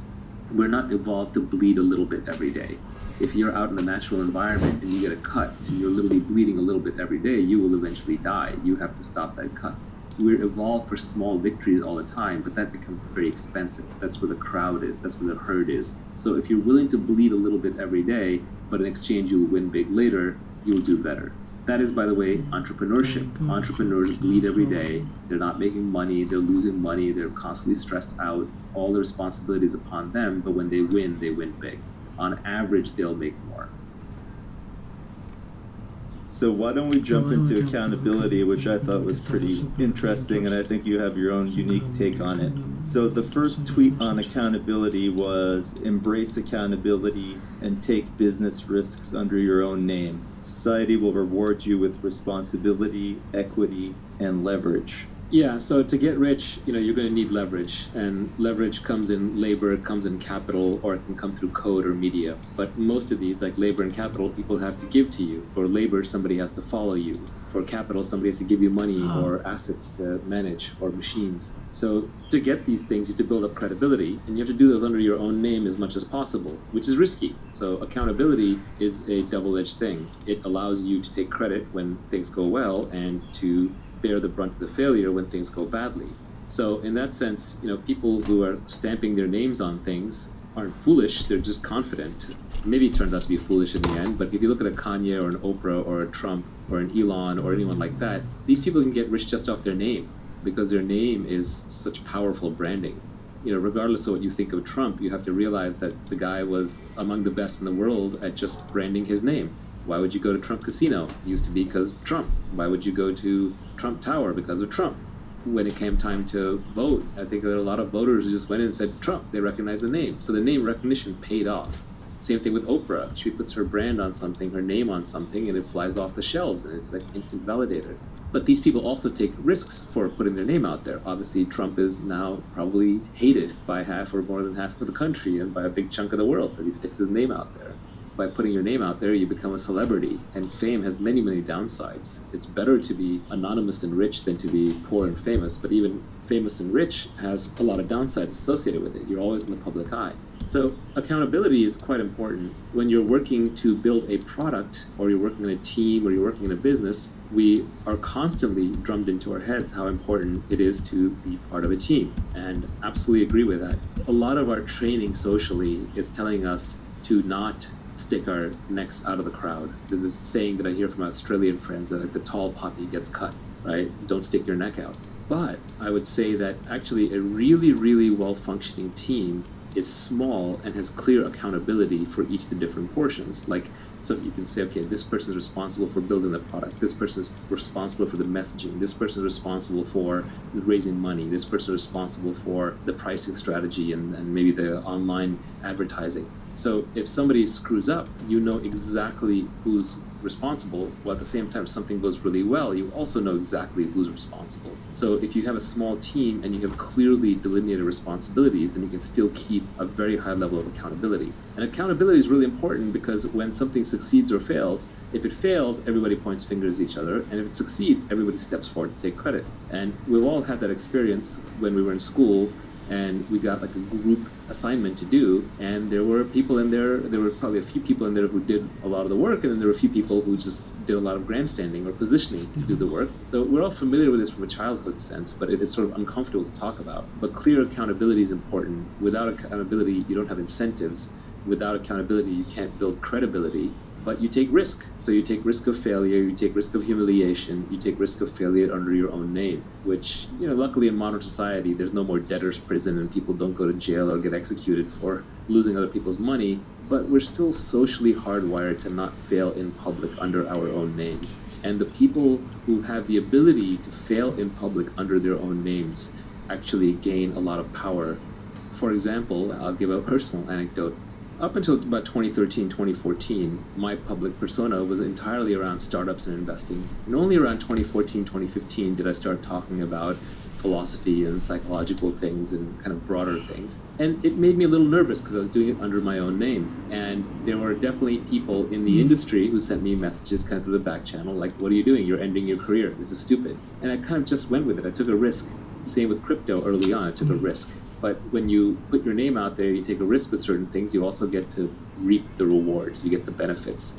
We're not evolved to bleed a little bit every day. If you're out in a natural environment and you get a cut and you're literally bleeding a little bit every day, you will eventually die. You have to stop that cut. we're evolved for small victories all the time, but that becomes very expensive. That's where the crowd is, that's where the herd is. So if you're willing to bleed a little bit every day, but in exchange you'll win big later, you'll do better. That is, by the way, entrepreneurship. Entrepreneurs bleed every day. They're not making money, they're losing money, they're constantly stressed out. All the responsibility is upon them, but when they win big. On average, they'll make more. So why don't we jump into accountability, which I thought was pretty interesting, and I think you have your own unique take on it. So the first tweet on accountability was, embrace accountability and take business risks under your own name. Society will reward you with responsibility, equity, and leverage. Yeah, so to get rich, you're going to need leverage, and leverage comes in labor, it comes in capital, or it can come through code or media. But most of these, like labor and capital, people have to give to you. For labor, somebody has to follow you. For capital, somebody has to give you money or assets to manage or machines. So to get these things, you have to build up credibility, and you have to do those under your own name as much as possible, which is risky. So accountability is a double-edged thing. It allows you to take credit when things go well and to bear the brunt of the failure when things go badly. So in that sense, people who are stamping their names on things aren't foolish, they're just confident. Maybe it turns out to be foolish in the end, but if you look at a Kanye or an Oprah or a Trump or an Elon or anyone like that, these people can get rich just off their name because their name is such powerful branding. Regardless of what you think of Trump, you have to realize that the guy was among the best in the world at just branding his name. Why would you go to Trump Casino? It used to be because of Trump. Why would you go to Trump Tower? Because of Trump. When it came time to vote, I think there were a lot of voters who just went in and said Trump. They recognized the name. So the name recognition paid off. Same thing with Oprah. She puts her brand on something, her name on something, and it flies off the shelves, and it's like instant validator. But these people also take risks for putting their name out there. Obviously, Trump is now probably hated by half or more than half of the country and by a big chunk of the world, but he sticks his name out there. By putting your name out there, you become a celebrity, and fame has many, many downsides. It's better to be anonymous and rich than to be poor and famous, but even famous and rich has a lot of downsides associated with it. You're always in the public eye. So accountability is quite important. When you're working to build a product, or you're working in a team, or you're working in a business, we are constantly drummed into our heads how important it is to be part of a team, and absolutely agree with that. A lot of our training socially is telling us to not stick our necks out of the crowd. There's a saying that I hear from my Australian friends that the tall poppy gets cut, right? Don't stick your neck out. But I would say that actually a really, really well-functioning team is small and has clear accountability for each of the different portions. Like, so you can say, okay, this person is responsible for building the product. This person is responsible for the messaging. This person is responsible for raising money. This person is responsible for the pricing strategy and maybe the online advertising. So if somebody screws up, you know exactly who's responsible, while at the same time something goes really well, you also know exactly who's responsible. So if you have a small team and you have clearly delineated responsibilities, then you can still keep a very high level of accountability. And accountability is really important because when something succeeds or fails, if it fails, everybody points fingers at each other, and if it succeeds, everybody steps forward to take credit. And we've all had that experience when we were in school and we got like a group assignment to do, and there were people in there were probably a few people in there who did a lot of the work, and then there were a few people who just did a lot of grandstanding or positioning to do the work. So we're all familiar with this from a childhood sense, but it is sort of uncomfortable to talk about. But clear accountability is important. Without accountability, you don't have incentives. Without accountability, you can't build credibility. But you take risk. So you take risk of failure, you take risk of humiliation, you take risk of failure under your own name, which, luckily in modern society, there's no more debtor's prison and people don't go to jail or get executed for losing other people's money, but we're still socially hardwired to not fail in public under our own names. And the people who have the ability to fail in public under their own names actually gain a lot of power. For example, I'll give a personal anecdote. Up until about 2013, 2014, my public persona was entirely around startups and investing. And only around 2014, 2015 did I start talking about philosophy and psychological things and kind of broader things. And it made me a little nervous because I was doing it under my own name. And there were definitely people in the industry who sent me messages kind of through the back channel, like, what are you doing? You're ending your career. This is stupid. And I kind of just went with it. I took a risk. Same with crypto early on. I took a risk. But when you put your name out there, you take a risk with certain things, you also get to reap the rewards, you get the benefits.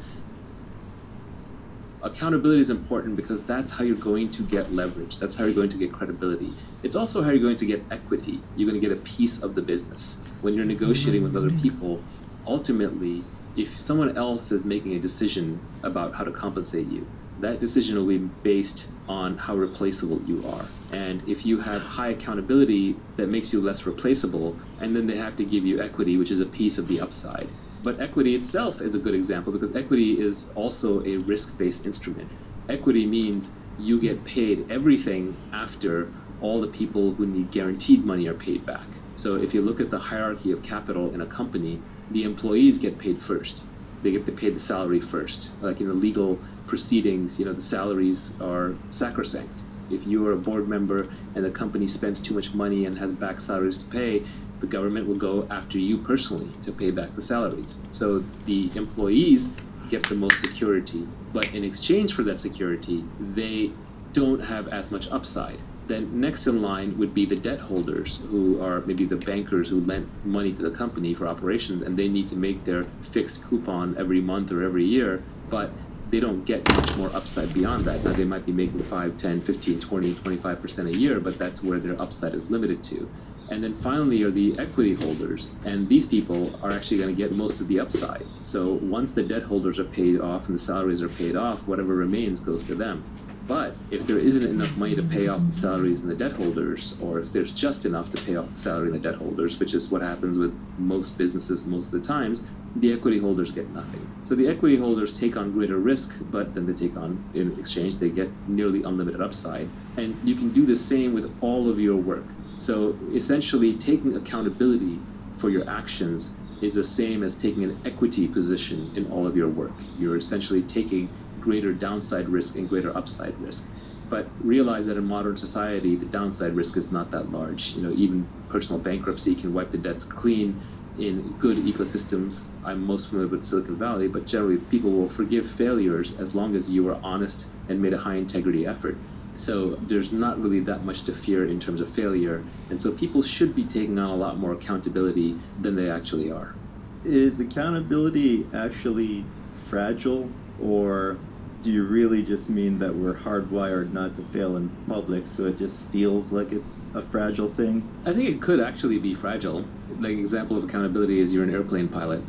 Accountability is important because that's how you're going to get leverage. That's how you're going to get credibility. It's also how you're going to get equity. You're going to get a piece of the business. When you're negotiating with other people, ultimately, if someone else is making a decision about how to compensate you, that decision will be based on how replaceable you are. And if you have high accountability, that makes you less replaceable, and then they have to give you equity, which is a piece of the upside. But equity itself is a good example because equity is also a risk-based instrument. Equity means you get paid everything after all the people who need guaranteed money are paid back. So if you look at the hierarchy of capital in a company, the employees get paid first. They get to pay the salary first. Like in the legal proceedings, the salaries are sacrosanct. If you are a board member and the company spends too much money and has back salaries to pay, the government will go after you personally to pay back the salaries. So the employees get the most security, but in exchange for that security, they don't have as much upside. Then next in line would be the debt holders, who are maybe the bankers who lent money to the company for operations, and they need to make their fixed coupon every month or every year, but they don't get much more upside beyond that. Now they might be making 5, 10, 15, 20, 25% a year, but that's where their upside is limited to. And then finally are the equity holders, and these people are actually going to get most of the upside. So once the debt holders are paid off and the salaries are paid off, whatever remains goes to them. But if there isn't enough money to pay off the salaries and the debt holders, or if there's just enough to pay off the salary and the debt holders, which is what happens with most businesses most of the times, the equity holders get nothing. So the equity holders take on greater risk, but then they take on, in exchange, they get nearly unlimited upside. And you can do the same with all of your work. So essentially, taking accountability for your actions is the same as taking an equity position in all of your work. You're essentially taking greater downside risk and greater upside risk. But realize that in modern society, the downside risk is not that large. Even personal bankruptcy can wipe the debts clean in good ecosystems. I'm most familiar with Silicon Valley, but generally people will forgive failures as long as you are honest and made a high integrity effort. So there's not really that much to fear in terms of failure. And so people should be taking on a lot more accountability than they actually are. Is accountability actually fragile, or do you really just mean that we're hardwired not to fail in public, so it just feels like it's a fragile thing? I think it could actually be fragile. Like an example of accountability is you're an airplane pilot.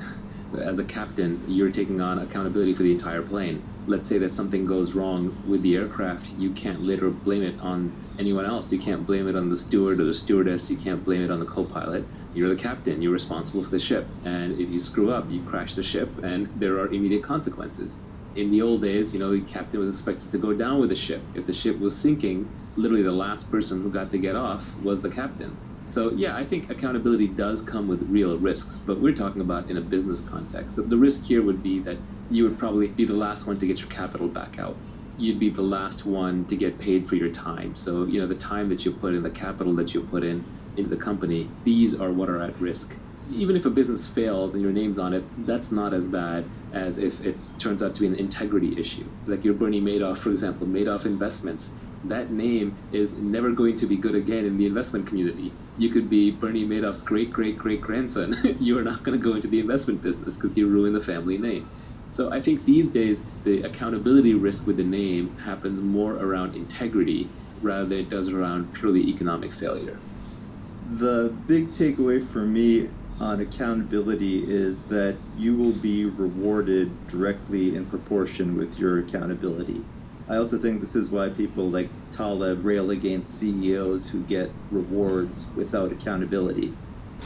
As a captain, you're taking on accountability for the entire plane. Let's say that something goes wrong with the aircraft, you can't later blame it on anyone else. You can't blame it on the steward or the stewardess. You can't blame it on the co-pilot. You're the captain. You're responsible for the ship. And if you screw up, you crash the ship, and there are immediate consequences. In the old days, the captain was expected to go down with the ship. If the ship was sinking, literally the last person who got to get off was the captain. So yeah, I think accountability does come with real risks, but we're talking about in a business context. So the risk here would be that you would probably be the last one to get your capital back out. You'd be the last one to get paid for your time. So, the time that you put in, the capital that you put in into the company, these are what are at risk. Even if a business fails and your name's on it, that's not as bad as if it turns out to be an integrity issue. Like your Bernie Madoff, for example, Madoff Investments. That name is never going to be good again in the investment community. You could be Bernie Madoff's great-great-great-grandson. You are not going to go into the investment business because you ruin the family name. So I think these days, the accountability risk with the name happens more around integrity rather than it does around purely economic failure. The big takeaway for me on accountability is that you will be rewarded directly in proportion with your accountability. I also think this is why people like Taleb rail against CEOs who get rewards without accountability.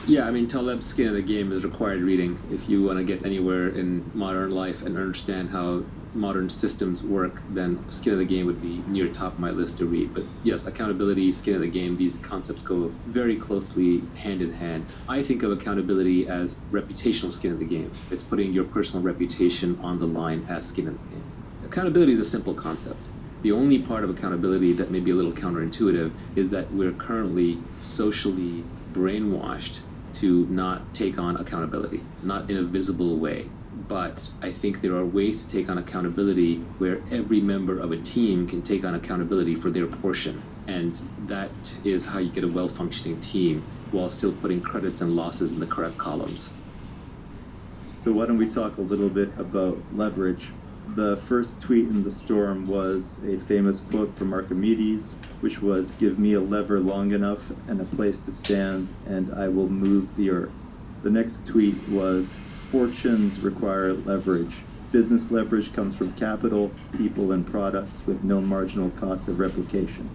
Yeah, Taleb's Skin in the Game is required reading if you want to get anywhere in modern life and understand how modern systems work. Then Skin in the Game would be near top of my list to read. But yes, accountability, Skin in the Game, these concepts go very closely hand in hand. I think of accountability as reputational skin in the game. It's putting your personal reputation on the line as skin in the game. Accountability is a simple concept. The only part of accountability that may be a little counterintuitive is that we're currently socially brainwashed to not take on accountability, not in a visible way. But I think there are ways to take on accountability where every member of a team can take on accountability for their portion. And that is how you get a well-functioning team while still putting credits and losses in the correct columns. So why don't we talk a little bit about leverage? The first tweet in the storm was a famous quote from Archimedes, which was, "Give me a lever long enough and a place to stand, and I will move the earth." The next tweet was, "Fortunes require leverage. Business leverage comes from capital, people, and products with no marginal cost of replication."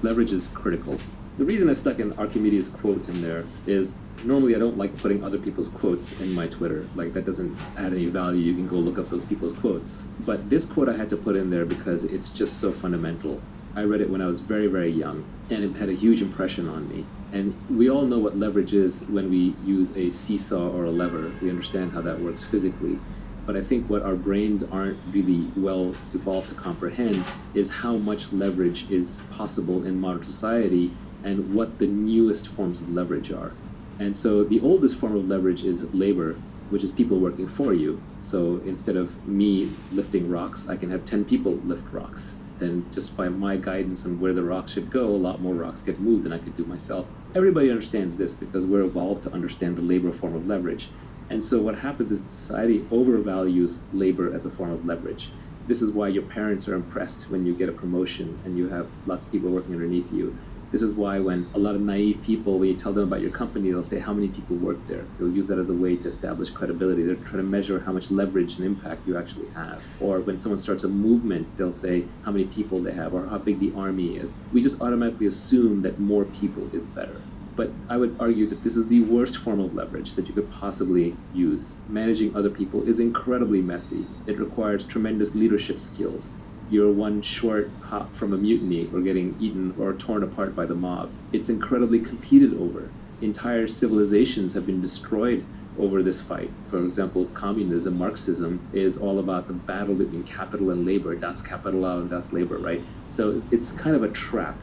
Leverage is critical. The reason I stuck an Archimedes quote in there is normally I don't like putting other people's quotes in my Twitter. Like, that doesn't add any value. You can go look up those people's quotes. But this quote I had to put in there because it's just so fundamental. I read it when I was very, very young, and it had a huge impression on me. And we all know what leverage is when we use a seesaw or a lever. We understand how that works physically. But I think what our brains aren't really well evolved to comprehend is how much leverage is possible in modern society and what the newest forms of leverage are. And so the oldest form of leverage is labor, which is people working for you. So instead of me lifting rocks, I can have 10 people lift rocks. Then just by my guidance on where the rocks should go, a lot more rocks get moved than I could do myself. Everybody understands this because we're evolved to understand the labor form of leverage. And so what happens is society overvalues labor as a form of leverage. This is why your parents are impressed when you get a promotion and you have lots of people working underneath you. This is why when a lot of naive people, when you tell them about your company, they'll say how many people work there. They'll use that as a way to establish credibility. They're trying to measure how much leverage and impact you actually have. Or when someone starts a movement, they'll say how many people they have or how big the army is. We just automatically assume that more people is better. But I would argue that this is the worst form of leverage that you could possibly use. Managing other people is incredibly messy. It requires tremendous leadership skills. You're one short hop from a mutiny or getting eaten or torn apart by the mob. It's incredibly competed over. Entire civilizations have been destroyed over this fight. For example, communism, Marxism, is all about the battle between capital and labor, das Kapital and das Labor, right? So it's kind of a trap.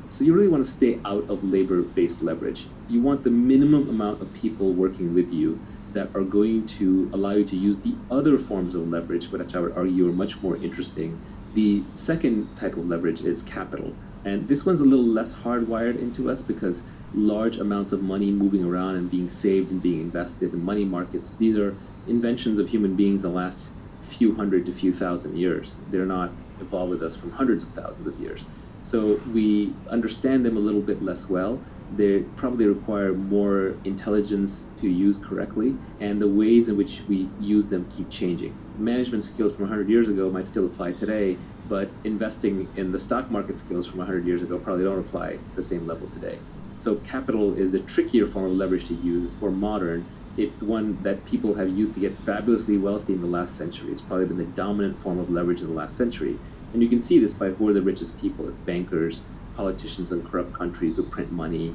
So you really want to stay out of labor-based leverage. You want the minimum amount of people working with you that are going to allow you to use the other forms of leverage, which I would argue are much more interesting. The second type of leverage is capital. And this one's a little less hardwired into us because large amounts of money moving around and being saved and being invested in money markets, these are inventions of human beings the last few hundred to few thousand years. They're not evolved with us from hundreds of thousands of years. So we understand them a little bit less well. They probably require more intelligence to use correctly, and the ways in which we use them keep changing. Management skills from 100 years ago might still apply today, but investing in the stock market skills from 100 years ago probably don't apply to the same level today. So capital is a trickier form of leverage to use. It's more modern. It's the one that people have used to get fabulously wealthy in the last century. It's probably been the dominant form of leverage in the last century. And you can see this by who are the richest people. It's bankers, politicians in corrupt countries who print money,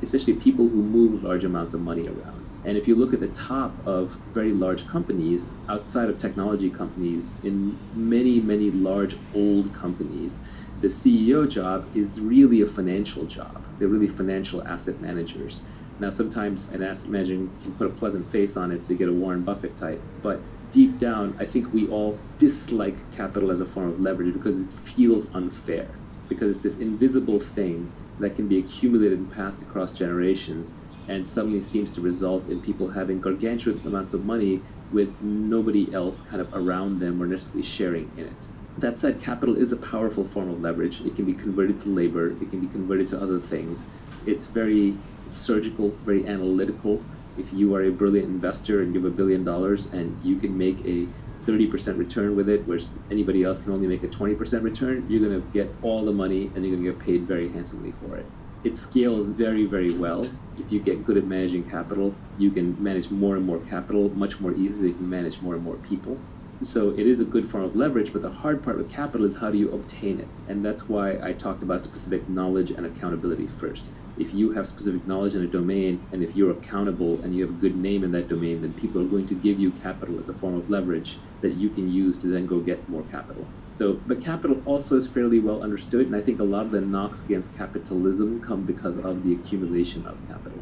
essentially people who move large amounts of money around. And if you look at the top of very large companies, outside of technology companies, in many, many large old companies, the CEO job is really a financial job. They're really financial asset managers. Now, sometimes an asset manager can put a pleasant face on it so you get a Warren Buffett type, but deep down, I think we all dislike capital as a form of leverage because it feels unfair, because it's this invisible thing that can be accumulated and passed across generations and suddenly seems to result in people having gargantuan amounts of money with nobody else kind of around them or necessarily sharing in it. That said, capital is a powerful form of leverage. It can be converted to labor. It can be converted to other things. It's very surgical, very analytical. If you are a brilliant investor and you have $1 billion and you can make a 30% return with it, whereas anybody else can only make a 20% return, you're going to get all the money and you're going to get paid very handsomely for it. It scales very, very well. If you get good at managing capital, you can manage more and more capital much more easily. You can manage more and more people. So it is a good form of leverage, but the hard part with capital is how do you obtain it? And that's why I talked about specific knowledge and accountability first. If you have specific knowledge in a domain, and if you're accountable and you have a good name in that domain, then people are going to give you capital as a form of leverage that you can use to then go get more capital. So, but capital also is fairly well understood, and I think a lot of the knocks against capitalism come because of the accumulation of capital.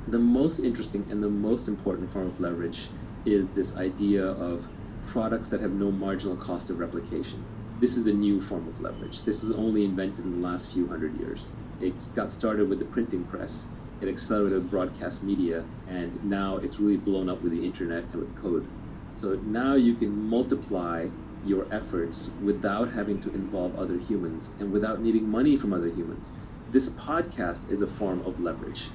The most interesting and the most important form of leverage is this idea of products that have no marginal cost of replication. This is the new form of leverage. This is only invented in the last few hundred years. It got started with the printing press. It accelerated broadcast media, and now it's really blown up with the internet and with code. So now you can multiply your efforts without having to involve other humans and without needing money from other humans. This podcast is a form of leverage.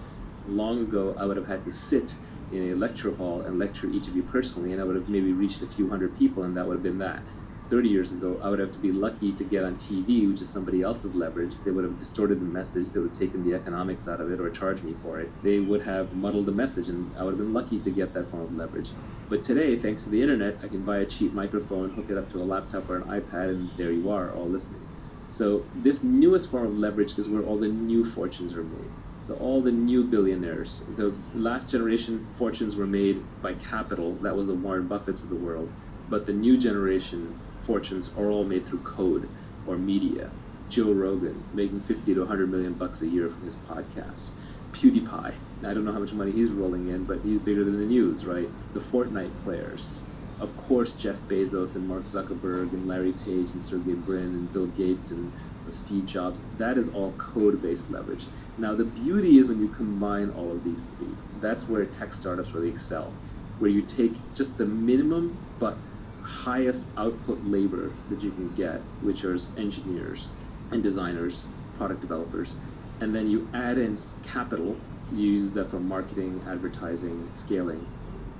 Long ago, I would have had to sit in a lecture hall and lecture each of you personally, and I would have maybe reached a few hundred people, and that would have been that. 30 years ago, I would have to be lucky to get on TV, which is somebody else's leverage. They would have distorted the message, they would have taken the economics out of it or charged me for it. They would have muddled the message, and I would have been lucky to get that form of leverage. But today, thanks to the internet, I can buy a cheap microphone, hook it up to a laptop or an iPad, and there you are, all listening. So this newest form of leverage is where all the new fortunes are made. So all the new billionaires, the last generation fortunes were made by capital, that was the Warren Buffetts of the world, but the new generation fortunes are all made through code or media. Joe Rogan making 50 to 100 million bucks a year from his podcasts. PewDiePie, I don't know how much money he's rolling in, but he's bigger than the news, right? The Fortnite players. Of course, Jeff Bezos and Mark Zuckerberg and Larry Page and Sergey Brin and Bill Gates and Steve Jobs. That is all code-based leverage. Now, the beauty is when you combine all of these three. That's where tech startups really excel, where you take just the minimum but highest output labor that you can get, which are engineers and designers, product developers, and then you add in capital. You use that for marketing, advertising, scaling,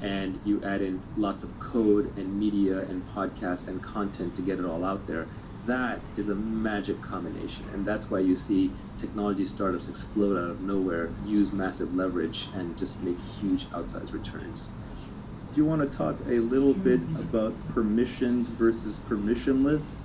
and you add in lots of code and media and podcasts and content to get it all out there. That is a magic combination, and that's why you see technology startups explode out of nowhere, use massive leverage, and just make huge outsized returns. Do you want to talk a little bit about permissioned versus permissionless?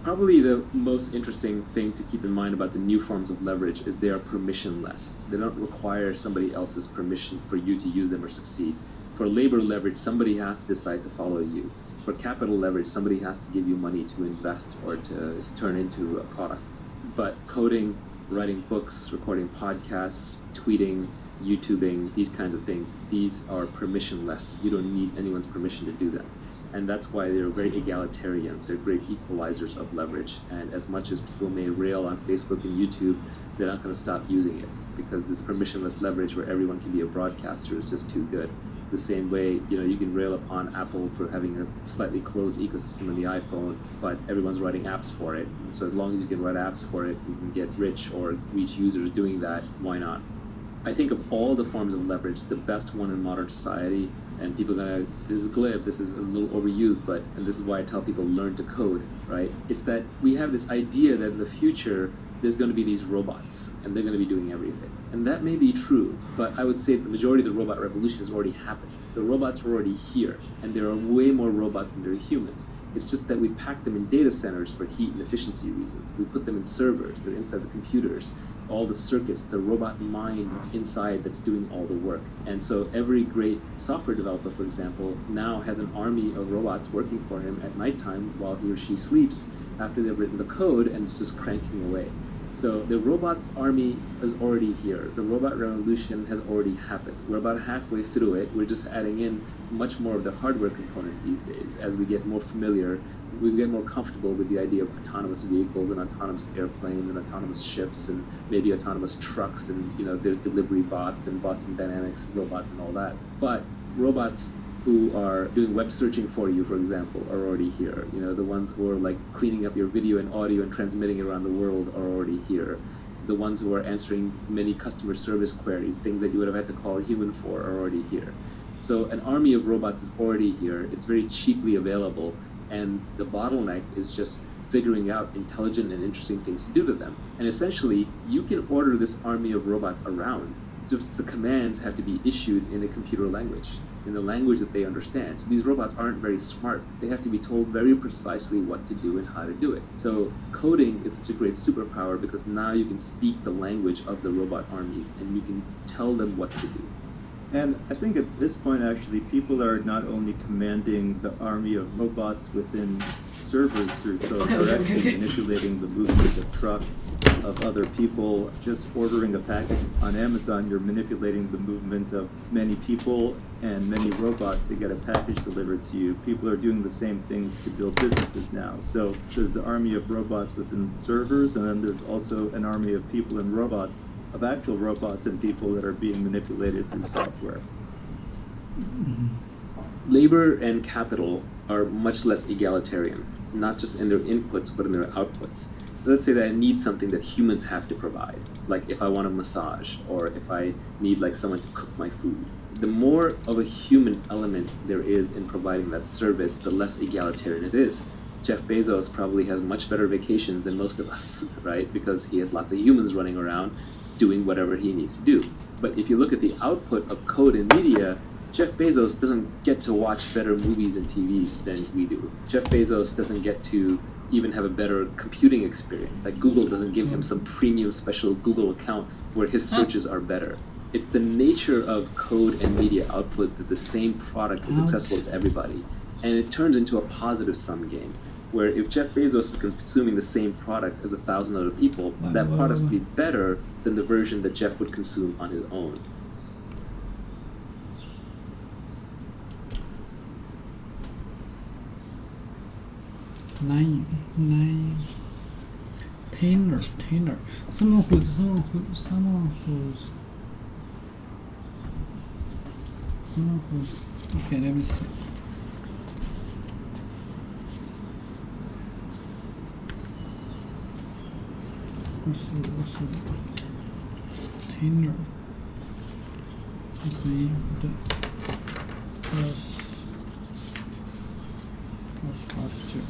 Probably the most interesting thing to keep in mind about the new forms of leverage is they are permissionless. They don't require somebody else's permission for you to use them or succeed. For labor leverage, somebody has to decide to follow you. For capital leverage, somebody has to give you money to invest or to turn into a product. But coding, writing books, recording podcasts, tweeting, YouTubing, these kinds of things, these are permissionless. You don't need anyone's permission to do them. And that's why they're very egalitarian. They're great equalizers of leverage. And as much as people may rail on Facebook and YouTube, they're not going to stop using it, because this permissionless leverage where everyone can be a broadcaster is just too good. The same way, you can rail upon Apple for having a slightly closed ecosystem in the iPhone, but everyone's writing apps for it. So as long as you can write apps for it, you can get rich or reach users doing that, why not? I think of all the forms of leverage, the best one in modern society, and people are gonna, this is glib, this is a little overused, and this is why I tell people learn to code, right? It's that we have this idea that in the future, there's gonna be these robots, and they're gonna be doing everything. And that may be true, but I would say the majority of the robot revolution has already happened. The robots are already here, and there are way more robots than there are humans. It's just that we pack them in data centers for heat and efficiency reasons. We put them in servers, they're inside the computers, all the circuits, the robot mind inside that's doing all the work. And so every great software developer, for example, now has an army of robots working for him at nighttime while he or she sleeps after they've written the code, and it's just cranking away. So the robots army is already here. The robot revolution has already happened. We're about halfway through it. We're just adding in much more of the hardware component these days. As we get more familiar, we get more comfortable with the idea of autonomous vehicles and autonomous airplanes and autonomous ships and maybe autonomous trucks and their delivery bots and Boston Dynamics robots and all that. But robots who are doing web searching for you, for example, are already here. The ones who are like cleaning up your video and audio and transmitting it around the world are already here. The ones who are answering many customer service queries, things that you would have had to call a human for, are already here. So an army of robots is already here. It's very cheaply available, and the bottleneck is just figuring out intelligent and interesting things to do to them. And essentially, you can order this army of robots around. Just the commands have to be issued in a computer language, in the language that they understand. So these robots aren't very smart. They have to be told very precisely what to do and how to do it. So coding is such a great superpower because now you can speak the language of the robot armies and you can tell them what to do. And I think at this point, actually, people are not only commanding the army of robots within servers through code, they're actually manipulating the movement of trucks, of other people. Just ordering a package on Amazon, you're manipulating the movement of many people and many robots to get a package delivered to you. People are doing the same things to build businesses now. So there's the army of robots within servers, and then there's also an army of people and robots, of actual robots and people that are being manipulated through software. labor and capital are much less egalitarian, not just in their inputs but in their outputs. Let's say that I need something that humans have to provide, like if I want a massage or if I need like someone to cook my food. The more of a human element there is in providing that service, the less egalitarian it is. Jeff Bezos probably has much better vacations than most of us, right? Because he has lots of humans running around doing whatever he needs to do. But if you look at the output of code and media, Jeff Bezos doesn't get to watch better movies and TV than we do. Jeff Bezos doesn't get to even have a better computing experience. Like Google doesn't give him some premium special Google account where his searches are better. It's the nature of code and media output that the same product is accessible to everybody. And it turns into a positive sum game, where if Jeff Bezos is consuming the same product as 1,000 other people, that product's to be better than the version that Jeff would consume on his own. Nine. Tainer. Someone who's okay, let me see. What's Tainer? Let's see the first posture.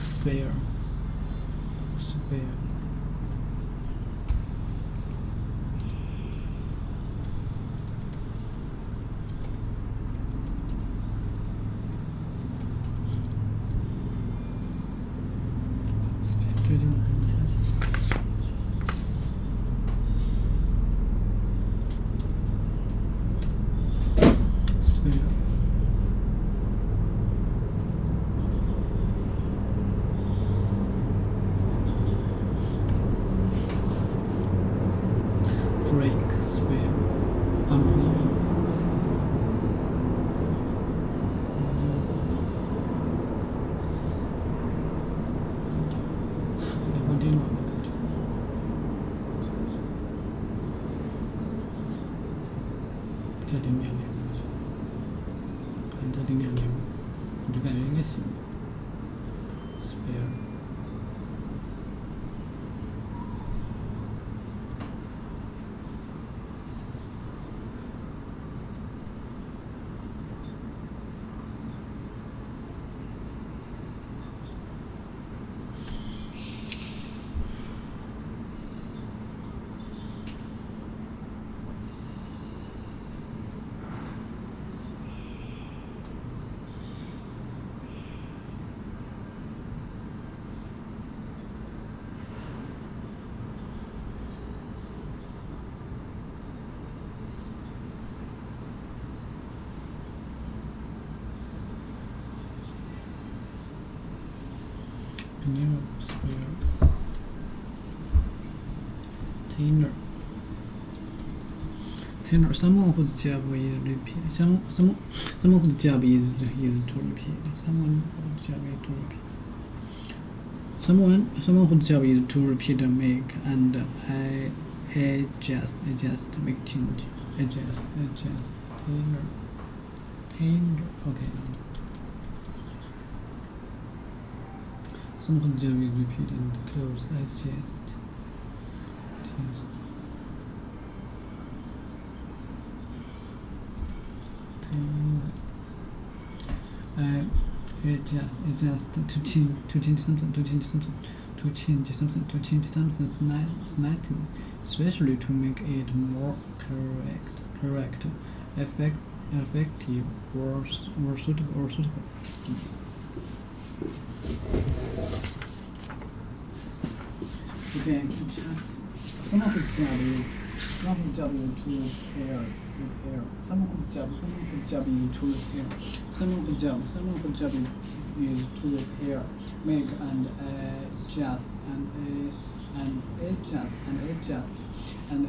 Spare. Tainer. Someone whose job is repeat. Someone whose job is to repeat. Someone whose job is to repeat. Someone whose job is to repeat, make, and adjust, make change. Adjust. Tainer. Okay. Someone whose job is repeat and close. Adjust. Adjust to change something slightly, especially to make it more correct, effective, or suitable. Okay, some of the job is to repair. Some of the job is to repair. Some of the job is to repair, make and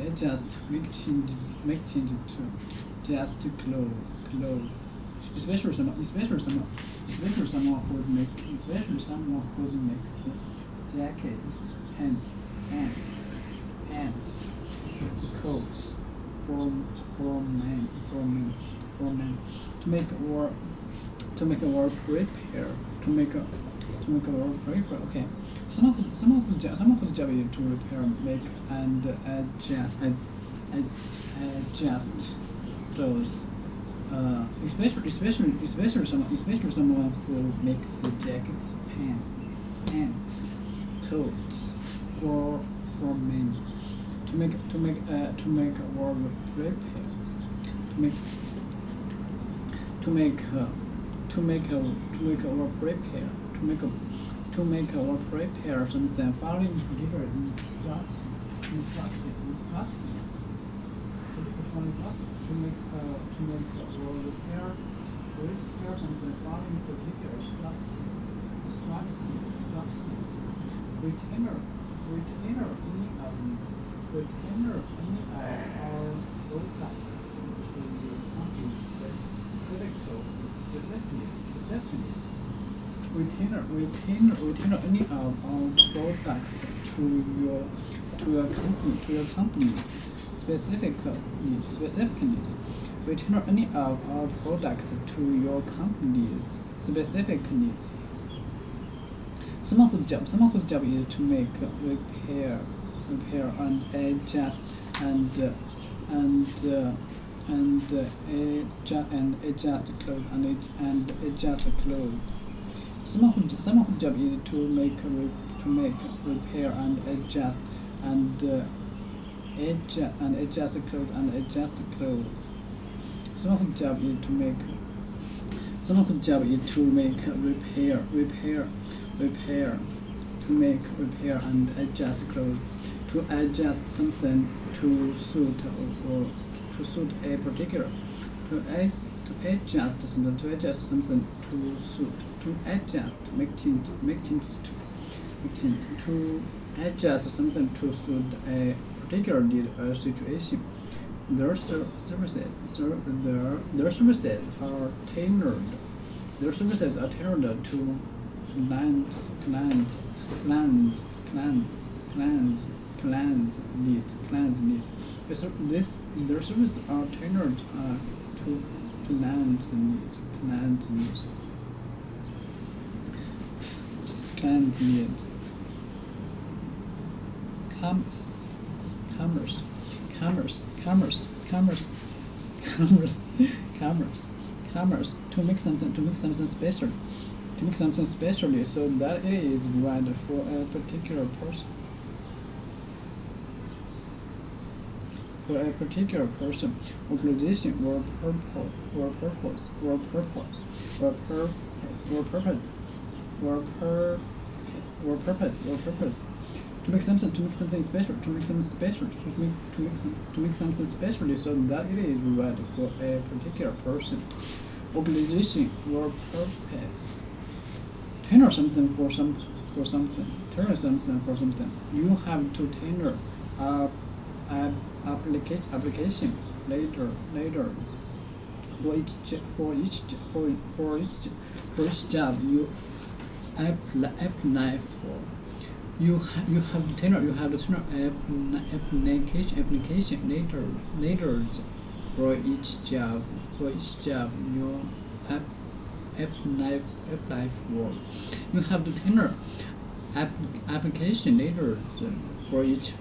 adjust make changes to just clothes. Especially someone who makes jackets, pants, coats for men to make a work prepare. Okay, some of the job is to repair, make and adjust clothes. Especially someone who makes jackets, pants, coats for men to make a work prepare, to make a work prepare something following particular instructions. To make a work prepare something following particular instructions. Retainer any of our products to your company's specific. Retainer any of our products to your company's specific needs. Retainer any of our products to your company's specific needs. Someone whose job is to make, repair and adjust and adjust clothes. Someone whose job is to make, repair and adjust clothes and adjust clothes. Someone whose job is to make, repair and adjust clothes, to adjust something to suit a particular, to adjust something to suit, to adjust make changes to adjust something to suit a particular need or situation. Their services are tailored. Their services are tailored to clients' needs. Their services are tailored to clients' needs. Commerce. To make something special. So that it is right for a particular person. Organization or purpose. To make something special. To make something special so that it is right for a particular person. Organization or purpose. Tailor something for something. You have to tailor application later for each job you apply for. You have to tailor application later for each job you apply for. You have to tailor application later for each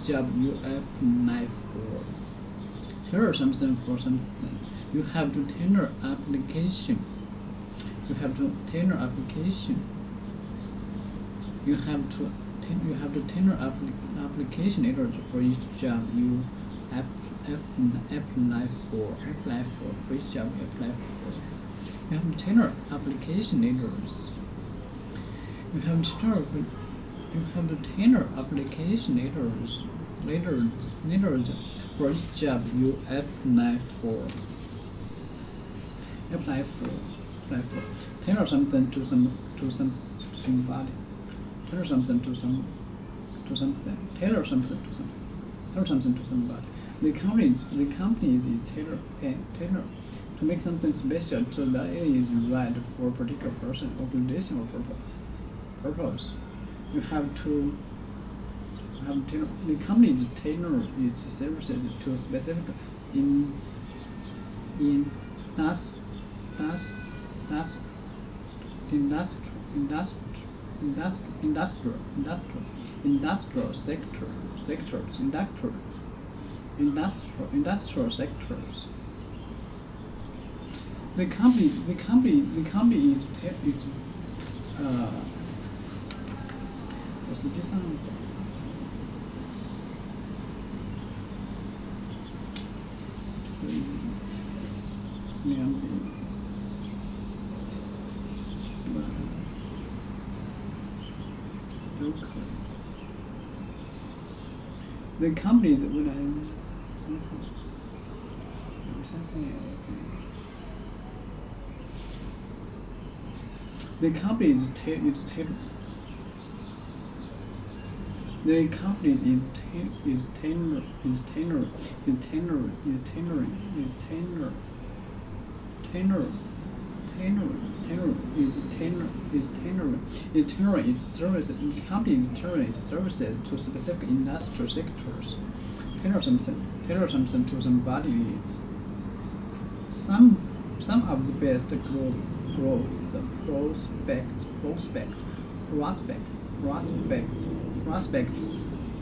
job you apply for. Tailor something for something. You have to tailor application. You have to tailor application later for each job you apply for each job you apply for. You have to tailor application letters You have the tailor application letters for each job you apply for. Tailor something to somebody. Tailor something to something. Tailor something to somebody. The company is tailor. Okay, tailor to make something special so that it is right for a particular person, organization, or purpose. You have to tailor. The company is tailor its services to specific industrial sectors. The company is我实际上都可以。The company is 未来The company is tailoring its services. Each company is tailoring its services to specific industrial sectors. Tailor something to somebody needs. Some of the best growth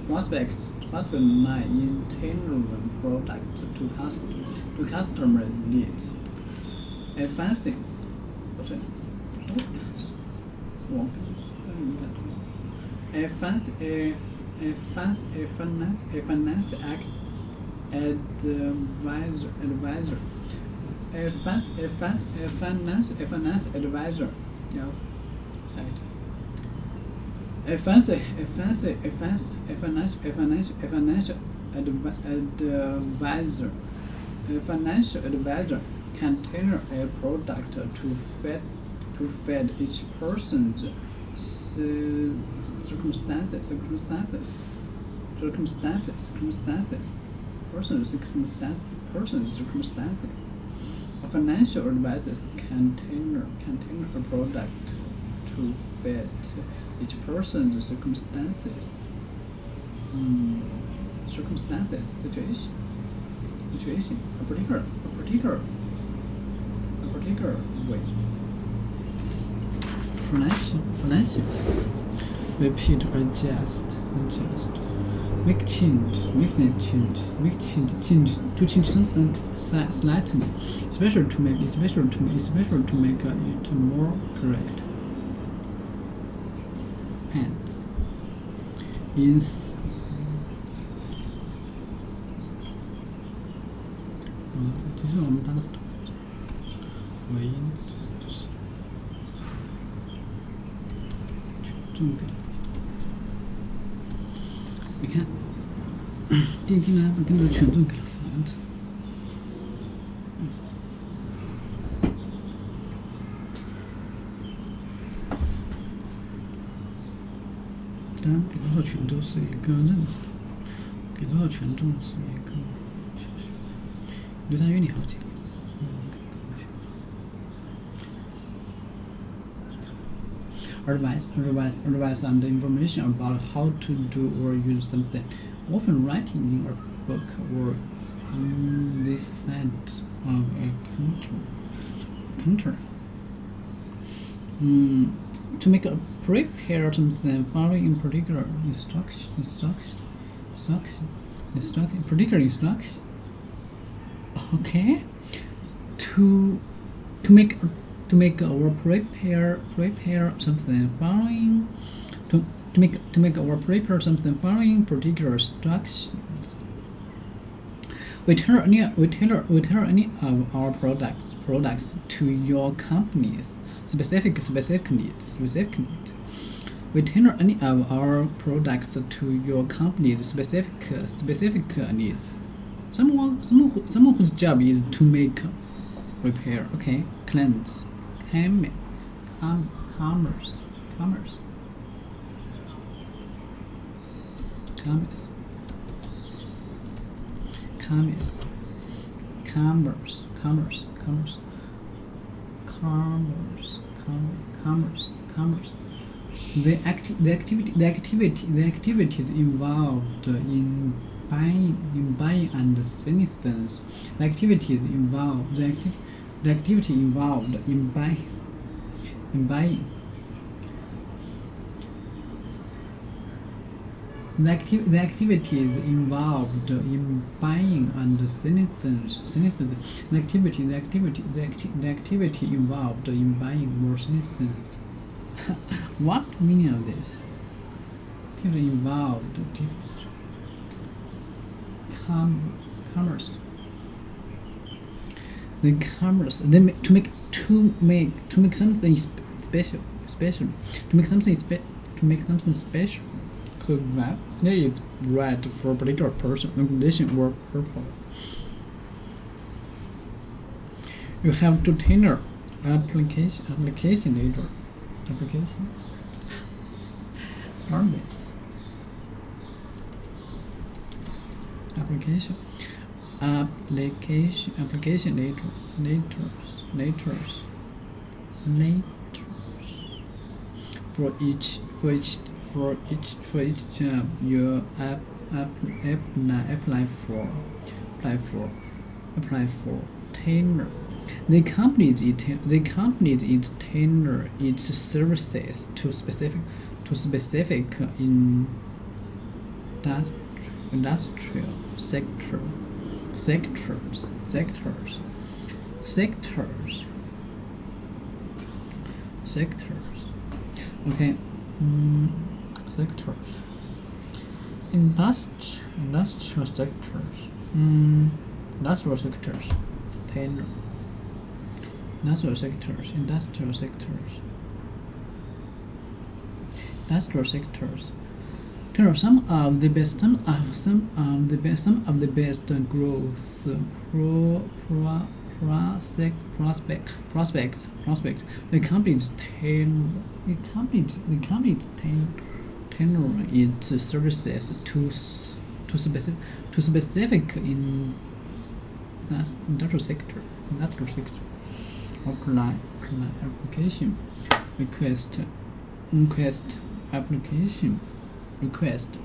prospects lie in tailoring products to customers' needs. A fancy finance advisor. Yeah, sorry. A financial advisor can tailor a product to fit each person's circumstances. A financial advisor can tailor a product to fit each person's situation. A particular way. Financial. Repeat, adjust. Make change to change something slightly, especially to make it more correct. And is其实我们当时尾音就是重点。你看，电梯呢，跟着权重给了房子。当然，给多少权重是一个认知，给多少权重是一个学习，对它原理好解。Advice and information about how to do or use something, often writing in a book or on the side of a counter. To prepare something, following particular instructions. Okay. To make or prepare something following particular instructions. We tailor any of our products to your company's specific needs. we tailor any of our products to your company's specific needs. Someone whose job is to make repair. Okay, clients, commerce, commerce, commerce, commerce, commerce, commerce, commerce, commerce, commerce, commerce, commerce. The activities involved in buying and selling things. The activity involved in buying. The activities involved in buying and selling things. The activity involved in buying or selling things. What meaning of this? Activity involved commerce. The commerce. To make something special. To make something special. So that there is right for a particular person, condition, or purpose. You have to tailor application later. Application. Learn this. Application for each job you apply for tailor. The company is tailor its services to specific industrial sectors. Okay. Sectors. Industrial sectors. Industrial sectors. Tailor. Industrial sectors. Tailor some of the best growth prospects. The company's tailor its services to specific industrial sector. Apply application request application request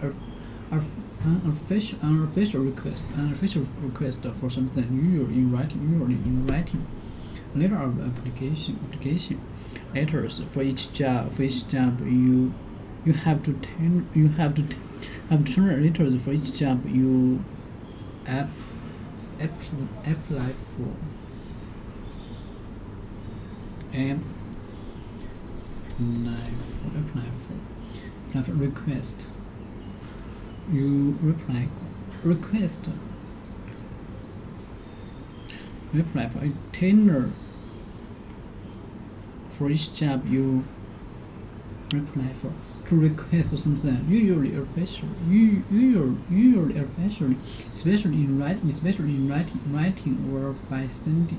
unofficial request for something usually in writing. Letter of application letters for each job you have to tailor letters for each job you apply for. Apply for request. You reply for a tailor for each job you apply for. To request something usually officially, especially in writing or by sending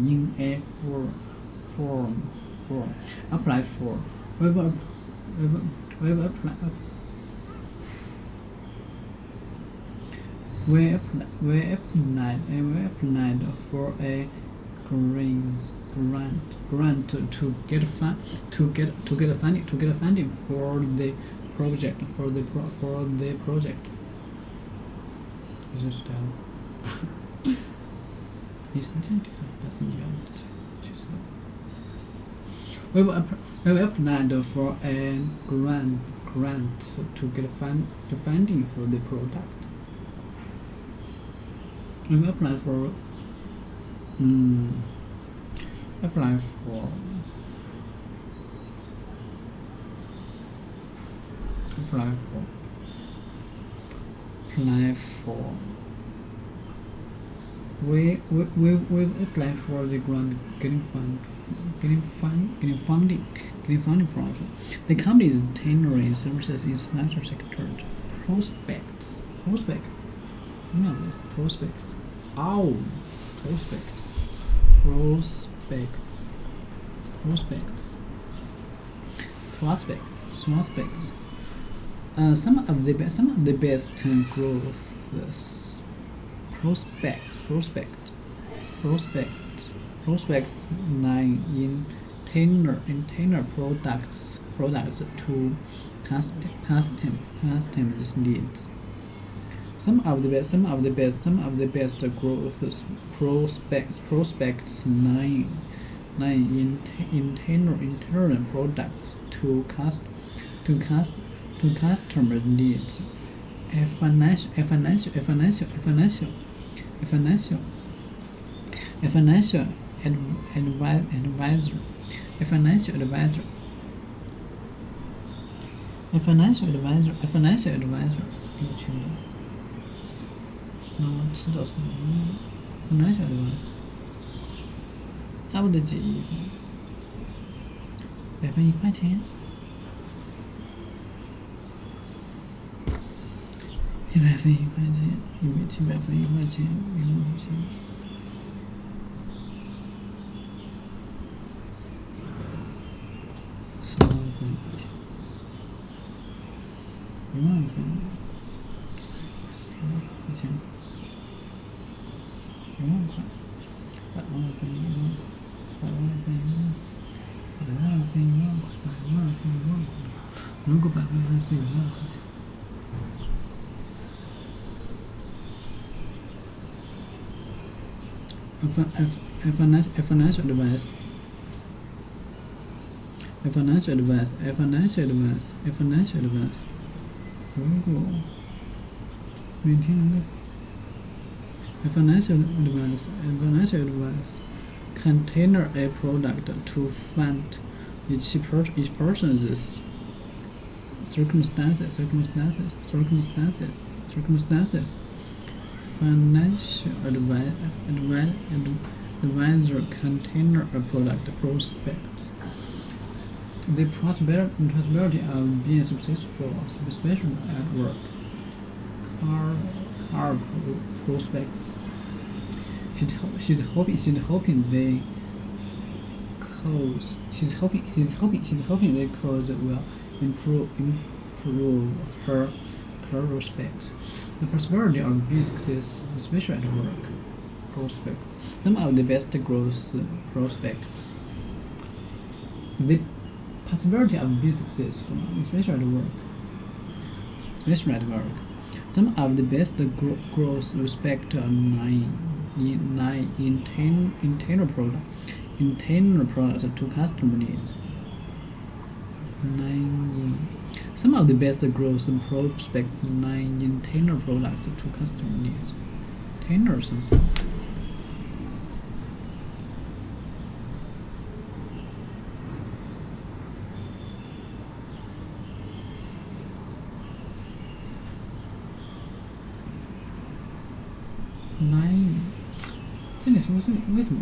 in a form. Apply for. We applied for a grant to get funding for the project. We applied for a grant to get funding for the product. We applied for apply for we apply for the grant getting funding from it. The company is tendering services in financial sector. Prospects. You know this. Prospects. Oh, prospects. Some of the best growth prospects lie in tender products to customers' needs. Some of the best growth prospects lie in tender products to customer needs. A financial advisor.听不清楚。那知道是什么？financial advisor。差不多几亿分，100分1块钱。100分1块钱，100分1块钱，1块钱。10万分1钱，1万分，10万1千，1万块，100万分1万块，100万分1万块，100万分1万块，100万分1万块。如果100万分是1万块钱。A financial advice.如果每天能够 a financial advice can tailor a product to fit each person's circumstances. Financial advisor can tailor a product prospects. The possibility of being successful, especially at work, are prospects. She's hoping the cause will improve her prospects. The possibility of being successful, especially at work, prospects. Some of the best growth prospects. The possibility of being successful, especially at work. Some of the best growth prospects lie in tender products to customer needs. Some of the best growth prospects lie in tender products to customer needs. Tender something. Lie. 这里是不是为什么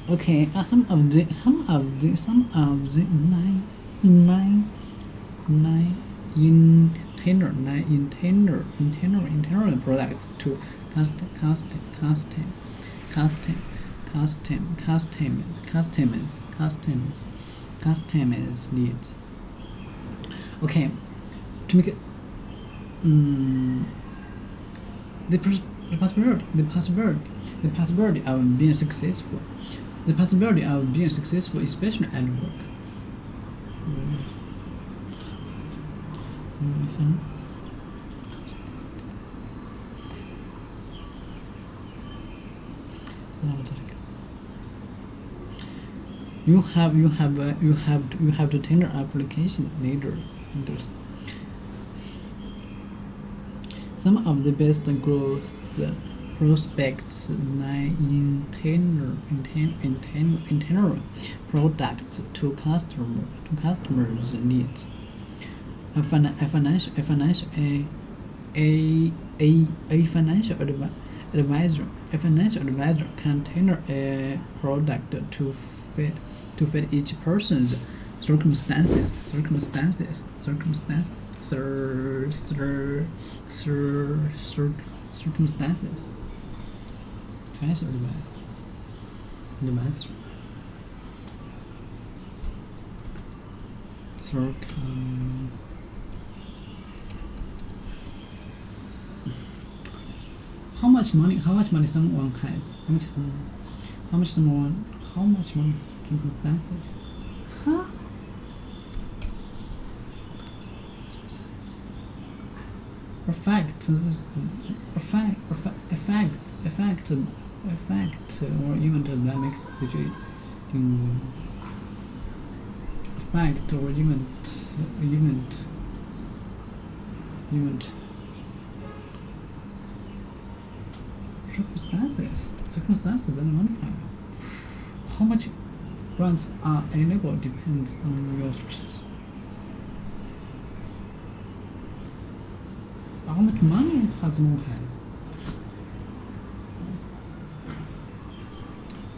？Okay, some of the nine in tender products to customers needs. Okay, to make it the possibility of being successful. The possibility of being successful, especially at work. You have to tender application later. Some of the best growth prospects internal products to customers' needs. A financial advisor can tailor a product to fit each person's circumstances. Financial advice. How much money someone has? How much money circumstances? Huh? A fact, or event that makes the situation. A fact or event. Circumstances very money. How much grants are available depends on your. How much money has one has?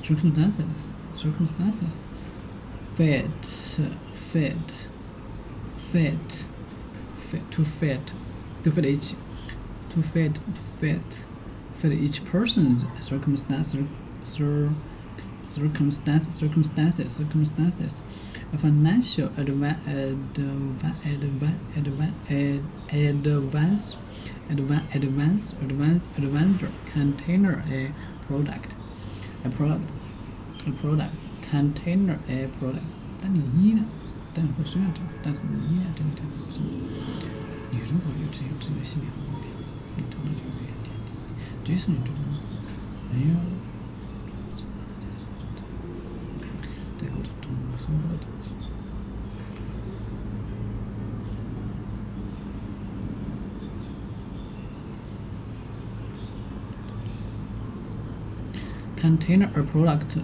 Circumstances. Fit each person's circumstances. A financial advisor can tailor a product. Can tailor a product. 但你呢？但会虽然这，但是你呢？这个为什么？你如果有这个心理问题，你头脑就有点天地。这是你觉得吗？没有。在沟通中说不的东西。Can tailor a product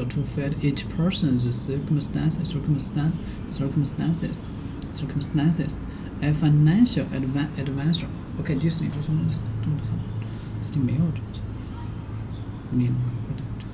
to fit each person's circumstances. A financial advisor. OK， 就是你就说的是中的上，已经没有中的，你能获得中。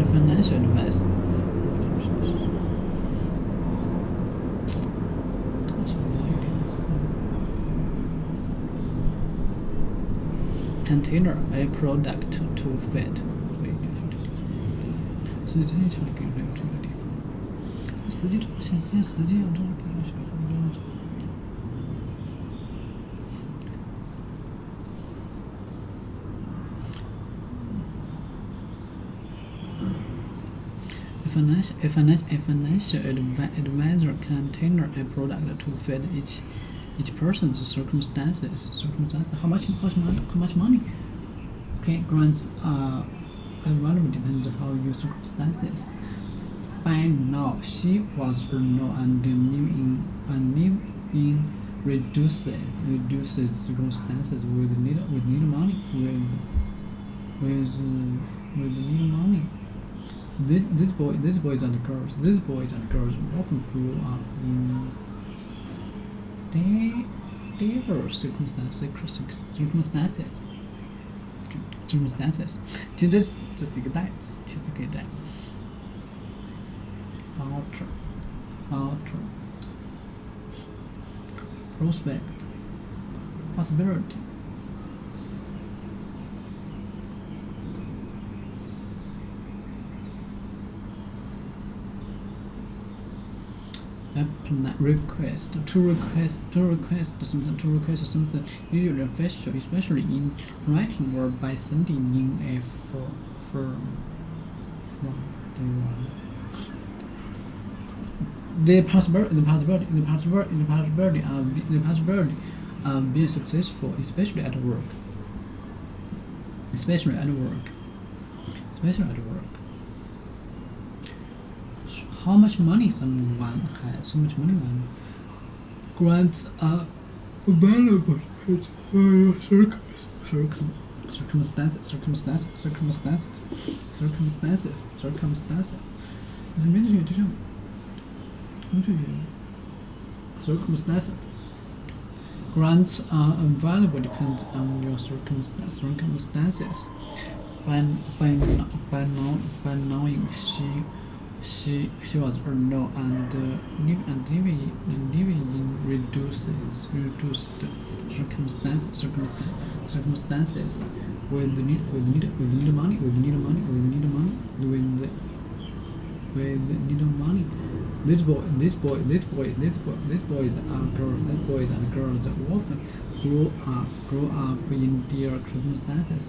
Financial advice. Can tailor a product to fit. 所以这些给人有这个地方。实际上，现在实际上中国要学很多种。A financial advisor can tailor a product to fit each person's circumstances. How much money? Okay, grants are relevant depends on how your circumstances. By now, she was no and live in reduces circumstances with need money with need money. These boys and girls often grew up in diverse circumstances. 其实这是一个代词，其实可以带 alter prospect possibility. request something usually official, especially in writing or by sending in a form from the possibility of being successful, especially at work. How much money someone has, grants are available on circumstances. Circumstances. Grants are available depends on your circumstances. By knowing she was or no, and living in reduced circumstances with need money. These boys and girls often grow up in their circumstances.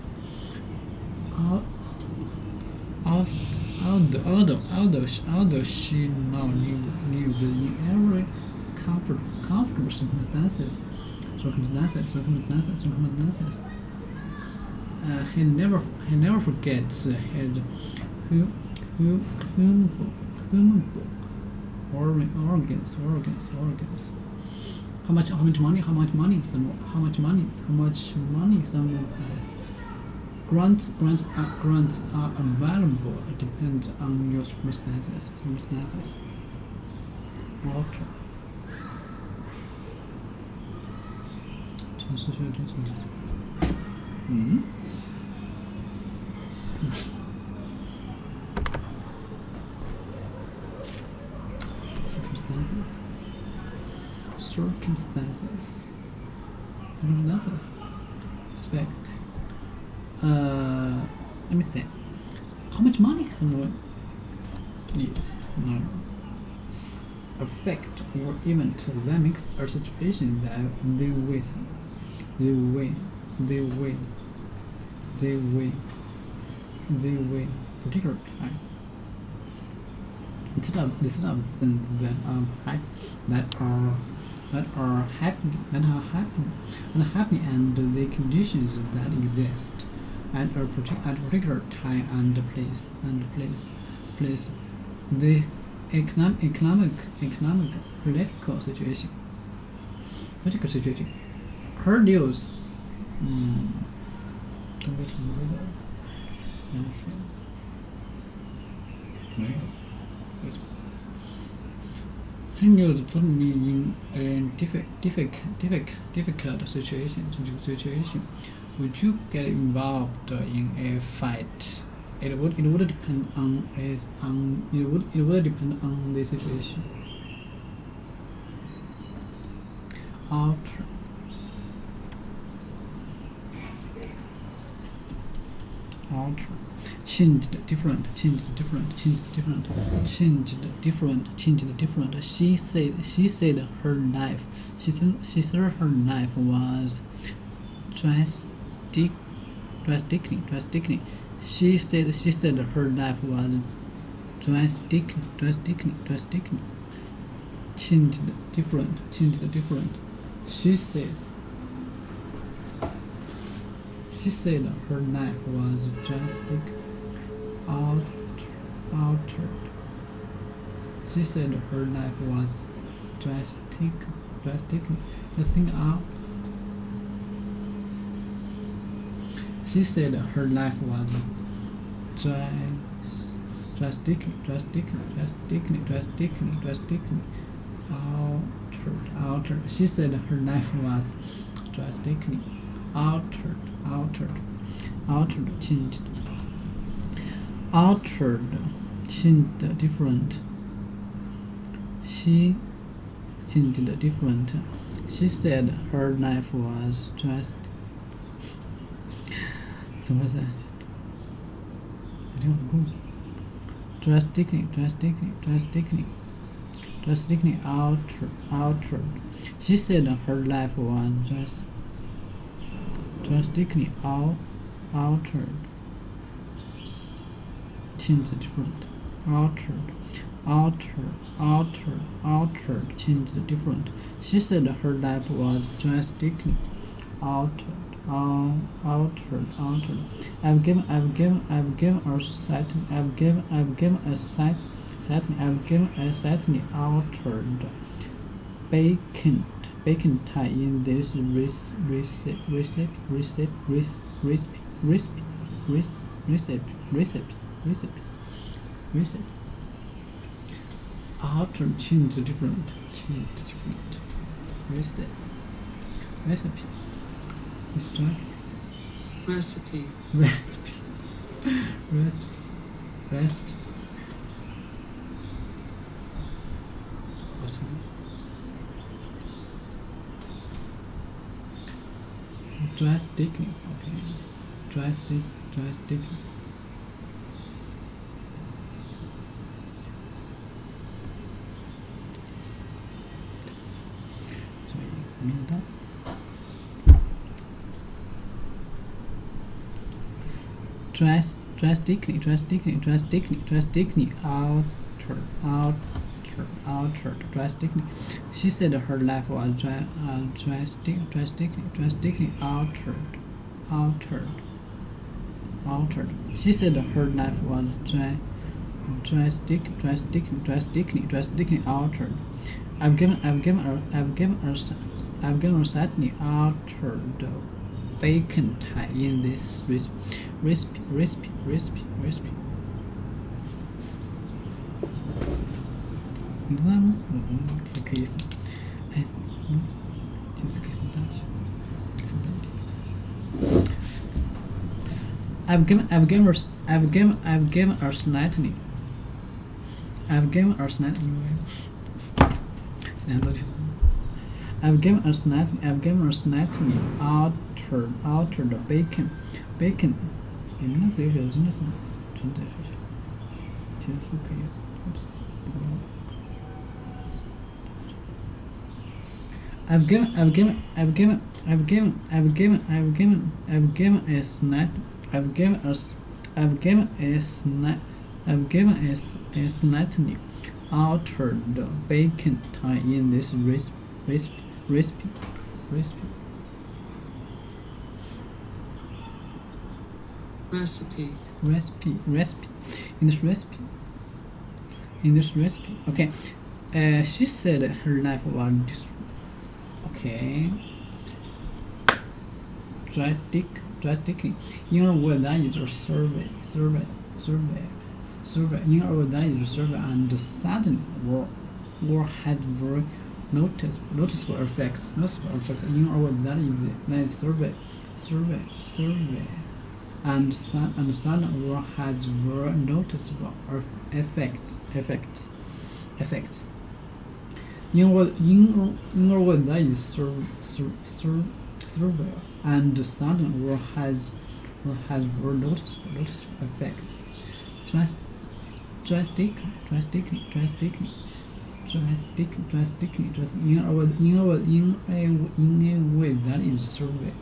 Although she now lives in very comfortable circumstances. He never forgets his humble organs. How much money someone has. Grants are available. It depends on your circumstances. Alter. Circumstances. Expect. Let me see. How much money someone needs. No. Affect or even to dynamics or situation that they particular time. Instead of things that are happening and the conditions that exist at a particular time and place. The economic political situation. Her deals. Her news put me in a difficult situation. Would you get involved in a fight? It would depend on the situation. Alter. Changed different. She said her life. She said her life was drastically. She said her life was drastically. Changed different. She said her life was altered. She said her life was drastically out. She said her life was drastically altered. She said her life was drastically altered, changed different. She changed different. She said her life was so what's that? I don't know. Drastically drastically altered. She said her life was drastically altered. Changed different. Altered. Changed different. She said her life was drastically altered. I've given a slightly altered bacon tie in this recipe. Altered, changed different. Recipe. Distract. Recipe. What's wrong? Drastically. Okay. Drastically. So you mean that? Drastically altered. Drastically. She said her life was drastically altered. She said her life was drastically altered. I've given her slightly altered bacon tie in this recipe. 你知道吗？这可以是，哎，这是可以是大学，是本地的大学。I've given her slightly. I've given her slightly. ，I've given her slightly altered bacon. 你们那自由学校真的是纯在学校，其实是可以是，不过。I've given a slightly altered bacon tie in this recipe. In this recipe. Okay. She said her life was okay. Drastically. In other words, that is a survey. In other words, that is a survey, and suddenly war has very noticeable effects. In other words, that is survey. And sudden war has very noticeable effects. In other words, that is survey, and sudden war has very noticeable effects. Drastically. In a way that is survey,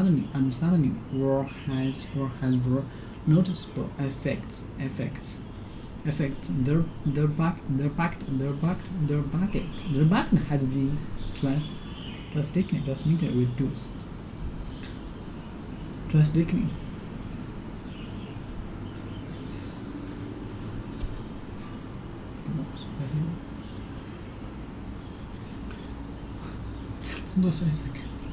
and suddenly war has very noticeable effects. Their bucket has been drastically reduced. Drastically. No seconds.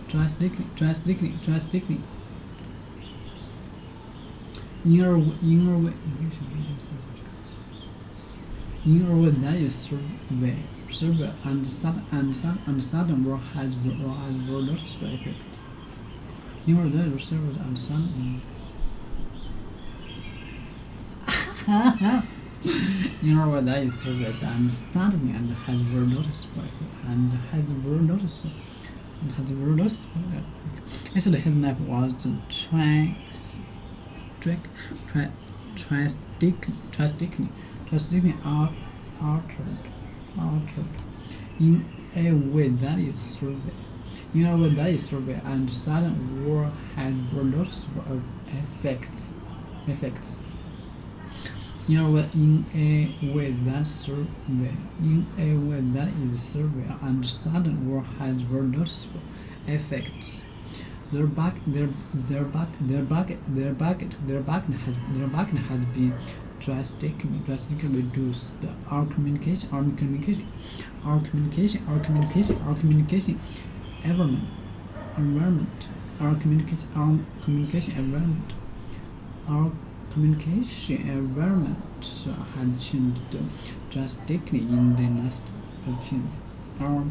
Drastically. In your way, that is survey, and sudden war has very noticeable effect. In your way, that is survey and sudden. You know what that is survey understanding and has very noticeable and has very noticeable and has very noticeable. Yesterday his life was drastically altered in a way that is survey. In a way that is survey and sudden war has very noticeable effects. In a way that is survey and sudden war has very noticeable effects. Their back has been drastically reduced. Our communication environment, our communication environment, our communication environment had changed drastically in the last change. Our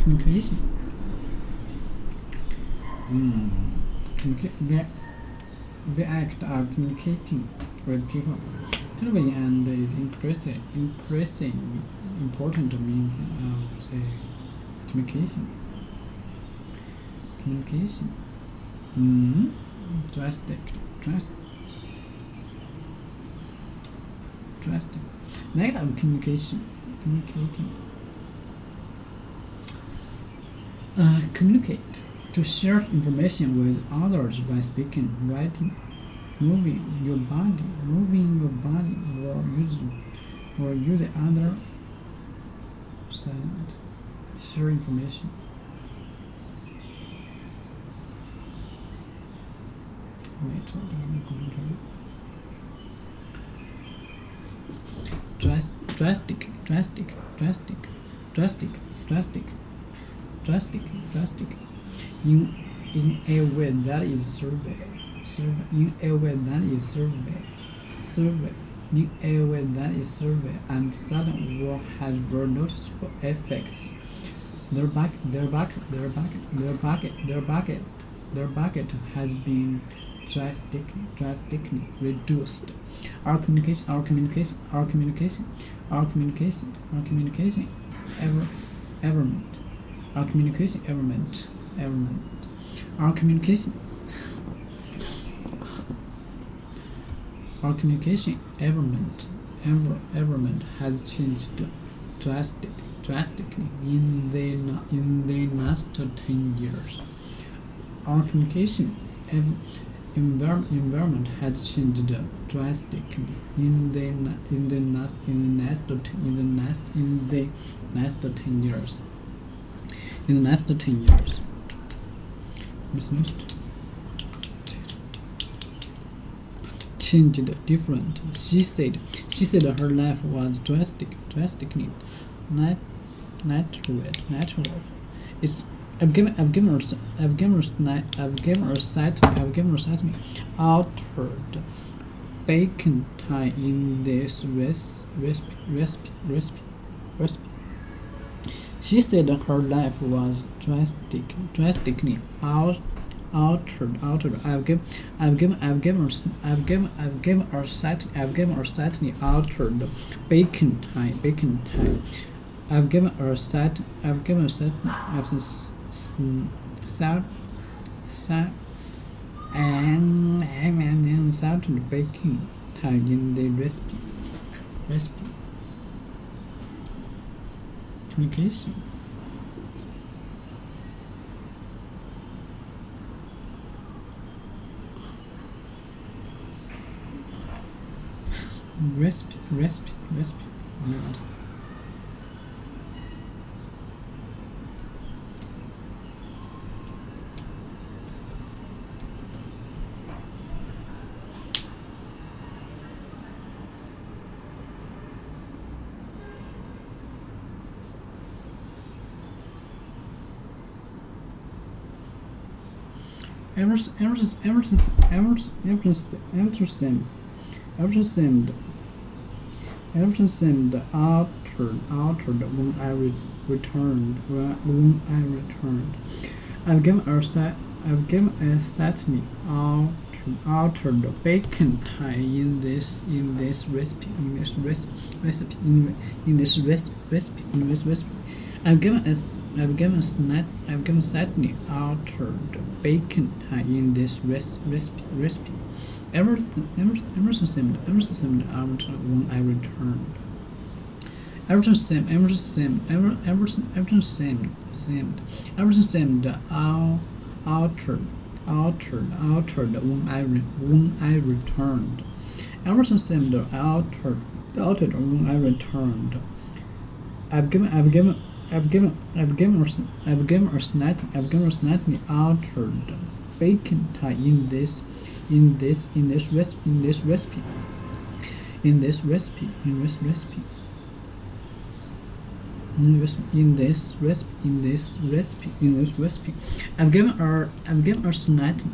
communication the act of communicating with people television and is increasing important means of the communication drastic the act of communicating communicate to share information with others by speaking, writing, moving your body, or using other side. Share information. Wait, hold on, I'm going to drastic. In a way that is survey. In a way that is survey. In a way that is survey, and sudden war has very noticeable effects. Their bucket has been drastically reduced. Our communication environment. Our communication environment. Our communication environment has changed drastically in the last 10 years. Our communication environment has changed drastically in the last 10 years. In the last 10 years. Changed different. She said her life was drastically natural. It's I've given her certainly altered bacon time in this recipe. She said her life was drastically altered. I've given her certainly altered bacon time. I've given her certainly certain baking time in the recipe. Communication. Recipe. Oh my God. Ever seemed altered when I returned. I've given her a slightly altered bacon tie in this recipe. I've given slightly altered bacon tie in this recipe. Everything seemed altered when I returned. Everything seemed altered when I returned. Everything seemed altered when I returned. I've given a slightly altered bacon tie in this recipe. I've given her slightly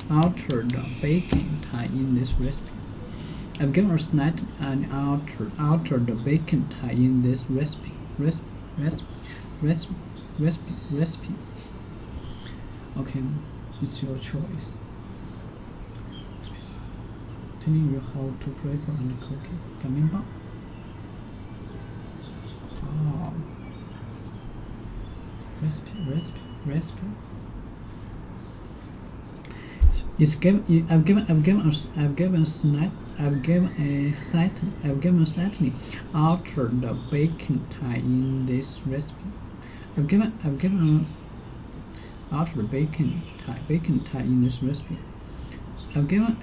altered bacon tie in this recipe. I've given her slightly altered bacon tie in this recipe. Okay, it's your choice. Telling you how to prepare and cook it. Coming back. Oh. Recipe. I've given slightly altered bacon tie in this recipe. I've given altered bacon tie in this recipe. I've given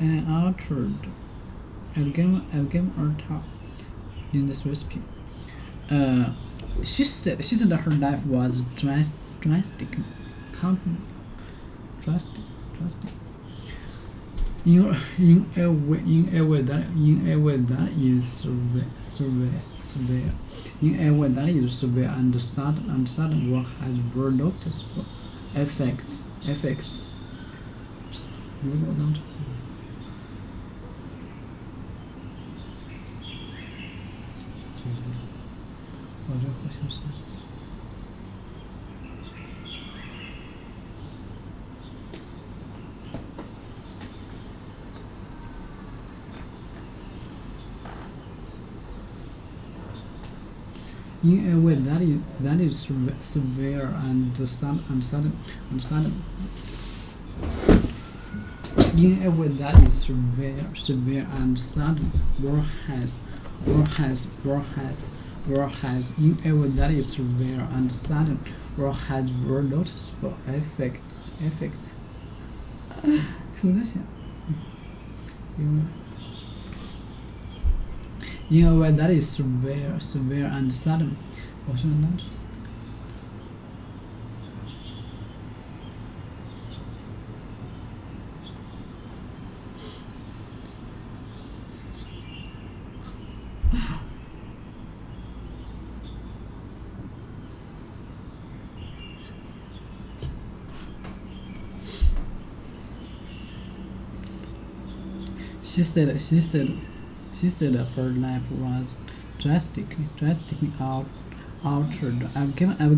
top in this recipe. She said that her life was drastic. In a way that is severe and sudden work has very noticeable effects. You go down to in a way that is severe and sudden. In a way that is severe and sudden, war has. In a way that is severe and sudden, war has very noticeable effects. 听着想，in a way that is severe and sudden， 我是当时。She said her life was drastically altered. I've given a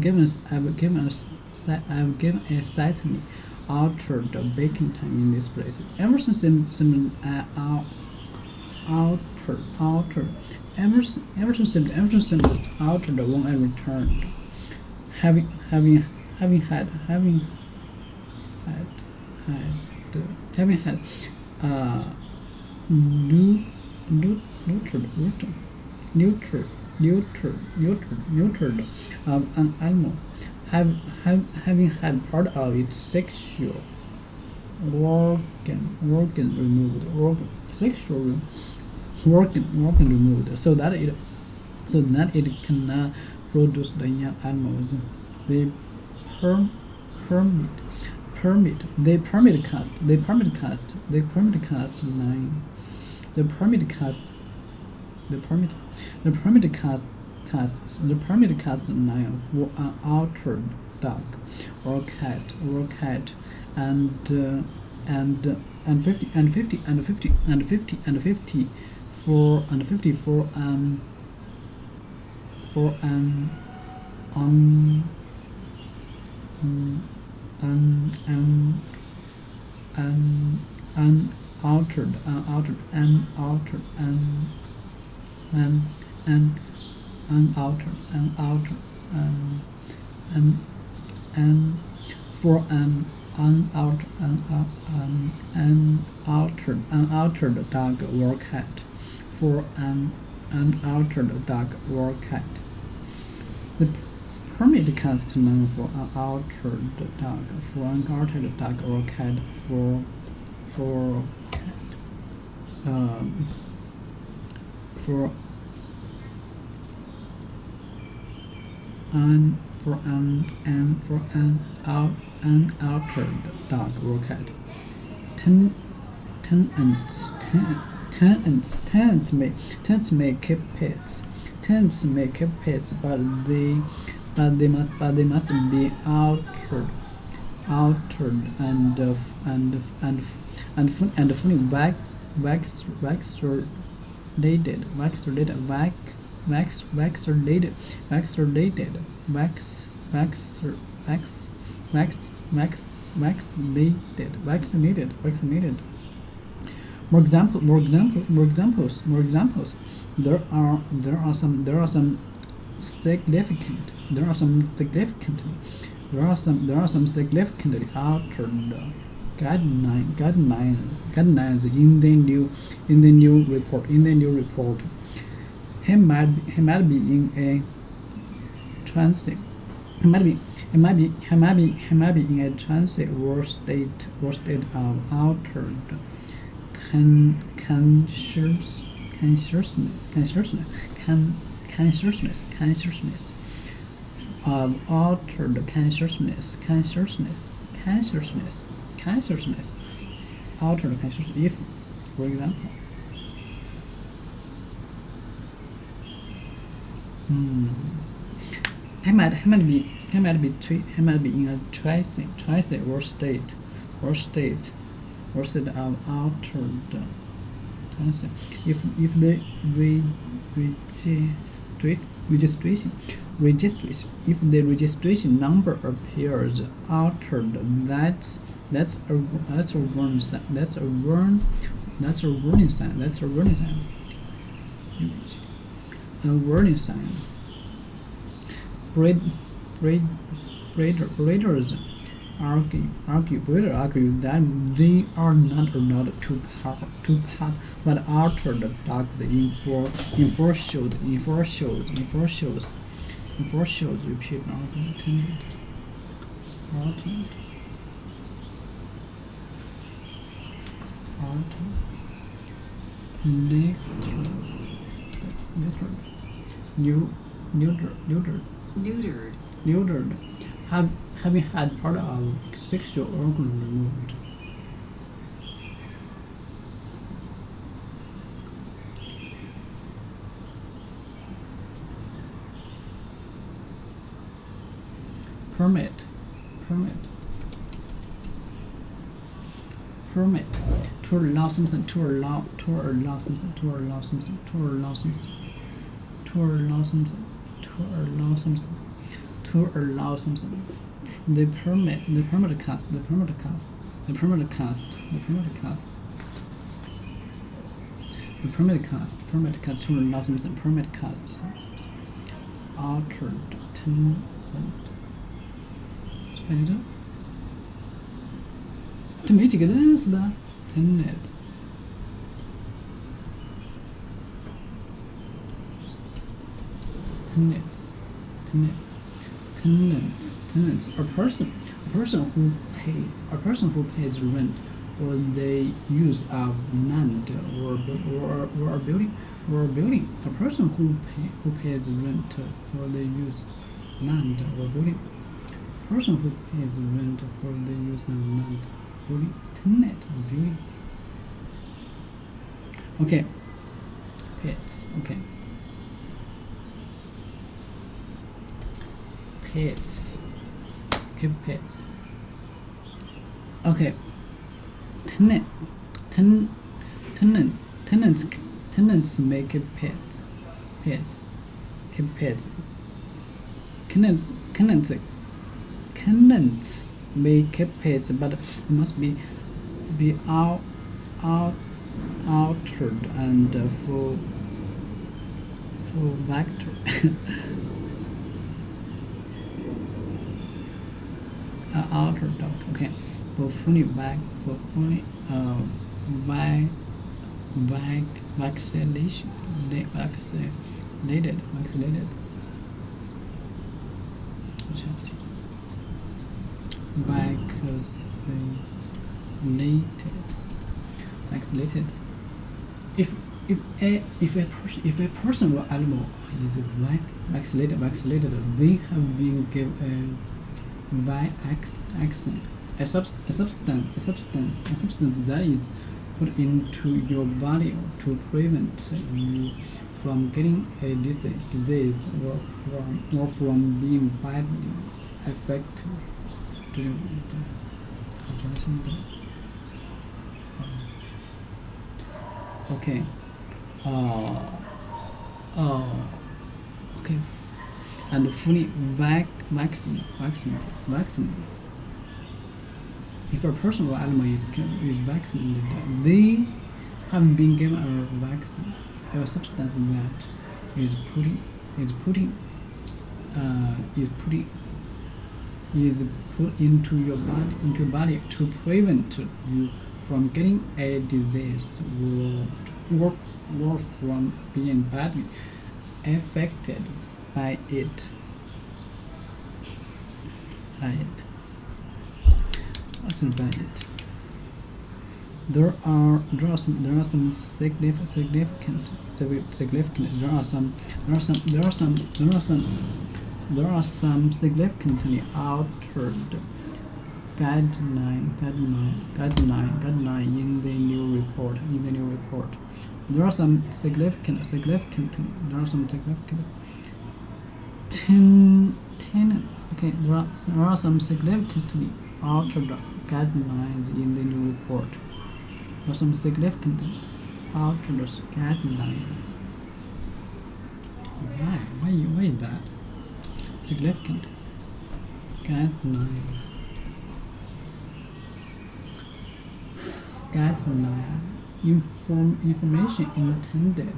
slightly altered baking time in this place. Everything seemed altered. Everything seemed altered when I returned. Having had neutered an animal, having had part of its sexual organ removed, so that it cannot produce the young animals. They permit cast line for an altered dog or cat and 50 for an unaltered, for an unaltered dog or cat, for an unaltered dog or cat. The permit cast noun for unaltered dog, for unaltered dog or cat, for an unaltered dog or cat. Tenants may keep pets. Tenants may keep pets, but they must be altered and fully vaccinated. More examples. There are some significantly altered guidelines in the new report. He might be in a transit. He might be in a transit or state of altered consciousness, of altered consciousness, altered consciousness. If, for example, he might be in a transit or state of altered consciousness. If the if the registration number appears altered, that's a warning sign. That's a warning sign. A warning sign. Breeders argue that they are not too part, but altered dogs in four shows. Repeat alternate. Neutered. Having had part of sexual organ removed. Permit. To allow something. The permit cast to allow something. Permit cast altered tenant. 这没几个认识的 tenant。 Tenants. A person who pays rent for the use of land or a building. A person who pays rent for the use of land or building. Person who pays rent for the use of land, building, tenant, building. Okay. Pets. Okay. Pets. Keep pets. Okay. Tenants may keep pets. Keep pets. Tenants may keep pace, but it must be altered and full vector. Altered. Okay, for funny vaccinated. Vaccinated. If a person or animal is vaccinated, they have been given vaccine, a substance that is put into your body to prevent you from getting a disease or from being badly affected during okay. Okay. And fully vaccine. If a person or animal is vaccinated, they have been given a vaccine, a substance that is put into your body to prevent you from getting a disease or from being badly affected by it. There are some significant. There are some significantly altered guideline in the new report. There are some significant. There are some significantly altered guidelines in the new report. There are some significantly altered guidelines. Why is that? Significant guidelines. Information intended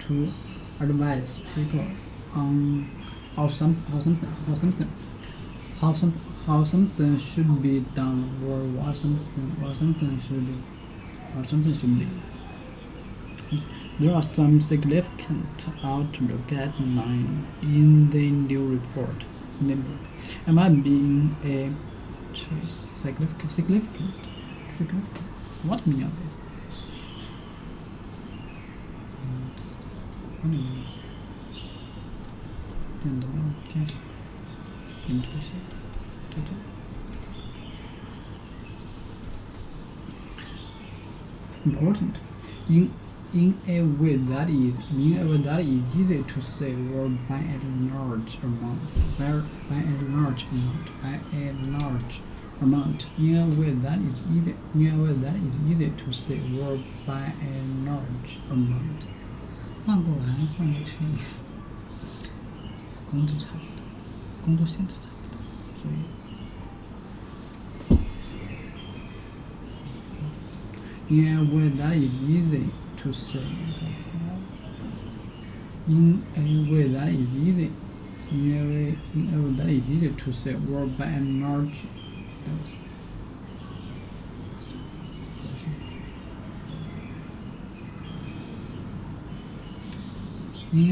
to advise people on how something should be done or what something should be. There are some significant altered guidelines in the new report. Am I being a significant? What meaning of this? Important. In a way that is easy to say or by a large amount. In a way that is easy to say or by a large amount. 换过来换过去，工资差不多，工作性质差不多，所以 in a way that is easy to say. In a way that is easy to say or by a large. In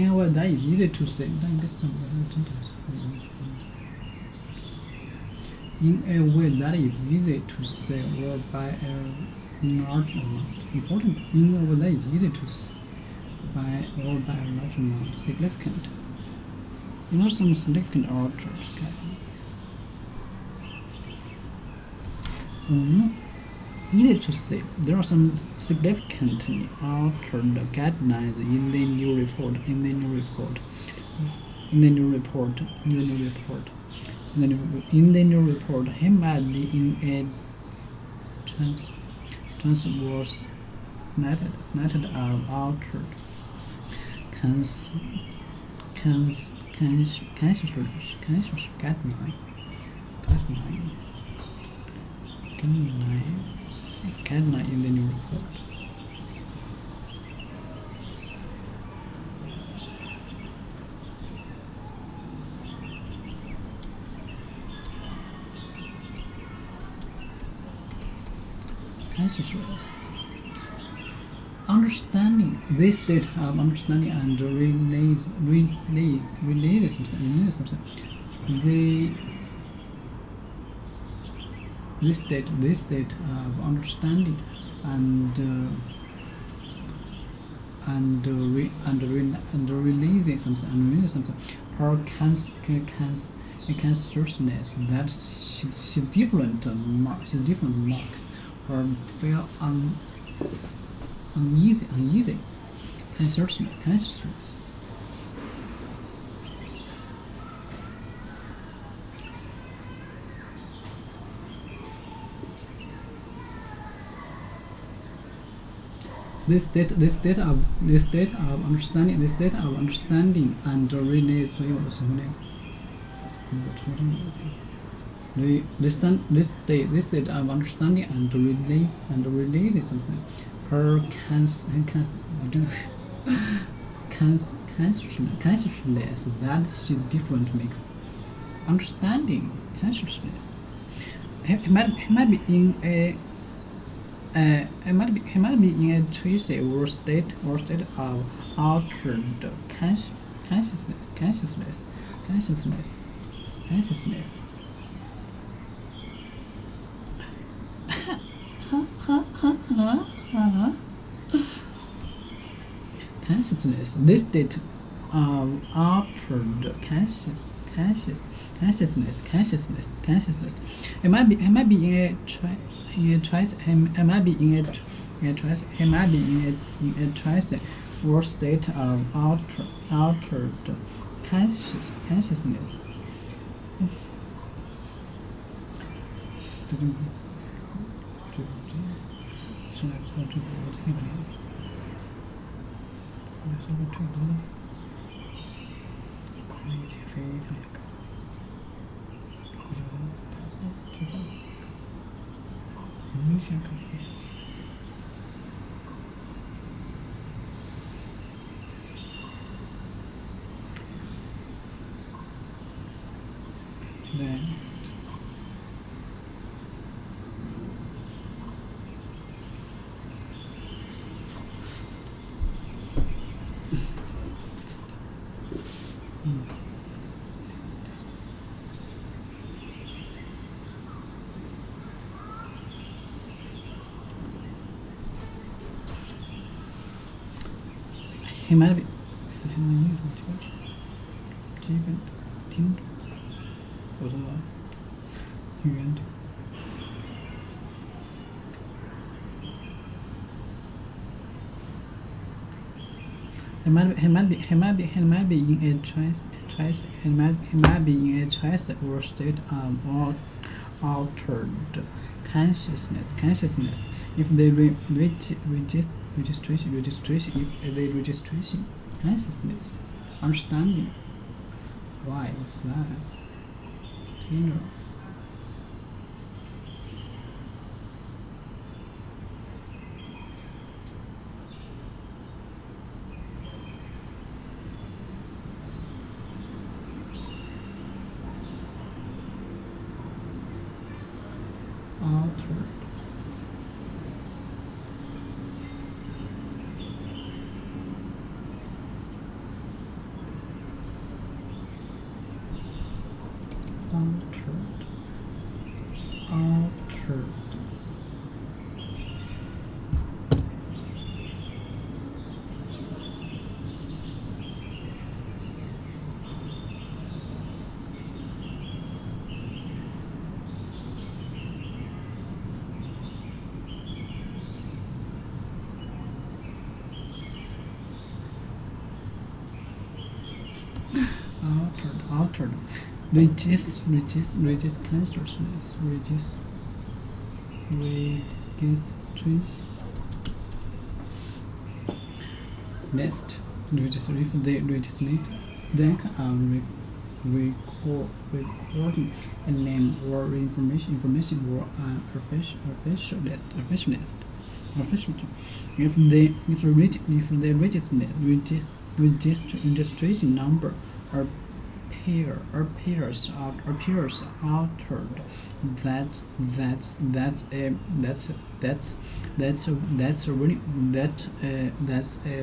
a way that is easy to say. In a way that is easy to say or by a large amount. Important. In a way that is easy to say by a large amount. Significant. Some significant alters. Easy to say. There are some significantly altered guidelines in the new report. In the new report, he might be in a trance was snatted altered conscious guideline. Cat9 in the new report. Consciousness. Understanding this state of understanding and release something. This state of understanding and releasing something, or consciousness that she's different marks, or feel uneasy consciousness. This state of understanding and release. This state of understanding and releasing something. Her consciousness that she's different makes understanding consciousness. It might be in a tracy or state of altered consciousness. Consciousness. This state of altered consciousness. It might be in a trace or state of altered consciousness. He might be He might be in a trace or state of altered consciousness. If they registration consciousness, understanding. Why it's that? Tinder. Altered. Altered. Resist consciousness. Resist. Next. If they resist then recording a name or information or officialist. If the registration number appears altered, that's a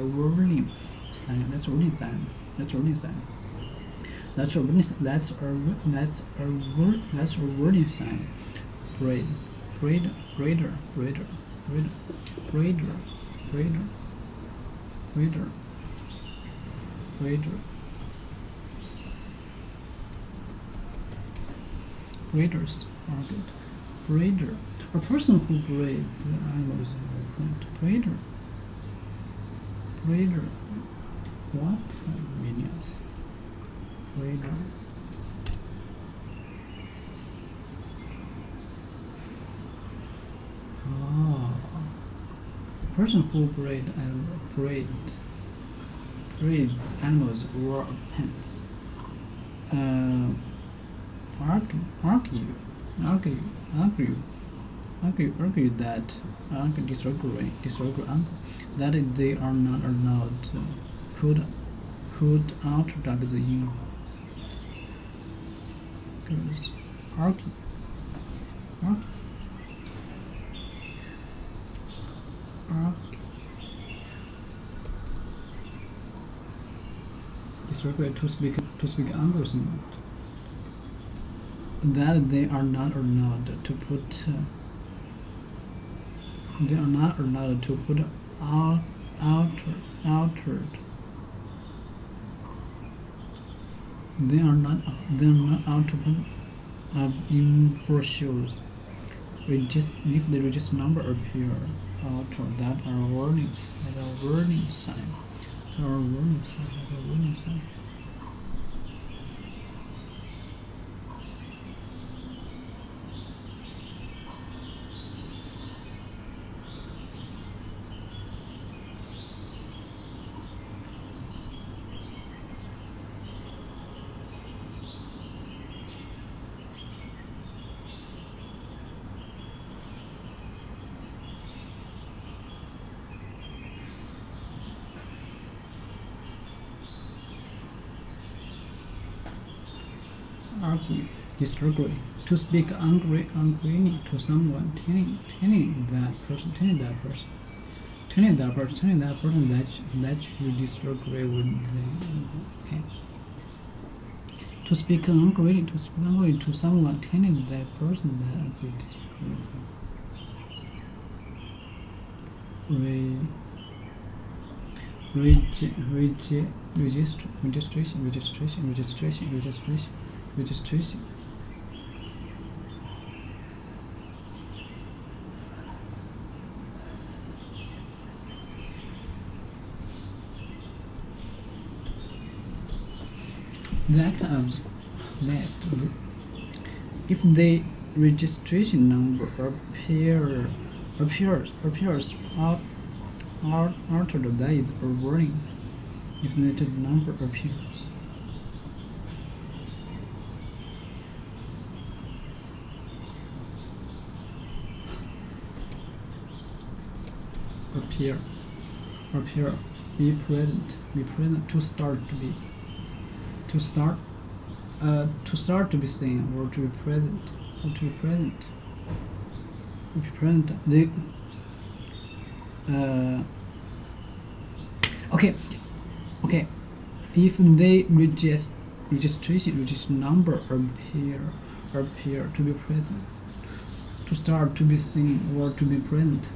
warning sign. That's a warning sign. That's a warning sign. That's a warning sign. Breeder. Breeders are good. Breeder. A person who breeds animals. Breeder. What meanings? Breeder. Oh. A person who breeds animals or pets. Argue that they are not allowed to put out drugs in. Argue. Disagree to speak English not. That they are not allowed to put altered. They are not out to put in for shows. If the register number appear altered, that are warning sign. Argue, disagree. To speak angrily to someone, telling that person that you disagree with them. Okay. To speak angrily to someone, telling that person that you disagree with them. Registration. The act of last. If the registration number appears altered, that is a warning. If the number appears. Appear. Be present. To start to be. To start to be seen or to be present. Okay. If the registration number appear to be present, to start to be seen or to be present.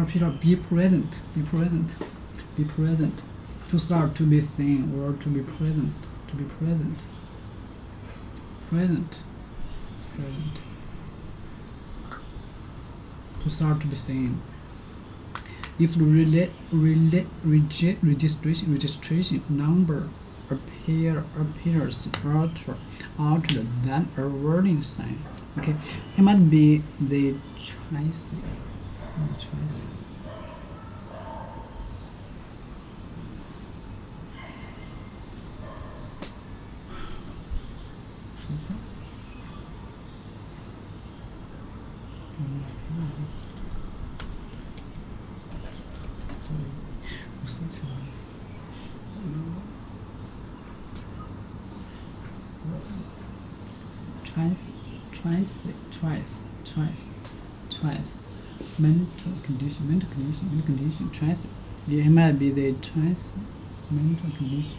Repeat. Be present. Be present. Be present. To start, to be seen, or to be present. To be present. Present. Present. To start, to be seen. If the registration number appears altered than a warning sign. Okay, it might be the choice. Twice. Mental condition. Twice. Yeah, it might be the twice mental condition.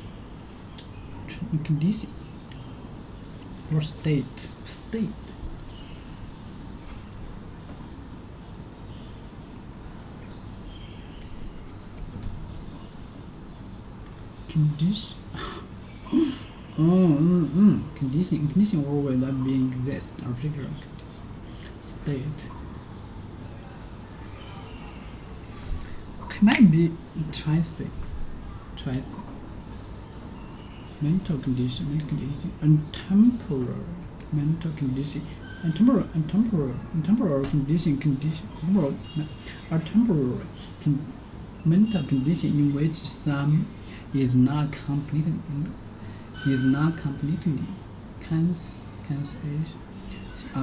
Or state. Condition. Condition or without being exist or particular state. It might be twice. Mental condition, and temporary mental condition, and temporary mental condition in which some is not completely conscious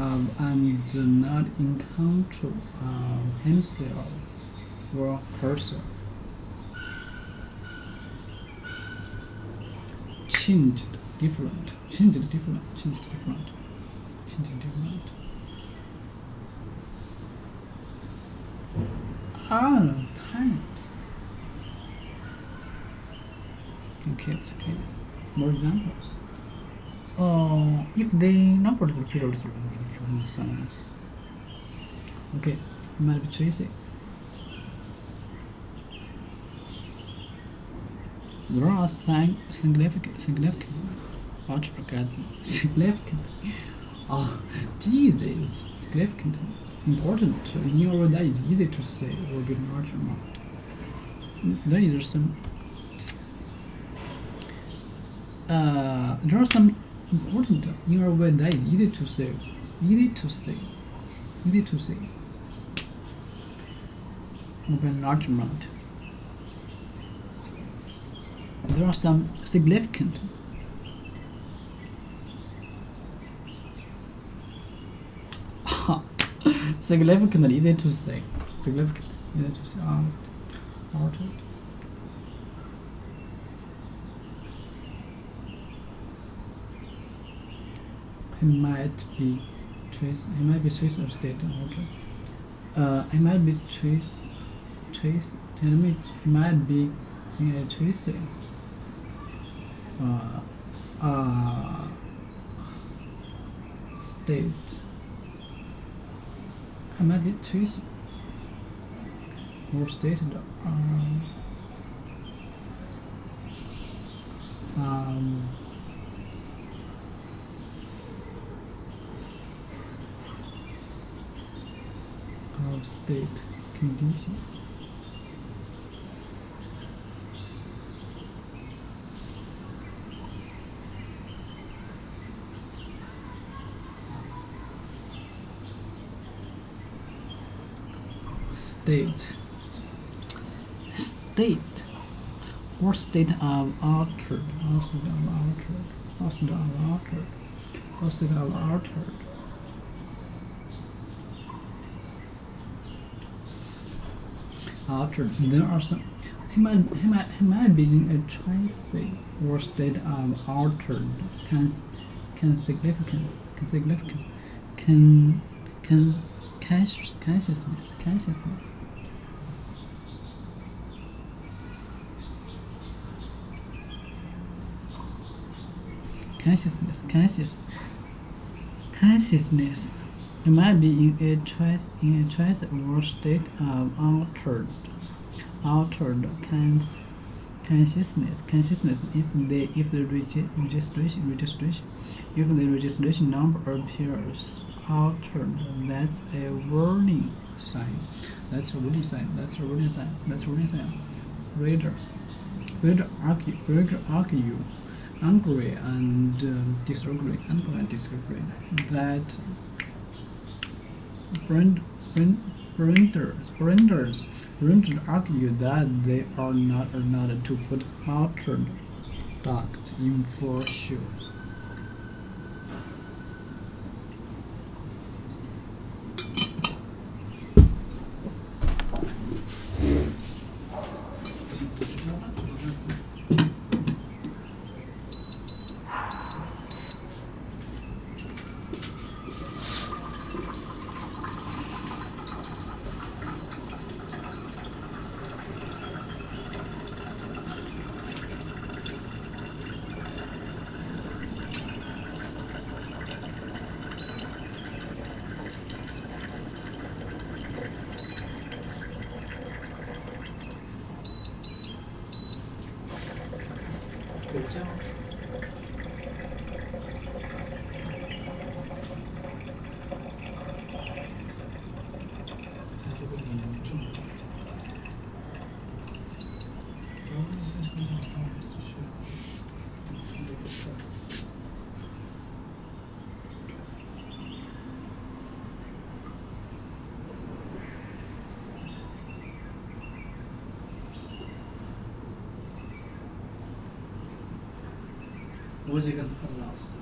and not in control of himself or herself. Changed different. Talent. Can keep the case. More examples. If they not particular science. Okay, it might be Tracy. There are significant. Oh, Jesus, significant, important. In your way, that is easy to say or be large amount. There are some important in your way that is easy to say. Or be large amount. There are some significant. Significant, easy to say. Altered. It might be trace. It might be trace of state altered. It might be trace. It might be trace. State. I might be trace or stated of state condition. State or state of altered. There are some. He might be in a choice or state of altered. Consciousness. Consciousness. You might be in a choice or state of altered consciousness if the registration number appears altered. That's a warning sign. That's a warning sign. Reader argue angry and disagree that branders argue that they are not to put altered duct in for sure.我这个很老实。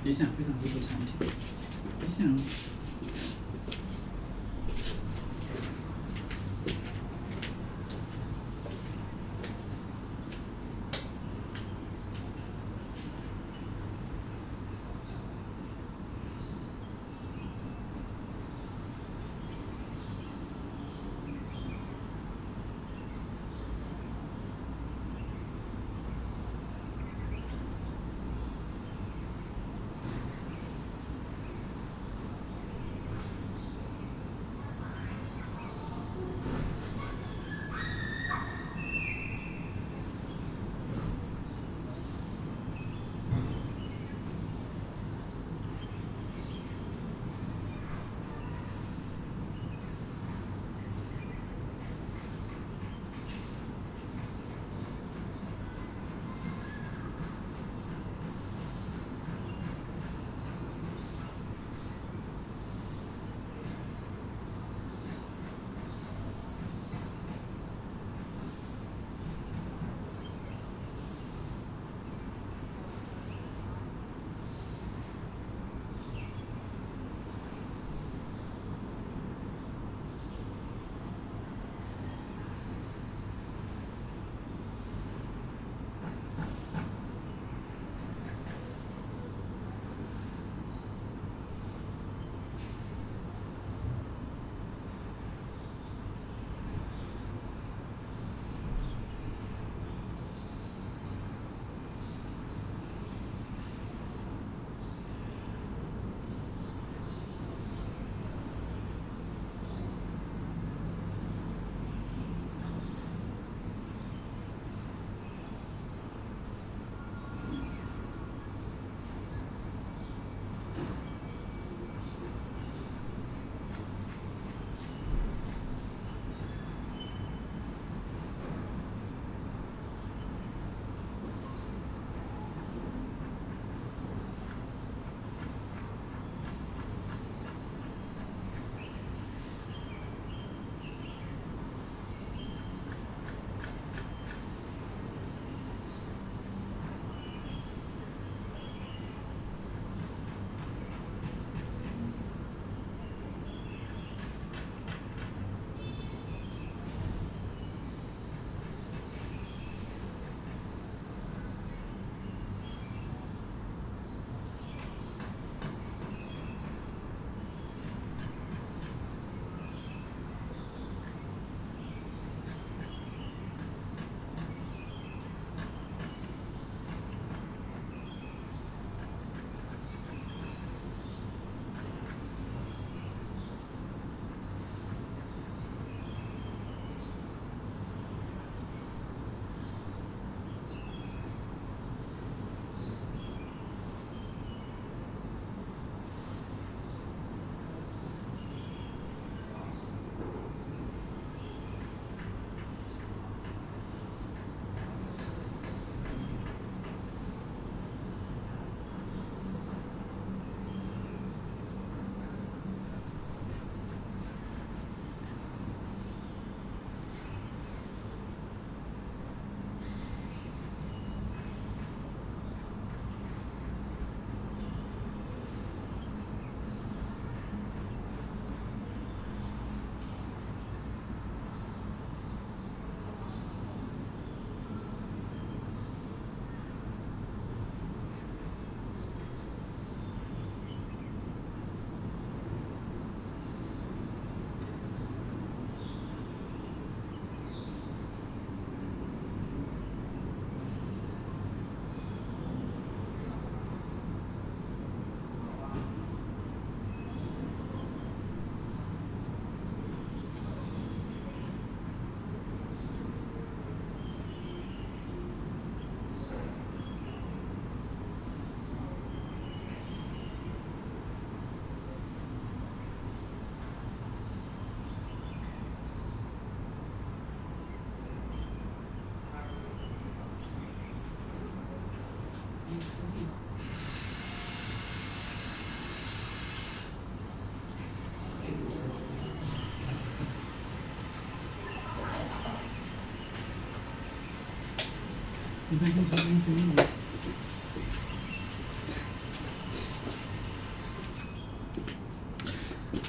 理想非常这部产品，理想。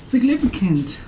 Significant.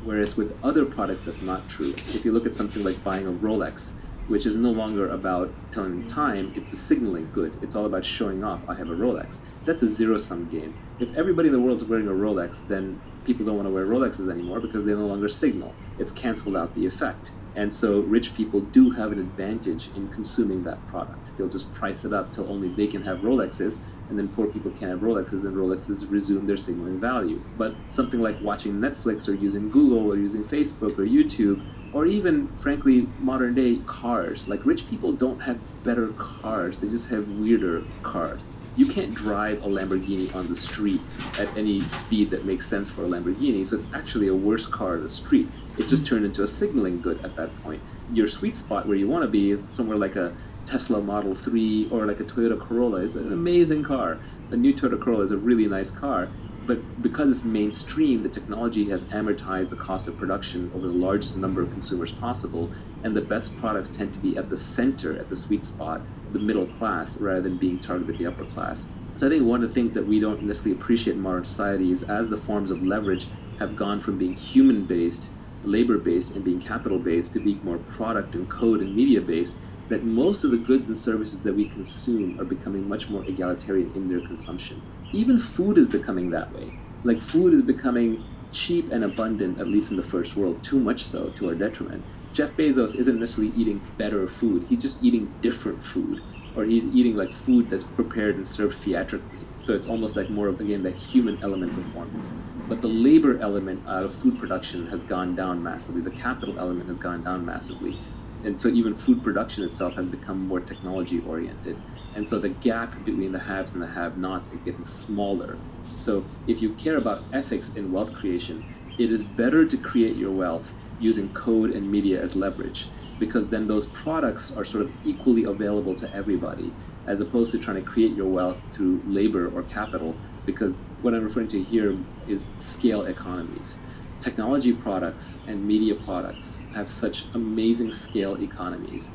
Whereas with other products, that's not true. If you look at something like buying a Rolex, which is no longer about telling time, it's a signaling good. It's all about showing off, I have a Rolex. That's a zero-sum game. If everybody in the world is wearing a Rolex, then people don't want to wear Rolexes anymore because they no longer signal. It's canceled out the effect. And so rich people do have an advantage in consuming that product. They'll just price it up till only they can have Rolexes, and then poor people can't have Rolexes, and Rolexes resume their signaling value. But something like watching Netflix or using Google or using Facebook or YouTube, or even, frankly, modern day cars. Like, rich people don't have better cars, they just have weirder cars. You can't drive a Lamborghini on the street at any speed that makes sense for a Lamborghini, so it's actually a worse car on the street. It just turned into a signaling good at that point. Your sweet spot where you want to be is somewhere like a Tesla Model 3 or like a Toyota Corolla. It's an amazing car. A new Toyota Corolla is a really nice car, but because it's mainstream, the technology has amortized the cost of production over the largest number of consumers possible, and the best products tend to be at the center, at the sweet spot, the middle class, rather than being targeted at the upper class. So I think one of the things that we don't necessarily appreciate in modern society is as the forms of leverage have gone from being human-based, labor-based, and being capital-based to being more product and code and media-based, that most of the goods and services that we consume are becoming much more egalitarian in their consumption. Even food is becoming that way. Like, food is becoming cheap and abundant, at least in the first world, too much so to our detriment. Jeff Bezos isn't necessarily eating better food, he's just eating different food, or he's eating like food that's prepared and served theatrically. So it's almost like more of, again, that human element performance. But the labor element out of food production has gone down massively. The capital element has gone down massively. And so even food production itself has become more technology oriented. And so the gap between the haves and the have-nots is getting smaller. So if you care about ethics in wealth creation, it is better to create your wealth using code and media as leverage, because then those products are sort of equally available to everybody, as opposed to trying to create your wealth through labor or capital, because what I'm referring to here is scale economies. Technology products and media products have such amazing scale economies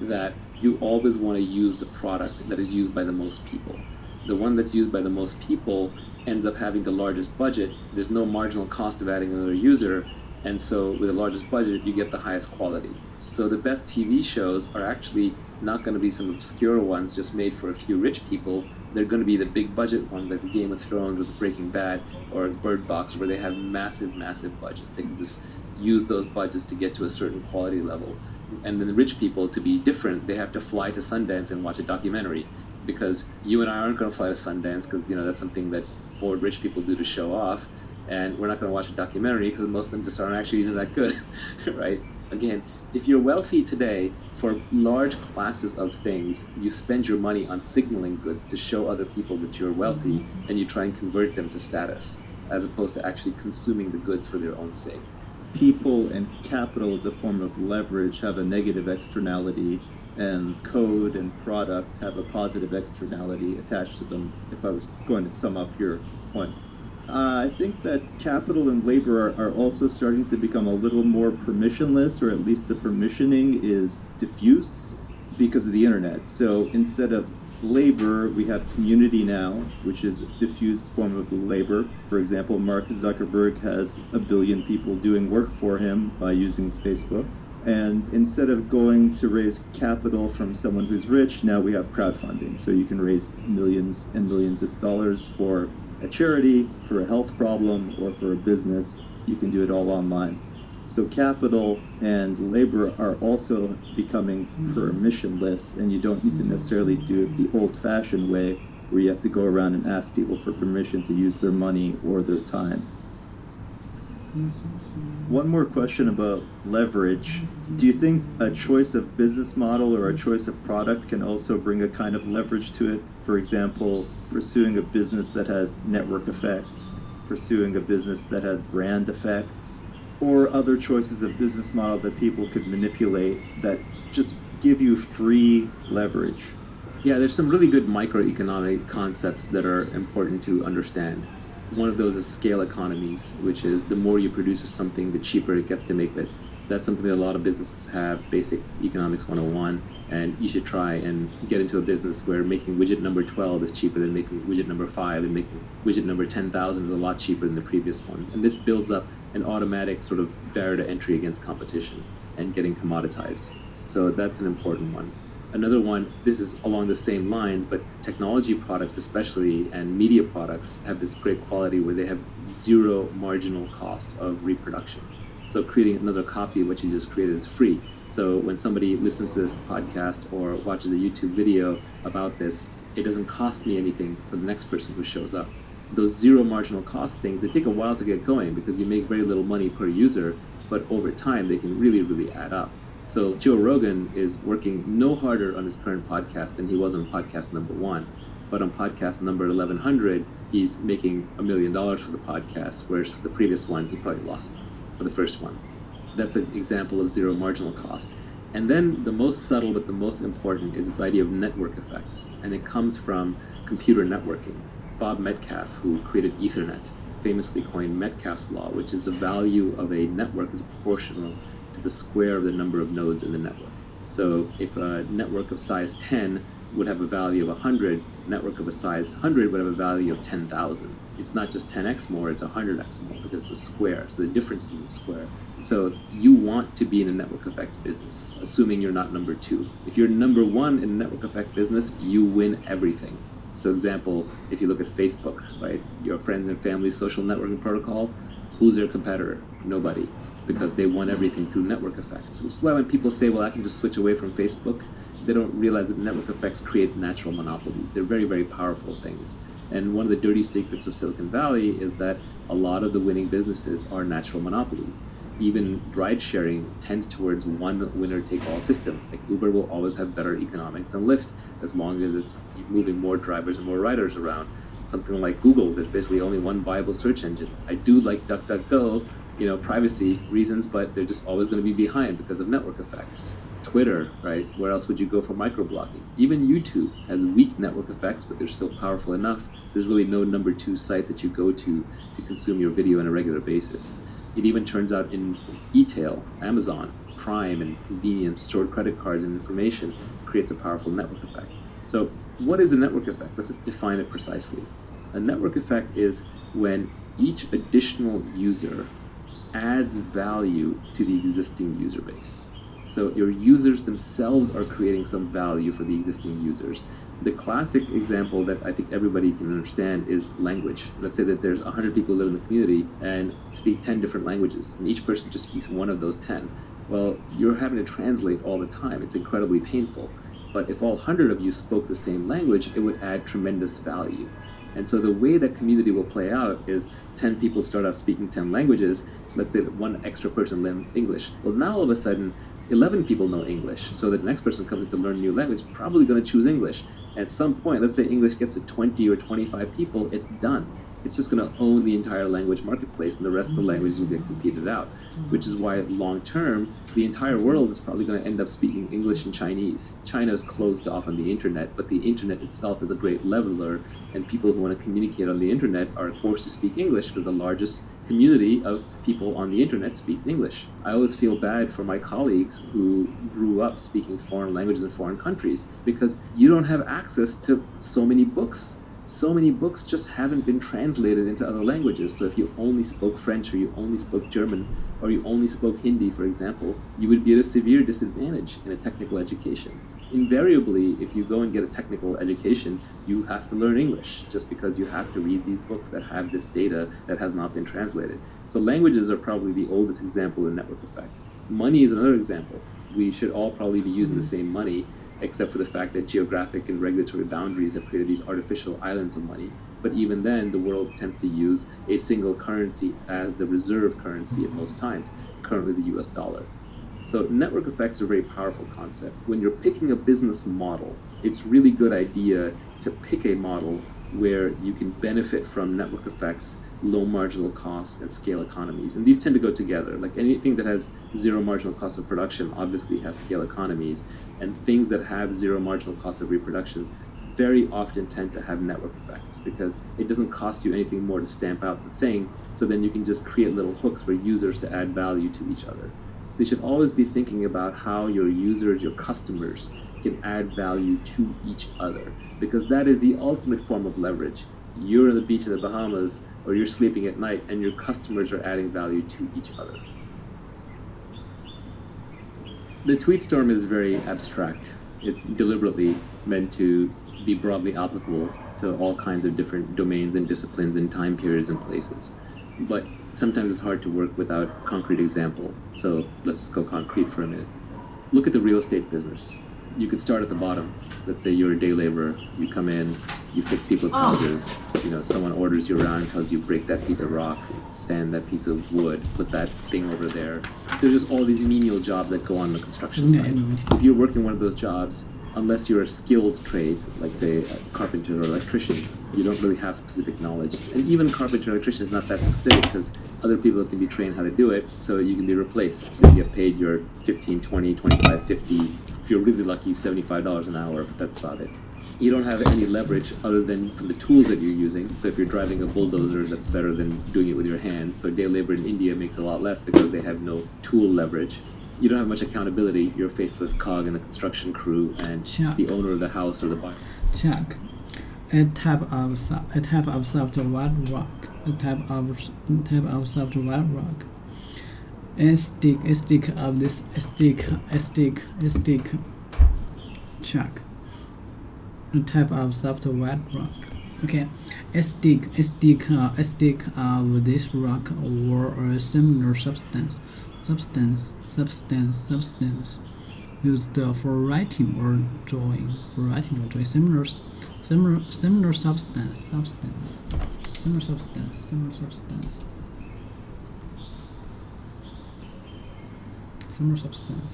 that you always want to use the product that is used by the most people. The one that's used by the most people ends up having the largest budget. There's no marginal cost of adding another user, and so with the largest budget, you get the highest quality. So the best TV shows are actually not going to be some obscure ones just made for a few rich people. They're going to be the big budget ones like Game of Thrones or Breaking Bad or Bird Box, where they have massive, massive budgets. They can just use those budgets to get to a certain quality level. And then the rich people, to be different, they have to fly to Sundance and watch a documentary, because you and I aren't going to fly to Sundance because, you know, that's something that bored rich people do to show off. And we're not going to watch a documentary because most of them just aren't actually even that good, right? Again, if you're wealthy today, for large classes of things, you spend your money on signaling goods to show other people that you're wealthy, and you try and convert them to status, as opposed to actually consuming the goods for their own sake. People and capital as a form of leverage have a negative externality, and code and product have a positive externality attached to them, if I was going to sum up your point. I think that capital and labor are also starting to become a little more permissionless, or at least the permissioning is diffuse because of the internet. So instead of labor, we have community now, which is a diffused form of labor. For example, Mark Zuckerberg has 1 billion people doing work for him by using Facebook. And instead of going to raise capital from someone who's rich, now we have crowdfunding. So you can raise millions and millions of dollars for a charity, for a health problem, or for a business. You can do it all online. So capital and labor are also becoming permissionless, and you don't need to necessarily do it the old-fashioned way, where you have to go around and ask people for permission to use their money or their time. One more question about leverage. Do you think a choice of business model or a choice of product can also bring a kind of leverage to it? For example, pursuing a business that has network effects, pursuing a business that has brand effects, or other choices of business model that people could manipulate that just give you free leverage? Yeah, there's some really good microeconomic concepts that are important to understand. One of those is scale economies, which is the more you produce of something, the cheaper it gets to make it. That's something that a lot of businesses have, basic economics 101, and you should try and get into a business where making widget number 12 is cheaper than making widget number 5, and making widget number 10,000 is a lot cheaper than the previous ones. And this builds up an automatic sort of barrier to entry against competition and getting commoditized. So that's an important one. Another one, this is along the same lines, but technology products especially and media products have this great quality where they have zero marginal cost of reproduction. So creating another copy of what you just created is free. So when somebody listens to this podcast or watches a YouTube video about this, it doesn't cost me anything for the next person who shows up. Those zero marginal cost things, they take a while to get going because you make very little money per user, but over time they can really, really add up. So Joe Rogan is working no harder on his current podcast than he was on podcast number 1. But on podcast number 1100, he's making $1 million for the podcast, whereas for the previous one, he probably lost for the first one. That's an example of zero marginal cost. And then the most subtle but the most important is this idea of network effects. And it comes from computer networking. Bob Metcalfe, who created Ethernet, famously coined Metcalfe's law, which is the value of a network is proportional to the square of the number of nodes in the network. So if a network of size 10 would have a value of 100, network of a size 100 would have a value of 10,000. It's not just 10x more, it's 100x more because it's a square. So the difference is in the square. So you want to be in a network effects business, assuming you're not number 2. If you're number 1 in a network effect business, you win everything. So example, if you look at Facebook, right, your friends and family social networking protocol, who's their competitor? Nobody, because they won everything through network effects. Which is why when people say, well, I can just switch away from Facebook, they don't realize that network effects create natural monopolies. They're very, very powerful things. And one of the dirty secrets of Silicon Valley is that a lot of the winning businesses are natural monopolies. Even ride sharing tends towards one winner-take-all system. Like Uber will always have better economics than Lyft, as long as it's moving more drivers and more riders around. Something like Google, there's basically only one viable search engine. I do like DuckDuckGo, privacy reasons, but they're just always going to be behind because of network effects. Twitter, right? Where else would you go for microblogging? Even YouTube has weak network effects, but they're still powerful enough. There's really no number 2 site that you go to consume your video on a regular basis. It even turns out in e-tail, Amazon, Prime, and convenience, stored credit cards and information creates a powerful network effect. So what is a network effect? Let's just define it precisely. A network effect is when each additional user adds value to the existing user base. So your users themselves are creating some value for the existing users. The classic example that I think everybody can understand is language. Let's say that there's 100 people who live in the community and speak 10 different languages, and each person just speaks one of those 10. Well, you're having to translate all the time. It's incredibly painful. But if all 100 of you spoke the same language, it would add tremendous value. And so the way that community will play out is 10 people start out speaking 10 languages. So let's say that one extra person learns English. Well, now all of a sudden, 11 people know English. So the next person comes in to learn a new language, probably going to choose English. At some point, let's say English gets to 20 or 25 people, it's done. It's just going to own the entire language marketplace, and the rest of the languages will get competed out, which is why long term, the entire world is probably going to end up speaking English and Chinese. China is closed off on the internet, but the internet itself is a great leveler, and people who want to communicate on the internet are forced to speak English because the largest community of people on the internet speaks English. I always feel bad for my colleagues who grew up speaking foreign languages in foreign countries because you don't have access to so many books. So many books just haven't been translated into other languages. So if you only spoke French, or you only spoke German, or you only spoke Hindi, for example, you would be at a severe disadvantage in a technical education. Invariably, if you go and get a technical education, you have to learn English just because you have to read these books that have this data that has not been translated. So languages are probably the oldest example of network effect. Money is another example. We should all probably be using the same money, except for the fact that geographic and regulatory boundaries have created these artificial islands of money. But even then, the world tends to use a single currency as the reserve currency at most times, currently the US dollar. So network effects are a very powerful concept. When you're picking a business model, it's a really good idea to pick a model where you can benefit from network effects, low marginal costs, and scale economies. And these tend to go together. Like anything that has zero marginal cost of production obviously has scale economies, and things that have zero marginal cost of reproduction very often tend to have network effects because it doesn't cost you anything more to stamp out the thing, so then you can just create little hooks for users to add value to each other. So you should always be thinking about how your users, your customers, can add value to each other, because that is the ultimate form of leverage. You're on the beach in the Bahamas, or you're sleeping at night, and your customers are adding value to each other. The tweet storm is very abstract. It's deliberately meant to be broadly applicable to all kinds of different domains and disciplines and time periods and places. But sometimes it's hard to work without concrete example. So let's just go concrete for a minute. Look at the real estate business. You could start at the bottom. Let's say you're a day laborer. You come in, you fix people's houses. You know, someone orders you around, tells you break that piece of rock, sand that piece of wood, put that thing over there. There's just all these menial jobs that go on the construction site. If you're working one of those jobs, unless you're a skilled trade, like say a carpenter or electrician, you don't really have specific knowledge. And even carpenter or electrician is not that specific because other people can be trained how to do it, so you can be replaced. So you get paid your 15, 20, 25, 50, if you're really lucky, $75 an hour, but that's about it. You don't have any leverage other than from the tools that you're using. So if you're driving a bulldozer, that's better than doing it with your hands. So day labor in India makes a lot less because they have no tool leverage. You don't have much accountability. You're a faceless cog in the construction crew and the owner of the house or the buyer. Check. A type of software rock. A type of software rock. A stick of this. A stick. Check. A type of software rock. Okay. A stick of this rock or a similar substance used for writing or drawing. Similar substance.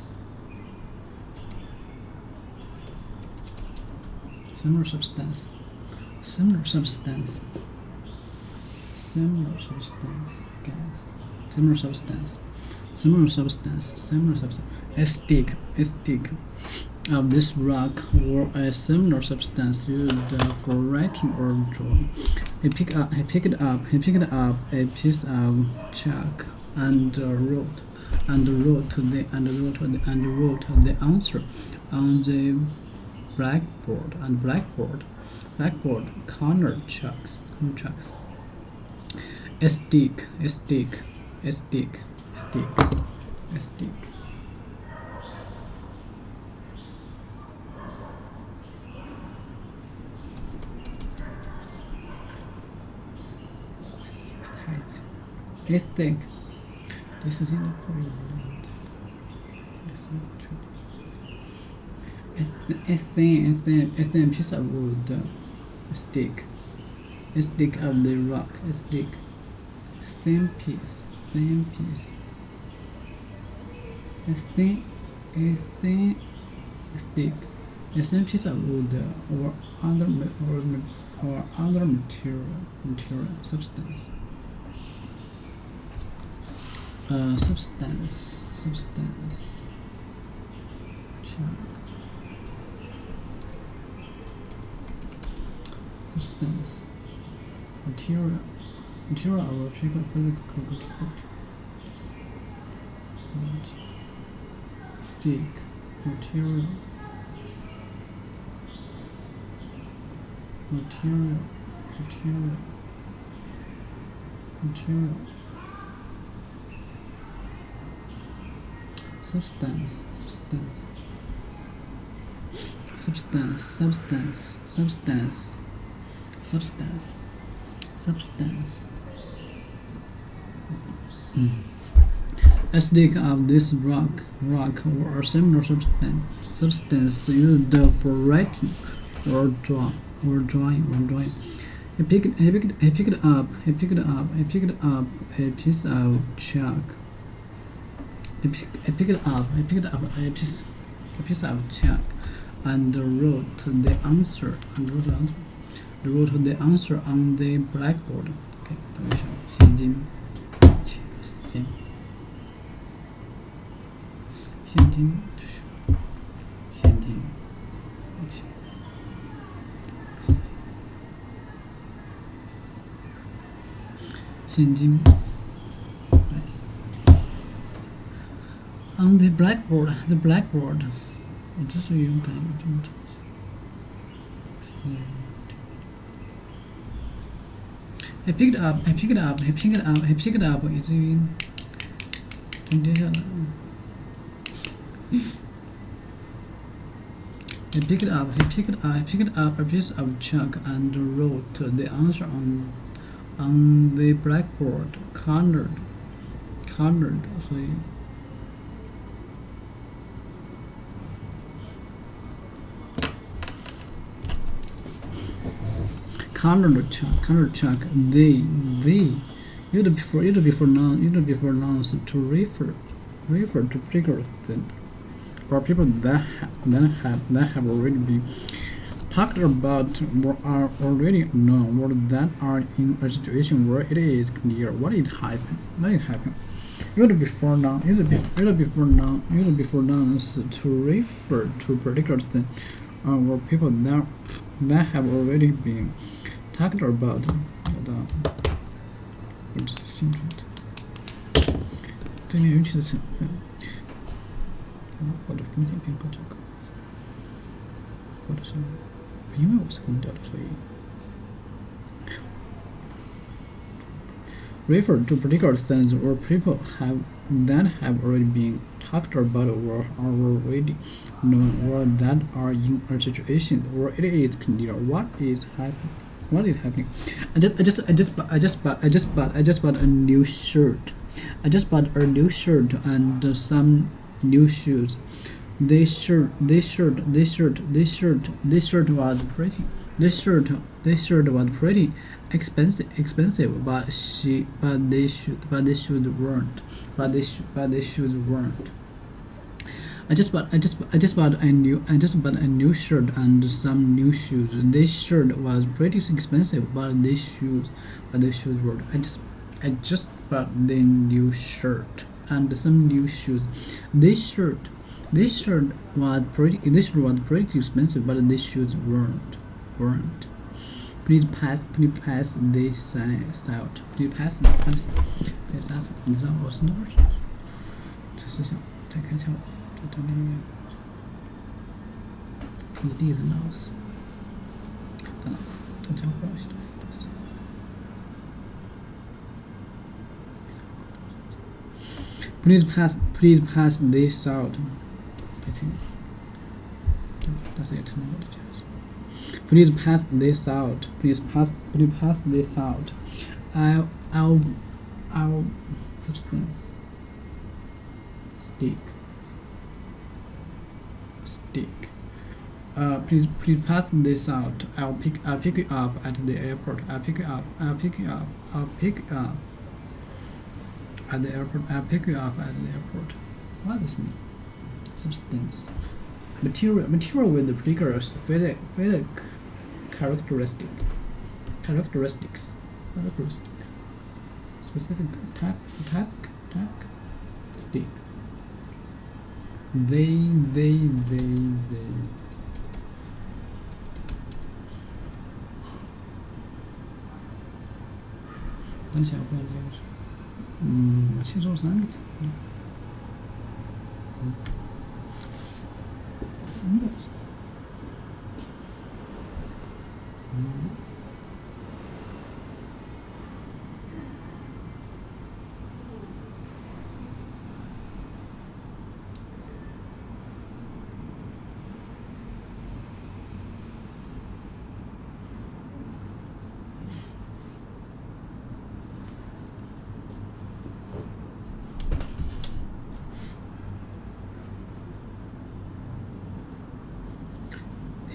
A stick of this rock or a similar substance used for writing or drawing. He picked up a piece of chalk and wrote the answer on the blackboard. Cornered chalks. A stick. I think this is inappropriate. A thin piece of wood. A stick of the rock. A stick. Thin piece. A thin stick. A thin piece of wood or other material substance. Substance. Check. Substance. Material or physical stick. Material. Substance. A stick of this rock or similar substance used for writing or drawing. He picked up a piece of chalk. He picked up a piece of chalk and wrote the answer on the blackboard. Okay, 等一下，现金。on the blackboard. The blackboard. 这是勇敢与忠诚。I picked up. I picked up. I picked up. I picked up. 以至于总结下来。I picked up. I picked up. I picked up a piece of chalk and wrote the answer on the blackboard. Colored. 所以。Colored chalk. They. Used before nouns to refer to particular things or people that have already been talked about or are already known or that are in a situation where it is clear what is happening. Used before nouns to refer to particular things or people that have already been talked about. 这是新出的，对面允许的成分，或者风险偏好较高，或者是因为我是空调的，所以 refer to particular things or people that have already been talked about or are already known or that are in a situation where it is clear what is happening. What is happening? I just bought a new shirt. I just bought a new shirt and some new shoes. This shirt was pretty. This shirt was pretty expensive, but these shoes weren't. I just bought a new shirt and some new shoes. This shirt was pretty expensive, but these shoes weren't. I just bought the new shirt and some new shoes. This shirt was pretty expensive, but these shoes weren't. Please pass this out. Please pass. 你知道我是多少？这是想再看一下我。这里面一个例子老师，通常会有些东西。Please pass this out. I think that's it. Please pass this out. Please pass this out. I'll substance stick. Please pass this out. I'll pick you up at the airport. I'll pick you up at the airport. What does this mean? Substance. Material with the particular physical characteristics. Specific type. Stick. They. 等下不然就是，其实我3个字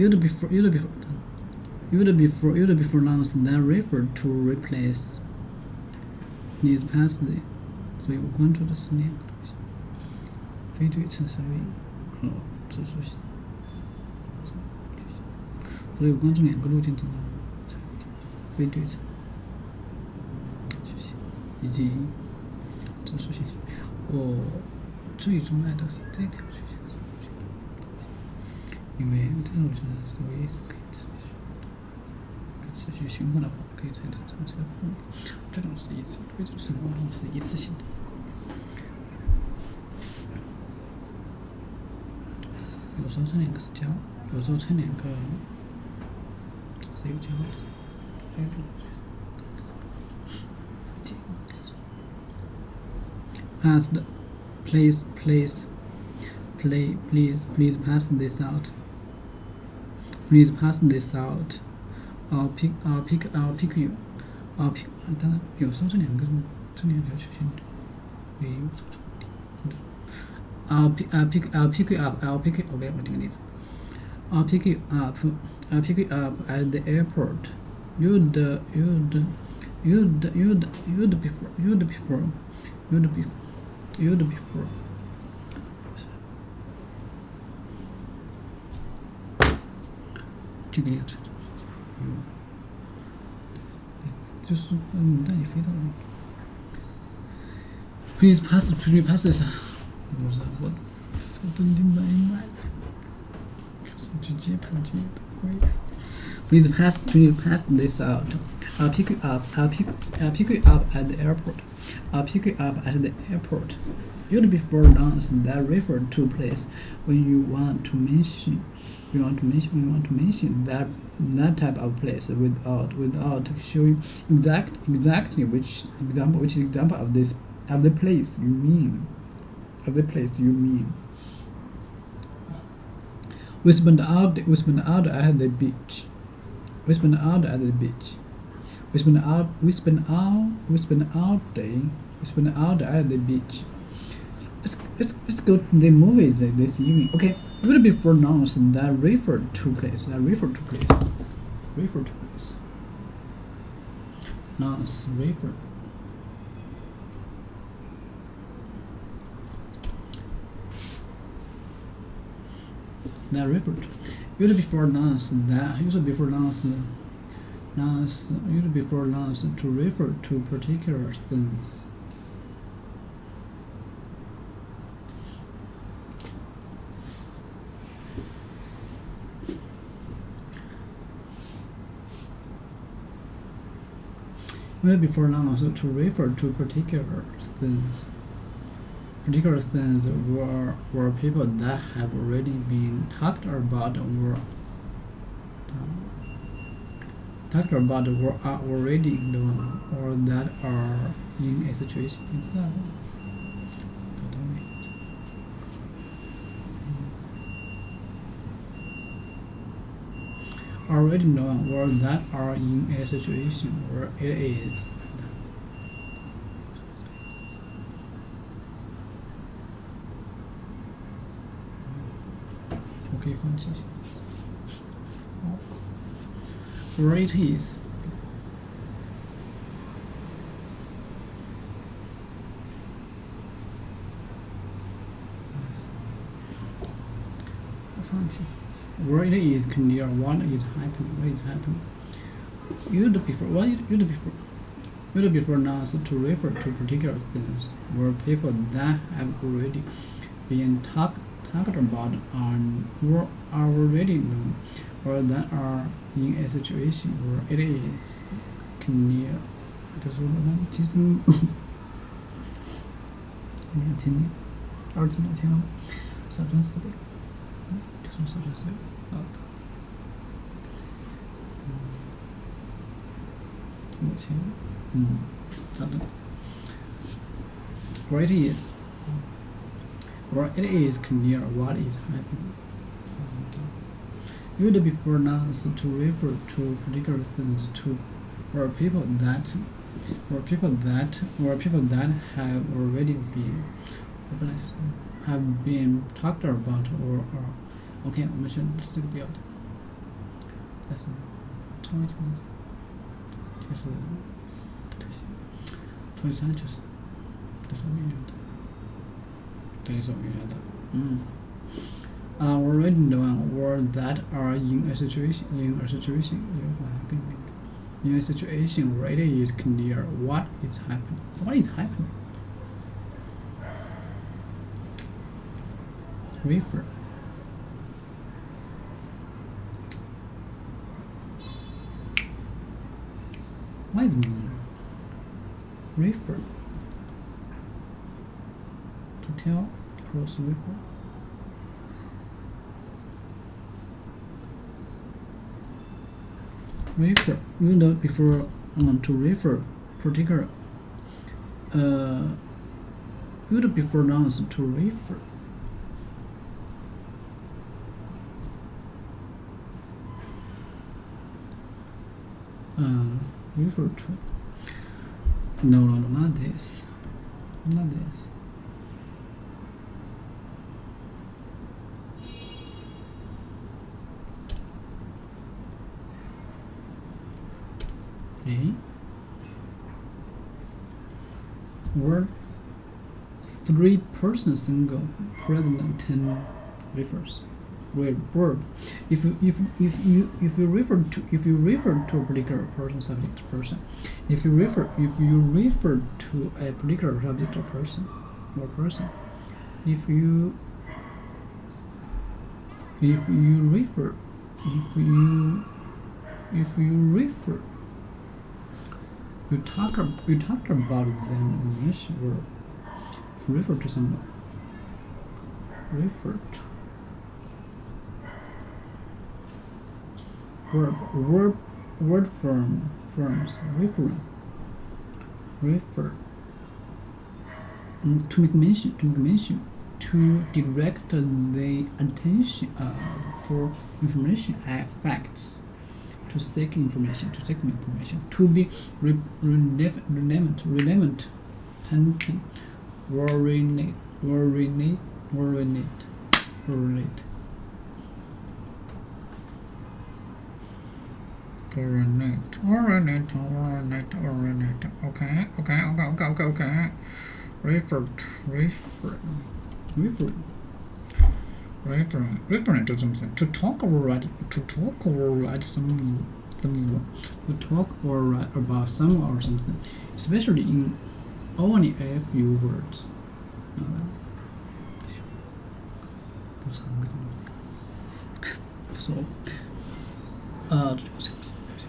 ，Used before nouns that refer to replace. Please pass the. 所以我关注的是2个东西，非对称效应和指数性。所以我关注2个路径中的非对称曲线以及指数性。我最钟爱的是这条曲线。因为这种是思维是可以持续循环的话，可以产生长期的负面。这种是一次，非这种往往是一次性的。有时候这两个是交，有时候这两个是有交的。Past, please pass this out. Please pass this out. I'll pick you.当然有时候这两个这两条曲线也有这种问题。I'll pick you up. OK， 我举个例子。I'll pick you up at the airport. You'd before. 这个样子，就是带你飞到了。Please pass this. 不是我真的没买，就是去接盘接的，不好意思。Please pass this out. I'll pick you up at the airport. I'll pick you up at the airport. You'd prefer nouns that refer to place when you want to mention that type of place without showing exactly which example of the place you mean. We spent out at the beach. We spent out at the beach. Let's go to the movies this evening. Okay, it would be for nouns that refer to place. Nouns refer. That refer to. Usually before nouns to refer to particular things. Usually before nouns to refer to particular things. Particular things were people that have already been talked about or are already known or that are in a situation. Already known or that are in a situation where it is. Okay, Francis. Where it is. Francis. Where it is clear what is happening. You'd prefer nouns to refer to particular things where people that have already been talked about or are already known or that are in a situation where it is clear. 就说呢，其实2000年少赚4倍，就说少赚4倍啊。咋的 ？Where it is clear what is happening. You'd prefer nouns to refer to particular things or people that have already been talked about or OK， 我们选4个标的，但是超越就是可惜，超越3就是这是我们用的。already known or that are in a situation where it is clear what is happening. Refer. What does it mean? Refer. To tell. Cross refer. refer before to refer particular before nouns to refer refer to no not this okay. Word 3-person single present tense refers. Verb. If you refer to a particular person, subject, person. If you refer to a particular subject or person. If you refer you talk about them in English verb. If you refer to someone. Refer to. Word forms refer to make mention to direct the attention for information facts to seek information to be relevant content relate okay. Referring to something. To talk or write something. To talk or write about someone or something, especially in only a few words. So,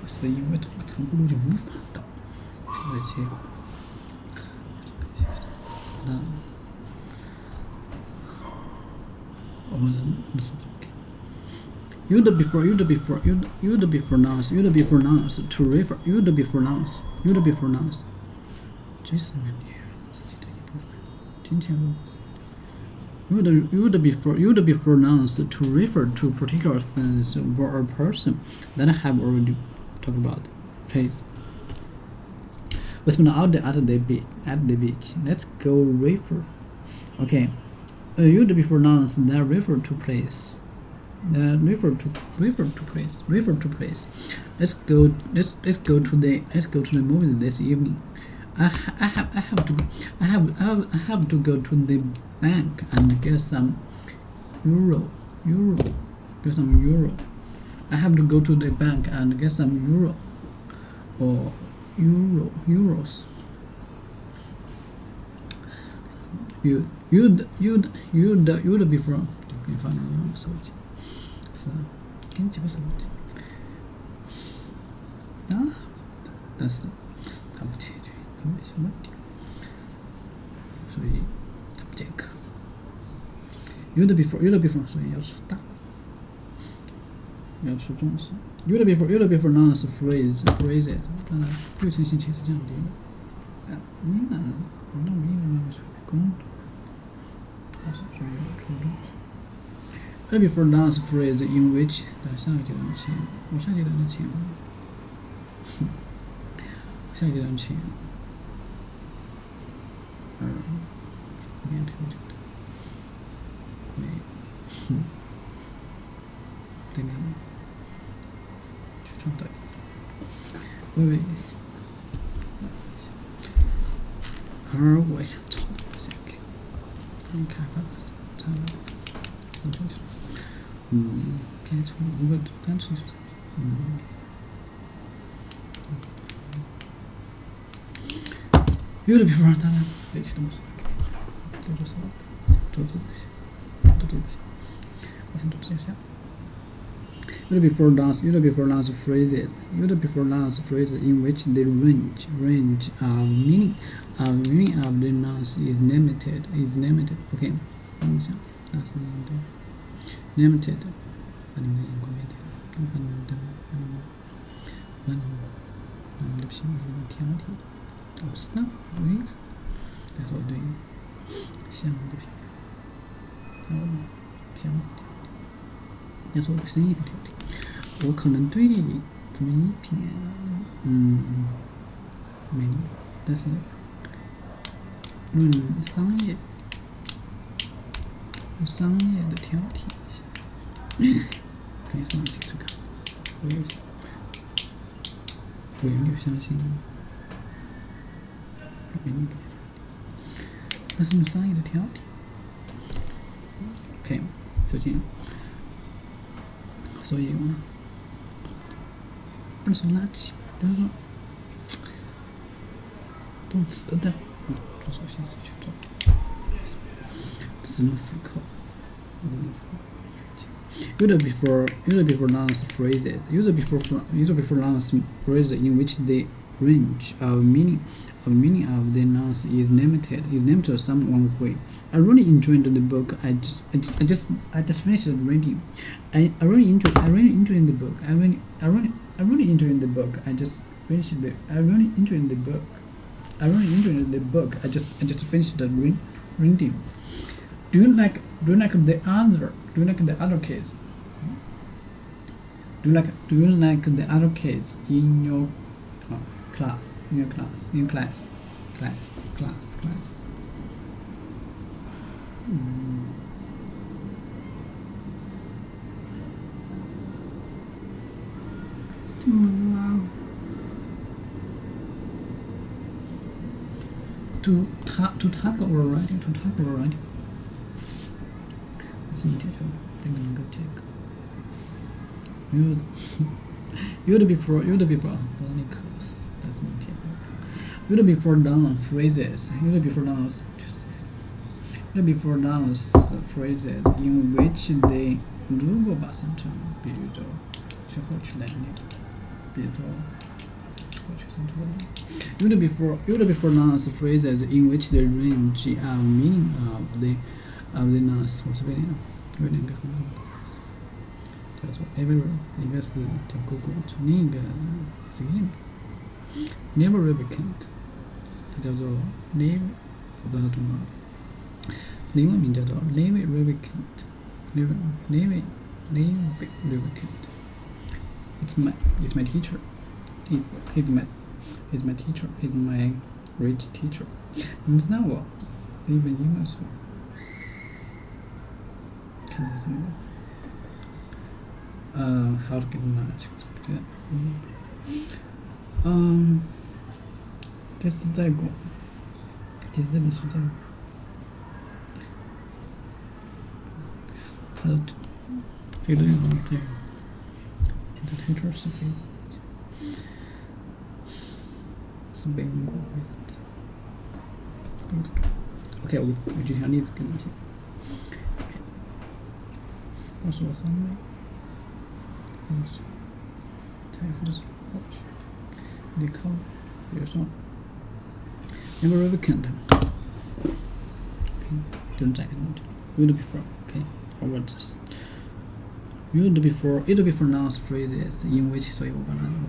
是因为这个长不路就无法到，而且，那我们是 Use the before nouns to refer. Use the before nouns. 这是自己的一部分。金钱路。Use the before nouns to refer to particular things or a person that I have already talked about. Please. We spent all day at the beach. Let's go refer. Okay. Use the before nouns that refer to place. Refer to place. Let's go to the movies this evening. I have to go to the bank and get some euro. I have to go to the bank and get some euro or euros. You before. 是，跟基本上但是它不解决根本性问题，所以它不健康。有的 before， 所以要出大，要出重视。有的 before nouns phrases， 当然六成性其实降低了，但你那没水平公的，好像所以要出重视。A before nouns phrase in which 的上一阶段情，下一阶段的情，下一阶段情，面条就的，会，对面去创造，喂，而我想创造这个，你看法是这样的，是不是？可以从一个单词去，有的 before 当然这些都无所谓，这就是做自己，我想做这些。有的 before nouns phrases in which the range of meaning of the nouns is limited. Okay， 我想那是对。Limited, 对不起，有点挑剔。我知道，我的意思，但是我对项目对不起，项目挑剔，但是我对声音很挑剔。我可能对这么一篇，没那么，但是论商业的挑剔一下，可以上去看。我永远相信，那是商业的挑剔。OK， 首先，所以不能说垃圾，就是说不值得多少心思去做，只能复刻，User before nouns phrases. User before nouns phrases in which the range of meaning of the nouns is limited some way. I really enjoyed the book. I just finished reading. I really enjoyed the book. I really enjoyed the book. I just finished the. I really enjoyed the book. I really enjoyed the book. I just finished the reading. Do you like the other kids? Do you like the other kids in your class? Class. 怎么了？To talk over writing. 怎么解决？这个能够这个。You'd before Bonica's. That's not it. You'd before noun phrases. You'd before nouns phrases in which they 如果把生成，比如说学后取代力，比如说后取生出来。You'd before nouns phrases in which the range of meaning of the nouns 我这边有两个很好的。叫做 everywhere， 一个是叫 Google， 另一个是个英语 ，never replicant， 它叫做 live， 我不知道中文，英文名叫做 live replicant，live replicant。It's my teacher. He's my teacher. He's my great teacher. 你们知道我的一本英文书，看的是什么？How to get knowledge？ 这是在过，其实这本书在过，它的这个地方在，现在推出是非，是被英国会的。OK， 我举条例子给你们讲，告诉我3位。财富的获取，你靠，比如说 never replicant， don't check it. Would before, okay, or what is would before nouns phrases in which， 所以我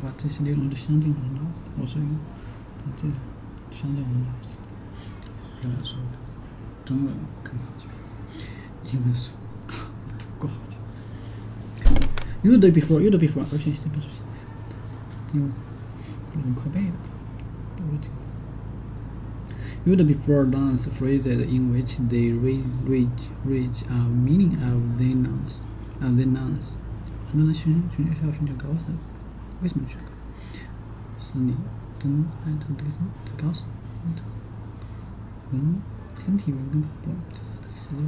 把这些内容都相近化了，我所以把这相近化了，原来说中文更好记，英文书我读过好久。You'd before， 而且现在不是现在，因为可能快背了，我听过。You'd before nouns phrases in which the range of meaning of the nouns。很多人需要寻求高手，为什么学高？是你真爱他对象，他高手，身体运动跑步，他的思维，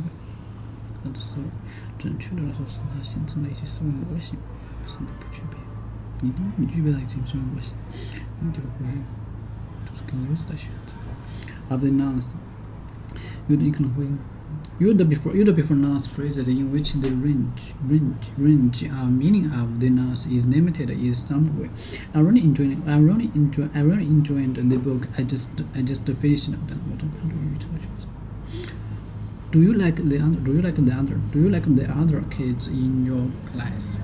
准确的来说是它形成了一些思维模型，不是你不具备。你具备了一些思维模型，你就会做出更优质的选择。Of the nouns， 有的你可能会。You'd before nouns phrases in which the range of meaning of the nouns is limited in some way. I really enjoyed the book. I just finished it. Do you like the other kids in your class?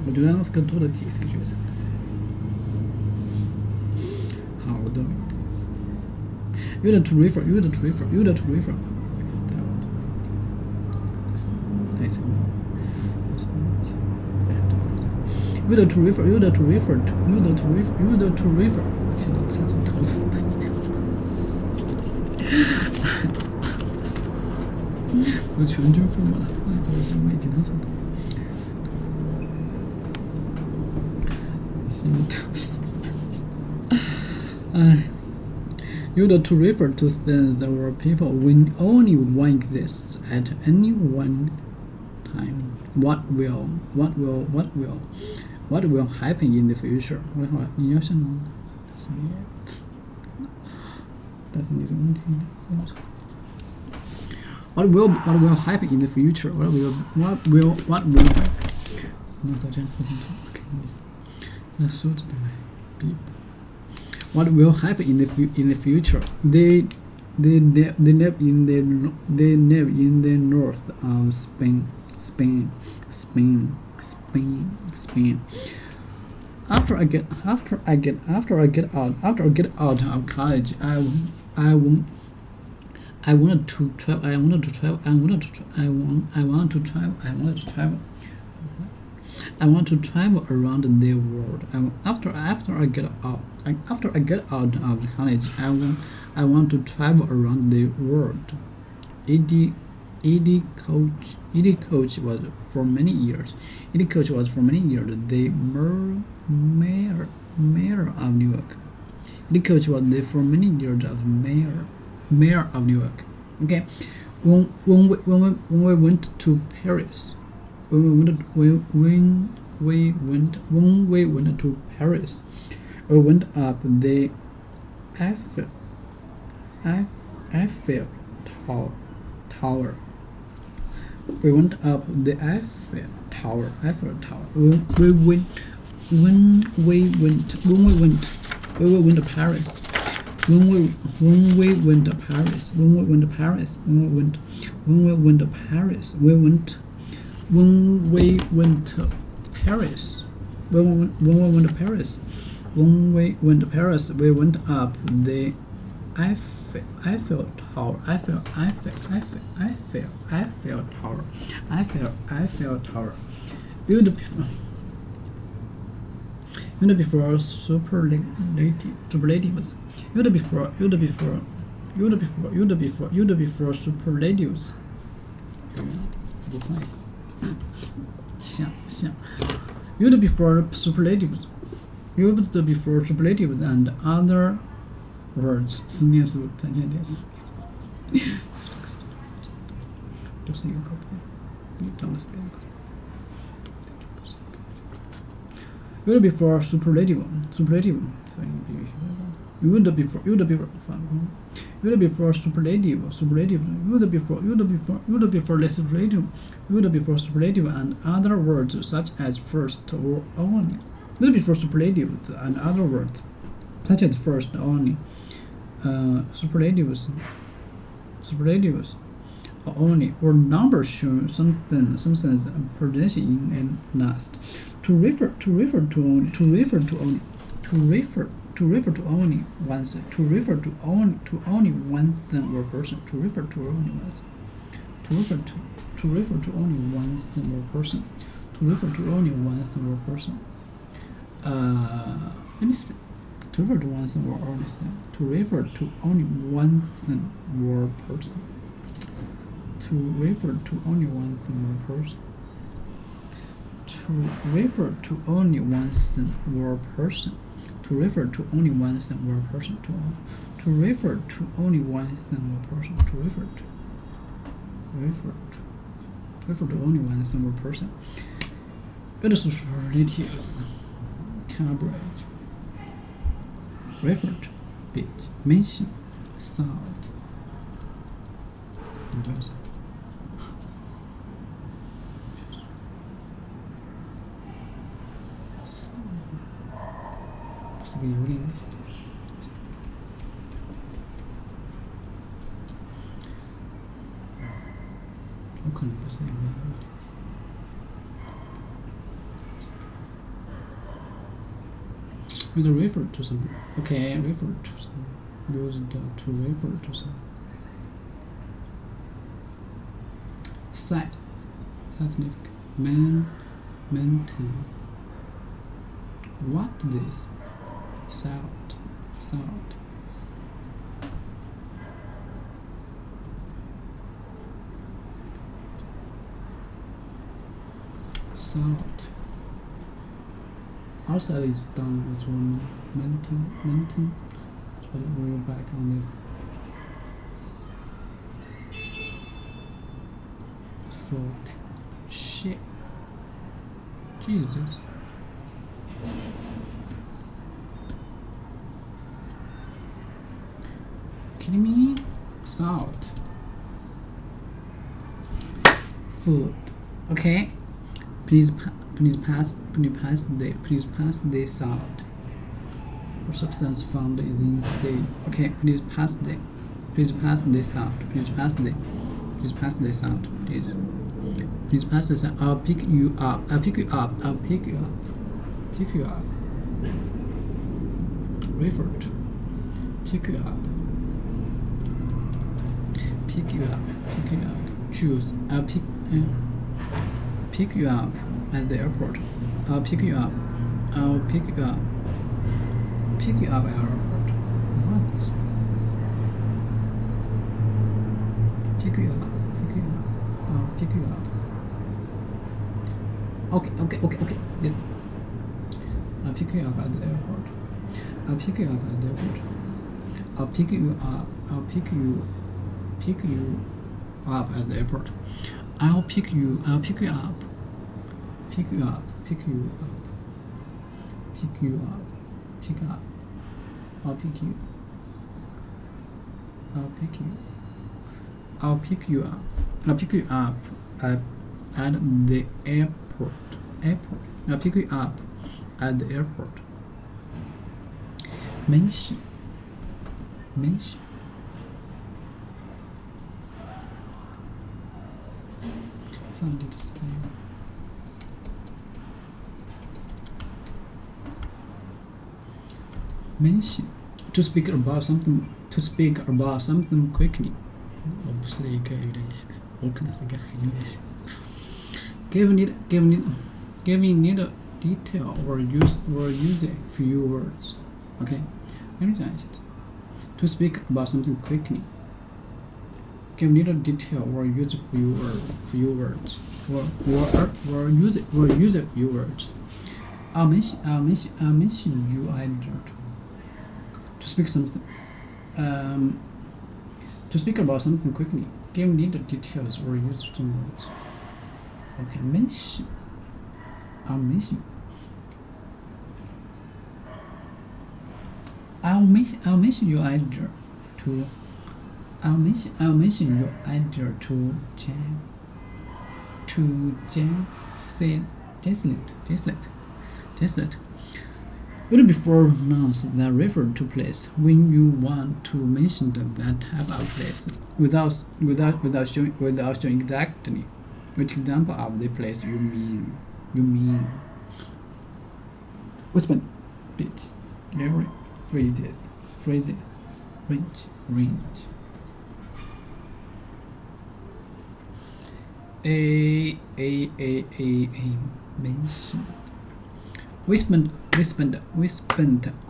我觉得这个做的题是个角色。Use to refer. Use to refer. Use to refer. Use to refer. Use to refer. Use to refer. Use to refer. 现在太从头死了。我全军覆没了，自己都是没经常想到。现在头死了。哎。Use to refer to things or people when only one exists at any one time. What will happen in the future? 我的话，你要想，但是你的问题，What will happen in the future? What will 那就这样不清楚。那数字的来，What will happen in the future? They live in the north of Spain. After I get out of college, I wanted to travel. I want to travel around the world. After I get out of college, I want to travel around the world. Eddie Coach was for many years. The mayor of New York. Eddie Coach was for many years of mayor of New York. Okay, when we went to Paris. When we went to Paris, we went up the Eiffel Tower. We went up the Eiffel Tower. When we went to Paris. When we went to Paris, we went up the Eiffel Tower. Before superlatives. Superlatives. 不会。想。Used before superlatives. Used before superlatives and other words. 思念是常见的词。都是一个口碑，你当的是别人口碑。Used before superlative. Used before superlative. Used before less superlative. Used before superlative and other words such as first or only. Used before superlatives and other words such as first only. Superlatives or only, or numbers show something potential in and last. To refer to only once. To refer to only one thing or person. To refer to only one thing or person. Let me see. To refer to one thing or only thing. To refer to only one thing or person. To refer to only one thing or person. To refer to only one thing or person. To refer to only one thing or person. To refer to only one thing or person. To refer to only one thing or person. It is superlatives. Coverage. Referred, bit, mention, sound. And those. 是个有点类似的。我可能不是应该有点。With a refer to something. Okay, refer to something. Use to refer to something. Side. Side significant. Maintain. What this? Sound. Sound. Sound. Outside is done with one maintain. But we'll back on the foot. Shit. Jesus. Kidding me? Salt. Food. Okay. Please pass the salt. Or substance found is in sea. Okay, please pass the salt. Please pass the salt. Please pass the salt. I'll pick you up. Referred. Pick you up. Choose. I'll pick you up at the airport. I'll pick you up. Pick you up at the airport. What is pick you up. I'll pick you up. Okay. Yeah. I'll pick you up at the airport. I'll pick you up at the airport. I'll pick you up. I'll pick you up at the airport. I'll pick you up. Pick you up. Pick up. Pick up. I'll pick you. I'll pick you up. I'll pick you up at the airport. I'll pick you up at the airport. Mention. Something to say. Mention. To speak about something quickly. Obviously, it is giving it a detail or use a few words. Okay, energized. To speak about something quickly. Give it a detail or use a few words. Or use a few words. I'll mention you either to speak something. To speak about something quickly, give me the details or use some words. Okay, mention. I'll mention you either to. I'll mention you either to say desolate. Would before nouns that refer to place when you want to mention that type of place without showing exactly which example of the place you mean. Whisper, pitch, every phrases, range. A mention. We spent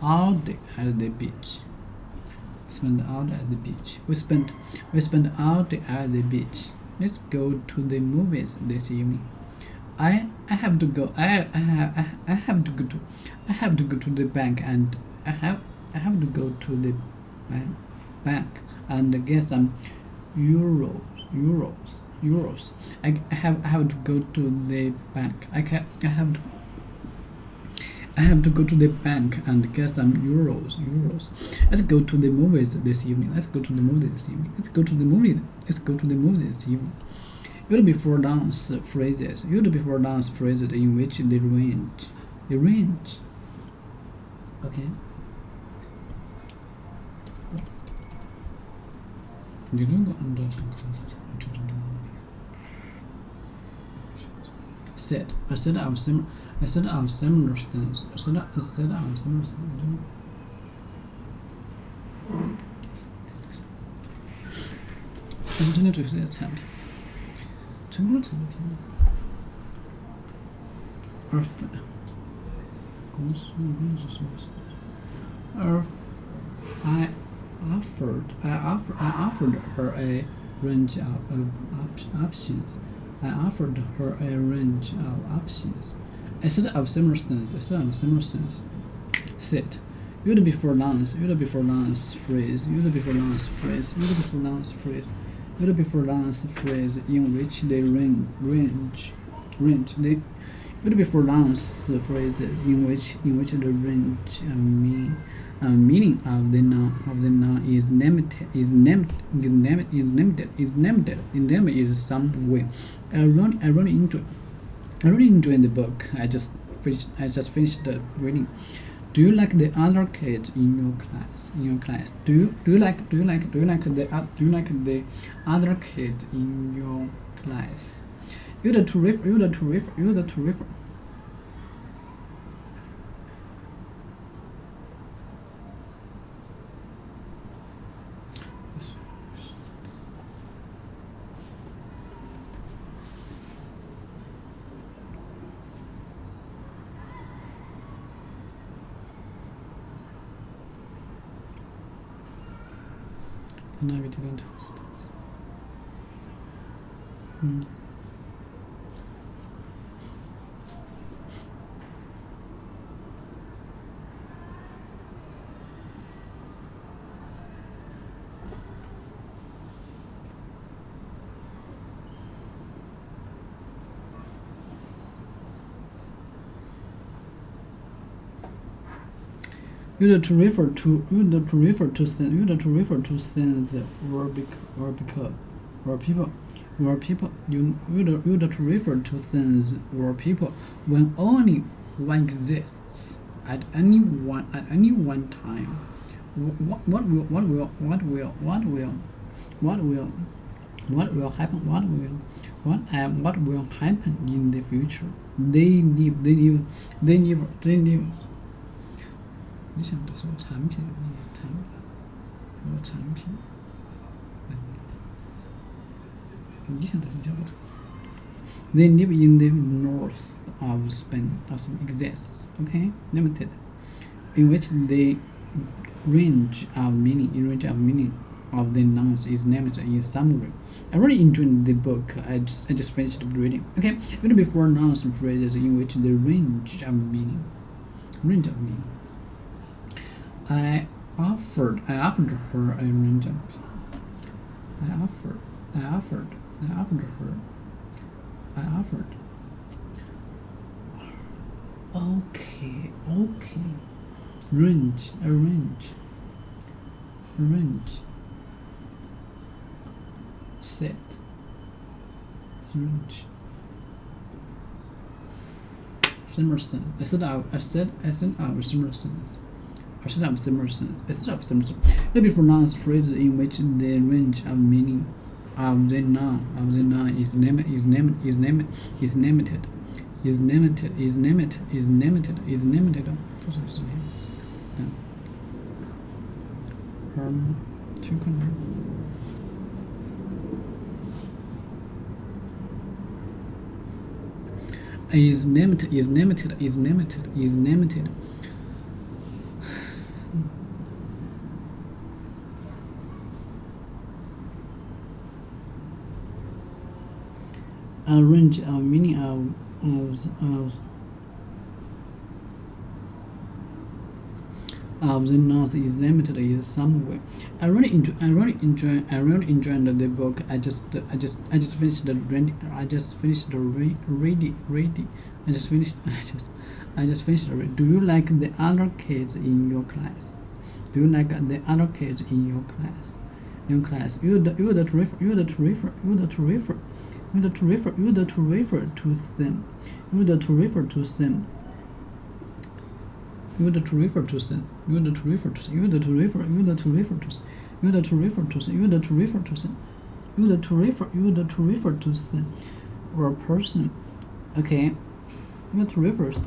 all day at the beach. We spent all day at the beach. Let's go to the movies this evening. I have to go to the bank and I have to go to the bank and get some euros. I have to go to the bank. I have to go to the bank and get some euros. Let's go to the movies this evening. You'll be four dance phrases. In which the range. Okay. Set a set of similar things. A set of similar things. 我们针对主题的产品，成功的产品，而公司什么？而 I offered her a range of options. I offered her a range of options. A set of similar things. A set of similar things. Set. Used before nouns. Used before nouns phrase. Used before nouns phrase. Used before nouns phrase. Used before nouns phrase in which they range. They used before nouns phrases in which the range meaning of the noun is limited is some way. I really enjoy the book. I just finished the reading. Do you like the other kids in your class? Do you like the other kids in your class? Used to refer. Negative. Used to refer to things or people. Used to refer to things or people when only one exists at any one time. What will happen in the future? They live. 你想的是产品，你想的是叫做 They live in the north of Spain. Exists, okay, limited, in which the range of meaning of the nouns is limited in some way. I really enjoyed the book. I just finished reading. Okay, it before nouns and phrases in which the range of meaning. I offered her a range of. I offered. Okay. Range. Set. Range. Summerson. I said our Summersons. A set of similar sense. Before nouns phrases in which the range of meaning of the noun is limited. Is limited. A range of meaning of the nouns is limited in some way. I really enjoyed the book. I just finished the reading. I just finished the reading. Do you like the other kids in your class? You to refer to them. Or a person Okay, you have to refer to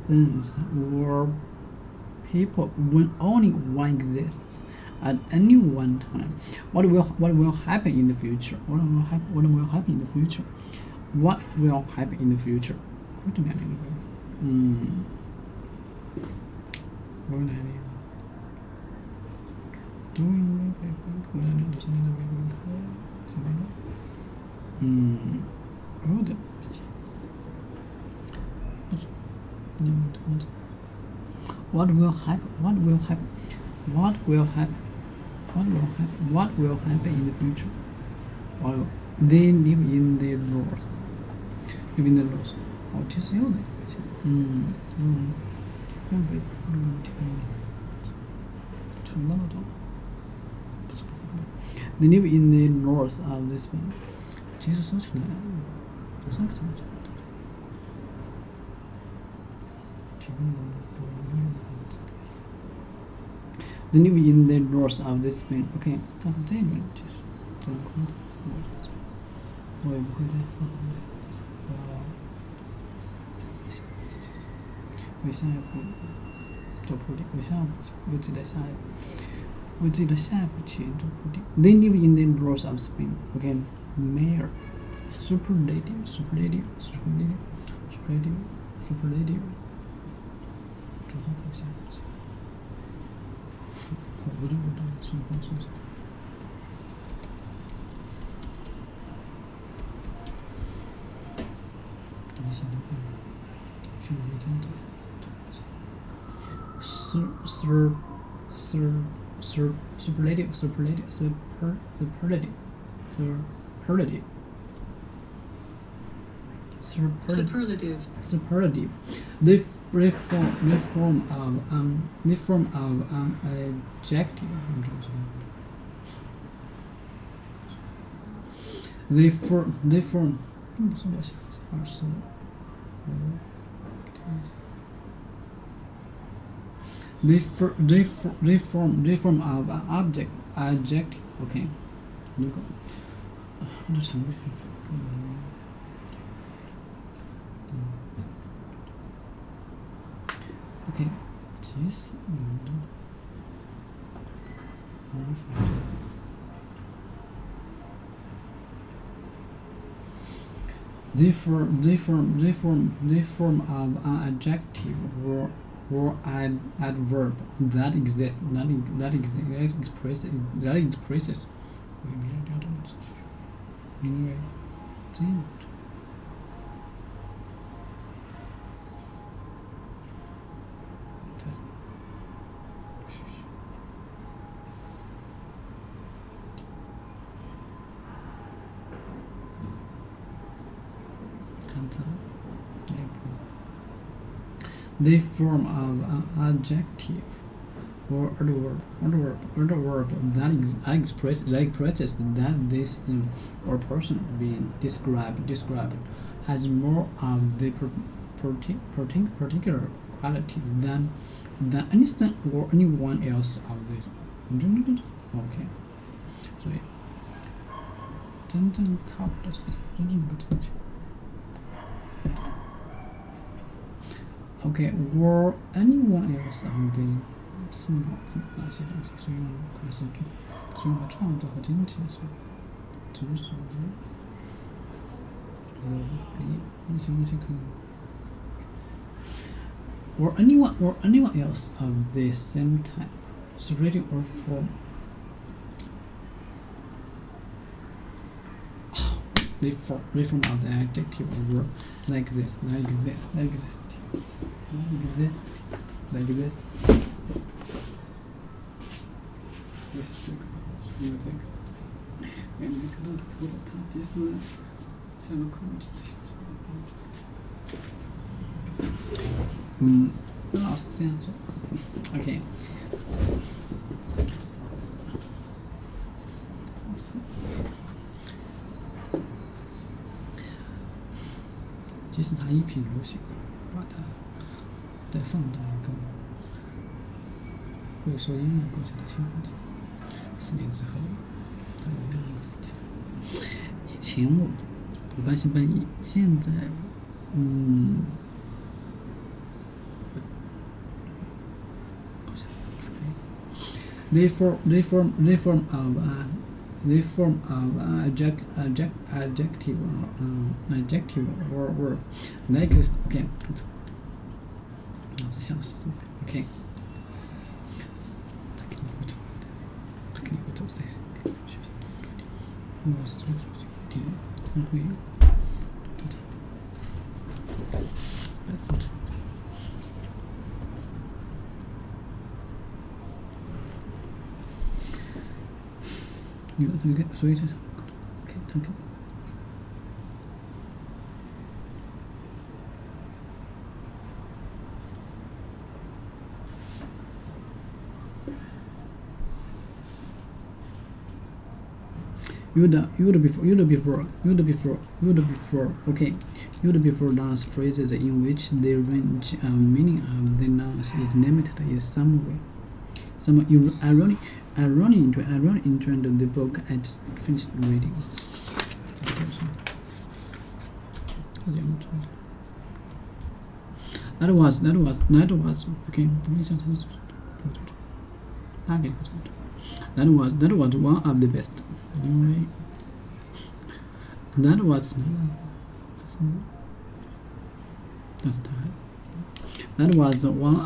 things or people when only one exists at any one time. What will happen in the future? What will happen in the future? What will happen in the future? What will happen? What will happen? What will happen? What will happen? What will happen in the future? They live in the north. Live in the north. 哦，其实有的，要被成了都，不是不可能。They live in the north of this one. 其实说起来，多少个这么讲的？They live in the north of this Spain. OK， 但是这边其实这种空的，我也不会再放。为下一步做铺垫，为自己的下一步棋做铺垫。They live in the north of Spain. OK， Mayor, superlative. 这个方向。我的情况是。你想的办法，去我们真的。Superlative. They form of adjective. They form. 并不是我想的，而是They form of adjective. OK， 那个，那长不OK， 其实They form of an adjective or adverb that exists that expresses 因为这样They form of an adjective or adverb that expresses that this thing or person being described has more of the particular quality than anything or anyone else of this. OK， 所以真正靠谱的是真正的东西。OK， or anyone else on the 是哪些东西？是用可能是用来创造和经济，是只是手机。那些东西可以。Or anyone else of the same type, separating or form. They form of the adjective or verb like this. Like this. This is you think. 你看到图的它其实像个空气的。老是这样做。OK。即使它一贫如洗，把它再放到一个会说英语国家的新环境，4年之后，它有这样一个事情。前我半信半疑，现在好像不是可以。They form of adjective or verb like this. Okay. 脑子想死。Okay. 他肯定会走在学校。我是这个点会有。所以这是 OK， 他给。You'd before. Okay. You'd before nouns phrases in which the range of meaning of the nouns is limited in some way. Some irony into the book I just finished reading. That was okay. That was one of the best. That was one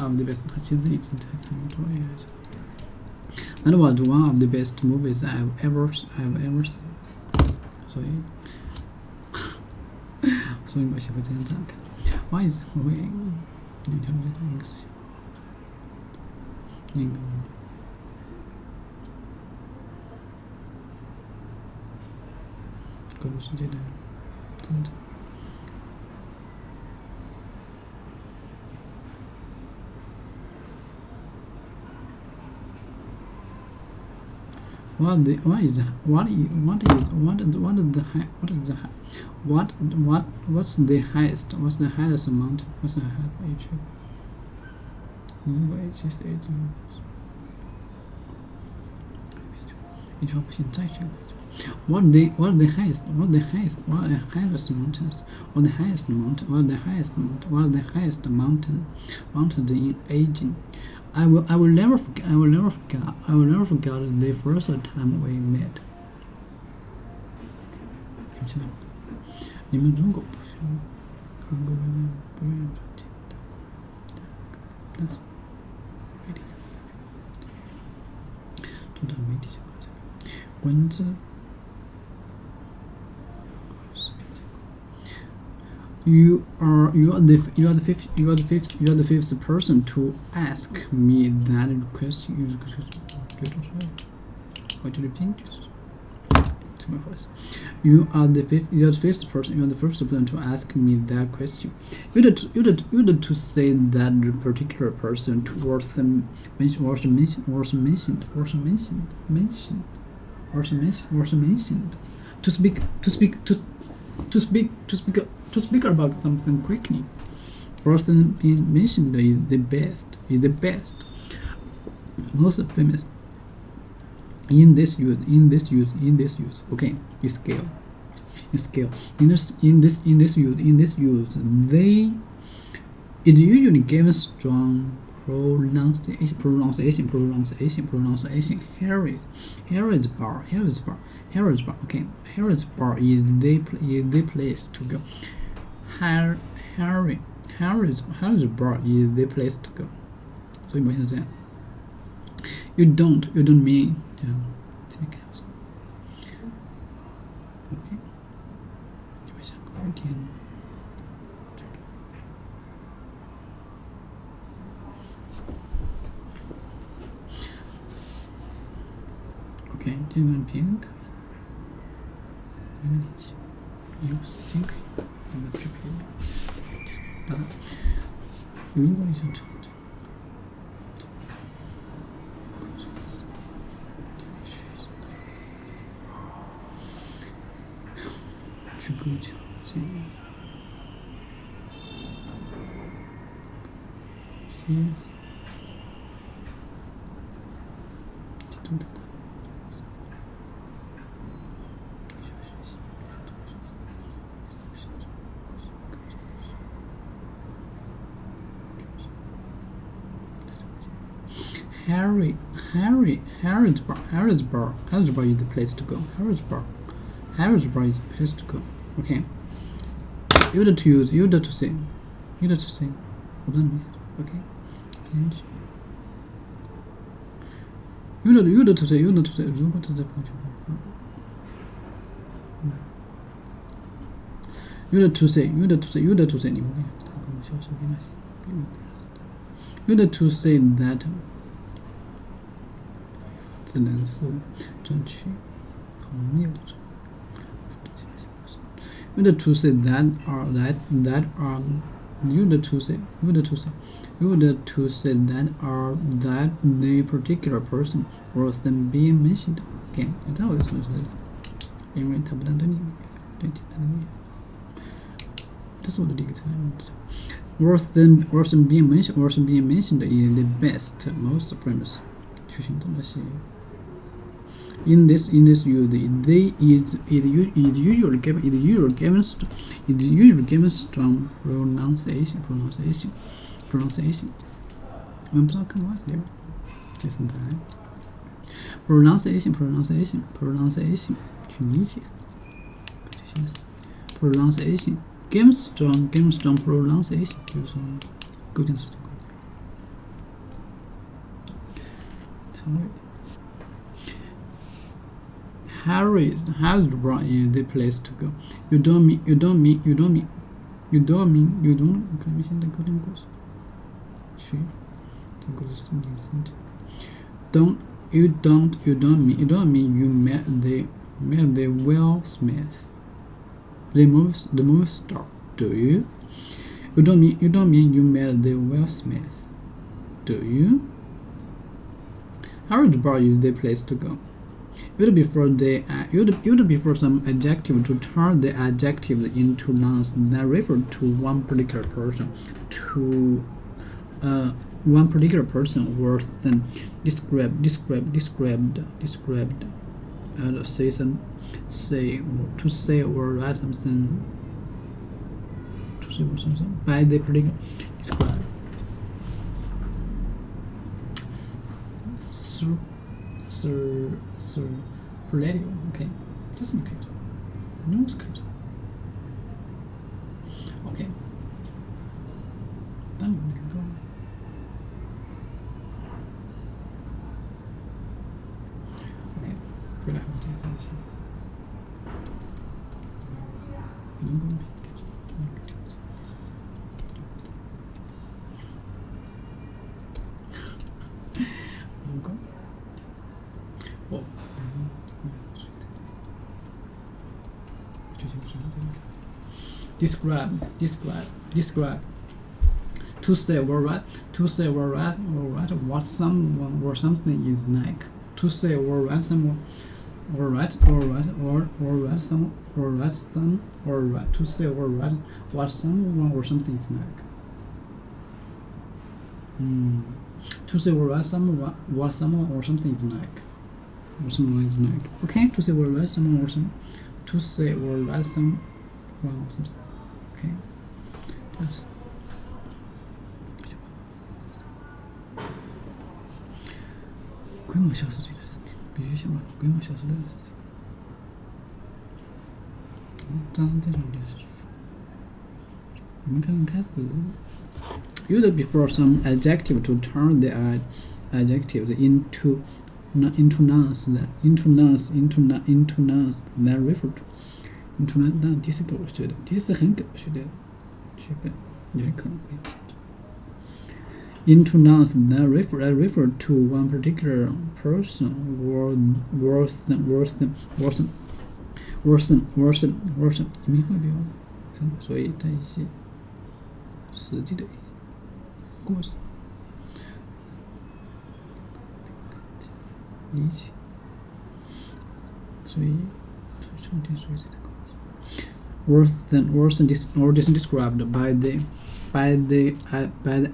of the best. That was one of the best movies I've ever seen. 所以我学会这样子看。Why is 我会两条路这样一个事情，那个。各个世界的增长。What's the highest amount? What's the highest age? 一条不行，再选个。What the highest mountain in aging. I will never forget the first time we met. 你们如果不想韩国人不愿意简单，但是多到媒体上文字。You are the fifth person to ask me that question. You are the fifth person to ask me that question. You to say that particular person was mentioned. To speak about something quickly. Person being mentioned is the best, most famous. In this use. Okay, scale. In this use, it usually gives strong pronunciation. Here is bar. Okay, here is bar is the place to go. Here is bar is the place to go. 所以我现在这样。You don't mean. Okay. 有没有想过有一天？Okay, 这段别人可以。You think I'm a prepared. 有英国人想唱这。去勾桥这个。Yes. 这都得到。需要学习。Harrisburg is the place to go. Harrisburg is the place to go. Okay. You to use, you to say. Okay. You to say. 如果在朋友圈。You to say. 你们可以打个小手给那些。You to say that. 只能是争取朋友的。You to say that are you to say that are that the particular person worth than being mentioned. Okay, 这我说是，因为他不但对你对其他人，这是我的第一个词。Worth than being mentioned is the best, most famous. 去形容那些。In this use, they is usually given strong pronunciation. 我们不知道看过这里，第四台 pronunciation 去理解 pronunciation given strong pronunciation 就是说构建式的成为。Harrisburg is the place to go. You don't mean. 可能现在搞点故事。去，这故事是女生的。You don't mean you met the Will Smith, the movie star, do you? You don't mean you met the Will Smith, do you? Harrisburg is the place to go. You'd prefer some adjective to turn the adjectives into nouns that refer to one particular person, worth than described, to say or write something, by the particular described. Superlative, okay. Just in case. No case. Okay. Then we can go. Okay. Relax. Describe. To say or write what someone or something is like. To say or write someone or write some or write some or write. To say or write what someone or something is like. To say or write someone what someone or something is like. Or someone is like. Okay. To say or write someone or some. To say or write some. Well, something. Okay. Yes. 规模销售这个事情，必须想办法规模销售这个事情。这种就是，你们可能开始 You'd prefer some adjective to turn the adjectives into nouns that refer to. 当然，第四个我觉得，第四很狗血的剧本，也可能会。Into nouns that refer to one particular person, worse than. 你们会比较，所以它一些实际的故事理解，所以重点说这个。Worse than or described by the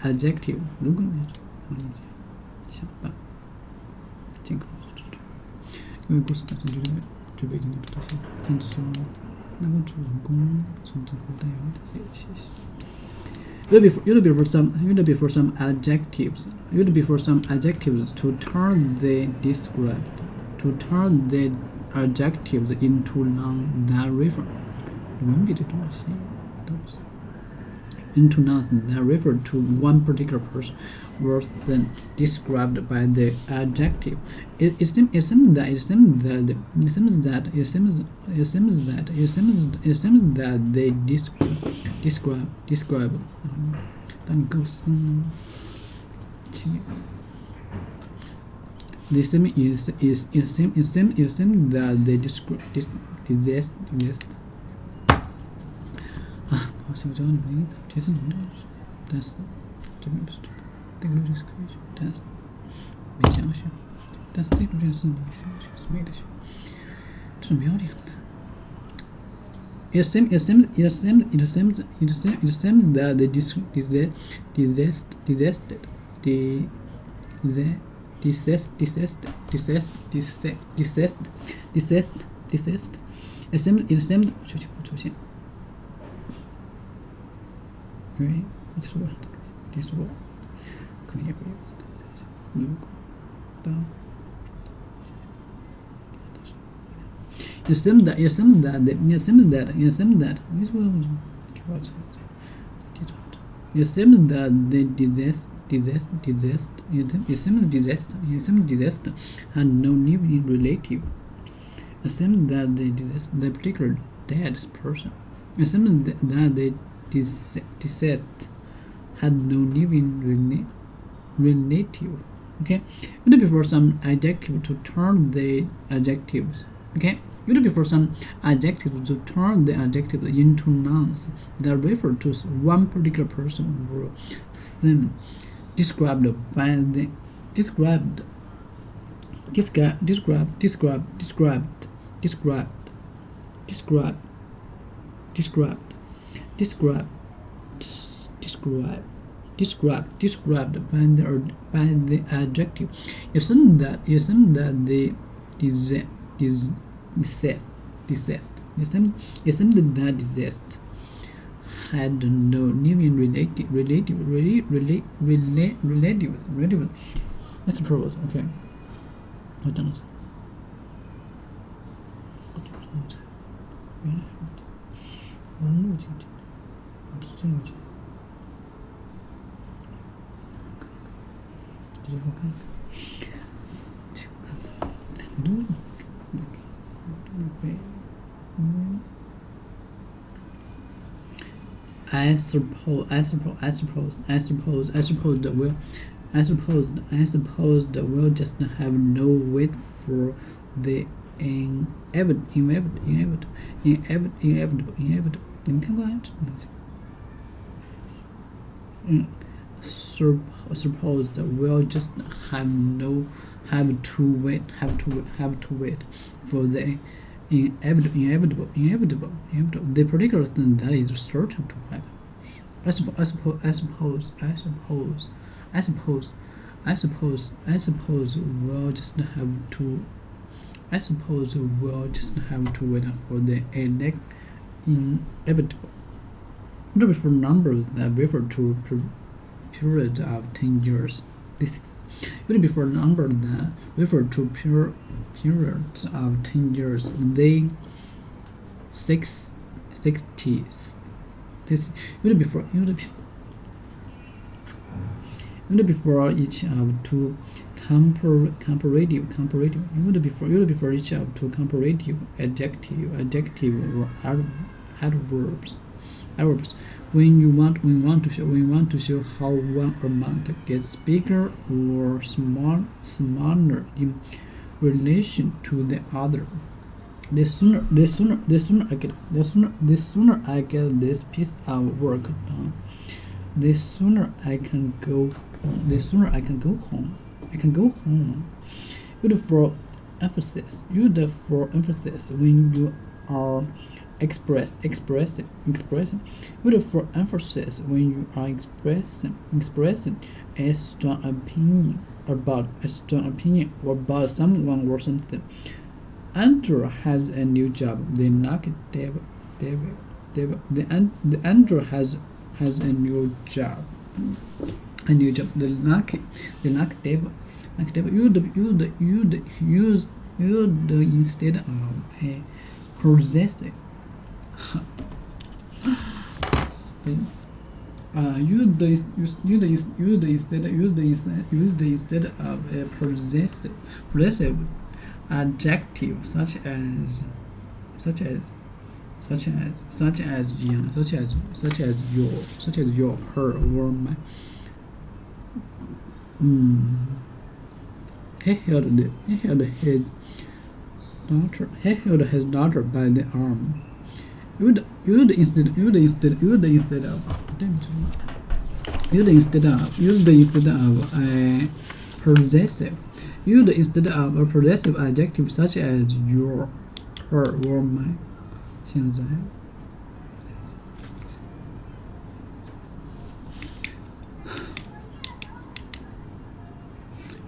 adjective. 如果没有，想办法尽可能做到。因为故事本身就被定义的特性，甚至说那个主人公甚至会带有你的自己的气息。You'd be for some adjectives. You'd be for some adjectives to turn the described, to turn the adjectives into nouns that refer. Into nouns that refer to one particular person worse than described by the adjective. It seems that they describe then goes the same is that they describe this that's这个就是可以学，但是没想学，但是这个就是你想学是没得学，这是没有的。It seems that they出现。对，这是我。可能也会有，如果当you seem that which one you seem that they desist and no living relative. You seem that they desist the particular dead person. You seem that they desist had no living relative. Okay, you look for some adjective to turn the adjectives. Okay, you look for some adjectives to turn the adjectives into nouns that refer to one particular person or thing described by the described by the adjective. You seem that they desist. You seem that desist had no living relative. Let's propose. Okay. What else? I suppose we'll just have no wait for the inevitable. 你们看过啊？ Suppose that we'll just have to wait for the inevitable, the particular thing that is certain to happen. I suppose we'll just have to wait for the inevitable. Look for numbers that refer to periods of 10 years. This would be for a number that refer to periods of 10 years. They 60s. This would be for each of two comparative. It would be for each of two comparative adjective or adverbs. When we want to show how one amount gets bigger or smaller in relation to the other. The sooner I get this piece of work done, the sooner I can go home. Use for emphasis when you are expressing. Use for emphasis when you are expressing a strong opinion about someone or something. Andrew has a new job. The Andrew has has a new job. A new job. The lucky devil. Used instead of a possessive. Used instead of a possessive adjective such as your, her, or my. He held his daughter by the arm. Used instead of a possessive. Used instead of a possessive adjective such as your, her, or my. 现在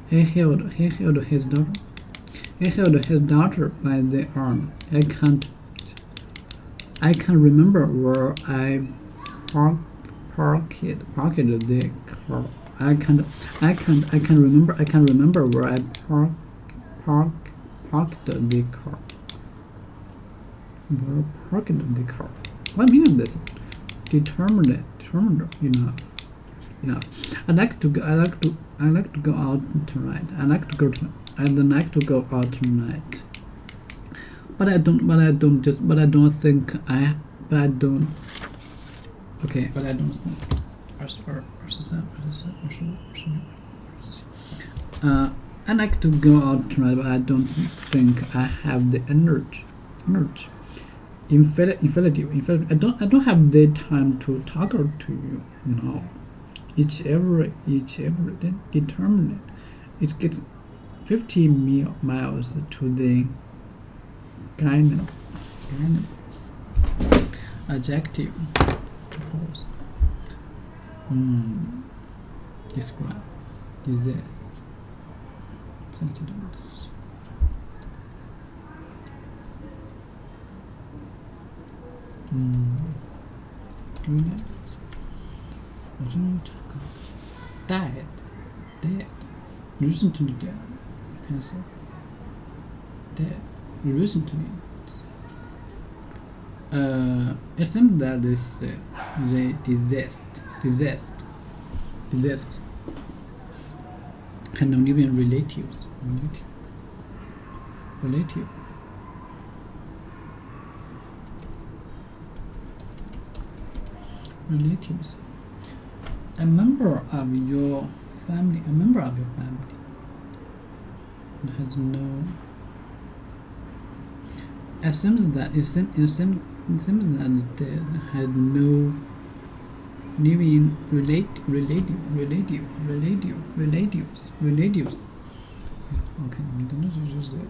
He held his daughter by the arm. I can't remember where I parked the car. I can't remember where I parked the car. Where parked the car. What means this? Determined. Enough. I like to go out tonight. I'd like to go out tonight. But I don't think. I like to go out tonight, but I don't think I have the energy. Infinitive. I don't have the time to talk to you. No. Each every determined. It gets 50 miles to the Guinan. Adjective. Pause. Describe. Desire. Sentiments. Dead. Listen to the dead. Pencil. Dead. Listen to me. It seems that they desist. And not even relatives. Relative. Relatives. A member of your family. It has no. It seems that dead had no living relatives. Okay, I'm gonna use that.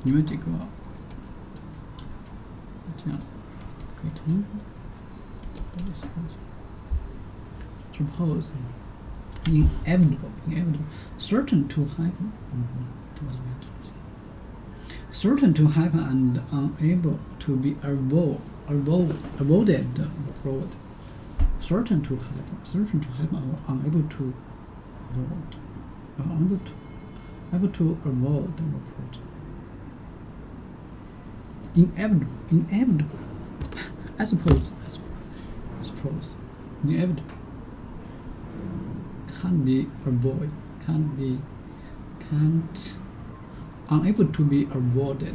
你们几个这样可以通过。Suppose inevitable, certain to happen. Certain to happen and unable to be avoided. Certain to happen or unable to avoid. Able to avoid the report. Inevitable. I suppose. Inevitable. Can't be avoided. Unable to be avoided.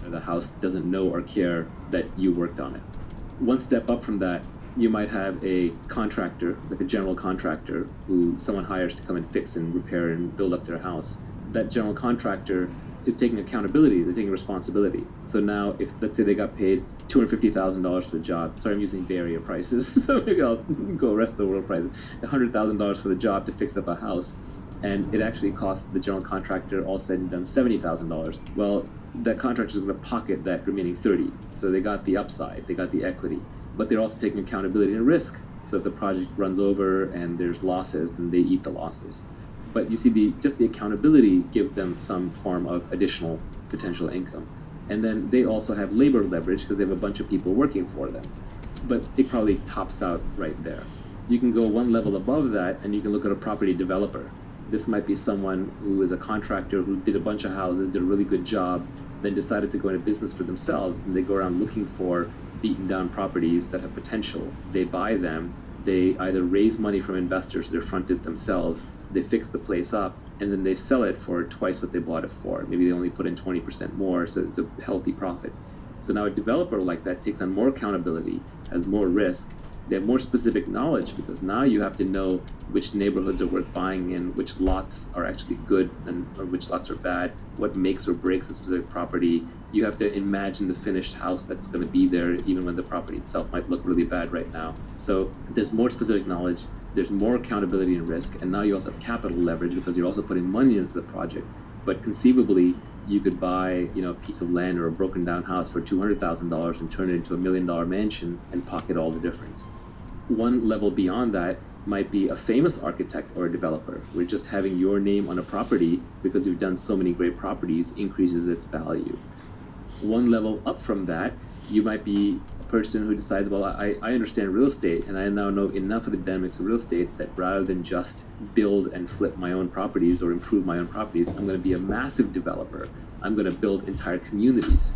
The house doesn't know or care that you worked on it. One step up from that, you might have a contractor, like a general contractor, who someone hires to come and fix and repair and build up their house. That general contractor is taking accountability, they're taking responsibility. So now, if let's say they got paid $250,000 for the job, sorry, I'm using Bay Area prices, so maybe I'll go rest of the world prices, $100,000 for the job to fix up a house, and it actually costs the general contractor, all said and done, $70,000. Well, that contractor is going to pocket that remaining 30. So they got the upside, they got the equity, but they're also taking accountability and risk. So if the project runs over and there's losses, then they eat the losses. But you see, just the accountability gives them some form of additional potential income. And then they also have labor leverage because they have a bunch of people working for them. But it probably tops out right there. You can go one level above that and you can look at a property developer. This might be someone who is a contractor who did a bunch of houses, did a really good job, then decided to go into business for themselves, and they go around looking for beaten down properties that have potential. They buy them, they either raise money from investors, they're fronted themselves, they fix the place up, and then they sell it for twice what they bought it for. Maybe they only put in 20% more, so it's a healthy profit. So now a developer like that takes on more accountability, has more risk, they have more specific knowledge, because now you have to know which neighborhoods are worth buying in, which lots are actually good or which lots are bad, what makes or breaks a specific property. You have to imagine the finished house that's going to be there, even when the property itself might look really bad right now. So there's more specific knowledge, there's more accountability and risk, and now you also have capital leverage because you're also putting money into the project. But conceivably, you could buy, a piece of land or a broken down house for $200,000 and turn it into $1 million mansion and pocket all the difference. One level beyond that might be a famous architect or a developer, where just having your name on a property because you've done so many great properties increases its value. One level up from that, you might be a person who decides, well, I understand real estate and I now know enough of the dynamics of real estate that rather than just build and flip my own properties or improve my own properties, I'm going to be a massive developer. I'm going to build entire communities.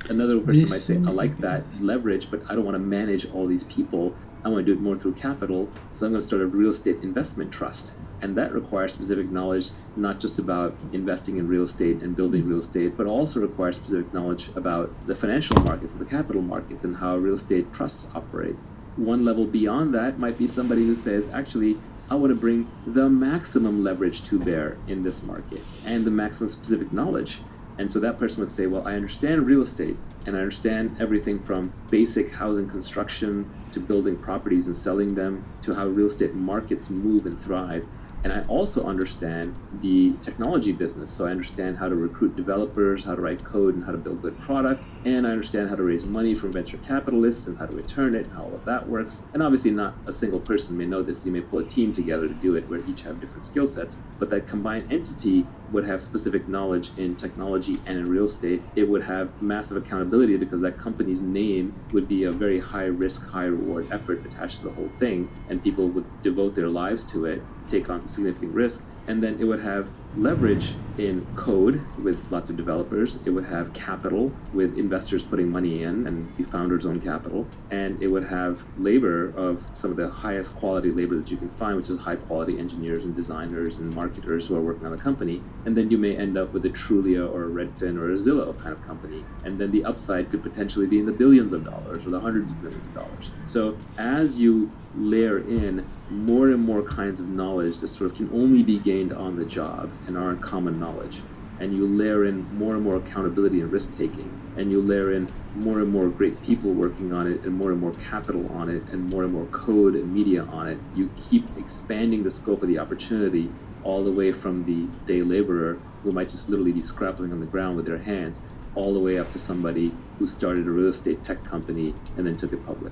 Another person might say, I like that leverage, but I don't want to manage all these people. I want to do it more through capital, so I'm going to start a real estate investment trust. And that requires specific knowledge, not just about investing in real estate and building real estate, but also requires specific knowledge about the financial markets, the capital markets, and how real estate trusts operate. One level beyond that might be somebody who says, actually, I want to bring the maximum leverage to bear in this market and the maximum specific knowledge. And so that person would say, well, I understand real estate and I understand everything from basic housing construction to building properties and selling them to how real estate markets move and thrive. And I also understand the technology business. So I understand how to recruit developers, how to write code, and how to build good product. And I understand how to raise money from venture capitalists and how to return it and how all of that works. And obviously not a single person may know this. You may pull a team together to do it where each have different skill sets. But that combined entity would have specific knowledge in technology and in real estate. It would have massive accountability because that company's name would be a very high risk, high reward effort attached to the whole thing. And people would devote their lives to it, take on significant risk, and then it would have leverage in code with lots of developers. It would have capital with investors putting money in and the founder's own capital. And it would have labor of some of the highest quality labor that you can find, which is high quality engineers and designers and marketers who are working on the company. And then you may end up with a Trulia or a Redfin or a Zillow kind of company. And then the upside could potentially be in the billions of dollars or the hundreds of millions of dollars. So as you layer in more and more kinds of knowledge that sort of can only be gained on the job and aren't common knowledge, and you layer in more and more accountability and risk taking, and you layer in more and more great people working on it and more capital on it and more code and media on it, you keep expanding the scope of the opportunity all the way from the day laborer who might just literally be scrapping on the ground with their hands all the way up to somebody who started a real estate tech company and then took it public.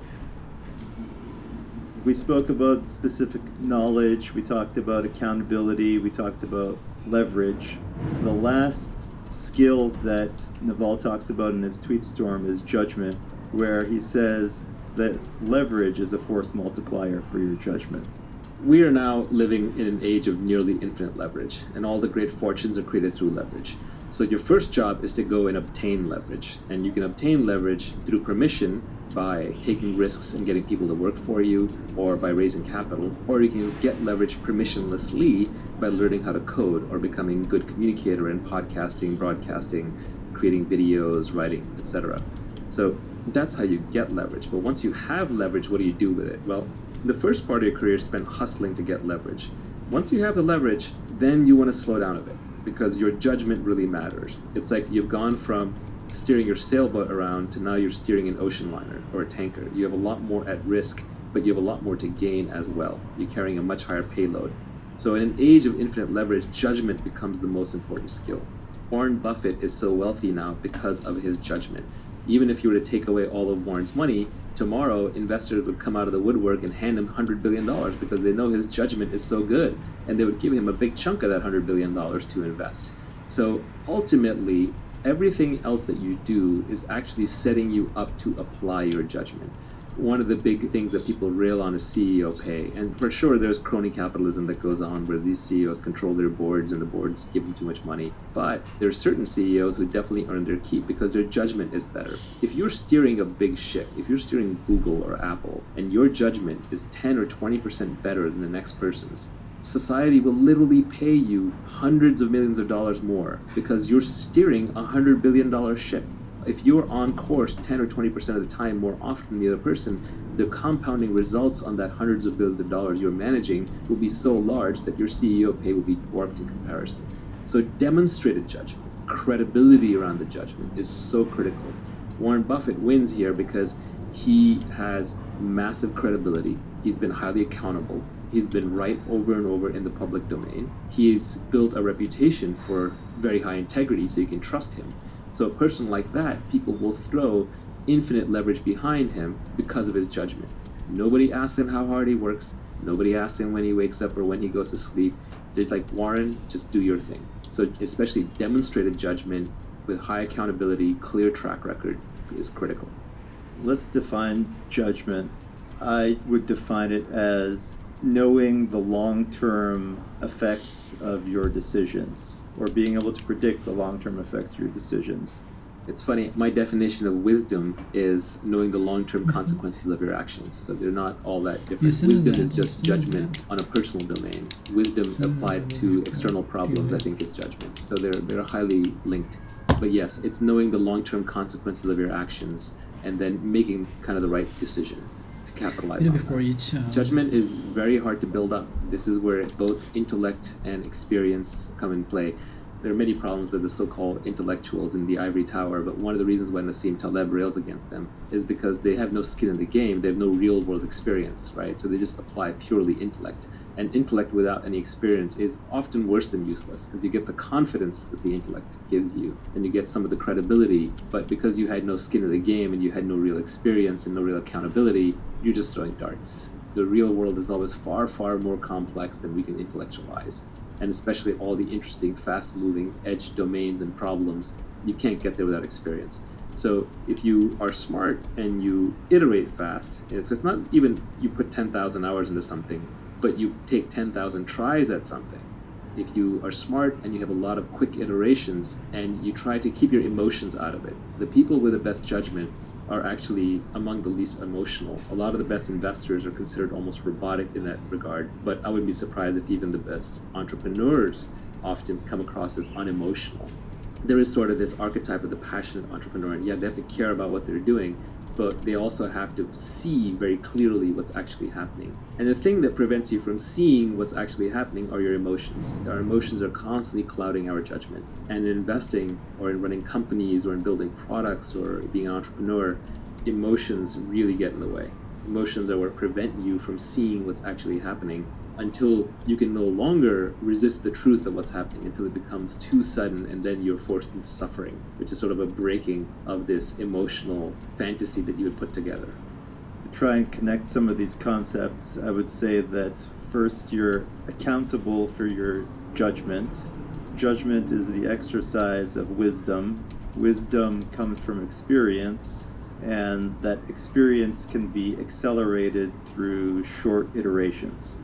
We spoke about specific knowledge, we talked about accountability, we talked about leverage. The last skill that Naval talks about in his tweet storm is judgment, where he says that leverage is a force multiplier for your judgment. We are now living in an age of nearly infinite leverage, and all the great fortunes are created through leverage. So your first job is to go and obtain leverage, and you can obtain leverage through permission by taking risks and getting people to work for you, or by raising capital, or you can get leverage permissionlessly by learning how to code or becoming a good communicator in podcasting, broadcasting, creating videos, writing, etc. So that's how you get leverage. But once you have leverage, what do you do with it? Well, the first part of your career is spent hustling to get leverage. Once you have the leverage, then you want to slow down a bit because your judgment really matters. It's like you've gone from steering your sailboat around to now you're steering an ocean liner or a tanker. You have a lot more at risk, but you have a lot more to gain as well. You're carrying a much higher payload. So in an age of infinite leverage, judgment becomes the most important skill. Warren Buffett is so wealthy now because of his judgment. Even if you were to take away all of Warren's money, tomorrow investors would come out of the woodwork and hand him $100 billion because they know his judgment is so good, and they would give him a big chunk of that $100 billion to invest. So ultimately, everything else that you do is actually setting you up to apply your judgment. One of the big things that people rail on is CEO pay, and for sure there's crony capitalism that goes on where these CEOs control their boards and the boards give them too much money. But there are certain CEOs who definitely earn their keep because their judgment is better. If you're steering a big ship, if you're steering Google or Apple, and your judgment is 10 or 20% better than the next person's, society will literally pay you hundreds of millions of dollars more because you're steering a $100 billion ship. If you're on course 10 or 20% of the time more often than the other person, the compounding results on that hundreds of billions of dollars you're managing will be so large that your CEO pay will be dwarfed in comparison. So demonstrated judgment, credibility around the judgment is so critical. Warren Buffett wins here because he has massive credibility. He's been highly accountable. He's been right over and over in the public domain. He's built a reputation for very high integrity, so you can trust him. So a person like that, people will throw infinite leverage behind him because of his judgment. Nobody asks him how hard he works. Nobody asks him when he wakes up or when he goes to sleep. They're like, Warren, just do your thing. So especially demonstrated judgment with high accountability, clear track record is critical. Let's define judgment. I would define it as knowing the long-term effects of your decisions, or being able to predict the long-term effects of your decisions. It's funny, my definition of wisdom is knowing the long-term consequences of your actions. So they're not all that different. Wisdom is just judgment on a personal domain. Wisdom applied to external problems, I think, is judgment. So they're highly linked. But yes, it's knowing the long-term consequences of your actions and then making kind of the right decision to capitalize on that. Judgment is very hard to build up. This is where both intellect and experience come in play. There are many problems with the so-called intellectuals in the ivory tower, but one of the reasons why Nassim Taleb rails against them is because they have no skin in the game. They have no real-world experience, right? So they just apply purely intellect. And intellect without any experience is often worse than useless, because you get the confidence that the intellect gives you, and you get some of the credibility, but because you had no skin in the game and you had no real experience and no real accountability, you're just throwing darts. The real world is always far, far more complex than we can intellectualize. And especially all the interesting, fast-moving edge domains and problems, you can't get there without experience. So if you are smart and you iterate fast, it's not even you put 10,000 hours into something, but you take 10,000 tries at something. If you are smart and you have a lot of quick iterations and you try to keep your emotions out of it, the people with the best judgment are actually among the least emotional. A lot of the best investors are considered almost robotic in that regard, but I wouldn't be surprised if even the best entrepreneurs often come across as unemotional. There is sort of this archetype of the passionate entrepreneur, and yeah, they have to care about what they're doing, but they also have to see very clearly what's actually happening. And the thing that prevents you from seeing what's actually happening are your emotions. Our emotions are constantly clouding our judgment. And in investing, or in running companies, or in building products, or being an entrepreneur, emotions really get in the way. Emotions are what prevent you from seeing what's actually happening until you can no longer resist the truth of what's happening, until it becomes too sudden and then you're forced into suffering, which is sort of a breaking of this emotional fantasy that you would put together. To try and connect some of these concepts, I would say that first, you're accountable for your judgment. Judgment is the exercise of wisdom. Wisdom comes from experience, and that experience can be accelerated through short iterations.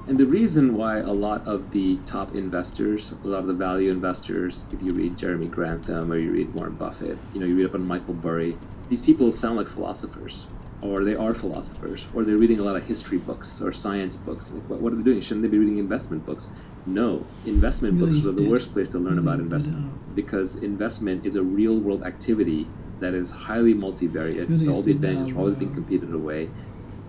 And the reason why a lot of the top investors, a lot of the value investors, if you read Jeremy Grantham or you read Warren Buffett, you read up on Michael Burry, these people sound like philosophers, or they are philosophers, or they're reading a lot of history books or science books. Like, what are they doing? Shouldn't they be reading investment books? No, investment Really books are the did. worst place to learn about Really did, investment, because investment is a real world activity that is highly multivariate. Really All the did, advantages are always being competed away.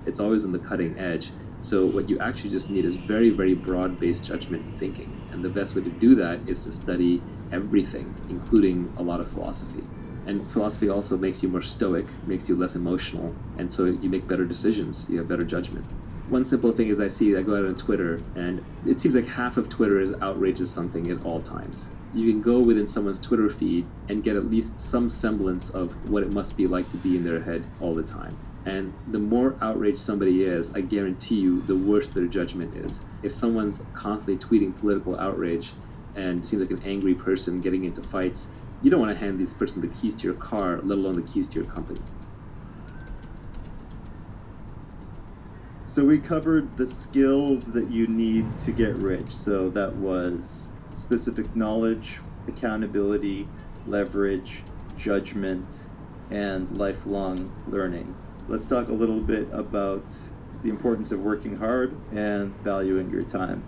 It's always on the cutting edge. So what you actually just need is very, very broad-based judgment and thinking. And the best way to do that is to study everything, including a lot of philosophy. And philosophy also makes you more stoic, makes you less emotional, and so you make better decisions, you have better judgment. One simple thing is I go out on Twitter, and it seems like half of Twitter is outrageous something at all times. You can go within someone's Twitter feed and get at least some semblance of what it must be like to be in their head all the time. And the more outraged somebody is, I guarantee you, the worse their judgment is. If someone's constantly tweeting political outrage and seems like an angry person getting into fights, you don't want to hand this person the keys to your car, let alone the keys to your company. So we covered the skills that you need to get rich. So that was specific knowledge, accountability, leverage, judgment, and lifelong learning. Let's talk a little bit about the importance of working hard and valuing your time.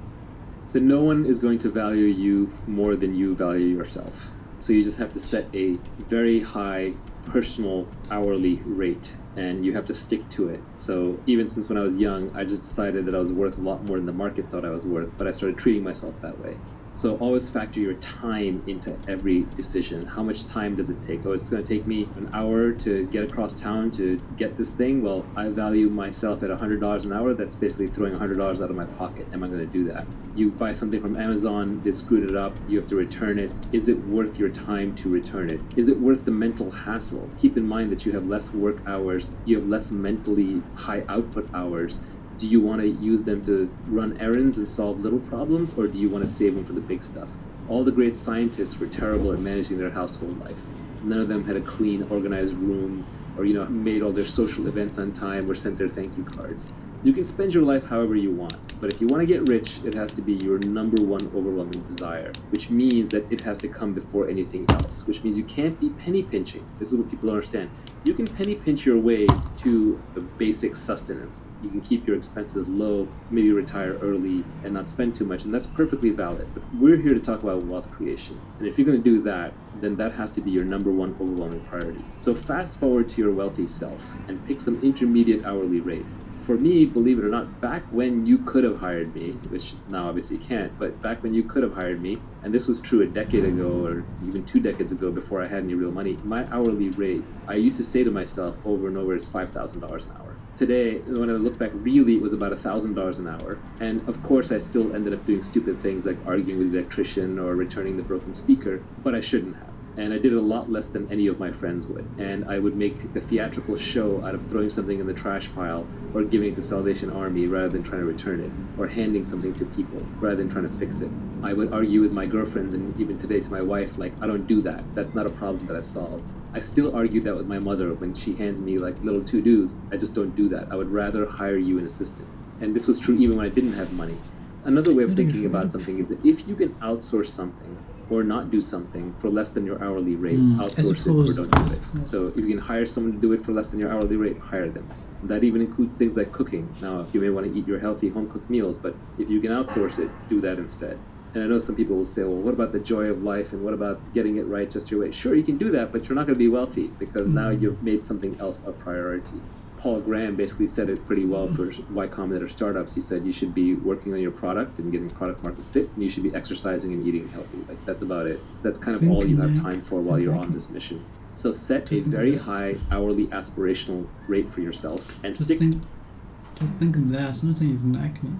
So no one is going to value you more than you value yourself. So you just have to set a very high personal hourly rate, and you have to stick to it. So even since when I was young, I just decided that I was worth a lot more than the market thought I was worth, but I started treating myself that way. So always factor your time into every decision. How much time does it take? Oh, it's going to take me an hour to get across town to get this thing. Well, I value myself at $100 an hour. That's basically throwing $100 out of my pocket. Am I going to do that? You buy something from Amazon, they screwed it up, you have to return it. Is it worth your time to return it? Is it worth the mental hassle? Keep in mind that you have less work hours, you have less mentally high output hours. Do you want to use them to run errands and solve little problems, or do you want to save them for the big stuff? All the great scientists were terrible at managing their household life. None of them had a clean, organized room, or made all their social events on time or sent their thank you cards. You can spend your life however you want, but if you want to get rich, it has to be your number one overwhelming desire, which means that it has to come before anything else, which means you can't be penny pinching. This is what people don't understand. You can penny pinch your way to a basic sustenance. You can keep your expenses low, maybe retire early and not spend too much, and that's perfectly valid. But we're here to talk about wealth creation. And if you're going to do that, then that has to be your number one overwhelming priority. So fast forward to your wealthy self and pick some intermediate hourly rate. For me, believe it or not, back when you could have hired me, which now obviously you can't, but back when you could have hired me, and this was true a decade ago or even 2 decades ago before I had any real money, my hourly rate, I used to say to myself over and over, is $5,000 an hour. Today, when I look back, really it was about $1,000 an hour. And of course, I still ended up doing stupid things like arguing with the electrician or returning the broken speaker, but I shouldn't have. And I did it a lot less than any of my friends would. And I would make a theatrical show out of throwing something in the trash pile or giving it to Salvation Army rather than trying to return it, or handing something to people rather than trying to fix it. I would argue with my girlfriends, and even today to my wife, like, I don't do that. That's not a problem that I solve. I still argue that with my mother when she hands me like little to-dos. I just don't do that. I would rather hire you an assistant. And this was true even when I didn't have money. Another way of thinking about something is that if you can outsource something or not do something for less than your hourly rate, outsource it or don't do it. So if you can hire someone to do it for less than your hourly rate, hire them. That even includes things like cooking. Now, you may want to eat your healthy home-cooked meals, but if you can outsource it, do that instead. And I know some people will say, well, what about the joy of life and what about getting it right just your way? Sure, you can do that, but you're not going to be wealthy because now you've made something else a priority. Paul Graham basically said it pretty well for Y Combinator startups. He said you should be working on your product and getting product market fit, and you should be exercising and eating healthy. Like, that's about it. That's kind of all you have time for while you're on this mission. So set a very high hourly aspirational rate for yourself and stick. Just think that something is likely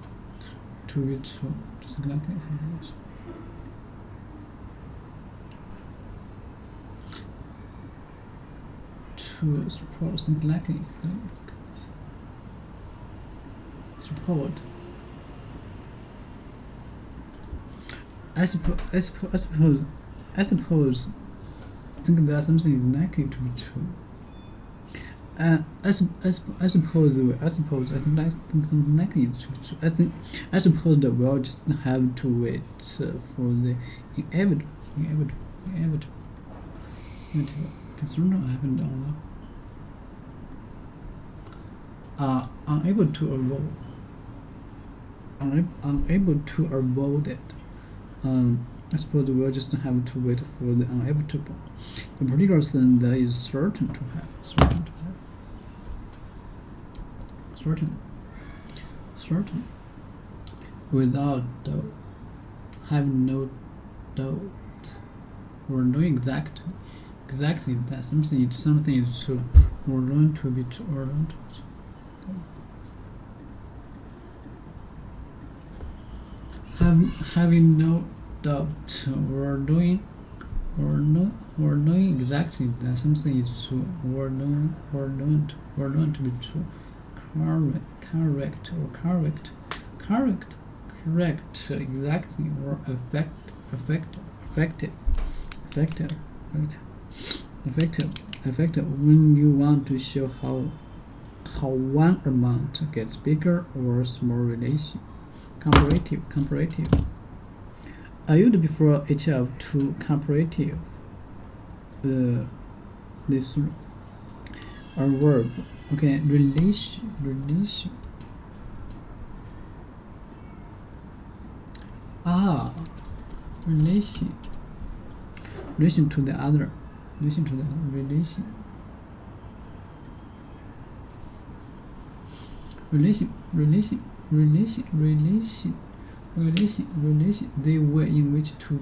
to be true. Just think likely to support something likely. Support. I suppose think that something is likely to be true. I think something likely is true. I suppose that we'll just have to wait for the inevitable. Because not happened on unable to avoid it. I suppose we'll just have to wait for the inevitable. The particular thing that is certain to happen. Certain. Without doubt. Have no doubt. Or knowing exactly that something is true, or learn to be true, or learn to be true. Having no doubt, or knowing exactly that something is true, or learn to be true. Correct, exactly, or effective when you want to show how one amount gets bigger or small relation. Comparative. I would prefer each of two comparative. This are verb. Okay, relation. Relation to the other. Relation. The way in which two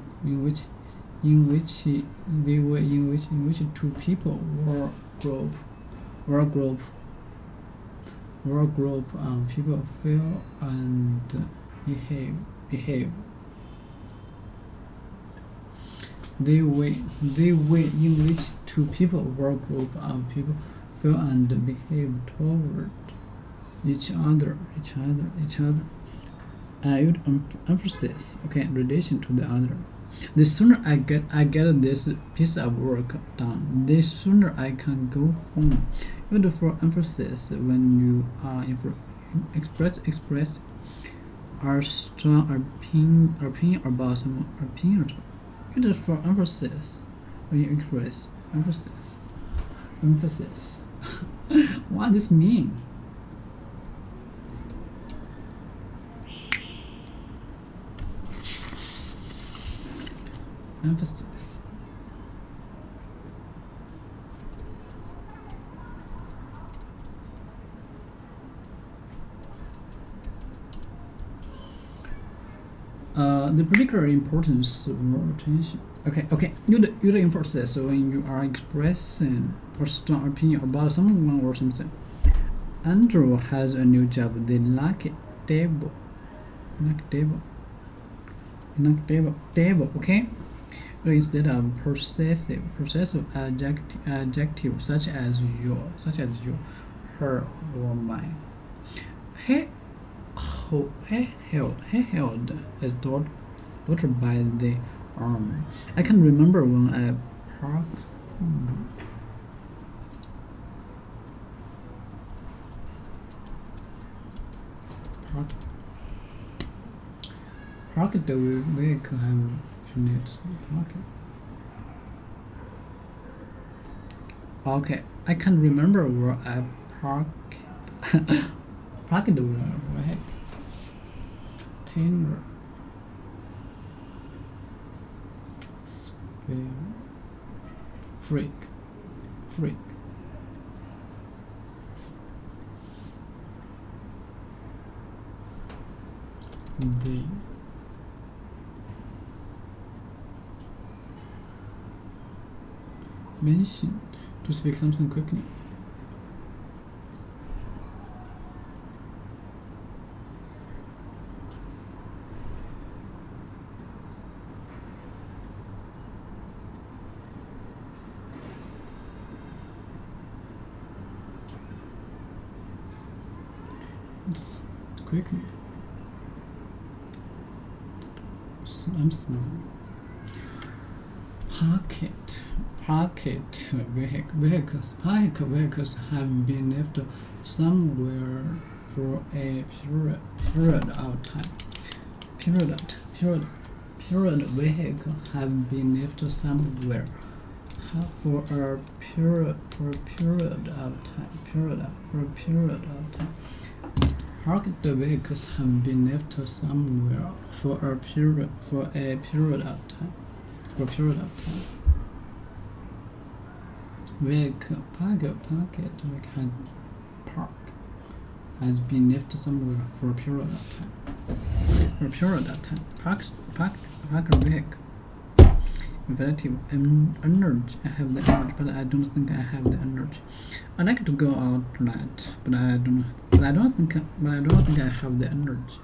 people or group people feel and behave. The way in which two people or group of people feel and behave toward each other. I would emphasize relation to the other. The sooner I get this piece of work done, the sooner I can go home. Even for emphasis, when you are express are strong opinion about some opinion. It is for emphasis when you express emphasis. What does this mean? Emphasis. The particular importance or attention. Okay. You emphasis when you are expressing a strong opinion about someone or something. Andrew has a new job. They like it. Table. Okay. Instead of possessive adjective such as your, her, or mine. He held his daughter by the arm. I can remember when I parked the vehicle have finished parking. Okay, I can remember where I parked the vehicle. Tender. Freak. They mention to speak something quickly. It's quickly. I'm small. Pocket vehicles have been left somewhere for a period of time. Period vehicle have been left somewhere for a period of time. Parked vehicles have been left somewhere for a period of time. Vehicle park has been left somewhere for a period of time. Park vehicle. Imperative energy. I have the energy, but I don't think I have the energy. I like to go out tonight, but I don't think I have the energy.